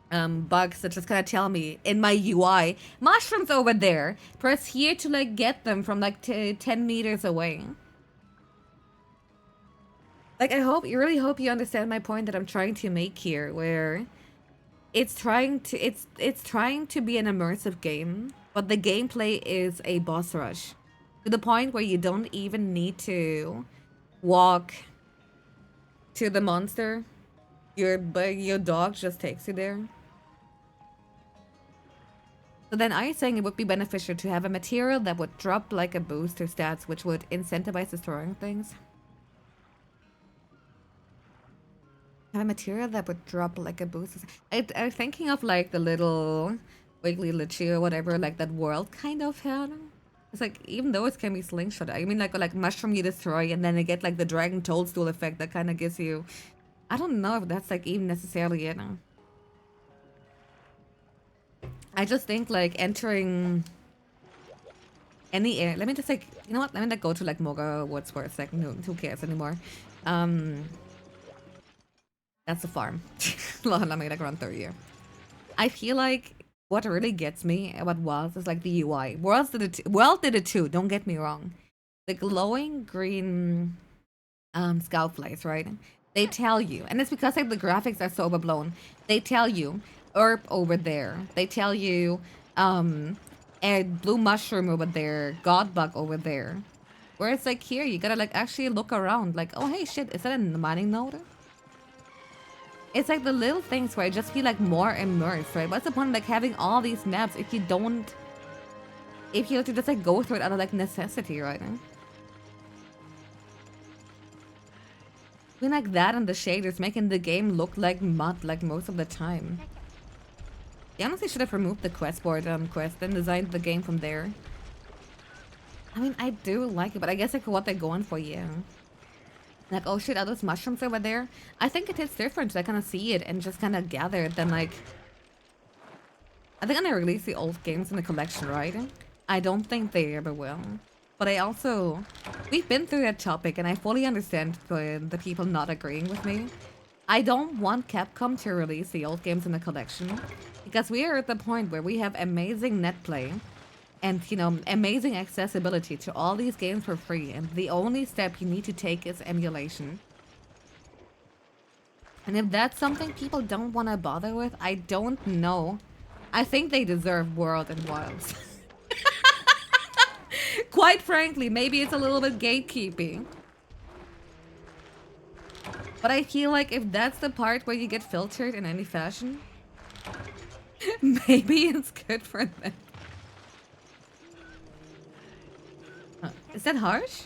bugs that just kind of tell me in my UI, mushrooms over there, press here to like get them from like 10 meters away. Like I really hope you understand my point that I'm trying to make here, where it's trying to be an immersive game, but the gameplay is a boss rush to the point where you don't even need to walk to the monster. Your dog just takes you there. So then, are you saying it would be beneficial to have a material that would drop like a boost to stats, which would incentivize destroying things? Have a material that would drop like a boost. I'm thinking of like the little wiggly lichi or whatever, like that world kind of had. It's like, even though it can be slingshot, I mean like mushroom you destroy and then you get like the dragon toadstool effect that kind of gives you, I don't know if that's like even necessarily it. I just think like entering any area, let me just like, you know what, let me like go to like Moga Woods for a second. Who cares anymore? That's a farm. Let me like run through here. I feel like what really gets me about Wilds is like the UI. World did it too, don't get me wrong. The glowing green scout flies, right? They tell you, and it's because like the graphics are so overblown. They tell you herb over there. They tell you a blue mushroom over there, god bug over there. Whereas like here you gotta like actually look around, like, oh hey shit, is that a mining node? It's like the little things where I just feel like more immersed, right? What's the point of like having all these maps if you have to just like go through it out of like necessity, right? Doing like that and the shaders making the game look like mud like most of the time. They honestly should have removed the quest board quest and designed the game from there. I mean, I do like it, but I guess like what they're going for, yeah. Like, oh shit, are those mushrooms over there? I think it is different to kind of see it and just kind of gather it than like... I think I'm gonna release the old games in the collection, right? I don't think they ever will. But I also... We've been through that topic and I fully understand the people not agreeing with me. I don't want Capcom to release the old games in the collection because we are at the point where we have amazing net play and, you know, amazing accessibility to all these games for free, and the only step you need to take is emulation. And if that's something people don't want to bother with, I don't know. I think they deserve World and Wilds. Quite frankly, maybe it's a little bit gatekeeping. But I feel like if that's the part where you get filtered in any fashion, maybe it's good for them. Is that harsh?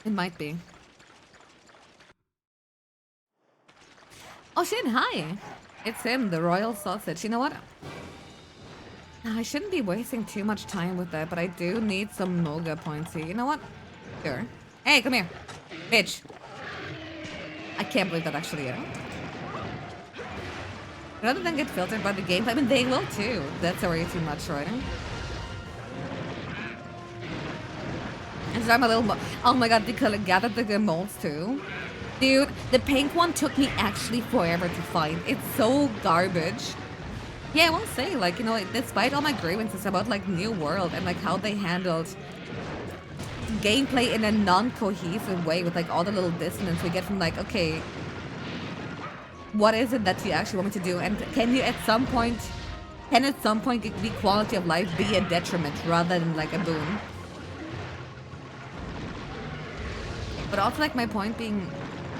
It might be. Oh shit, hi! It's him, the royal sausage. You know what? I shouldn't be wasting too much time with that, but I do need some Moga points here. You know what? Sure. Hey, come here. Bitch. I can't believe that actually, Rather than get filtered by the gameplay, I mean, they will too. That's already too much, right? And so I'm a little... Oh my god, they could have gathered the molds too. Dude, the pink one took me actually forever to find. It's so garbage. Yeah, I won't say, like, you know, despite all my grievances about, like, New World and, like, how they handled gameplay in a non-cohesive way with, like, all the little dissonance we get from, like, okay, what is it that you actually want me to do? And can at some point the quality of life be a detriment rather than, like, a boon? But also, like, my point being,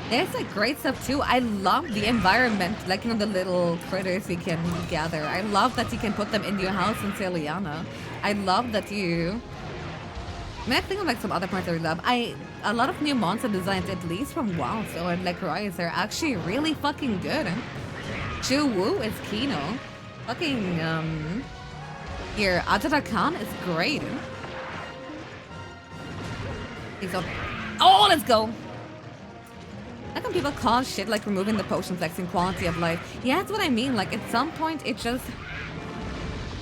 there's, like, great stuff, too. I love the environment, like, you know, the little critters you can gather. I love that you can put them in your house in Celiana. I love that you... I mean, I think of, like, some other parts I really love. A lot of new monster designs, at least from WoW, so and, like, Rise, are actually really fucking good. Chu Wu is Kino. Fucking, here, Ajita Khan is great. He's up. Oh, let's go! How come people call shit like removing the potion flexing quality of life? Yeah, that's what I mean. Like, at some point, it just...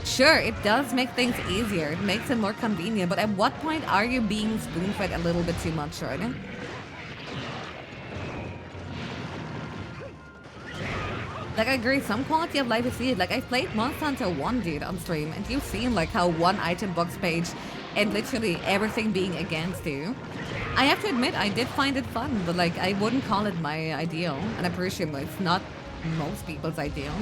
Sure, it does make things easier. It makes it more convenient. But at what point are you being spoon-fed a little bit too much, right? Like, I agree, some quality of life is needed. Like, I played Monster Hunter 1, dude, on stream, and you've seen, like, how one item box page and literally everything being against you. I have to admit, I did find it fun, but, like, I wouldn't call it my ideal. And I'm pretty sure it's not most people's ideal.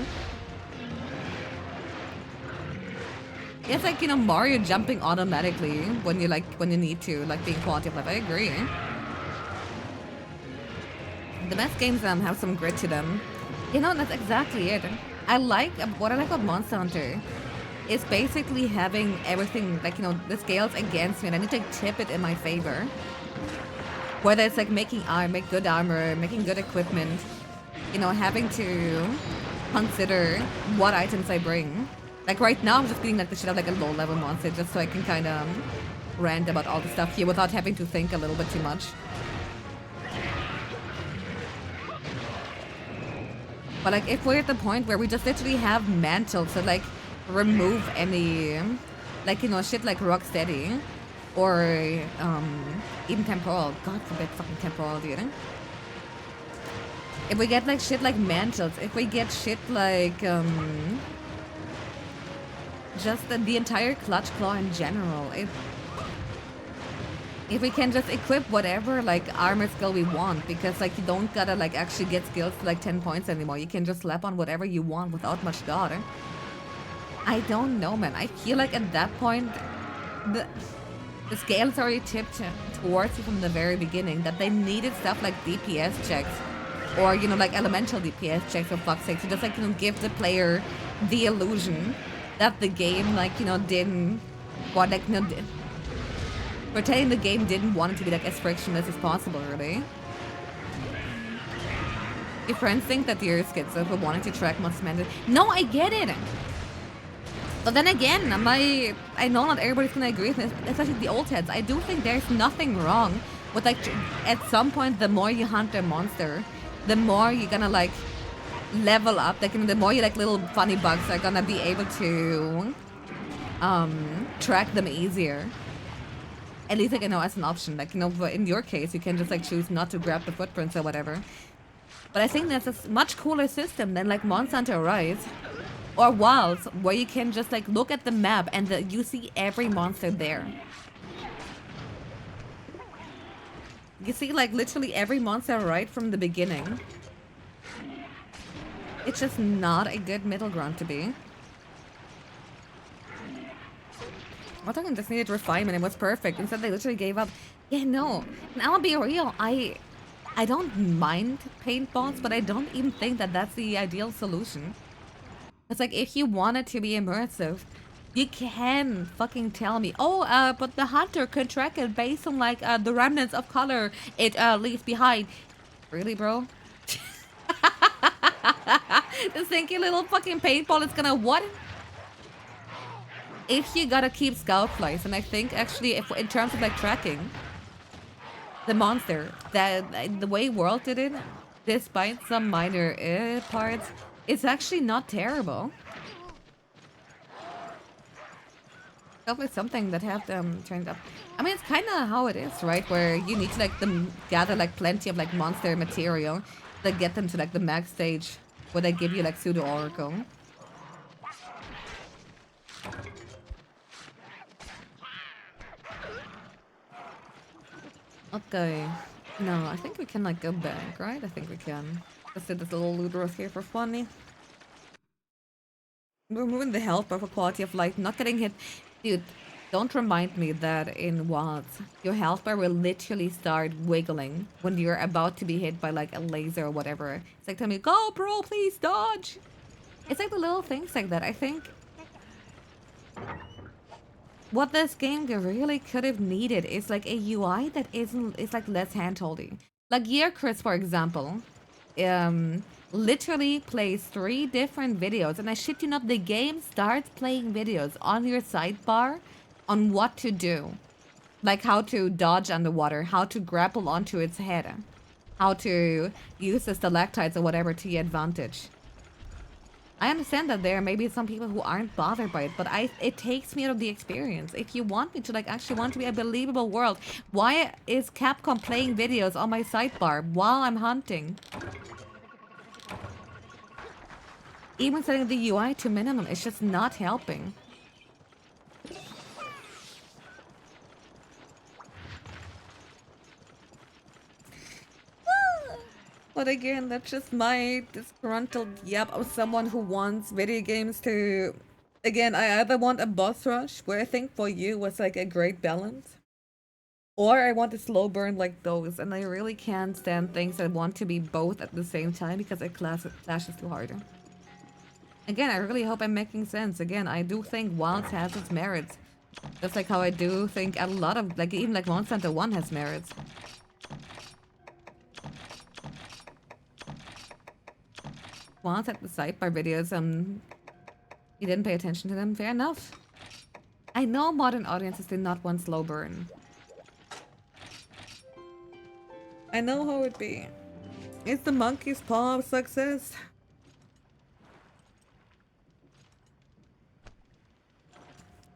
It's like, you know, Mario jumping automatically when you, like, when you need to, like, being quality of life. I agree. The best games have some grit to them. You know, that's exactly it. What I like about Monster Hunter is basically having everything, like, you know, the scales against me, and I need to tip it in my favor. Whether it's, like, make good armor, making good equipment, you know, having to consider what items I bring. Like, right now, I'm just being, like, the shit of, like, a low-level monster, just so I can kind of rant about all the stuff here without having to think a little bit too much. But, like, if we're at the point where we just literally have mantles to, like, remove any, like, you know, shit like Rocksteady or even Temporal. God forbid fucking Temporal, dude. If we get, like, shit like mantles, if we get shit like, just the entire Clutch Claw in general, if we can just equip whatever, like, armor skill we want, because, like, you don't gotta, like, actually get skills for, like, 10 points anymore. You can just slap on whatever you want without much thought. I don't know, man. I feel like at that point, the scales already tipped towards you from the very beginning, that they needed stuff like DPS checks, or, you know, like, elemental DPS checks, for fuck's sake, to just, like, you know, give the player the illusion that the game, like, you know, didn't, what, like, you know, pretending the game didn't want it to be, like, as frictionless as possible, really. Your friends think that you're schizo for wanting to track monster mandate. No, I get it! But then again, I know not everybody's gonna agree with this, especially the old heads. I do think there's nothing wrong with, like, at some point, the more you hunt a monster, the more you're gonna, like, level up. Like, the more you, like, little funny bugs are gonna be able to track them easier. At least, like, you know, as an option. Like, you know, in your case, you can just, like, choose not to grab the footprints or whatever. But I think that's a much cooler system than, like, Monster Hunter Rise or Wilds, where you can just, like, look at the map and you see every monster there. You see, like, literally every monster right from the beginning. It's just not a good middle ground to be. I thought I just needed refinement. It was perfect. Instead, they literally gave up. Yeah, no. And I'll be real. I I don't mind paintballs, but I don't even think that that's the ideal solution. It's like, if you want it to be immersive, you can fucking tell me, oh, but the hunter could track it based on, like, the remnants of color it leaves behind. Really, bro? The stinky little fucking paintball is gonna what? If you gotta keep scout flies, and I think actually, if in terms of like tracking the monster, that the way World did it, despite some minor parts, it's actually not terrible. Probably something that have them turned up. I mean, it's kind of how it is, right? Where you need to like gather like plenty of like monster material to get them to like the max stage, where they give you like pseudo oracle. Okay. No, I think we can like go back, right? I think we can. Let's do this little loot roof here for funny. We're moving the health bar for quality of life, not getting hit. Dude, don't remind me that in WoDs, your health bar will literally start wiggling when you're about to be hit by like a laser or whatever. It's like, tell me, go bro, please dodge. It's like the little things like that. I think what this game really could have needed is like a UI that is like less hand-holdy. Like Year Chris, for example, literally plays 3 different videos, and I shit you not, the game starts playing videos on your sidebar on what to do. Like how to dodge underwater, how to grapple onto its head, how to use the stalactites or whatever to your advantage. I understand that there may be some people who aren't bothered by it, but it takes me out of the experience. If you want me to like actually want to be a believable world, why is Capcom playing videos on my sidebar while I'm hunting? Even setting the UI to minimum is just not helping. But again, that's just my disgruntled yap of someone who wants video games to... Again, I either want a boss rush, where I think for you was like a great balance, or I want a slow burn like those, and I really can't stand things that want to be both at the same time because it clashes too hard. Again, I really hope I'm making sense. Again, I do think Wilds has its merits. Just like how I do think a lot of, like, even like Monster Hunter 1 has merits. Wilds had the sidebar videos, you didn't pay attention to them, fair enough. I know modern audiences do not want slow burn. I know how it be. It's the monkey's paw of success.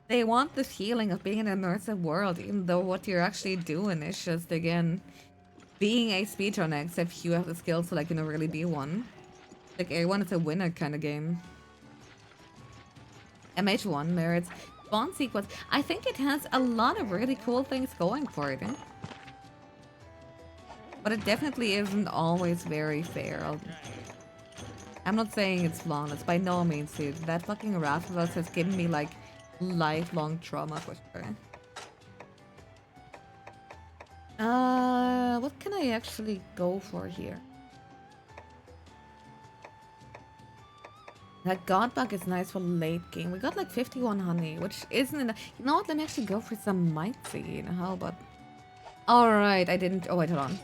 They want the feeling of being in an immersive world, even though what you're actually doing is just, again, being a speedrunner, except you have the skills to, like, you know, really be one. Like, everyone is a winner kind of game. MH1 merits Spawn sequence. I think it has a lot of really cool things going for it. But it definitely isn't always very fair. I'm not saying it's flawless, by no means, dude. That fucking Wrath of Us has given me, like, lifelong trauma for sure. What can I actually go for here? That God Bug is nice for late game. We got like 51 honey, which isn't enough. You know what? Let me actually go for some Might Seed. How about... Alright, I didn't... Oh, wait, hold on.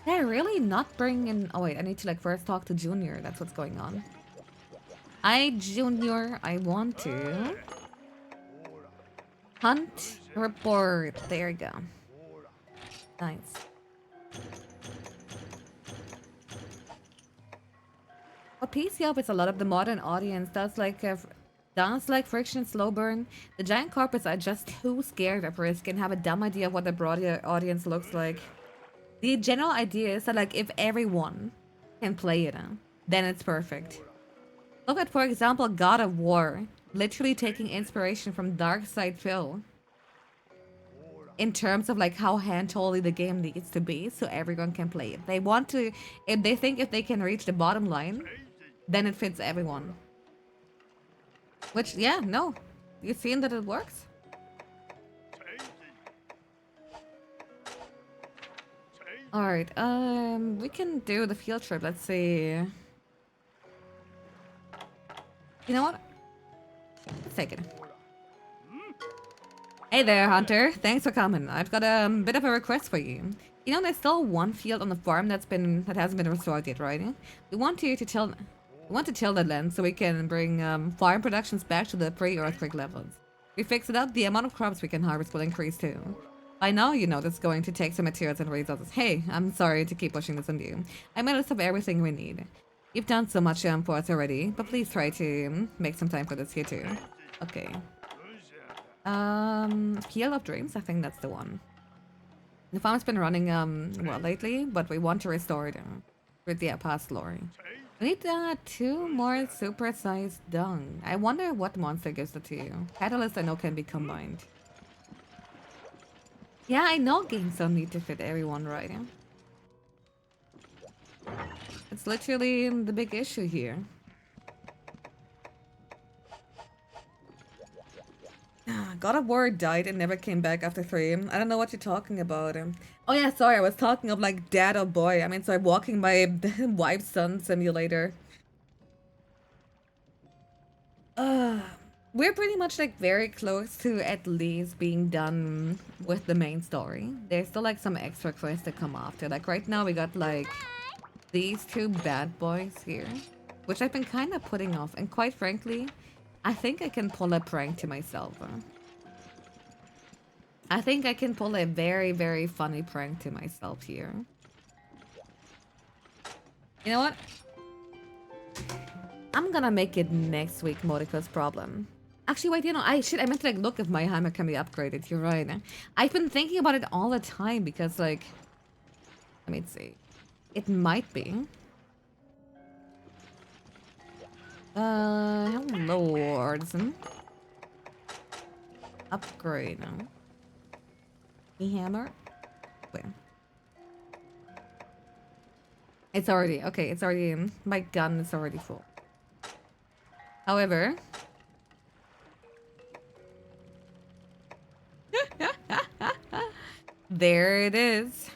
Did I really not bring in... Oh, wait, I need to like first talk to Junior. That's what's going on. Hi, Junior. I want to... Hunt report. There you go. Nice. What PC up is a lot of the modern audience does like friction slow burn. The giant corporates are just too scared of risk and have a dumb idea of what the broader audience looks like. The general idea is that like if everyone can play it, then it's perfect. Look at, for example, God of War, literally taking inspiration from Dark Side Phil. In terms of like how hand-holdy the game needs to be so everyone can play it. They want to, if they think if they can reach the bottom line, then it fits everyone. Which, yeah, no. You've seen that it works? Alright, we can do the field trip. Let's see. You know what? Let's take it. Hey there, Hunter. Thanks for coming. I've got a bit of a request for you. You know, there's still one field on the farm that hasn't been restored yet, right? We want you to till. We want to till that land so we can bring farm productions back to the pre-earthquake levels. If we fix it up, the amount of crops we can harvest will increase too. By now, you know that's going to take some materials and resources. Hey, I'm sorry to keep pushing this on you. I made a list of everything we need. You've done so much for us already, but please try to make some time for this here too. Okay. Field of Dreams, I think that's the one. The farm's been running, well, lately, but we want to restore it with the past glory. We need 2 more super-sized dung. I wonder what monster gives it to you. Catalyst I know can be combined. Yeah, I know games don't need to fit everyone, right? It's literally the big issue here. God of War died and never came back after 3. I don't know what you're talking about. Oh yeah, sorry, I was talking of like dad or boy. I mean, sorry, walking my wife's son simulator. We're pretty much like very close to at least being done with the main story. There's still like some extra quests that come after. Like right now we got like these 2 bad boys here, which I've been kind of putting off. And quite frankly, I think I can pull a prank to myself. I think I can pull a very, very funny prank to myself here. You know what? I'm gonna make it next week Modico's problem. Actually, wait, you know, I meant to like look if my hammer can be upgraded. You're right. I've been thinking about it all the time because like, let me see. It might be. Hello, artisan. Upgrade. Hammer. Wait. It's already okay. It's already in. My gun is already full. However, there it is.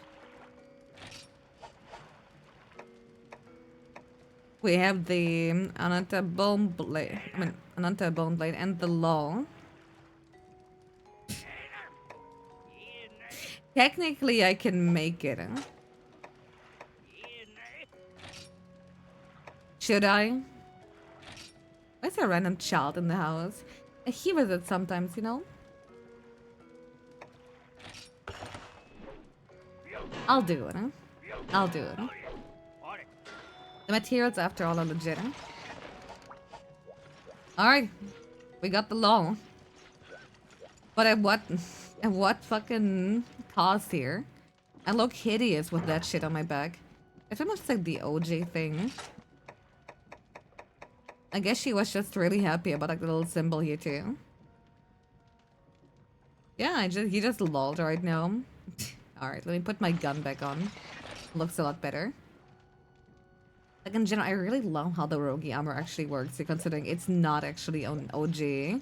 We have the Ananta Bone Blade. I mean, Ananta Bone Blade and the Law. Technically, I can make it. Should I? Where's a random child in the house? He visits sometimes, you know? I'll do it. I'll do it. The materials, after all, are legit. Alright. We got the law. But at what fucking cost here? I look hideous with that shit on my back. It's almost like the OG thing. I guess she was just really happy about like the little symbol here too. Yeah, he just lulled right now. Alright, let me put my gun back on. Looks a lot better. Like in general, I really love how the rogue armor actually works, considering it's not actually on OG.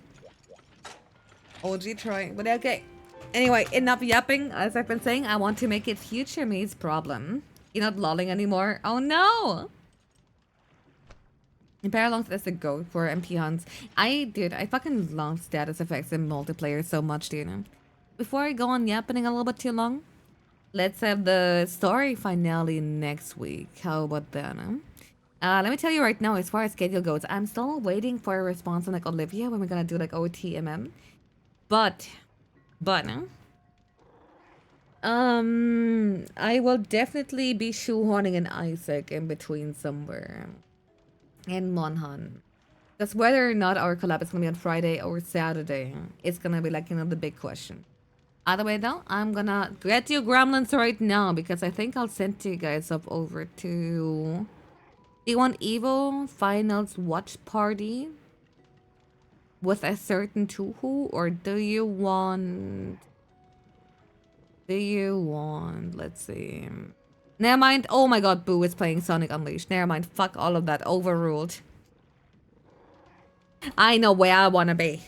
OG trying, but okay. Anyway, enough yapping. As I've been saying, I want to make it future me's problem. You're not lolling anymore. Oh no! In Paralongs as a goat for MP hunts. I fucking love status effects in multiplayer so much, do you know? Before I go on yapping a little bit too long, let's have the story finale next week. How about that, huh? Let me tell you right now, as far as schedule goes, I'm still waiting for a response on like Olivia when we're gonna do like OTMM. But, I will definitely be shoehorning an Isaac in between somewhere. And MonHun. Because whether or not our collab is gonna be on Friday or Saturday, it's gonna be like, you know, the big question. Either way though, I'm gonna get you gremlins right now because I think I'll send you guys up over to... Do you want Evo Finals Watch Party with a certain Tuhu, or do you want... Let's see... Never mind. Oh my god, Boo is playing Sonic Unleashed. Never mind. Fuck all of that. Overruled. I know where I wanna be.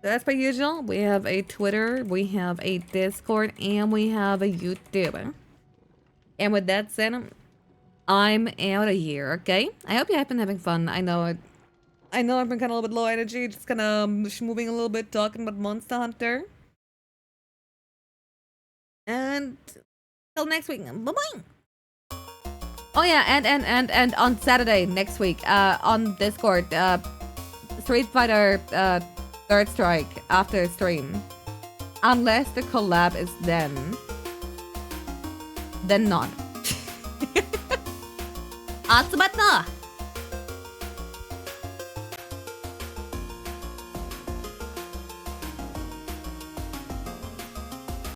So as per usual, we have a Twitter, we have a Discord, and we have a YouTube. And with that said, I'm out of here, okay? I hope you have been having fun. I know I've been kind of a little bit low energy, just kind of moving a little bit, talking about Monster Hunter. And till next week, bye-bye! Oh yeah, and on Saturday next week, on Discord, Street Fighter, Third Strike after stream. Unless the collab is then not. Atsubata!